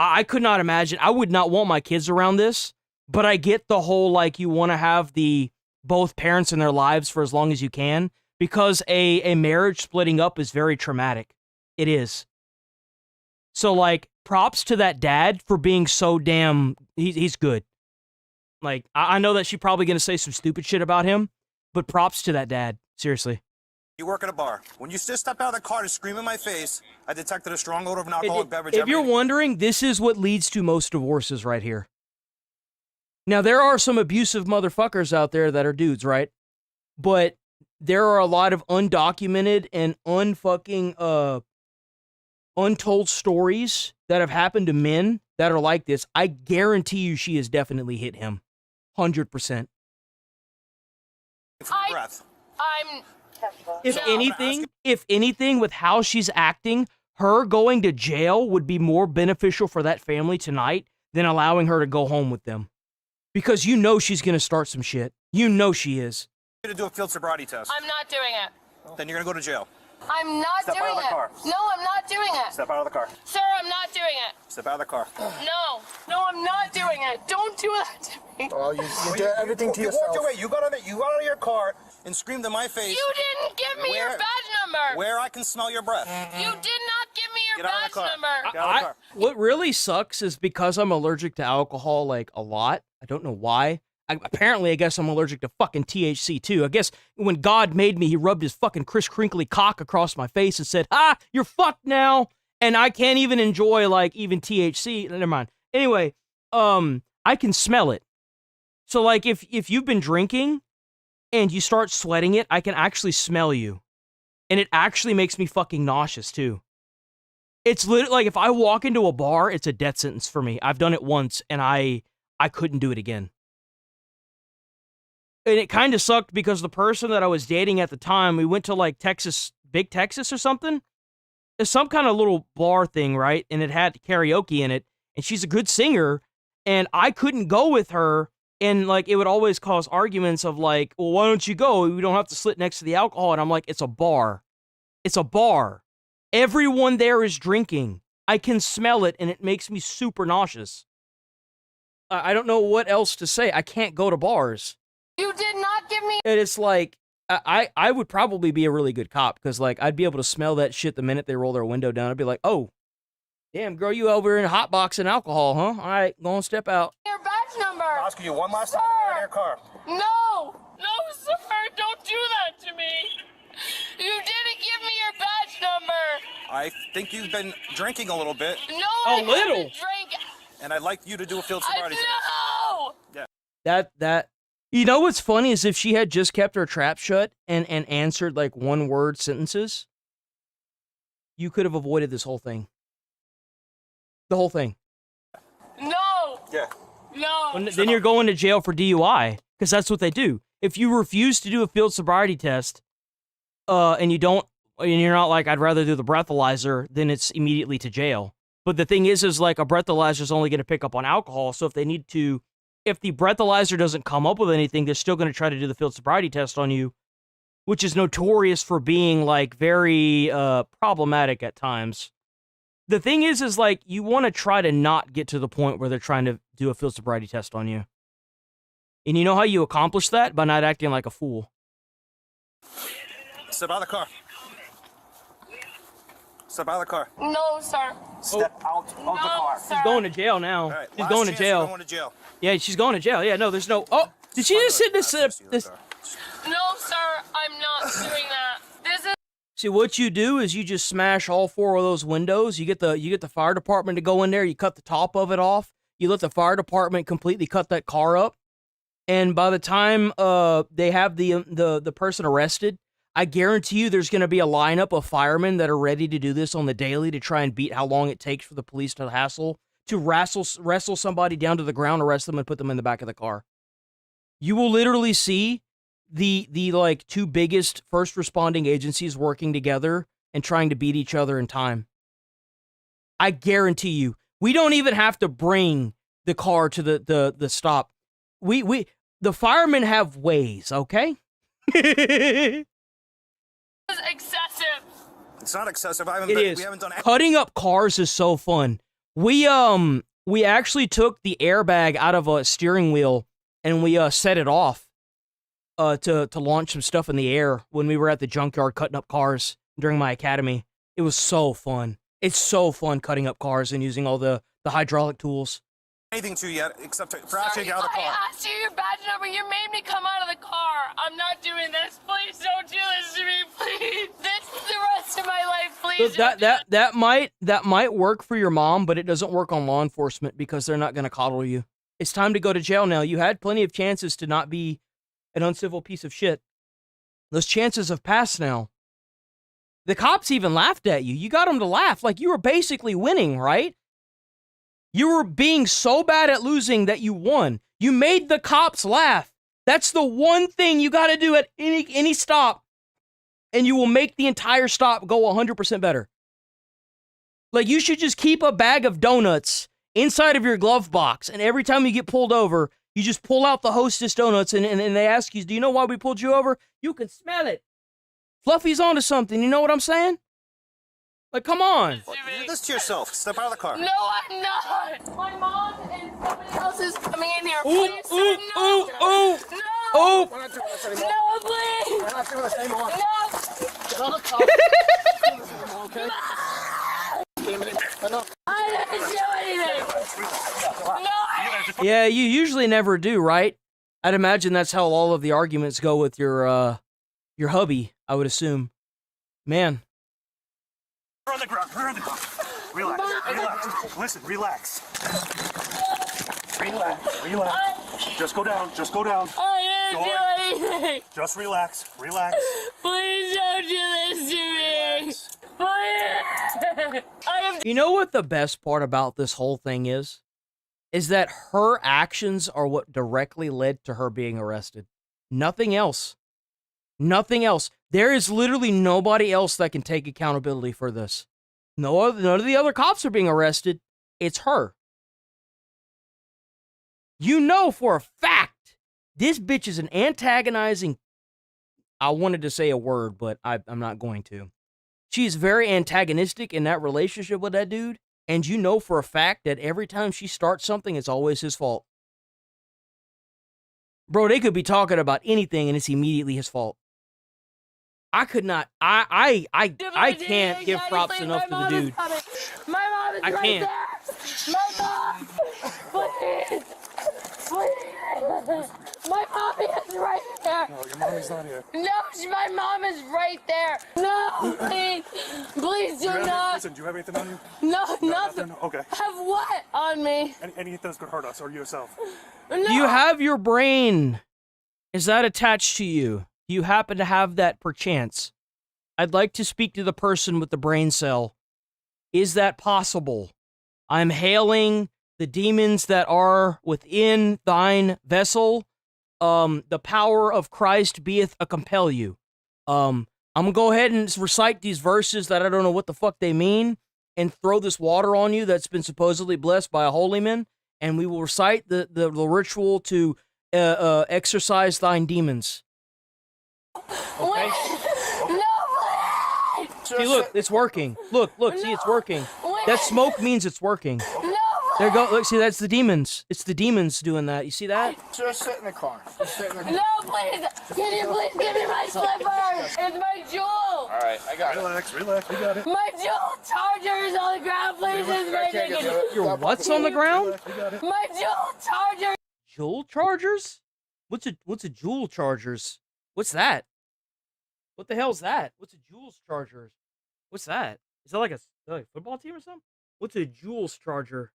[SPEAKER 2] I could not imagine. I would not want my kids around this, but I get the whole, like, you want to have the both parents in their lives for as long as you can, because a marriage splitting up is very traumatic. It is. So, like, props to that dad for being so damn... He's good. Like, I know that she's probably going to say some stupid shit about him, but props to that dad. Seriously.
[SPEAKER 21] you work at a bar. When you just step out of the car to scream in my face, I detected a strong odor of an alcoholic beverage.
[SPEAKER 2] If you're wondering, this is what leads to most divorces right here. Now, there are some abusive motherfuckers out there that are dudes, right? But there are a lot of undocumented and untold stories that have happened to men that are like this. I guarantee you she has definitely hit him. 100%. If anything, with how she's acting, her going to jail would be more beneficial for that family tonight than allowing her to go home with them. Because you know she's going to start some shit. You know she is.
[SPEAKER 21] You're going to do a field sobriety test.
[SPEAKER 12] I'm not doing it.
[SPEAKER 21] Then you're going to go to jail.
[SPEAKER 12] I'm not
[SPEAKER 21] Step
[SPEAKER 12] doing
[SPEAKER 21] out of the
[SPEAKER 12] it.
[SPEAKER 21] car.
[SPEAKER 12] No, I'm not doing it.
[SPEAKER 21] Step out of the car.
[SPEAKER 12] Sir, I'm not doing it.
[SPEAKER 21] Step out of the car.
[SPEAKER 12] No, I'm not doing it. Don't do that to me.
[SPEAKER 21] Oh, you did everything to yourself. You walked away. You got out of your car and screamed in my face.
[SPEAKER 12] You didn't give me your badge number.
[SPEAKER 21] Where I can smell your breath.
[SPEAKER 12] You did not give me your
[SPEAKER 21] Get out of
[SPEAKER 12] badge
[SPEAKER 21] the car.
[SPEAKER 12] number.
[SPEAKER 21] Get out of the car.
[SPEAKER 2] What really sucks is because I'm allergic to alcohol, like, a lot. I don't know why. Apparently, I guess I'm allergic to fucking THC, too. I guess when God made me, he rubbed his fucking Chris Crinkly cock across my face and said, you're fucked now. And I can't even enjoy, like, even THC. Never mind. Anyway, I can smell it. So, like, if you've been drinking and you start sweating it, I can actually smell you. And it actually makes me fucking nauseous, too. It's literally, like, if I walk into a bar, it's a death sentence for me. I've done it once, and I couldn't do it again. And it kind of sucked because the person that I was dating at the time, we went to, like, Big Texas or something. It's some kind of little bar thing, right? And it had karaoke in it. And she's a good singer. And I couldn't go with her. And, like, it would always cause arguments of, like, well, why don't you go? We don't have to sit next to the alcohol. And I'm like, it's a bar. It's a bar. Everyone there is drinking. I can smell it, and it makes me super nauseous. I don't know what else to say. I can't go to bars.
[SPEAKER 12] You did not give me.
[SPEAKER 2] And it's like, I would probably be a really good cop, because, like, I'd be able to smell that shit the minute they roll their window down. I'd be like, oh, damn, girl, you over in hotboxing alcohol, huh? All right, go on, step out.
[SPEAKER 12] Your badge number.
[SPEAKER 21] I'm asking you one last time to get out of your car.
[SPEAKER 12] No, sir, don't do that to me. You didn't give me your badge number.
[SPEAKER 21] I think you've been drinking a little bit.
[SPEAKER 12] No, I haven't drank.
[SPEAKER 21] And I'd like you to do a field sobriety test.
[SPEAKER 12] No.
[SPEAKER 21] Yeah.
[SPEAKER 2] That. You know what's funny is if she had just kept her trap shut and answered, like, one-word sentences, you could have avoided this whole thing. The whole thing.
[SPEAKER 12] No.
[SPEAKER 21] Yeah.
[SPEAKER 12] No.
[SPEAKER 2] Then you're going to jail for DUI, because that's what they do. If you refuse to do a field sobriety test, and you're not like, I'd rather do the breathalyzer, then it's immediately to jail. But the thing is like, a breathalyzer is only going to pick up on alcohol, so if the breathalyzer doesn't come up with anything, they're still going to try to do the field sobriety test on you, which is notorious for being, like, very problematic at times. The thing is like, you want to try to not get to the point where they're trying to do a field sobriety test on you. And you know how you accomplish that? By not acting like a fool.
[SPEAKER 21] Step out of the car. Step out of the car.
[SPEAKER 12] No, sir.
[SPEAKER 21] Step out of the car.
[SPEAKER 2] She's going to jail now.
[SPEAKER 21] Right,
[SPEAKER 2] She's
[SPEAKER 21] last
[SPEAKER 2] going to
[SPEAKER 21] chance,
[SPEAKER 2] jail.
[SPEAKER 21] you're going to jail.
[SPEAKER 2] Yeah, she's going to jail. Yeah, no, there's no... Oh, did she just hit this... this?
[SPEAKER 12] No, sir, I'm not doing that. This is...
[SPEAKER 2] See, what you do is you just smash all 4 of those windows. You get the fire department to go in there. You cut the top of it off. You let the fire department completely cut that car up. And by the time they have the person arrested, I guarantee you there's going to be a lineup of firemen that are ready to do this on the daily to try and beat how long it takes for the police to wrestle somebody down to the ground, arrest them, and put them in the back of the car. You will literally see the like 2 biggest first responding agencies working together and trying to beat each other in time. I guarantee you, we don't even have to bring the car to the stop. The firemen have ways, okay?
[SPEAKER 12] This is excessive.
[SPEAKER 21] It's not excessive.
[SPEAKER 2] We haven't done Cutting up cars is so fun. We actually took the airbag out of a steering wheel and we set it off to launch some stuff in the air when we were at the junkyard cutting up cars during my academy. It was so fun. It's so fun cutting up cars and using all the hydraulic tools.
[SPEAKER 21] Anything to yet except for asking you out of the car.
[SPEAKER 12] I asked you your badge number. You made me come out of the car. I'm not doing this. Please don't do this to me, please. This is the rest of my life, please.
[SPEAKER 2] That might work for your mom, but it doesn't work on law enforcement because they're not going to coddle you. It's time to go to jail now. You had plenty of chances to not be an uncivil piece of shit. Those chances have passed now. The cops even laughed at you. You got them to laugh like you were basically winning, right? You were being so bad at losing that you won. You made the cops laugh. That's the one thing you got to do at any stop, and you will make the entire stop go 100% better. Like, you should just keep a bag of donuts inside of your glove box, and every time you get pulled over, you just pull out the Hostess donuts, and they ask you, do you know why we pulled you over? You can smell it. Fluffy's onto something, you know what I'm saying? Like, come on.
[SPEAKER 21] Do this to yourself. Step out of the car.
[SPEAKER 12] No, I'm not. My mom and somebody else is coming in here.
[SPEAKER 2] Ooh,
[SPEAKER 12] Please,
[SPEAKER 2] ooh,
[SPEAKER 12] sir, no.
[SPEAKER 2] ooh, ooh.
[SPEAKER 12] No.
[SPEAKER 2] Ooh.
[SPEAKER 21] We're not doing this anymore.
[SPEAKER 12] No, please.
[SPEAKER 21] We're not doing this anymore.
[SPEAKER 12] No.
[SPEAKER 21] Get out of the car. Okay?
[SPEAKER 12] I didn't do anything. No.
[SPEAKER 2] Yeah, you usually never do, right? I'd imagine that's how all of the arguments go with your hubby, I would assume. Man.
[SPEAKER 21] We're on the ground. We're on the ground. Relax. Relax. Listen, relax. Relax. Just go down. Just go down.
[SPEAKER 12] I didn't do anything.
[SPEAKER 21] Just relax. Relax.
[SPEAKER 12] Please don't do this to me. Please.
[SPEAKER 2] You know what the best part about this whole thing is? Is that her actions are what directly led to her being arrested. Nothing else. Nothing else. There is literally nobody else that can take accountability for this. None of the other cops are being arrested. It's her. You know for a fact, this bitch is an antagonizing... I wanted to say a word, but I'm not going to. She's very antagonistic in that relationship with that dude, and you know for a fact that every time she starts something, it's always his fault. Bro, they could be talking about anything, and it's immediately his fault. I could not. I can't give props enough to the dude.
[SPEAKER 12] My mom is right
[SPEAKER 2] can't.
[SPEAKER 12] there. My mom, please, please. My mommy is right there.
[SPEAKER 11] No, your mommy's not here.
[SPEAKER 12] No, my mom is right there. No, please, please do not.
[SPEAKER 11] Listen, do you have anything on you?
[SPEAKER 12] No, nothing.
[SPEAKER 11] Okay.
[SPEAKER 12] Have what on me?
[SPEAKER 11] Anything that's gonna hurt us or yourself?
[SPEAKER 12] No.
[SPEAKER 2] You have your brain. Is that attached to you? Do you happen to have that perchance? I'd like to speak to the person with the brain cell. Is that possible? I'm hailing the demons that are within thine vessel. The power of Christ beeth a compel you. I'm gonna go ahead and recite these verses that I don't know what the fuck they mean and throw this water on you that's been supposedly blessed by a holy man, and we will recite the ritual to exorcise thine demons.
[SPEAKER 12] Okay. No, please.
[SPEAKER 2] See, look, it's working. Look, see, it's working. That smoke means it's working.
[SPEAKER 12] No,
[SPEAKER 2] there you go. Look, see, that's the demons. It's the demons doing that. You see that?
[SPEAKER 8] Just sit in the car. Just sit in the car.
[SPEAKER 12] No, please. Can you please give me my slippers? It's my jewel.
[SPEAKER 8] All right, I got it.
[SPEAKER 11] Relax, we got it.
[SPEAKER 12] My jewel charger is on the ground, please. It's my
[SPEAKER 2] Your what's on the ground?
[SPEAKER 12] My jewel charger.
[SPEAKER 2] Jewel chargers? What's a jewel chargers? What's that? What the hell's that? What's a Jules charger? What's that? Is that like a football team or something? What's a Jules charger?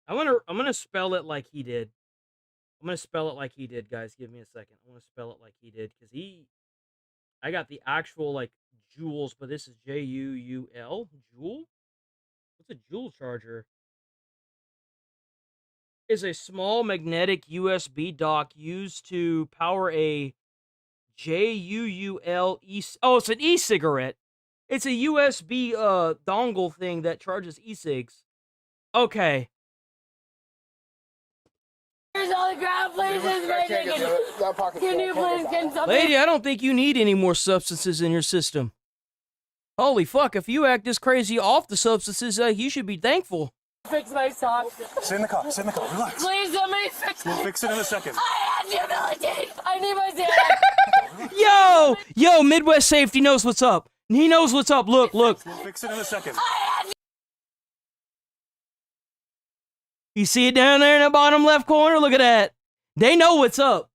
[SPEAKER 2] I'm gonna spell it like he did. I'm gonna spell it like he did, guys. Give me a second. I want to spell it like he did because I got the actual like joules, but this is J-U-U-L. Joule? What's a Joule charger? Is a small magnetic USB dock used to power a J-U-U-L e. Oh, it's an e-cigarette. It's a USB dongle thing that charges e-cigs. Okay.
[SPEAKER 12] On the ground, please. Can you please get something?
[SPEAKER 2] Lady, I don't think you need any more substances in your system. Holy fuck, if you act this crazy off the substances, you should be thankful.
[SPEAKER 12] Fix my socks.
[SPEAKER 11] Sit in the car, relax.
[SPEAKER 12] Please, somebody fix it.
[SPEAKER 11] We'll fix it in a second.
[SPEAKER 12] I have humility. I need my
[SPEAKER 2] Yo! Yo, Midwest Safety knows what's up. He knows what's up. Look.
[SPEAKER 11] We'll fix it in a second.
[SPEAKER 2] You see it down there in the bottom left corner? Look at that. They know what's up.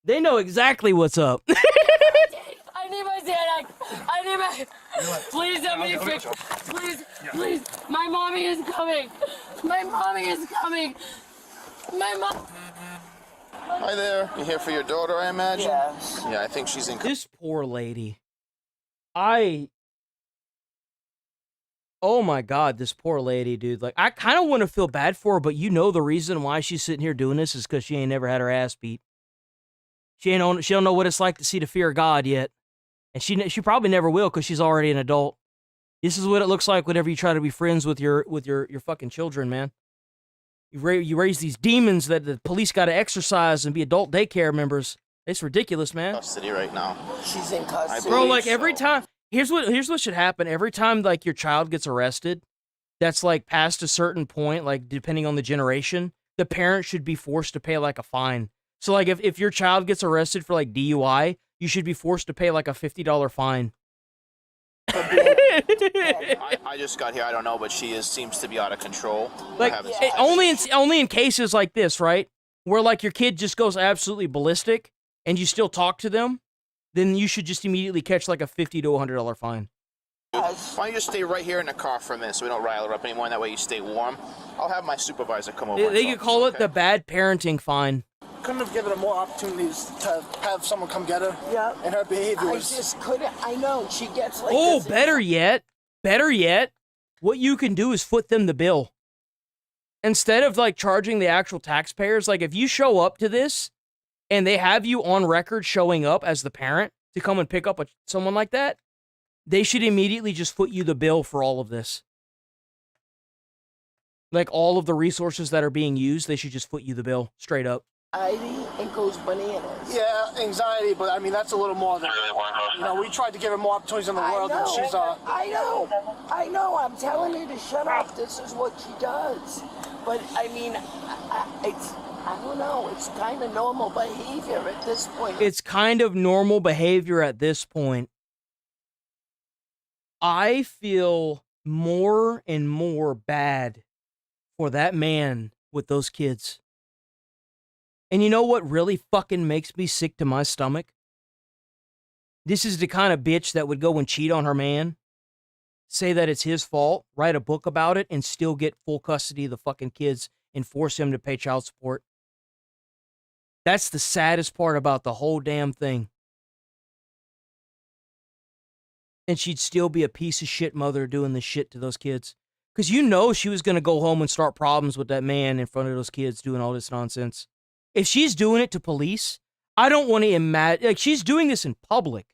[SPEAKER 2] They know exactly what's up.
[SPEAKER 12] I need my Xanax. I need my... Please let me fix... Please. My mommy is coming. My mommy is coming. My mom...
[SPEAKER 20] Hi there. You here for your daughter, I imagine?
[SPEAKER 12] Yes.
[SPEAKER 20] Yeah, I think she's in...
[SPEAKER 2] This poor lady. Oh my God, this poor lady, dude. Like, I kind of want to feel bad for her, but you know the reason why she's sitting here doing this is because she ain't never had her ass beat. She don't know what it's like to see the fear of God yet. And she probably never will because she's already an adult. This is what it looks like whenever you try to be friends with your fucking children, man. You raise these demons that the police got to exercise and be adult daycare members. It's ridiculous, man.
[SPEAKER 20] Custody right now.
[SPEAKER 8] She's in custody.
[SPEAKER 2] Bro, like every time... Here's what should happen. Every time like your child gets arrested, that's like past a certain point, like depending on the generation, the parent should be forced to pay like a fine. So like if your child gets arrested for like DUI, you should be forced to pay like a $50 fine.
[SPEAKER 20] I just got here. I don't know, but she seems to be out of control.
[SPEAKER 2] Like only in cases like this, right? Where like your kid just goes absolutely ballistic and you still talk to them. Then you should just immediately catch like a $50 to $100 fine.
[SPEAKER 20] Why don't you just stay right here in the car for a minute so we don't rile her up anymore, and that way you stay warm. I'll have my supervisor come over.
[SPEAKER 2] They could call it the bad parenting fine.
[SPEAKER 8] Couldn't have given her more opportunities to have someone come get her. Yeah. And her behavior was... I just couldn't. I know. She gets like
[SPEAKER 2] Oh,
[SPEAKER 8] this.
[SPEAKER 2] better yet, what you can do is foot them the bill. Instead of like charging the actual taxpayers, like if you show up to this and they have you on record showing up as the parent to come and pick up someone like that, They should immediately just foot you the bill for all of this. Like, all of the resources that are being used, they should just foot you the bill, straight up.
[SPEAKER 8] Anxiety and goes bananas. Yeah, anxiety, but I mean, that's a little more than, you know, we tried to give her more opportunities in the world, and she's, I know, I'm telling her to shut up, this is what she does. But, I mean, I don't know, it's kind of normal behavior at this point.
[SPEAKER 2] It's kind of normal behavior at this point. I feel more and more bad for that man with those kids. And you know what really fucking makes me sick to my stomach? This is the kind of bitch that would go and cheat on her man, say that it's his fault, write a book about it, and still get full custody of the fucking kids and force him to pay child support. That's the saddest part about the whole damn thing. And she'd still be a piece of shit mother doing this shit to those kids. Because you know she was going to go home and start problems with that man in front of those kids doing all this nonsense. If she's doing it to police, I don't want to imagine. Like, she's doing this in public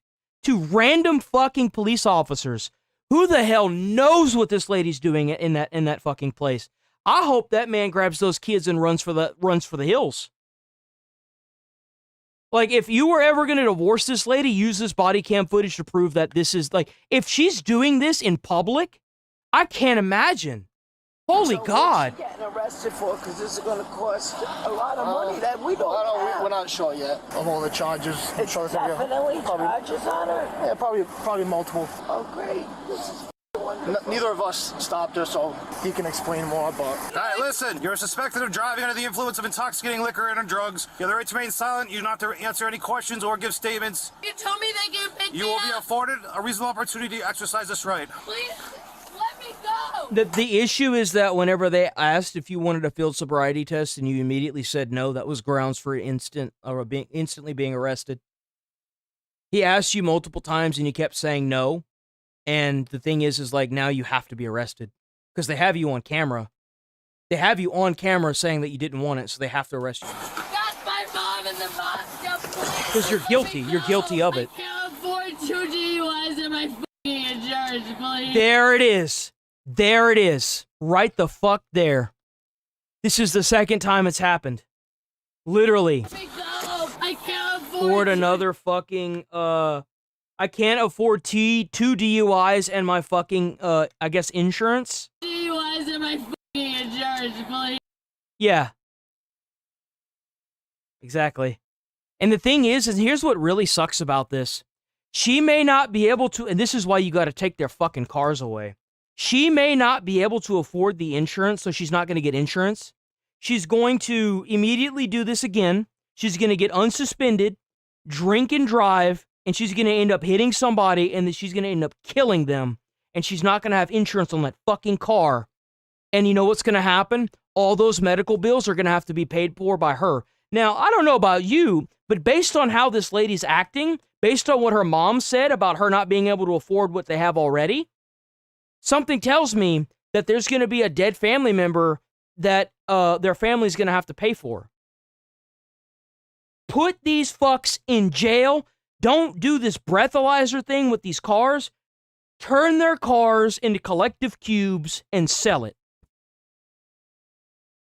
[SPEAKER 2] to random fucking police officers. Who the hell knows what this lady's doing in that fucking place? I hope that man grabs those kids and runs for the hills. Like, if you were ever going to divorce this lady, use this body cam footage to prove that this is, like, if she's doing this in public, I can't imagine. Holy God.
[SPEAKER 8] What's she getting arrested for? Because this is going to cost a lot of money that we don't have.
[SPEAKER 21] We're not sure yet of all the charges.
[SPEAKER 8] It's definitely charges on her?
[SPEAKER 21] Yeah, probably multiple.
[SPEAKER 8] Oh, great. This is wonderful.
[SPEAKER 21] Neither of us stopped her, so he can explain more, but... All right, listen. You're suspected of driving under the influence of intoxicating liquor and or drugs. You have the right to remain silent. You do not have to answer any questions or give statements.
[SPEAKER 12] You told me they can pick
[SPEAKER 21] You will be afforded a reasonable opportunity to exercise this right.
[SPEAKER 12] Please, let me go.
[SPEAKER 2] The issue is that whenever they asked if you wanted a field sobriety test and you immediately said no, that was grounds for instantly being arrested. He asked you multiple times and you kept saying no. And the thing is like, now you have to be arrested because they have you on camera. They have you on camera saying that you didn't want it, so they have to arrest you.
[SPEAKER 12] Got my mom in the box.
[SPEAKER 2] Because you're guilty. You're guilty of it.
[SPEAKER 12] I can't afford 2 DUIs and my fucking insurance, please.
[SPEAKER 2] There it is. There it is. Right the fuck there. This is the second time it's happened. Literally.
[SPEAKER 12] I can't afford
[SPEAKER 2] another fucking, I can't afford 2 DUIs and my fucking, I guess, insurance.
[SPEAKER 12] DUIs and my fucking insurance, please.
[SPEAKER 2] Yeah. Exactly. And the thing is here's what really sucks about this. She may not be able to, and this is why you got to take their fucking cars away. She may not be able to afford the insurance, so she's not going to get insurance. She's going to immediately do this again. She's going to get unsuspended, drink and drive, and she's going to end up hitting somebody, and then she's going to end up killing them, and she's not going to have insurance on that fucking car. And you know what's going to happen? All those medical bills are going to have to be paid for by her. Now, I don't know about you, but based on how this lady's acting, based on what her mom said about her not being able to afford what they have already, something tells me that there's going to be a dead family member that their family's going to have to pay for. Put these fucks in jail. Don't do this breathalyzer thing with these cars. Turn their cars into collective cubes and sell it.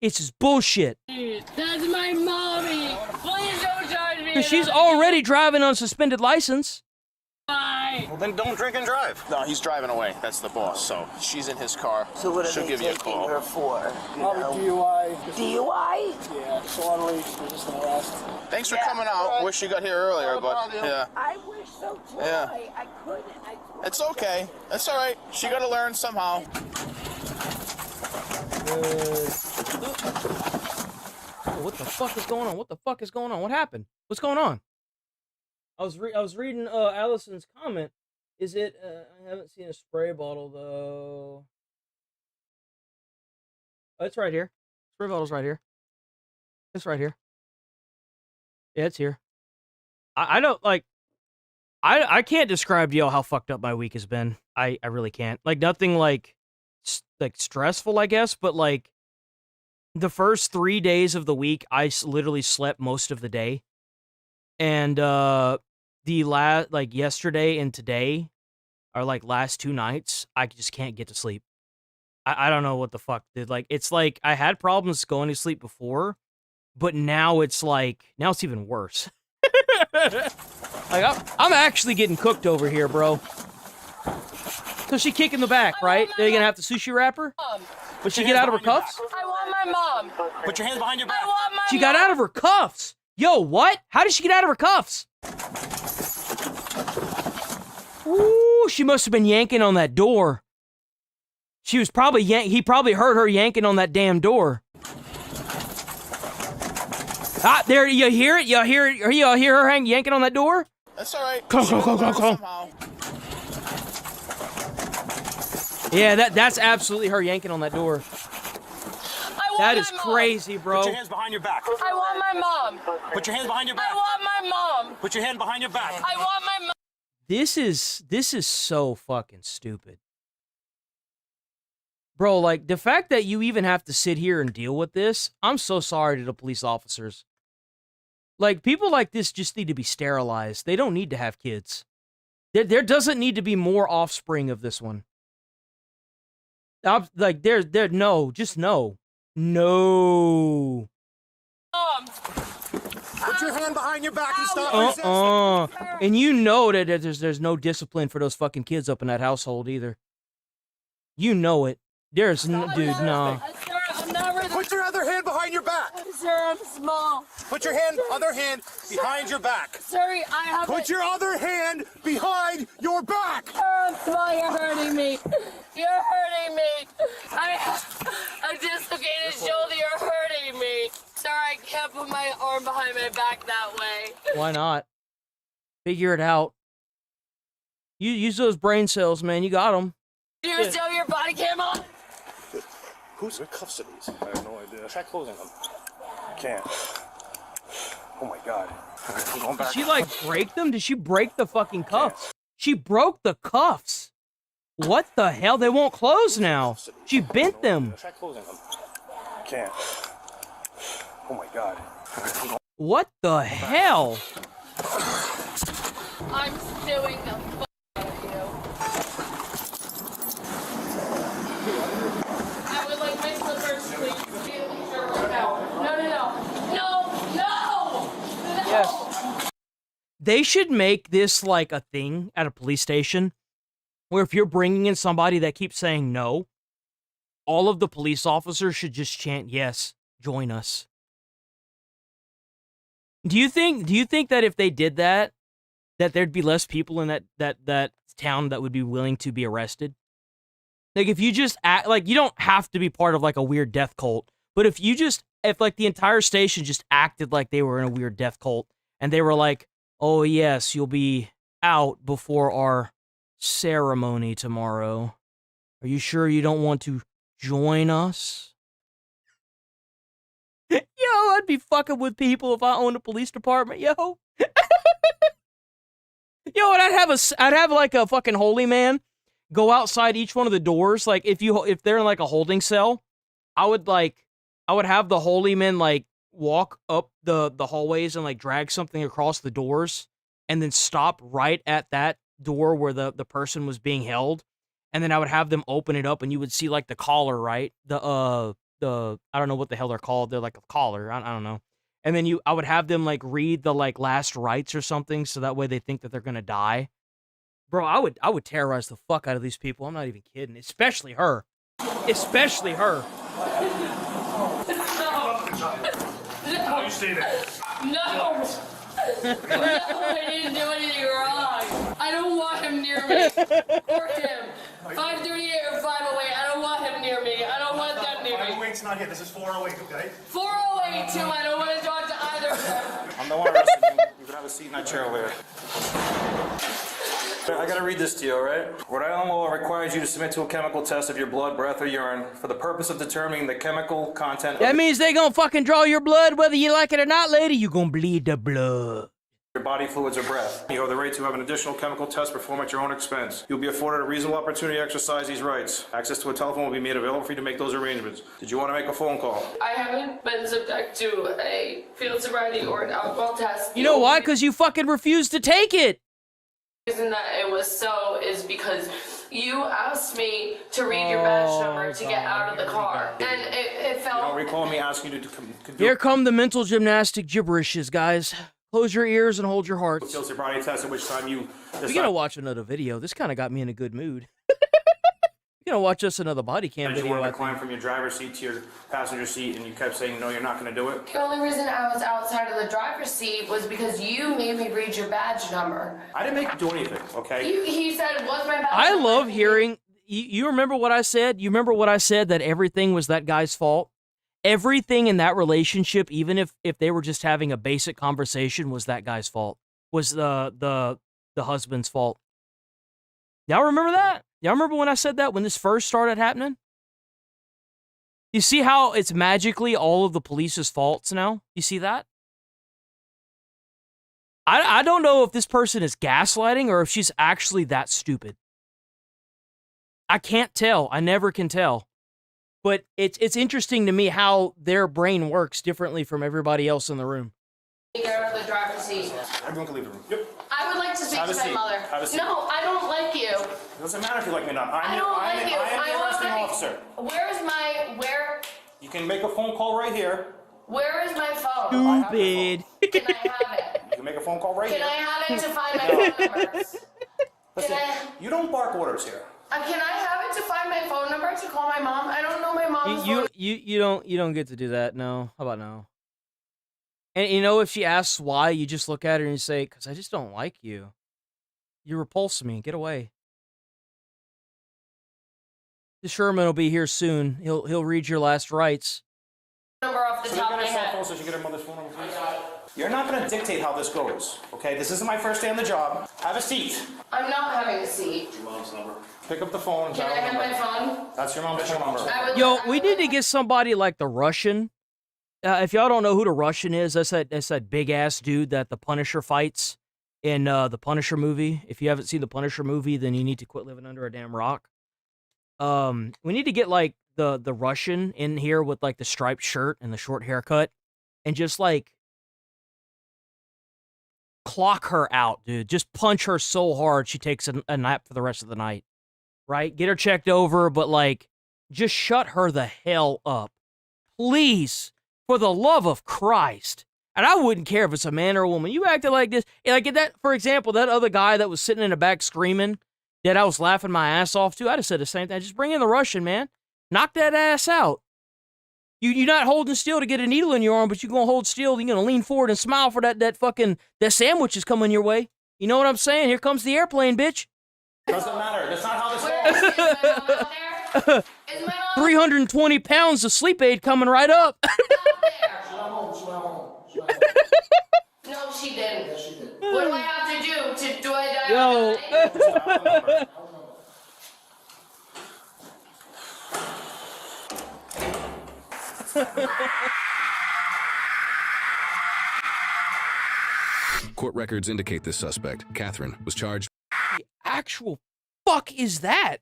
[SPEAKER 2] It's just bullshit.
[SPEAKER 12] That's my mommy. Please don't charge me.
[SPEAKER 2] Because she's already driving on suspended license.
[SPEAKER 12] Bye.
[SPEAKER 21] Well, then don't drink and drive.
[SPEAKER 20] No, he's driving away. That's the boss, so she's in his car.
[SPEAKER 8] So what are
[SPEAKER 20] She'll
[SPEAKER 8] they
[SPEAKER 20] give you a
[SPEAKER 8] taking
[SPEAKER 20] call.
[SPEAKER 8] her for?
[SPEAKER 21] Probably DUI.
[SPEAKER 8] DUI?
[SPEAKER 21] Yeah, disorderly, resisting arrest.
[SPEAKER 20] Thanks for coming out. Wish you got here earlier, but yeah.
[SPEAKER 8] I wish so too.
[SPEAKER 20] Yeah.
[SPEAKER 8] I couldn't.
[SPEAKER 20] It's okay. That's all right. She got to learn somehow.
[SPEAKER 2] What the fuck is going on? What the fuck is going on? What happened? What's going on? I was reading Allison's comment. Is it? I haven't seen a spray bottle though. Oh, it's right here. Spray bottle's right here. It's right here. Yeah, it's here. I don't like. I can't describe to y'all how fucked up my week has been. I really can't. Like nothing like stressful, I guess, but like the first 3 days of the week, I literally slept most of the day, and the last yesterday and today, or like last 2 nights, I just can't get to sleep. I don't know what the fuck, dude. Like, it's like I had problems going to sleep before, but now it's even worse. Like, I'm actually getting cooked over here, bro. So she kicked in the back, right? They're gonna have to sushi wrap her? But she get out of her cuffs?
[SPEAKER 12] I want my mom.
[SPEAKER 21] Put your hands behind your back.
[SPEAKER 12] I want my
[SPEAKER 2] She got out of her cuffs. Yo, what? How did she get out of her cuffs? Ooh, she must have been yanking on that door. She was probably he probably heard her yanking on that damn door. Ah, there, you hear it? You hear her yanking on that door?
[SPEAKER 20] That's all right.
[SPEAKER 2] Come. Yeah, that's absolutely her yanking on that door. That is crazy, bro.
[SPEAKER 21] Put your hands behind your back.
[SPEAKER 12] I want my mom.
[SPEAKER 21] Put your hands behind your back.
[SPEAKER 12] I want my mom.
[SPEAKER 21] Put your hand behind your back.
[SPEAKER 12] I want my mom.
[SPEAKER 2] This is so fucking stupid. Bro, like, the fact that you even have to sit here and deal with this, I'm so sorry to the police officers. Like, people like this just need to be sterilized. They don't need to have kids. There doesn't need to be more offspring of this one. Like, no, just no. No.
[SPEAKER 21] Put your hand behind your back and stop resisting.
[SPEAKER 2] And you know that there's no discipline for those fucking kids up in that household either. You know it. There's no, dude, no.
[SPEAKER 12] Sir, I'm not ready.
[SPEAKER 21] Put your other hand behind your back.
[SPEAKER 12] Sir, I'm small.
[SPEAKER 21] Put your other hand behind your back.
[SPEAKER 12] Sorry, I have.
[SPEAKER 21] Put your other hand behind your back.
[SPEAKER 12] Sir, I'm small. You're hurting me. You're hurting me. I dislocated shoulder. You're hurting me. Sir, I can't put my arm behind my back that way.
[SPEAKER 2] Why not? Figure it out. You use those brain cells, man. You got them.
[SPEAKER 12] Do you still your body cam on?
[SPEAKER 21] Who's the cuffs of these? I have no idea. Try closing them. Can't. Oh my god. I'm going back.
[SPEAKER 2] Did she like break them? Did she break the fucking cuffs? She broke the cuffs. What the hell? They won't close now. She bent them.
[SPEAKER 21] Try closing them. Can't. Oh my god.
[SPEAKER 2] What the hell?
[SPEAKER 12] I'm suing the fuck out of you. I would like my slippers, please. No!
[SPEAKER 2] Yes. They should make this like a thing at a police station where if you're bringing in somebody that keeps saying no, all of the police officers should just chant, yes, join us. Do you think that if they did that there'd be less people in that town that would be willing to be arrested? Like, if you just act like, you don't have to be part of like a weird death cult, but if like the entire station just acted like they were in a weird death cult and they were like, oh yes, you'll be out before our ceremony tomorrow. Are you sure you don't want to join us? Yo, I'd be fucking with people if I owned a police department, yo. Yo, and I'd have like a fucking holy man go outside each one of the doors. Like, if they're in like a holding cell, I would have the holy men like walk up the hallways and like drag something across the doors and then stop right at that door where the person was being held. And then I would have them open it up and you would see like the collar, right? The I don't know what the hell they're called. They're like a collar. I don't know. And then I would have them like read the like last rites or something, so that way they think that they're gonna die. Bro, I would terrorize the fuck out of these people. I'm not even kidding. Especially her. Especially her.
[SPEAKER 21] You stay there.
[SPEAKER 12] No! I didn't do anything wrong. I don't want him near me. Or him. 538 or 508. I don't want him near me. I don't want them near me.
[SPEAKER 21] 508's not here. This is 408, okay?
[SPEAKER 12] 408 too. I don't want to talk to either of them.
[SPEAKER 21] I'm the one arresting you. You can have a seat in that chair over here. I gotta read this to you, all right? Rhode Island law requires you to submit to a chemical test of your blood, breath, or urine for the purpose of determining the chemical content.
[SPEAKER 2] That means they gonna fucking draw your blood whether you like it or not, lady. You gonna bleed the blood.
[SPEAKER 21] Your body fluids or breath. You have the right to have an additional chemical test performed at your own expense. You'll be afforded a reasonable opportunity to exercise these rights. Access to a telephone will be made available for you to make those arrangements. Did you want to make a phone call?
[SPEAKER 12] I haven't been subject to a field sobriety or an alcohol test.
[SPEAKER 2] You know why? Because you fucking refused to take it.
[SPEAKER 12] The reason that it was so is because you asked me to read your badge number to get out of the car, and it felt.
[SPEAKER 21] You don't recall me asking you to come.
[SPEAKER 2] Here come the mental gymnastic gibberishes, guys. Close your ears and hold your hearts.
[SPEAKER 21] Filter body test, at which time you.
[SPEAKER 2] We're gonna watch another video. This kind of got me in a good mood. We're gonna watch us another body cam
[SPEAKER 21] You
[SPEAKER 2] video.
[SPEAKER 21] wanted to climb from your driver's seat to your passenger seat, and you kept saying, "No, you're not going to do it."
[SPEAKER 12] The only reason I was outside of the driver's seat was because you made me read your badge number.
[SPEAKER 21] I didn't make you do anything, okay?
[SPEAKER 12] He said, "What's my badge
[SPEAKER 2] I
[SPEAKER 12] number?"
[SPEAKER 2] love hearing. You remember what I said? You remember what I said, that everything was that guy's fault? Everything in that relationship, even if they were just having a basic conversation, was that guy's fault. Was the husband's fault. Y'all remember that? Y'all remember when I said that, when this first started happening? You see how it's magically all of the police's faults now? You see that? I don't know if this person is gaslighting or if she's actually that stupid. I can't tell. I never can tell. But it's interesting to me how their brain works differently from everybody else in the room.
[SPEAKER 12] Get out of the driver's seat.
[SPEAKER 21] Everyone can leave the room. Yep.
[SPEAKER 12] I would like to speak
[SPEAKER 21] Have a
[SPEAKER 12] to my
[SPEAKER 21] seat.
[SPEAKER 12] mother.
[SPEAKER 21] Have a seat.
[SPEAKER 12] No, I don't like you.
[SPEAKER 21] It doesn't matter if you like me or not.
[SPEAKER 12] I don't like you.
[SPEAKER 21] I am the
[SPEAKER 12] want
[SPEAKER 21] arresting
[SPEAKER 12] my-
[SPEAKER 21] officer.
[SPEAKER 12] Where
[SPEAKER 21] You can make a phone call right here.
[SPEAKER 12] where is my phone?
[SPEAKER 2] Stupid.
[SPEAKER 12] Can I have it?
[SPEAKER 21] You can make a phone call right
[SPEAKER 12] Can
[SPEAKER 21] here.
[SPEAKER 12] I have it to find my phone number?
[SPEAKER 21] Listen, you don't bark orders here.
[SPEAKER 12] Can I have it to find my phone number to call my mom? I don't know my mom's phone.
[SPEAKER 2] You don't get to do that. No. How about no? And you know, if she asks why, you just look at her and you say, "Because I just don't like you. You repulse me. Get away." The Sherman will be here soon. He'll read your last rights.
[SPEAKER 12] Number off the
[SPEAKER 21] So
[SPEAKER 12] top
[SPEAKER 21] you
[SPEAKER 12] of my
[SPEAKER 21] got a cell
[SPEAKER 12] head.
[SPEAKER 21] phone so she get her mother's phone number, please? You're not going to dictate how this goes, okay? This isn't my first day on the job. Have a seat.
[SPEAKER 12] I'm not having a seat.
[SPEAKER 21] Your mom's number. Pick up the phone and
[SPEAKER 12] Can I
[SPEAKER 21] dial
[SPEAKER 12] have
[SPEAKER 21] the
[SPEAKER 12] my
[SPEAKER 21] number.
[SPEAKER 12] phone?
[SPEAKER 21] That's your mom's phone number.
[SPEAKER 2] Yo, we need to get somebody like the Russian. If y'all don't know who the Russian is, that's that big ass dude that the Punisher fights in the Punisher movie. If you haven't seen the Punisher movie, then you need to quit living under a damn rock. We need to get like the Russian in here with like the striped shirt and the short haircut, and just like clock her out, dude. Just punch her so hard she takes a nap for the rest of the night. Right? Get her checked over, but like just shut her the hell up. Please, for the love of Christ. And I wouldn't care if it's a man or a woman. You acted like this. Like that, for example, that other guy that was sitting in the back screaming that I was laughing my ass off to, I'd have said the same thing. Just bring in the Russian, man. Knock that ass out. You're not holding still to get a needle in your arm, but you're going to hold still. You're going to lean forward and smile for that sandwich is coming your way. You know what I'm saying? Here comes the airplane, bitch.
[SPEAKER 21] Doesn't matter. That's not how this goes.
[SPEAKER 2] 320 pounds of sleep aid coming right up.
[SPEAKER 12] No, she didn't. Yes, she did. What do I have to do? Do I
[SPEAKER 2] Yo.
[SPEAKER 9] Court records indicate this suspect, Catherine, was charged.
[SPEAKER 2] The actual fuck is that?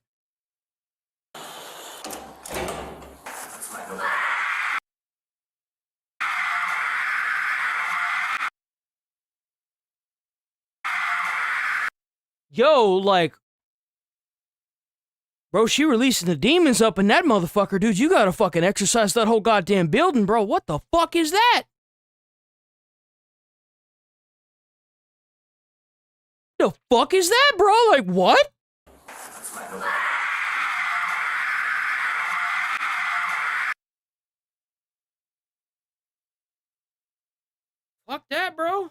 [SPEAKER 2] Yo, like, bro, she releasing the demons up in that motherfucker, dude. You gotta fucking exercise that whole goddamn building, bro. What the fuck is that? The fuck is that, bro? Like, what? Fuck that, bro.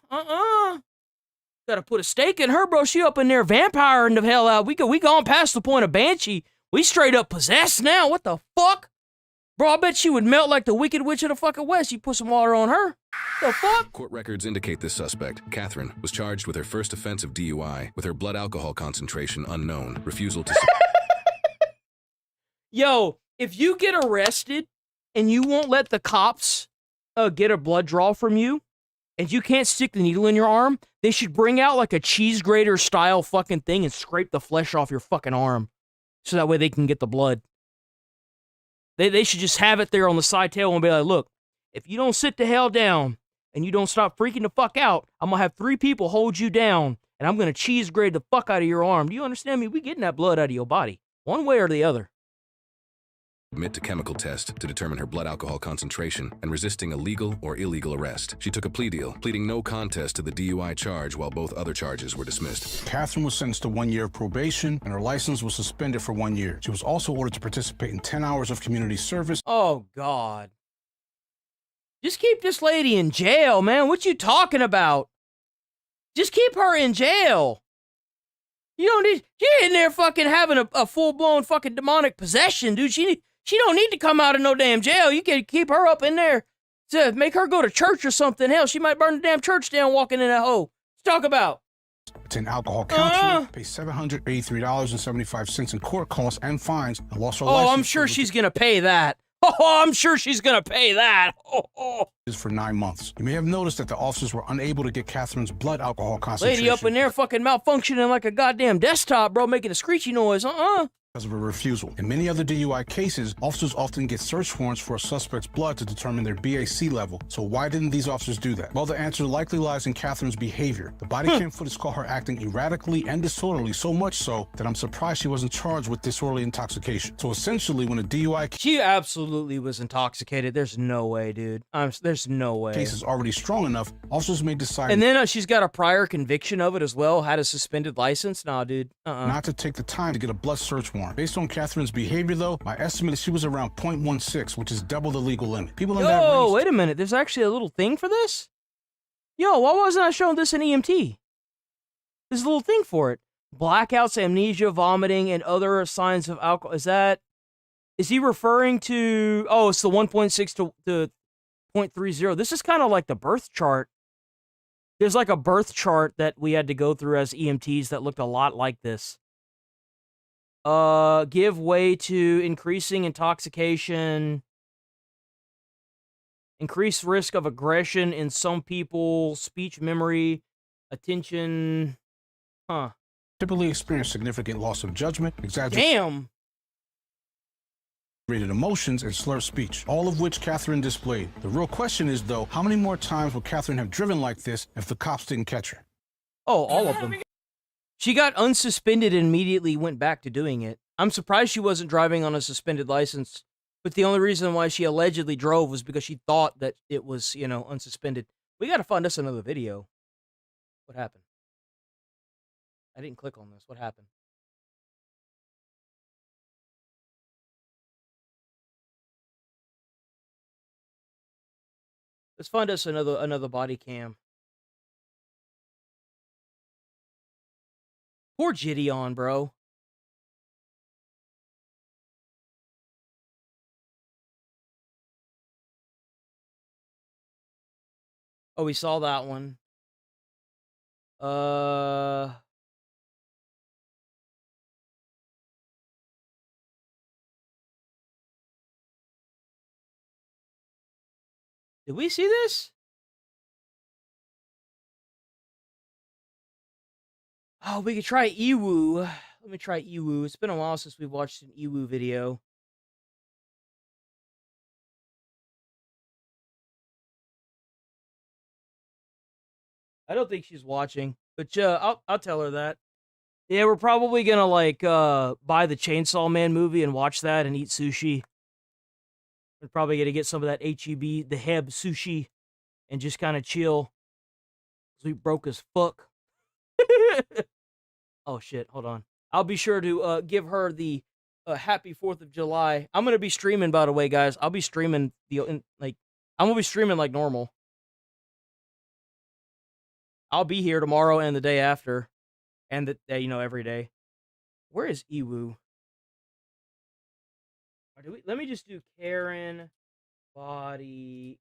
[SPEAKER 2] Gotta put a stake in her, bro. She up in there vampiring the hell out. We gone past the point of Banshee. We straight up possessed now. What the fuck? Bro, I bet she would melt like the Wicked Witch of the fucking West. You put some water on her. The fuck?
[SPEAKER 9] Court records indicate this suspect, Catherine, was charged with her first offense of DUI, with her blood alcohol concentration unknown, refusal to...
[SPEAKER 2] Yo, if you get arrested and you won't let the cops get a blood draw from you, and you can't stick the needle in your arm, they should bring out like a cheese grater style fucking thing and scrape the flesh off your fucking arm. So that way they can get the blood. They should just have it there on the side table and be like, look, if you don't sit the hell down and you don't stop freaking the fuck out, I'm gonna have 3 people hold you down, and I'm gonna cheese grade the fuck out of your arm. Do you understand me? We getting that blood out of your body, one way or the other.
[SPEAKER 9] Admit to chemical test to determine her blood alcohol concentration and resisting a legal or illegal arrest. She took a plea deal, pleading no contest to the DUI charge while both other charges were dismissed.
[SPEAKER 3] Catherine was sentenced to 1 year of probation, and her license was suspended for 1 year. She was also ordered to participate in 10 hours of community service.
[SPEAKER 2] Oh, God. Just keep this lady in jail, man. What you talking about? Just keep her in jail. You don't need... You're in there fucking having a full-blown fucking demonic possession, dude. She don't need to come out of no damn jail. You can keep her up in there to make her go to church or something. Hell, she might burn the damn church down walking in that hole. Let's talk about.
[SPEAKER 3] Attend alcohol counseling, pay $783.75 in court costs and fines, and lost her license.
[SPEAKER 2] Oh, I'm sure she's gonna pay that. Oh, I'm sure she's gonna pay that.
[SPEAKER 3] For 9 months. You may have noticed that the officers were unable to get Catherine's blood alcohol concentration.
[SPEAKER 2] Lady up in there fucking malfunctioning like a goddamn desktop, bro, making a screechy noise.
[SPEAKER 3] Because of a refusal. In many other DUI cases, officers often get search warrants for a suspect's blood to determine their BAC level. So why didn't these officers do that? Well, the answer likely lies in Catherine's behavior. The body cam footage caught her acting erratically and disorderly, so much so that I'm surprised she wasn't charged with disorderly intoxication. So essentially, when a DUI
[SPEAKER 2] She absolutely was intoxicated. There's no way, dude. There's no way.
[SPEAKER 3] case is already strong enough, officers may decide...
[SPEAKER 2] And then she's got a prior conviction of it as well, had a suspended license. Nah, dude.
[SPEAKER 3] not to take the time to get a blood search warrant. Based on Catherine's behavior, though, my estimate is she was around 0.16, which is double the legal limit. People in that range...
[SPEAKER 2] wait a minute. There's actually a little thing for this? Yo, why wasn't I showing this in EMT? There's a little thing for it. Blackouts, amnesia, vomiting, and other signs of alcohol. Is he referring to... Oh, it's the 1.6 to 0.30. This is kind of like the birth chart. There's like a birth chart that we had to go through as EMTs that looked a lot like this. Give way to increasing intoxication, increased risk of aggression in some people, speech memory, attention.
[SPEAKER 3] Typically experience significant loss of judgment, exaggerated emotions, and slurred speech, all of which Catherine displayed. The real question is, though, how many more times would Catherine have driven like this if the cops didn't catch her?
[SPEAKER 2] Oh, all of them. She got unsuspended and immediately went back to doing it. I'm surprised she wasn't driving on a suspended license, but the only reason why she allegedly drove was because she thought that it was, unsuspended. We gotta find us another video. What happened? I didn't click on this. What happened? Let's find us another body cam. Poor Gideon, bro. Oh, we saw that one. Did we see this? Oh, we could try Ewu. Let me try Ewu. It's been a while since we've watched an Ewu video. I don't think she's watching, but I'll tell her that. Yeah, we're probably gonna buy the Chainsaw Man movie and watch that and eat sushi. We're probably gonna get some of that HEB, the Heb sushi, and just kind of chill. 'Cause we broke as fuck. Oh shit, hold on. I'll be sure to give her the happy 4th of July. I'm gonna be streaming, by the way, guys. I'll be streaming I'm gonna be streaming like normal. I'll be here tomorrow and the day after, and every day. Where is Ewu? Let me just do Karen body.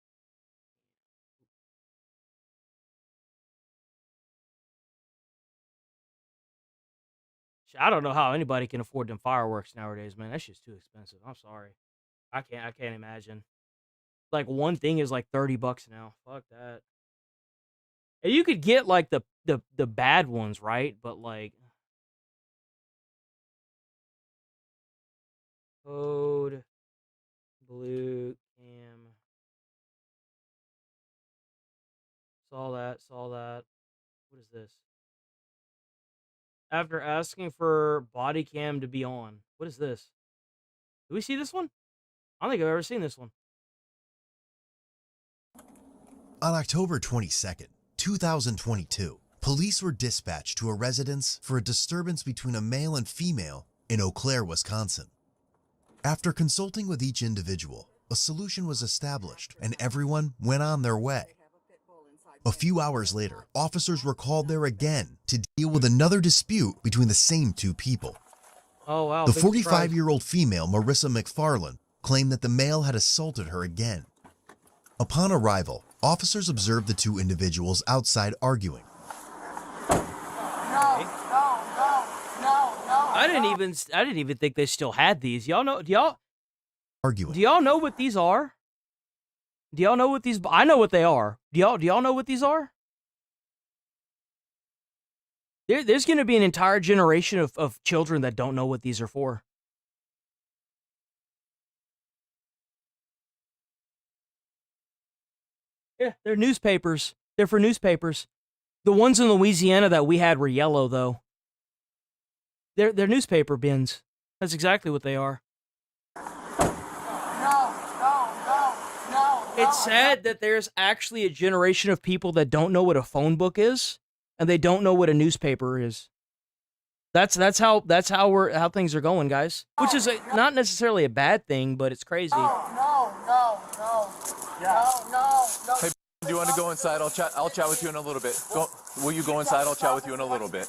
[SPEAKER 2] I don't know how anybody can afford them fireworks nowadays, man. That shit's too expensive. I'm sorry. I can't imagine. Like one thing is like $30 now. Fuck that. And you could get like the bad ones, right? But like code blue cam. Saw that. What is this? After asking for body cam to be on. What is this? Do we see this one? I don't think I've ever seen this one.
[SPEAKER 13] On October 22nd, 2022, police were dispatched to a residence for a disturbance between a male and female in Eau Claire, Wisconsin. After consulting with each individual, a solution was established and everyone went on their way. A few hours later, officers were called there again to deal with another dispute between the same two people.
[SPEAKER 2] Oh, wow.
[SPEAKER 13] The 45-year-old female, Marissa McFarland, claimed that the male had assaulted her again. Upon arrival, officers observed the two individuals outside arguing.
[SPEAKER 2] I didn't even think they still had these. Y'all know?
[SPEAKER 13] Arguing.
[SPEAKER 2] Do y'all know what these are? Do y'all know what these? I know what they are. Do y'all know what these are? There's going to be an entire generation of children that don't know what these are for. Yeah, they're newspapers. They're for newspapers. The ones in Louisiana that we had were yellow, though. They're newspaper bins. That's exactly what they are. It's sad that there's actually a generation of people that don't know what a phone book is, and they don't know what a newspaper is. That's how things are going, guys. Which is not necessarily a bad thing, but it's crazy.
[SPEAKER 17] No.
[SPEAKER 22] Hey, do you want to go inside? I'll chat with you in a little bit. Will you go inside? I'll chat with you in a little bit.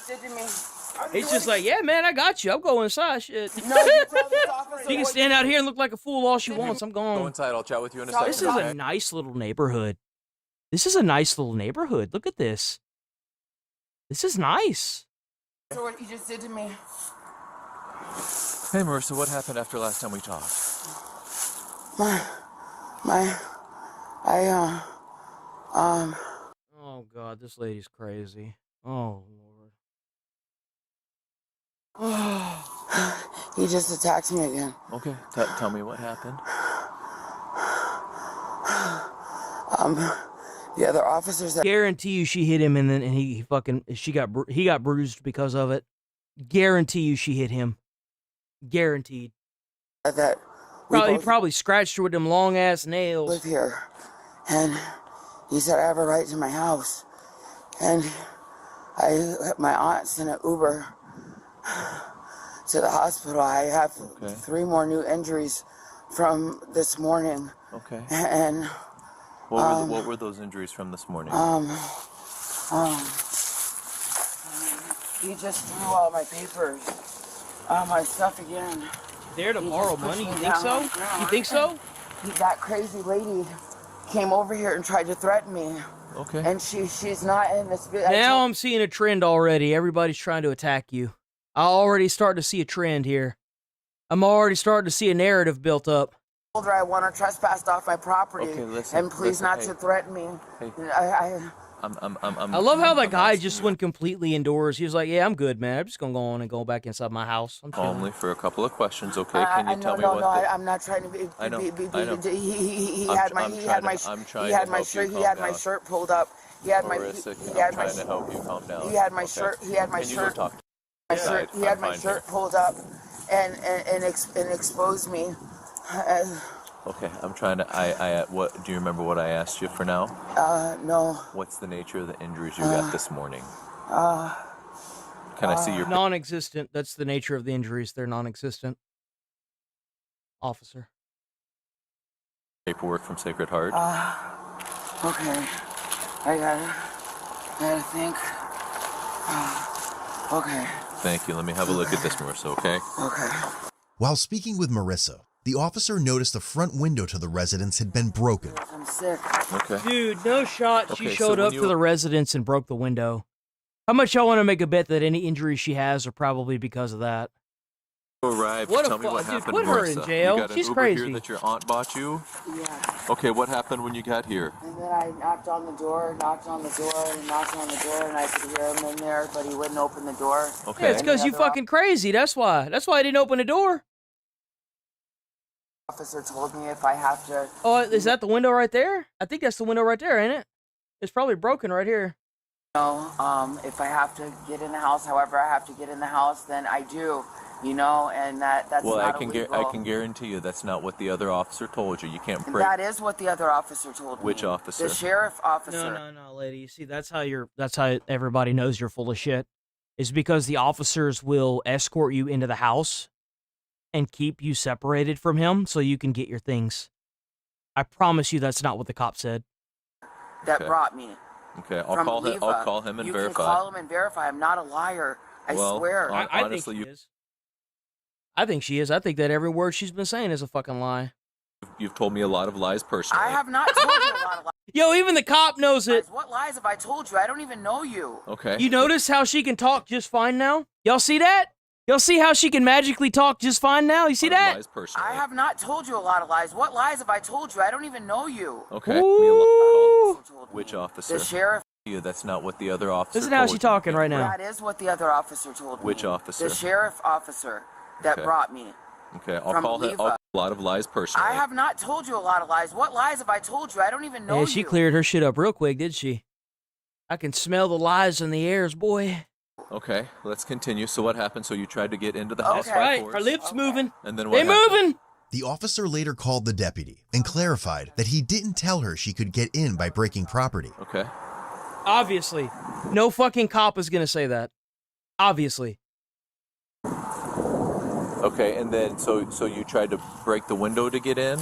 [SPEAKER 2] He's just like, yeah, man, I got you. I'm going inside. Shit. She can stand out here and look like a fool all she wants. I'm going.
[SPEAKER 22] Go inside. I'll chat with you in a second.
[SPEAKER 2] This is a nice little neighborhood. Look at this. This is nice.
[SPEAKER 17] So what you just did to me.
[SPEAKER 22] Hey, Marissa, what happened after last time we talked?
[SPEAKER 2] Oh, God, this lady's crazy. Oh, Lord.
[SPEAKER 17] He just attacked me again.
[SPEAKER 22] Okay, tell me what happened.
[SPEAKER 17] The other officers that
[SPEAKER 2] guarantee you she hit him, and then he got bruised because of it. Guarantee you she hit him. Guaranteed.
[SPEAKER 17] That
[SPEAKER 2] he probably scratched her with them long ass nails.
[SPEAKER 17] Live here, and he said I have a right to my house, and my aunt's in an Uber to the hospital. I have 3 more new injuries from this morning.
[SPEAKER 22] Okay.
[SPEAKER 17] And
[SPEAKER 22] what were those injuries from this morning?
[SPEAKER 17] He just threw all my papers, my stuff again.
[SPEAKER 2] There to borrow money? You think so? You think so?
[SPEAKER 17] That crazy lady came over here and tried to threaten me.
[SPEAKER 22] Okay.
[SPEAKER 17] And she's not in this.
[SPEAKER 2] Now I'm seeing a trend already. Everybody's trying to attack you. I already start to see a trend here. I'm already starting to see a narrative built up.
[SPEAKER 17] I told her I want her trespassed off my property.
[SPEAKER 22] Okay, listen,
[SPEAKER 17] and please not to threaten me.
[SPEAKER 22] Hey.
[SPEAKER 17] I
[SPEAKER 2] love how that guy just went completely indoors. He was like, yeah, I'm good, man. I'm just going to go on and go back inside my house. I'm chilling.
[SPEAKER 22] Only for a couple of questions, okay? Can you tell me what?
[SPEAKER 17] I'm not trying to be.
[SPEAKER 22] I know.
[SPEAKER 17] He had my shirt pulled up. He had my
[SPEAKER 22] trying to help you calm down.
[SPEAKER 17] He had my shirt. He had my shirt. He had my shirt pulled up and exposed me.
[SPEAKER 22] Okay, I'm trying to. What do you remember? What I asked you for now?
[SPEAKER 17] No.
[SPEAKER 22] What's the nature of the injuries you got this morning? Can I see your
[SPEAKER 2] non-existent? That's the nature of the injuries. They're non-existent. Officer.
[SPEAKER 22] Paperwork from Sacred Heart.
[SPEAKER 17] Okay. I gotta think. Okay.
[SPEAKER 22] Thank you. Let me have a look at this, Marissa. Okay.
[SPEAKER 17] Okay.
[SPEAKER 13] While speaking with Marissa, the officer noticed the front window to the residence had been broken.
[SPEAKER 17] I'm sick.
[SPEAKER 22] Okay.
[SPEAKER 2] Dude, no shot. She
[SPEAKER 22] Okay,
[SPEAKER 2] showed
[SPEAKER 22] so
[SPEAKER 2] up to the residence and broke the window. How much y'all want to make a bet that any injuries she has are probably because of that?
[SPEAKER 22] Arrived.
[SPEAKER 2] What a
[SPEAKER 22] Tell me what
[SPEAKER 2] dude,
[SPEAKER 22] happened,
[SPEAKER 2] put her in
[SPEAKER 22] Marissa.
[SPEAKER 2] jail.
[SPEAKER 22] You got an
[SPEAKER 2] She's
[SPEAKER 22] Uber
[SPEAKER 2] crazy.
[SPEAKER 22] Here that your aunt bought you?
[SPEAKER 17] Yeah.
[SPEAKER 22] Okay, what happened when you got here?
[SPEAKER 17] And then I knocked on the door, and I could hear him in there, but he wouldn't open the door.
[SPEAKER 22] Okay.
[SPEAKER 2] Yeah, it's because you fucking crazy. That's why. That's why I didn't open the door.
[SPEAKER 17] Officer told me if I have to.
[SPEAKER 2] Oh, is that the window right there? I think that's the window right there, ain't it? It's probably broken right here.
[SPEAKER 17] If I have to get in the house, however I have to get in the house, then I do. You know, and that's
[SPEAKER 22] well,
[SPEAKER 17] not
[SPEAKER 22] I
[SPEAKER 17] illegal.
[SPEAKER 22] can guarantee you that's not what the other officer told you. You can't break.
[SPEAKER 17] That is what the other officer told me.
[SPEAKER 22] Which officer?
[SPEAKER 17] The sheriff officer.
[SPEAKER 2] No, lady. You see, that's how everybody knows you're full of shit. Is because the officers will escort you into the house and keep you separated from him so you can get your things. I promise you that's not what the cop said.
[SPEAKER 17] That brought me.
[SPEAKER 22] Okay,
[SPEAKER 17] From
[SPEAKER 22] I'll
[SPEAKER 17] Leva.
[SPEAKER 22] call him and
[SPEAKER 17] you
[SPEAKER 22] verify.
[SPEAKER 17] You can call him and verify. I'm not a liar. I swear.
[SPEAKER 2] I think she is. I think she is. I think that every word she's been saying is a fucking lie.
[SPEAKER 22] You've told me a lot of lies personally.
[SPEAKER 17] I have not told you a lot of lies.
[SPEAKER 2] Yo, even the cop knows it.
[SPEAKER 17] What lies have I told you? I don't even know you.
[SPEAKER 22] Okay.
[SPEAKER 2] You notice how she can talk just fine now? Y'all see that? Y'all see how she can magically talk just fine now? You see that?
[SPEAKER 22] Lies personally.
[SPEAKER 17] I have not told you a lot of lies. What lies have I told you? I don't even know you.
[SPEAKER 22] Okay. Which officer?
[SPEAKER 17] The sheriff.
[SPEAKER 22] That's not what the other officer
[SPEAKER 2] Listen to how she's talking right now.
[SPEAKER 17] That is what the other officer told me.
[SPEAKER 22] Which officer?
[SPEAKER 17] The sheriff officer that brought me.
[SPEAKER 22] Okay, I'll
[SPEAKER 17] From
[SPEAKER 22] call him.
[SPEAKER 17] Leva.
[SPEAKER 22] I'll call a lot of lies personally.
[SPEAKER 17] I have not told you a lot of lies. What lies have I told you? I don't even know
[SPEAKER 2] Yeah,
[SPEAKER 17] you.
[SPEAKER 2] she cleared her shit up real quick, did she? I can smell the lies in the airs, boy.
[SPEAKER 22] Okay, let's continue. So what happened? So you tried to get into the house.
[SPEAKER 2] That's right. Her lips moving.
[SPEAKER 22] And then what
[SPEAKER 2] They
[SPEAKER 22] happened?
[SPEAKER 2] moving.
[SPEAKER 13] The officer later called the deputy and clarified that he didn't tell her she could get in by breaking property.
[SPEAKER 22] Okay.
[SPEAKER 2] Obviously. No fucking cop is going to say that. Obviously.
[SPEAKER 22] Okay, and then so you tried to break the window to get in?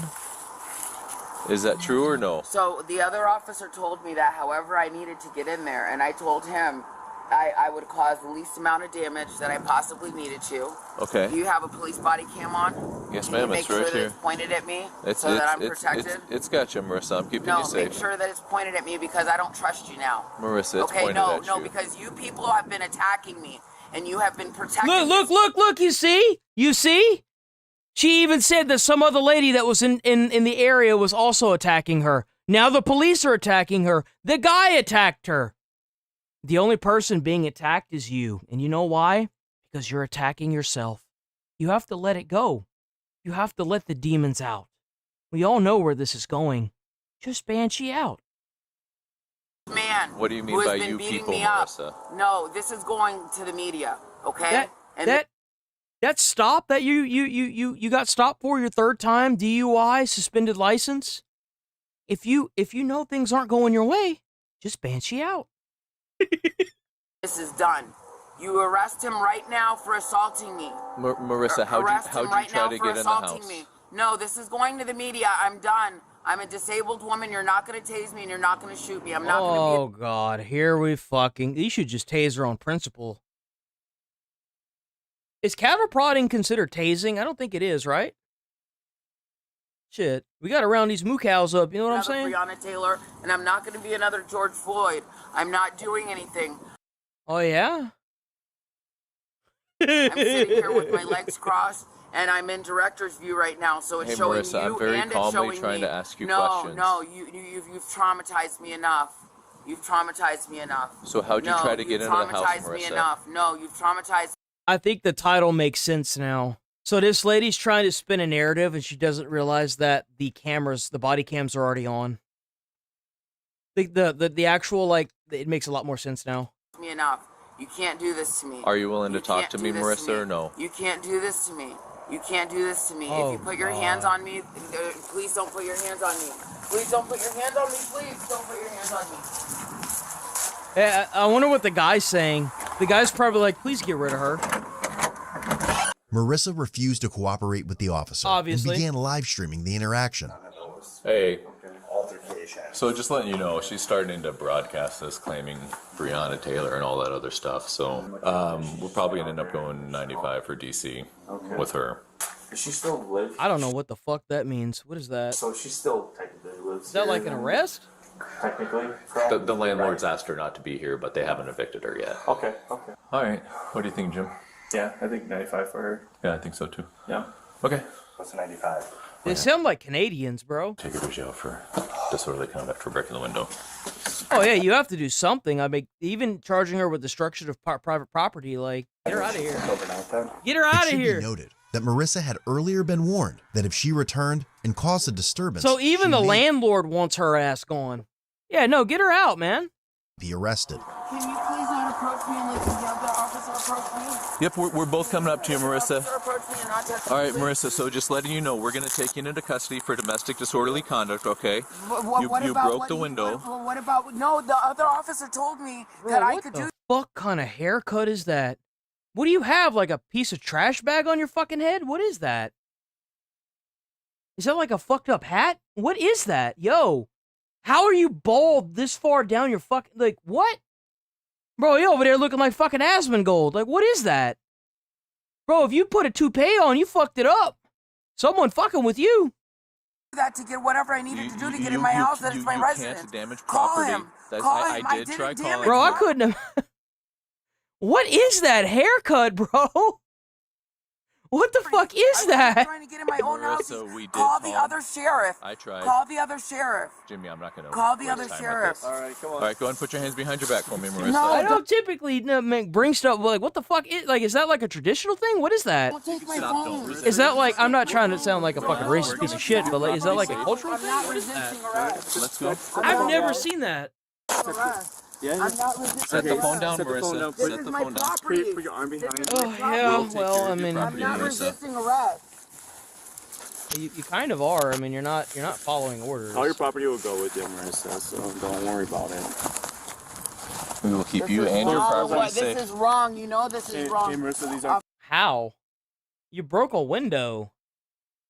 [SPEAKER 22] Is that true or no?
[SPEAKER 17] So the other officer told me that however I needed to get in there, and I told him I would cause the least amount of damage that I possibly needed to.
[SPEAKER 22] Okay.
[SPEAKER 17] Do you have a police body cam on?
[SPEAKER 22] Yes,
[SPEAKER 17] Can
[SPEAKER 22] ma'am.
[SPEAKER 17] you make
[SPEAKER 22] It's
[SPEAKER 17] sure
[SPEAKER 22] right
[SPEAKER 17] that
[SPEAKER 22] here.
[SPEAKER 17] it's pointed at me
[SPEAKER 22] It's
[SPEAKER 17] so that I'm protected?
[SPEAKER 22] It's got you, Marissa. I'm keeping
[SPEAKER 17] No,
[SPEAKER 22] you safe.
[SPEAKER 17] make sure that it's pointed at me because I don't trust you now.
[SPEAKER 22] Marissa, it's
[SPEAKER 17] Okay,
[SPEAKER 22] pointed
[SPEAKER 17] no,
[SPEAKER 22] at
[SPEAKER 17] no,
[SPEAKER 22] you.
[SPEAKER 17] because you people have been attacking me and you have been protecting
[SPEAKER 2] Look, you see? You see? She even said that some other lady that was in the area was also attacking her. Now the police are attacking her. The guy attacked her. The only person being attacked is you. And you know why? Because you're attacking yourself. You have to let it go. You have to let the demons out. We all know where this is going. Just banshee out.
[SPEAKER 17] man.
[SPEAKER 22] What do you mean
[SPEAKER 17] who has
[SPEAKER 22] by
[SPEAKER 17] been
[SPEAKER 22] you
[SPEAKER 17] beating
[SPEAKER 22] people,
[SPEAKER 17] me up.
[SPEAKER 22] Marissa?
[SPEAKER 17] No, this is going to the media, okay?
[SPEAKER 2] That stop that you got stopped for your third time, DUI, suspended license. If you know things aren't going your way, just banshee out.
[SPEAKER 17] This is done. You arrest him right now for assaulting me.
[SPEAKER 22] Marissa, how'd
[SPEAKER 17] Arrest
[SPEAKER 22] you
[SPEAKER 17] him right
[SPEAKER 22] try
[SPEAKER 17] now
[SPEAKER 22] to
[SPEAKER 17] for
[SPEAKER 22] get in the
[SPEAKER 17] assaulting
[SPEAKER 22] house?
[SPEAKER 17] me. No, this is going to the media. I'm done. I'm a disabled woman. You're not going to tase me and you're not going to shoot me. I'm not going to
[SPEAKER 2] Oh God, here we fucking. You should just tase her on principle. Is cattle prodding considered tasing? I don't think it is, right? Shit, we got to round these moo cows up. You know what I'm saying?
[SPEAKER 17] Breonna Taylor, and I'm not going to be another George Floyd. I'm not doing anything.
[SPEAKER 2] Oh yeah.
[SPEAKER 17] I'm sitting here with my legs crossed, and I'm in director's view right now. So it's
[SPEAKER 22] Hey,
[SPEAKER 17] showing
[SPEAKER 22] Marissa,
[SPEAKER 17] you
[SPEAKER 22] I'm very
[SPEAKER 17] and it's
[SPEAKER 22] calmly
[SPEAKER 17] showing
[SPEAKER 22] trying
[SPEAKER 17] me.
[SPEAKER 22] to ask you
[SPEAKER 17] no,
[SPEAKER 22] questions.
[SPEAKER 17] No, you've traumatized me enough. You've traumatized me enough.
[SPEAKER 22] So how'd you
[SPEAKER 17] No,
[SPEAKER 22] try to get into the house,
[SPEAKER 17] traumatized me
[SPEAKER 22] Marissa?
[SPEAKER 17] enough. No, you've traumatized.
[SPEAKER 2] I think the title makes sense now. So this lady's trying to spin a narrative, and she doesn't realize that the body cams are already on. The actual, like, it makes a lot more sense now.
[SPEAKER 17] Me enough. You can't do this to me.
[SPEAKER 22] Are you willing to talk
[SPEAKER 17] can't
[SPEAKER 22] to
[SPEAKER 17] do
[SPEAKER 22] me,
[SPEAKER 17] this
[SPEAKER 22] Marissa, or no?
[SPEAKER 17] You can't do this to me. You can't do this to me.
[SPEAKER 22] Oh,
[SPEAKER 17] if you put your
[SPEAKER 22] God.
[SPEAKER 17] hands on me, please don't put your hands on me. Please don't put your hands on me. Please don't put your hands on me.
[SPEAKER 2] Hey, I wonder what the guy's saying. The guy's probably like, please get rid of her.
[SPEAKER 13] Marissa refused to cooperate with the officer
[SPEAKER 2] Obviously.
[SPEAKER 13] and began live streaming the interaction.
[SPEAKER 22] Hey. So just letting you know, she's starting to broadcast this, claiming Breonna Taylor and all that other stuff. So we're probably gonna end up going 95 for DC with her.
[SPEAKER 14] Does she still live?
[SPEAKER 2] I don't know what the fuck that means. What is that?
[SPEAKER 14] So she still technically lives.
[SPEAKER 2] Is that
[SPEAKER 14] here
[SPEAKER 2] like an
[SPEAKER 14] then?
[SPEAKER 2] arrest?
[SPEAKER 14] Technically.
[SPEAKER 22] The landlord's asked her not to be here, but they haven't evicted her yet.
[SPEAKER 14] Okay. Okay.
[SPEAKER 22] All right. What do you think, Jim?
[SPEAKER 14] Yeah, I think 95 for her.
[SPEAKER 22] Yeah, I think so too.
[SPEAKER 14] Yeah.
[SPEAKER 22] Okay.
[SPEAKER 14] What's 95?
[SPEAKER 2] They sound like Canadians, bro.
[SPEAKER 22] Take her to jail for disorderly conduct for breaking the window.
[SPEAKER 2] Oh yeah, you have to do something. I mean, even charging her with destruction of private property, like, get her out of here. Get her
[SPEAKER 13] It
[SPEAKER 2] out of
[SPEAKER 13] should
[SPEAKER 2] here.
[SPEAKER 13] be noted that Marissa had earlier been warned that if she returned and caused a disturbance,
[SPEAKER 2] So even
[SPEAKER 13] she
[SPEAKER 2] the
[SPEAKER 13] may-
[SPEAKER 2] landlord wants her ass gone. Yeah, no, get her out, man.
[SPEAKER 13] Be arrested.
[SPEAKER 8] Can you please not approach me and let the other officer approach me?
[SPEAKER 22] Yep, we're both coming up to you, Marissa.
[SPEAKER 8] Officer approach me and not touch
[SPEAKER 22] All right,
[SPEAKER 8] me,
[SPEAKER 22] Marissa, so just letting you know, we're going to take you into custody for domestic disorderly conduct, okay?
[SPEAKER 8] What
[SPEAKER 22] You
[SPEAKER 8] about
[SPEAKER 22] broke
[SPEAKER 8] what
[SPEAKER 22] the
[SPEAKER 8] you-
[SPEAKER 22] window.
[SPEAKER 8] What about, no, the other officer told me that I could do.
[SPEAKER 2] What kind of haircut is that? What do you have, like a piece of trash bag on your fucking head? What is that? Is that like a fucked up hat? What is that? Yo, how are you bald this far down your fucking, like, what? Bro, you over there looking like fucking Asmongold. Like, what is that? Bro, if you put a toupee on, you fucked it up. Someone fucking with you.
[SPEAKER 8] That to get whatever I needed to do to get in my house, that it's my residence.
[SPEAKER 22] Can't damage
[SPEAKER 8] Call
[SPEAKER 22] property.
[SPEAKER 8] him.
[SPEAKER 22] That's,
[SPEAKER 8] Call
[SPEAKER 22] I
[SPEAKER 8] him.
[SPEAKER 22] did
[SPEAKER 8] I
[SPEAKER 22] try
[SPEAKER 8] didn't
[SPEAKER 22] calling.
[SPEAKER 2] Bro, I couldn't have. What is that haircut, bro? What the fuck is that?
[SPEAKER 8] Trying to get in my own house.
[SPEAKER 22] Marissa, we did
[SPEAKER 8] Call the other sheriff.
[SPEAKER 22] I tried.
[SPEAKER 8] Call the other sheriff.
[SPEAKER 22] Jimmy, I'm not going to.
[SPEAKER 8] Call the other sheriff.
[SPEAKER 22] All right, come on. All right, go ahead and put your hands behind your back for me, Marissa.
[SPEAKER 2] I don't typically bring stuff, like, what the fuck is, like, is that like a traditional thing? What is that?
[SPEAKER 8] Don't take my phone.
[SPEAKER 2] Is that like, I'm not trying to sound like a fucking racist piece of shit, but like, is that like a cultural thing?
[SPEAKER 8] I'm not
[SPEAKER 2] What is
[SPEAKER 8] resisting
[SPEAKER 2] that?
[SPEAKER 8] arrest.
[SPEAKER 22] Let's go.
[SPEAKER 2] I've never seen that.
[SPEAKER 8] Arrest.
[SPEAKER 22] Yeah.
[SPEAKER 8] I'm not resisting
[SPEAKER 22] Set the phone down,
[SPEAKER 8] arrest.
[SPEAKER 22] Marissa.
[SPEAKER 8] This
[SPEAKER 22] Set
[SPEAKER 8] is
[SPEAKER 22] the
[SPEAKER 8] my
[SPEAKER 22] phone down.
[SPEAKER 8] property.
[SPEAKER 22] Put your arm behind
[SPEAKER 8] This is
[SPEAKER 22] you.
[SPEAKER 8] my
[SPEAKER 2] Oh,
[SPEAKER 8] property.
[SPEAKER 2] yeah, well, I mean,
[SPEAKER 8] I'm not resisting arrest.
[SPEAKER 2] you kind of are. I mean, you're not following orders.
[SPEAKER 14] All your property will go with you, Marissa, so don't worry about it.
[SPEAKER 22] We will keep
[SPEAKER 8] This
[SPEAKER 22] you
[SPEAKER 8] is
[SPEAKER 22] and your
[SPEAKER 8] wrong.
[SPEAKER 22] property safe.
[SPEAKER 8] This is wrong. You know this is wrong.
[SPEAKER 14] Marissa, these are...
[SPEAKER 2] How? You broke a window.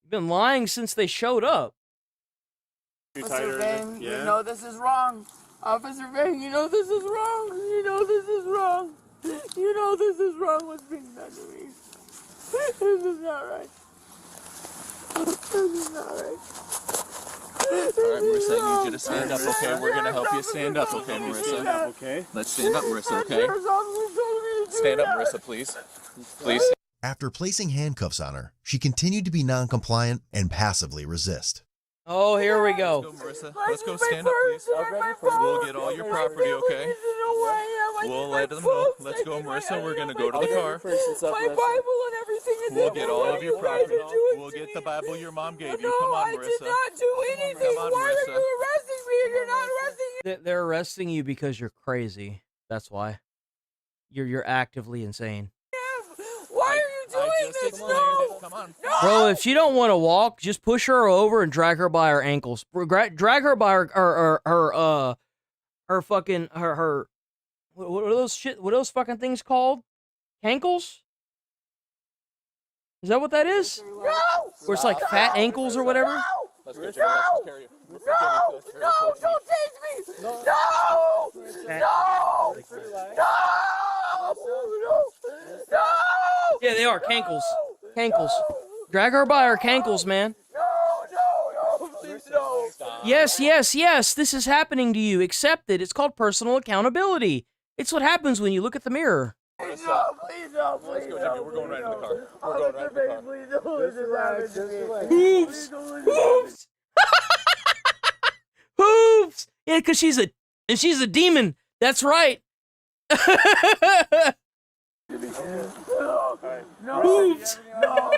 [SPEAKER 2] You've been lying since they showed up.
[SPEAKER 8] Officer Vang, you know this is wrong. Officer Vang, you know this is wrong. You know this is wrong. You know this is wrong what's being done to me. This is not right. This is not right.
[SPEAKER 22] All right, Marissa, I need you to stand up, okay? We're going to help you stand up, okay, Marissa?
[SPEAKER 14] Okay.
[SPEAKER 22] Let's stand up, Marissa, okay? Stand up, Marissa, please. Please.
[SPEAKER 13] After placing handcuffs on her, she continued to be non-compliant and passively resist.
[SPEAKER 2] Oh, here we go.
[SPEAKER 22] Let's go, Marissa. Let's go stand up, please. We'll get all your property, okay? We'll let them know. Let's go, Marissa. We're going to go to the car.
[SPEAKER 8] My Bible and everything is
[SPEAKER 22] We'll
[SPEAKER 8] in
[SPEAKER 22] get
[SPEAKER 8] my
[SPEAKER 22] all
[SPEAKER 8] room.
[SPEAKER 22] of your
[SPEAKER 8] Why did
[SPEAKER 22] property.
[SPEAKER 8] you do it
[SPEAKER 22] We'll
[SPEAKER 8] to
[SPEAKER 22] get
[SPEAKER 8] me?
[SPEAKER 22] the Bible your mom gave you.
[SPEAKER 8] No,
[SPEAKER 22] Come on,
[SPEAKER 8] I did
[SPEAKER 22] Marissa.
[SPEAKER 8] not do anything.
[SPEAKER 22] Come on,
[SPEAKER 8] Why
[SPEAKER 22] Marissa.
[SPEAKER 8] are you arresting me and you're not arresting me?
[SPEAKER 2] They're arresting you because you're crazy. That's why. You're actively insane.
[SPEAKER 8] Why are you doing this? No.
[SPEAKER 22] Come on.
[SPEAKER 2] Bro, if she don't want to walk, just push her over and drag her by her ankles. Drag her by her fucking her what are those shit? What are those fucking things called? Cankles? Is that what that is?
[SPEAKER 8] No.
[SPEAKER 2] Where it's like fat ankles or whatever?
[SPEAKER 22] Let's go, Jimmy. Let's carry you.
[SPEAKER 8] No, don't take me. No. No. No. No.
[SPEAKER 2] Yeah, they are cankles. Cankles. Drag her by her cankles, man.
[SPEAKER 8] No, please no.
[SPEAKER 2] Yes, yes, yes. This is happening to you. Accept it. It's called personal accountability. It's what happens when you look at the mirror.
[SPEAKER 8] No, please no, please
[SPEAKER 22] Let's go, Jimmy. We're going right in the car. We're going right in the car.
[SPEAKER 8] Please don't let this happen to me.
[SPEAKER 2] Hoops! Hoops! Hoops! Yeah, because she's a demon. That's right.
[SPEAKER 8] No.
[SPEAKER 2] Hoops!
[SPEAKER 8] No.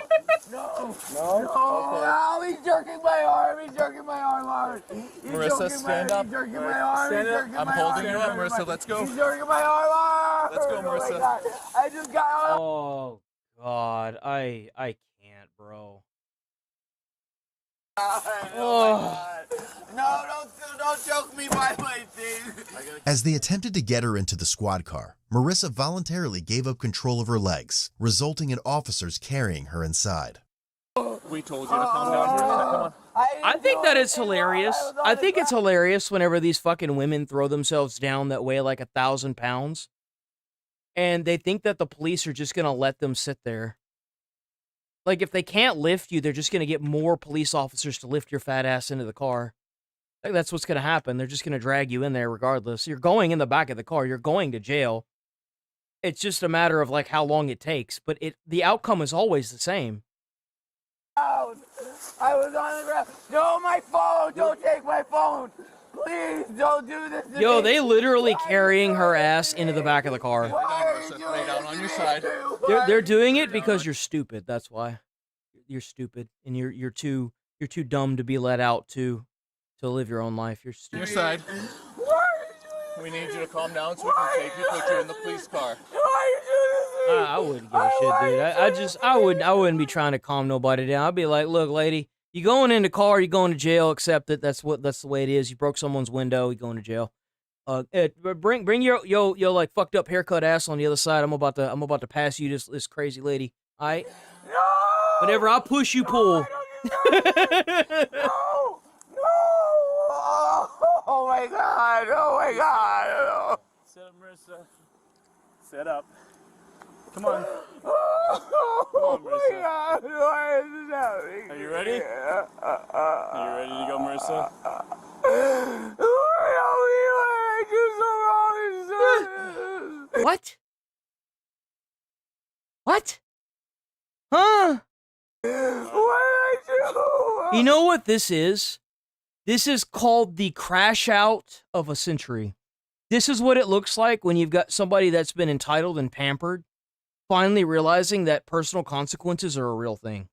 [SPEAKER 8] No. No. He's jerking my arm. He's jerking my arm hard. He's
[SPEAKER 22] Marissa,
[SPEAKER 8] jerking
[SPEAKER 22] stand
[SPEAKER 8] my,
[SPEAKER 22] up.
[SPEAKER 8] He's jerking my arm.
[SPEAKER 22] Stand
[SPEAKER 8] He's
[SPEAKER 22] up.
[SPEAKER 8] jerking
[SPEAKER 22] I'm
[SPEAKER 8] my
[SPEAKER 22] holding
[SPEAKER 8] arm.
[SPEAKER 22] you up, Marissa. Let's go.
[SPEAKER 8] He's jerking my arm hard.
[SPEAKER 22] Let's go,
[SPEAKER 8] Oh my
[SPEAKER 22] Marissa.
[SPEAKER 8] God. I just got.
[SPEAKER 2] Oh God, I can't, bro.
[SPEAKER 8] Oh. No, don't choke me by my thing.
[SPEAKER 13] As they attempted to get her into the squad car, Marissa voluntarily gave up control of her legs, resulting in officers carrying her inside.
[SPEAKER 22] We told you to calm down, Marissa. Come on.
[SPEAKER 2] I think that it's hilarious. I think it's hilarious whenever these fucking women throw themselves down that weigh like 1,000 pounds. And they think that the police are just going to let them sit there. Like, if they can't lift you, they're just going to get more police officers to lift your fat ass into the car. Like, that's what's going to happen. They're just going to drag you in there regardless. You're going in the back of the car. You're going to jail. It's just a matter of, like, how long it takes. But the outcome is always the same.
[SPEAKER 8] I was on the ground. No, my phone. Don't take my phone. Please don't do this to
[SPEAKER 2] Yo,
[SPEAKER 8] me.
[SPEAKER 2] they literally carrying her ass into the back of the car.
[SPEAKER 22] Lay down on your side.
[SPEAKER 2] They're doing it because you're stupid. That's why. You're stupid, and you're too dumb to be let out to to live your own life. You're stupid.
[SPEAKER 22] Your side. We need you to calm down so we can take you, put you in the police car.
[SPEAKER 2] I wouldn't give a shit, dude. I wouldn't be trying to calm nobody down. I'd be like, look, lady, you going in the car, you going to jail. Accept it. That's the way it is. You broke someone's window, you going to jail. Bring your like fucked up haircut ass on the other side. I'm about to pass you this crazy lady. All right. No. Whenever I push, you pull.
[SPEAKER 8] Oh my God! Oh my God!
[SPEAKER 11] Set up, Marissa. Set up. Come on.
[SPEAKER 8] Oh
[SPEAKER 11] Marissa.
[SPEAKER 8] my God! What is happening?
[SPEAKER 11] Are you ready? Are you ready to go, Marissa?
[SPEAKER 2] What? What? Huh?
[SPEAKER 8] What did I do?
[SPEAKER 2] You know what this is? This is called the crash out of a century. This is what it looks like when you've got somebody that's been entitled and pampered, finally realizing that personal consequences are a real thing.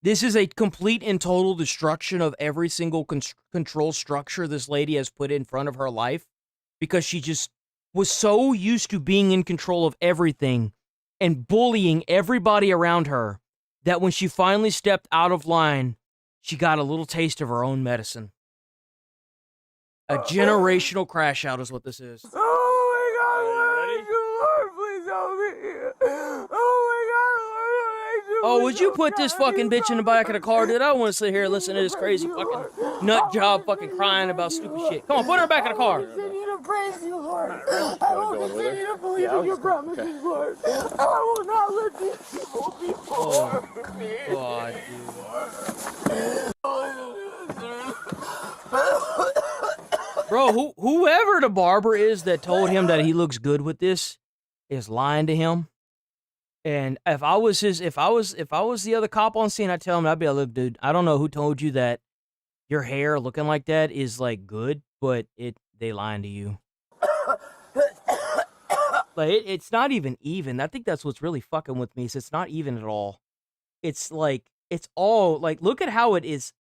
[SPEAKER 2] This is a complete and total destruction of every single control structure this lady has put in front of her life because she just was so used to being in control of everything and bullying everybody around her that when she finally stepped out of line, she got a little taste of her own medicine. A generational crash out is what this is. Oh, would you put this fucking bitch in the back of the car, dude? I don't want to sit here and listen to this crazy fucking nut job fucking crying about stupid shit. Come on, put her back in the car.
[SPEAKER 8] I will continue to praise you, Lord. I will continue to believe in your promises, Lord. I will not let these people be poor.
[SPEAKER 2] God, dude. Bro, whoever the barber is that told him that he looks good with this is lying to him. And if I was the other cop on scene, I'd tell him, I'd be like, look, dude, I don't know who told you that your hair looking like that is like good, but they lying to you. Like it's not even. I think that's what's really fucking with me. Is it's not even at all. It's like it's all like look at how it is.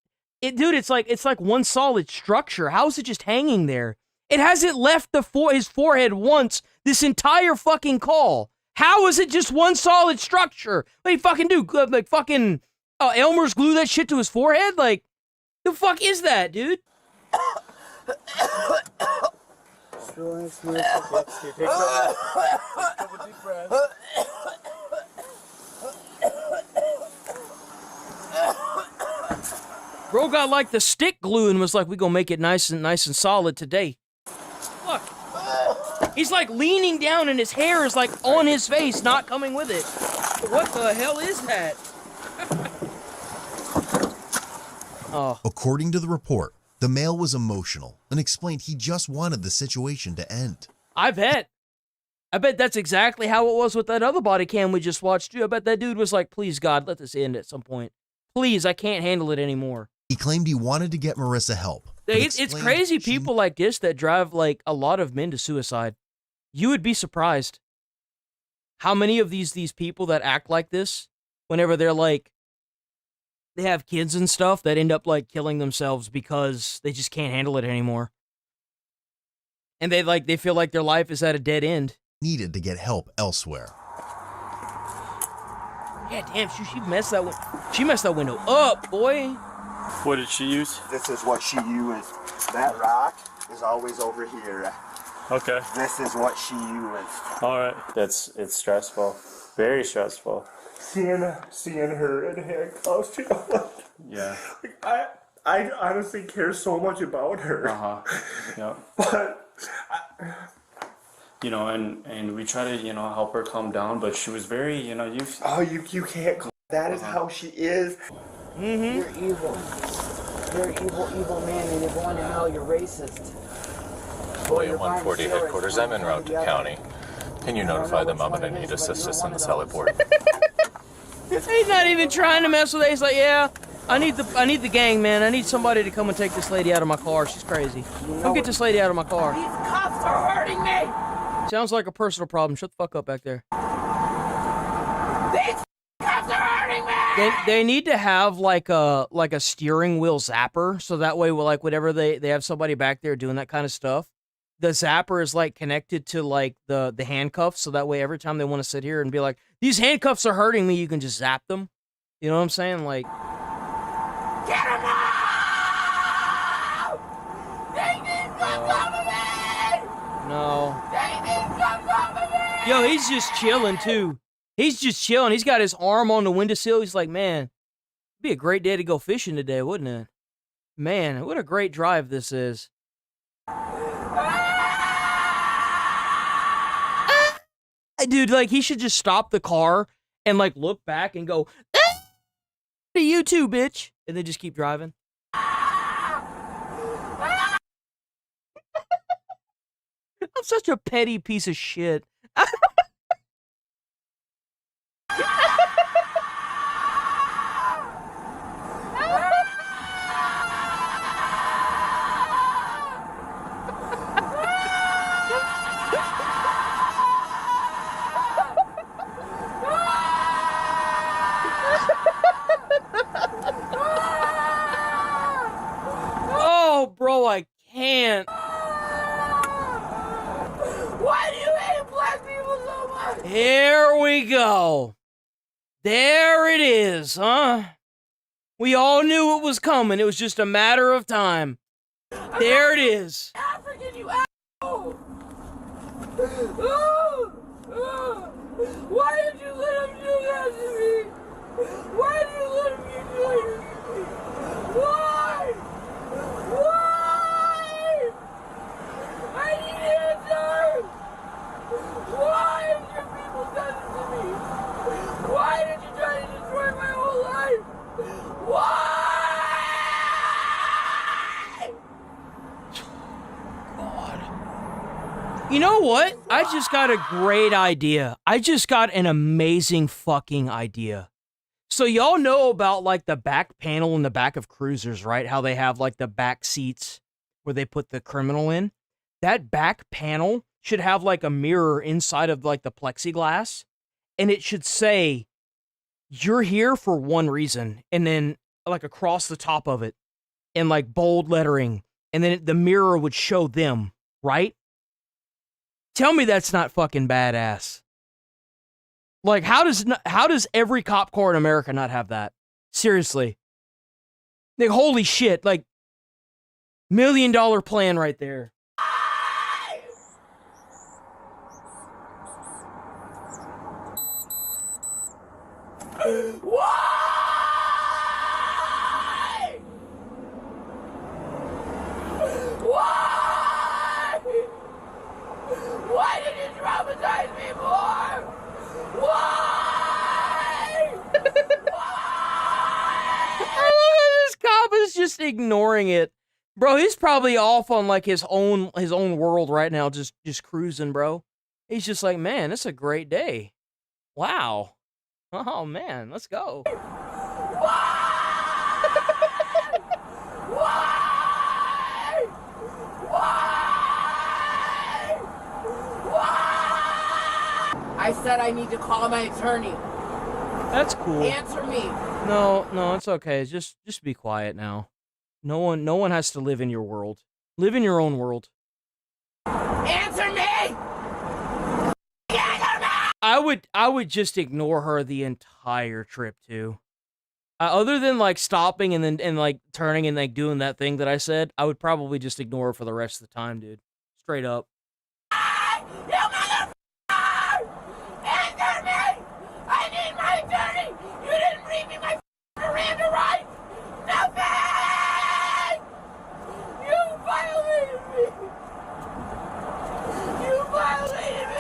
[SPEAKER 2] Dude, it's like one solid structure. How is it just hanging there? It hasn't left his forehead once this entire fucking call. How is it just one solid structure? What do you fucking do? Like fucking Elmer's glue that shit to his forehead? Like, the fuck is that, dude? Bro got like the stick glue and was like, we gonna make it nice and solid today. Look. He's like leaning down and his hair is like on his face, not coming with it. What the hell is that? Oh.
[SPEAKER 13] According to the report, the male was emotional and explained he just wanted the situation to end.
[SPEAKER 2] I bet that's exactly how it was with that other body cam we just watched too. I bet that dude was like, please God, let this end at some point. Please, I can't handle it anymore.
[SPEAKER 13] He claimed he wanted to get Marissa help.
[SPEAKER 2] It's crazy people like this that drive like a lot of men to suicide. You would be surprised how many of these people that act like this, whenever they're like, they have kids and stuff that end up like killing themselves because they just can't handle it anymore. And they feel like their life is at a dead end.
[SPEAKER 13] Needed to get help elsewhere.
[SPEAKER 2] Yeah, damn, she messed that window up, boy.
[SPEAKER 11] What did she use?
[SPEAKER 4] This is what she used. That rock is always over here.
[SPEAKER 11] Okay.
[SPEAKER 4] This is what she used.
[SPEAKER 11] All right.
[SPEAKER 14] It's stressful. Very stressful.
[SPEAKER 4] Seeing her in handcuffs, you know.
[SPEAKER 14] Yeah.
[SPEAKER 4] I honestly care so much about her.
[SPEAKER 14] Yeah.
[SPEAKER 4] But
[SPEAKER 14] you know, and we try to, you know, help her calm down, but she was very, you know,
[SPEAKER 4] you can't. That is how she is.
[SPEAKER 2] Mm-hmm.
[SPEAKER 8] You're evil. You're an evil man, and you're going to hell. You're racist.
[SPEAKER 22] William 140 headquarters. I'm en route to county. Can you notify them I'm gonna need assistance in the cellar port?
[SPEAKER 2] He's not even trying to mess with it. He's like, yeah, I need the gang, man. I need somebody to come and take this lady out of my car. She's crazy. Come get this lady out of my car.
[SPEAKER 8] These cops are hurting me.
[SPEAKER 2] Sounds like a personal problem. Shut the fuck up back there.
[SPEAKER 8] These cops are hurting me.
[SPEAKER 2] They need to have like a steering wheel zapper, so that way, like whenever they have somebody back there doing that kind of stuff, the zapper is like connected to like the handcuffs, so that way every time they want to sit here and be like, these handcuffs are hurting me, you can just zap them. You know what I'm saying? Like,
[SPEAKER 8] Get him out! They need some company!
[SPEAKER 2] no.
[SPEAKER 8] They need some company!
[SPEAKER 2] Yo, he's just chilling too. He's just chilling. He's got his arm on the windowsill. He's like, man, it'd be a great day to go fishing today, wouldn't it? Man, what a great drive this is. Dude, like, he should just stop the car and, like, look back and go, to you too, bitch. And then just keep driving. I'm such a petty piece of shit. Oh, bro, I can't.
[SPEAKER 8] Why do you hate black people so much?
[SPEAKER 2] Here we go. There it is, huh? We all knew it was coming. It was just a matter of time. There it is.
[SPEAKER 8] African, you asshole! Why did you let him do that to me? Why did you let him do that to me? Why? Why? I need answers! Why have your people done this to me? Why did you try to destroy my whole life? Why?
[SPEAKER 2] You know what? I just got a great idea. I just got an amazing fucking idea. So y'all know about like the back panel in the back of cruisers, right? How they have like the back seats where they put the criminal in. That back panel should have like a mirror inside of like the plexiglass, and it should say, "You're here for one reason," and then like across the top of it in like bold lettering, and then the mirror would show them, right? Tell me that's not fucking badass. Like, how does every cop car in America not have that? Seriously. Like, holy shit, like, $1 million plan right there.
[SPEAKER 8] Why? Why? Why did you traumatize me more? Why?
[SPEAKER 2] This cop is just ignoring it. Bro, he's probably off on like his own world right now, just cruising, bro. He's just like, man, it's a great day. Wow. Oh man, let's go.
[SPEAKER 8] I said I need to call my attorney.
[SPEAKER 2] That's cool.
[SPEAKER 8] Answer me.
[SPEAKER 2] No, it's okay. Just be quiet now. No one has to live in your world. Live in your own world.
[SPEAKER 8] Answer me!
[SPEAKER 2] I would just ignore her the entire trip too. Other than like stopping and then like turning and like doing that thing that I said, I would probably just ignore her for the rest of the time, dude. Straight up.
[SPEAKER 8] You motherfucker! Answer me! I need my attorney! You didn't read me my Miranda rights! Nothing! You violated me! You violated me!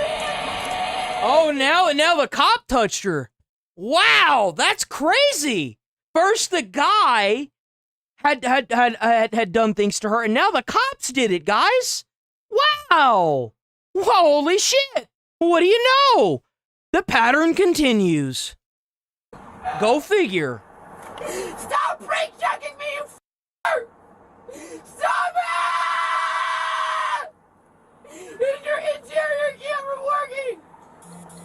[SPEAKER 2] Oh, now the cop touched her. Wow, that's crazy. First the guy had done things to her, and now the cops did it, guys. Wow. Holy shit. What do you know? The pattern continues. Go figure.
[SPEAKER 8] Stop brake-checking me, you f***er! Stop it! Is your interior camera working?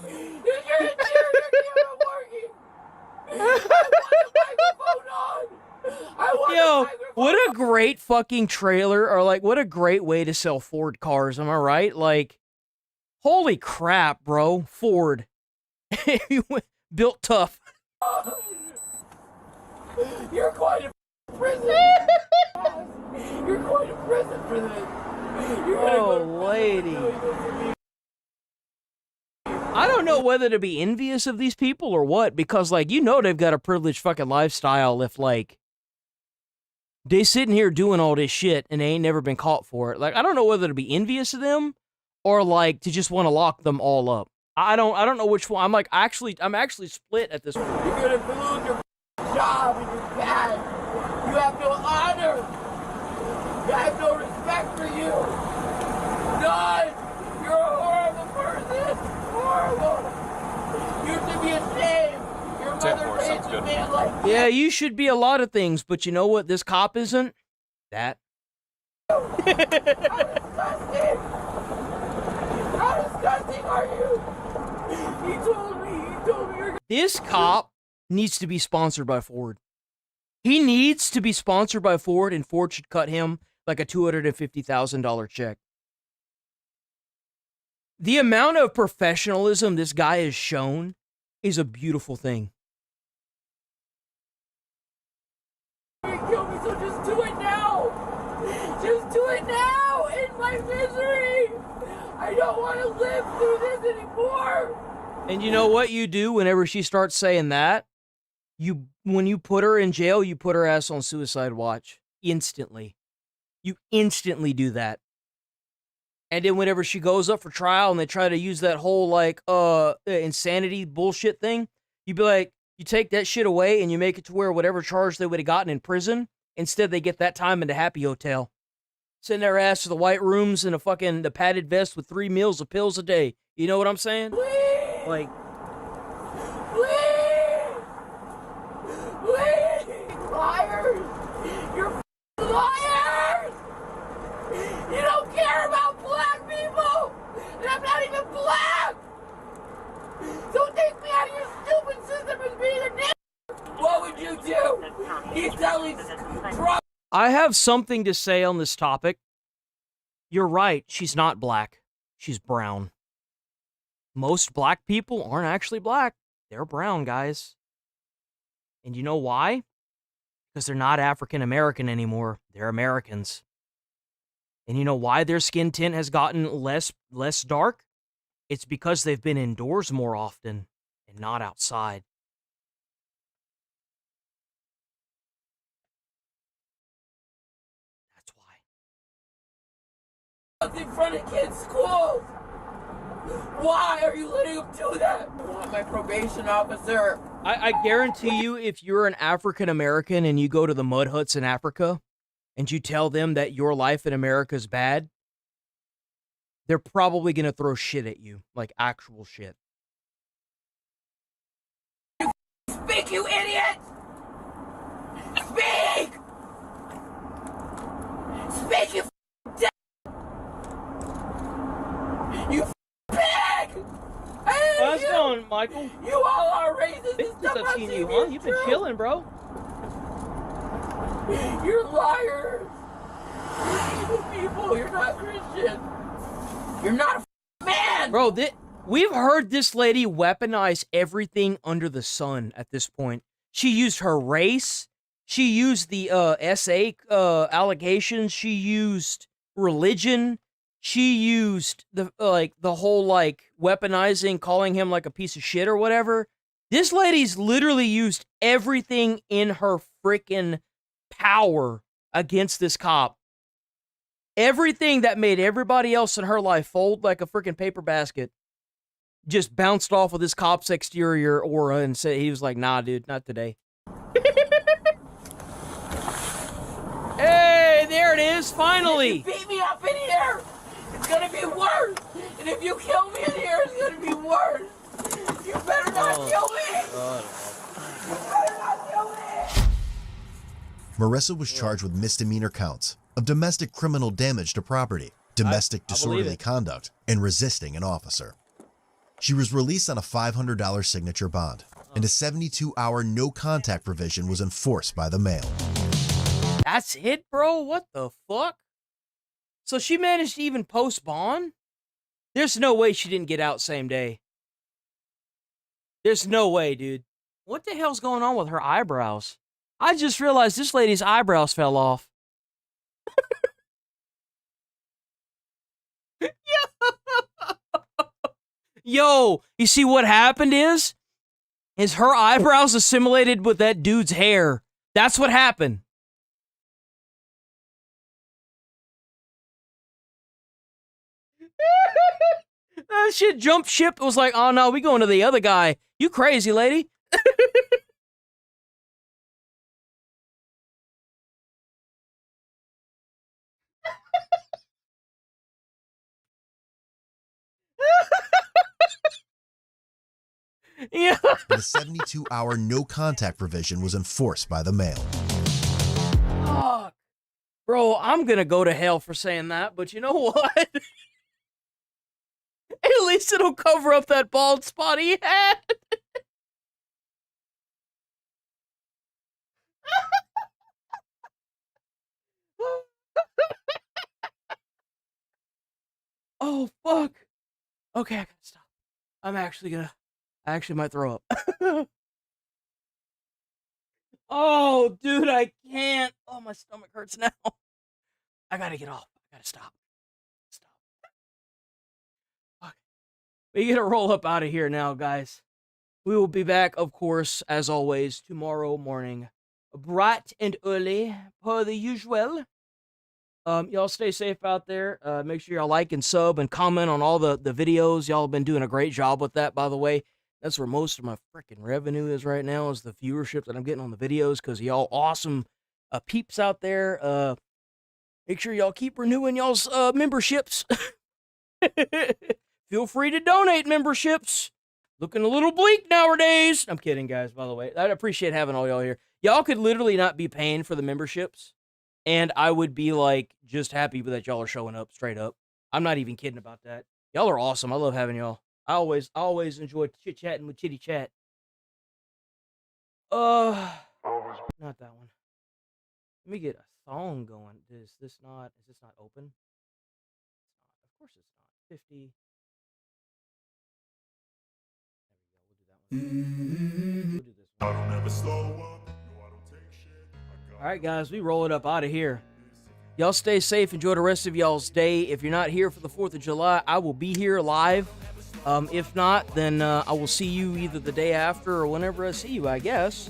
[SPEAKER 8] Is your interior camera working?
[SPEAKER 2] great fucking trailer, or like, what a great way to sell Ford cars. Am I right? Like, holy crap, bro. Ford. Built tough.
[SPEAKER 8] You're going to prison. You're going to prison for this.
[SPEAKER 2] Oh, lady. I don't know whether to be envious of these people or what, because, like, you know they've got a privileged fucking lifestyle if, like, they sitting here doing all this shit and they ain't never been caught for it. Like, I don't know whether to be envious of them or, like, to just want to lock them all up. I don't know which one. I'm actually split at this point.
[SPEAKER 8] You're going to lose your job and your dad. You have no honor. I have no respect for you. None. You're a horrible person. Horrible. You should be ashamed. Your mother raised a man like you.
[SPEAKER 2] Yeah, you should be a lot of things, but you know what this cop isn't? That.
[SPEAKER 8] How disgusting. How disgusting are you? He told me you're...
[SPEAKER 2] This cop needs to be sponsored by Ford. He needs to be sponsored by Ford, and Ford should cut him like a $250,000 check. The amount of professionalism this guy has shown is a beautiful thing.
[SPEAKER 8] You kill me, so just do it now. Just do it now in my misery. I don't want to live through this anymore.
[SPEAKER 2] And you know what you do whenever she starts saying that? When you put her in jail, you put her ass on suicide watch. Instantly. You instantly do that. And then whenever she goes up for trial and they try to use that whole, like, insanity bullshit thing, you be like, you take that shit away and you make it to where whatever charge they would have gotten in prison, instead they get that time in the Happy Hotel. Send their ass to the white rooms in the padded vest with 3 meals of pills a day. You know what I'm saying?
[SPEAKER 8] Please!
[SPEAKER 2] Like,
[SPEAKER 8] please! Please! Liars! You're liars! You don't care about black people! And I'm not even black! Don't take me out of your stupid system as being a nigger! What would you do? He's telling drugs.
[SPEAKER 2] I have something to say on this topic. You're right, she's not black. She's brown. Most black people aren't actually black. They're brown, guys. And you know why? Because they're not African American anymore. They're Americans. And you know why their skin tint has gotten less dark? It's because they've been indoors more often and not outside.
[SPEAKER 8] In front of kids' schools. Why are you letting them do that? I want my probation officer.
[SPEAKER 2] I guarantee you, if you're an African American and you go to the mud huts in Africa and you tell them that your life in America is bad, they're probably going to throw shit at you, like actual shit.
[SPEAKER 8] Speak, you idiot! Speak! Speak, you dick! You pig!
[SPEAKER 2] How's it going, Michael?
[SPEAKER 8] You all are racist.
[SPEAKER 2] This is up to you, huh? You've been chilling, bro.
[SPEAKER 8] You're liars. You're evil people. You're not Christian. You're not a man.
[SPEAKER 2] Bro, we've heard this lady weaponize everything under the sun at this point. She used her race. She used the SA allegations. She used religion. She used the whole weaponizing, calling him like a piece of shit or whatever. This lady's literally used everything in her freaking power against this cop. Everything that made everybody else in her life fold like a freaking paper basket just bounced off of this cop's exterior aura and said, he was like, nah, dude, not today. Hey, there it is, finally.
[SPEAKER 8] If you beat me up in here, it's gonna be worse. And if you kill me in here, it's gonna be worse. You better not kill me. You better not kill me.
[SPEAKER 13] Marissa was charged with misdemeanor counts of domestic criminal damage to property, domestic disorderly conduct, and resisting an officer. She was released on a $500 signature bond, and a 72-hour no-contact provision was enforced by the mail.
[SPEAKER 2] That's it, bro? What the fuck? So she managed to even post bond? There's no way she didn't get out same day. There's no way, dude. What the hell's going on with her eyebrows? I just realized this lady's eyebrows fell off. Yo, you see what happened is her eyebrows assimilated with that dude's hair. That's what happened. That shit jumped ship. It was like, oh no, we going to the other guy. You crazy, lady. Yeah.
[SPEAKER 13] The 72-hour no-contact provision was enforced by the mail.
[SPEAKER 2] Fuck. Bro, I'm gonna go to hell for saying that, but you know what? At least it'll cover up that bald spot he had. Oh, fuck. Okay, I gotta stop. I actually might throw up. Oh, dude, I can't. Oh, my stomach hurts now. I gotta get off. I gotta stop. Okay. We gotta roll up out of here now, guys. We will be back, of course, as always, tomorrow morning. Bright and early, per the usual. Y'all stay safe out there. Make sure y'all like and sub and comment on all the videos. Y'all have been doing a great job with that, by the way. That's where most of my freaking revenue is right now, is the viewership that I'm getting on the videos, because y'all awesome peeps out there. Make sure y'all keep renewing y'all's memberships. Feel free to donate memberships. Looking a little bleak nowadays. I'm kidding, guys, by the way. I'd appreciate having all y'all here. Y'all could literally not be paying for the memberships, and I would be, like, just happy that y'all are showing up, straight up. I'm not even kidding about that. Y'all are awesome. I love having y'all. I always enjoy chit-chatting with Chitty Chat. Not that one. Let me get a song going. Is this not open? Of course it's not. 50. There we go. We'll do this one. I don't ever slow up. No, I don't take shit. All right, guys, we roll it up out of here. Y'all stay safe. Enjoy the rest of y'all's day. If you're not here for the 4th of July, I will be here live. If not, then I will see you either the day after or whenever I see you, I guess.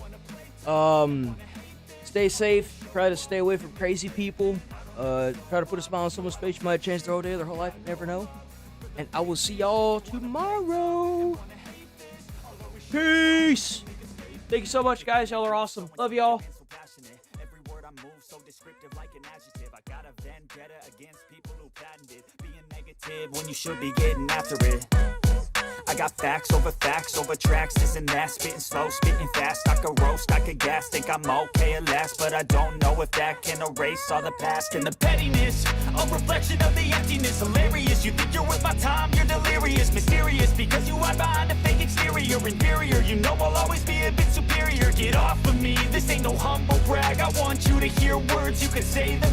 [SPEAKER 2] Stay safe. Try to stay away from crazy people. Try to put a smile on someone's face. You might change their whole day, their whole life. You never know. And I will see y'all tomorrow. Peace. Thank you so much, guys. Y'all are awesome. Love y'all. So descriptive like an adjective. I got a vendetta against people who patented being negative when you should be getting after it. I got facts over tracks, this and that, spitting slow, spitting fast. I could roast, I could gas, think I'm okay at last, but I don't know if that can erase all the past. And the pettiness, a reflection of the emptiness. Hilarious, you think you're worth my time, you're delirious. Mysterious, because you hide behind a fake exterior. Inferior, you know I'll always be a bit superior. Get off of me, this ain't no humble brag. I want you to hear words, you can say them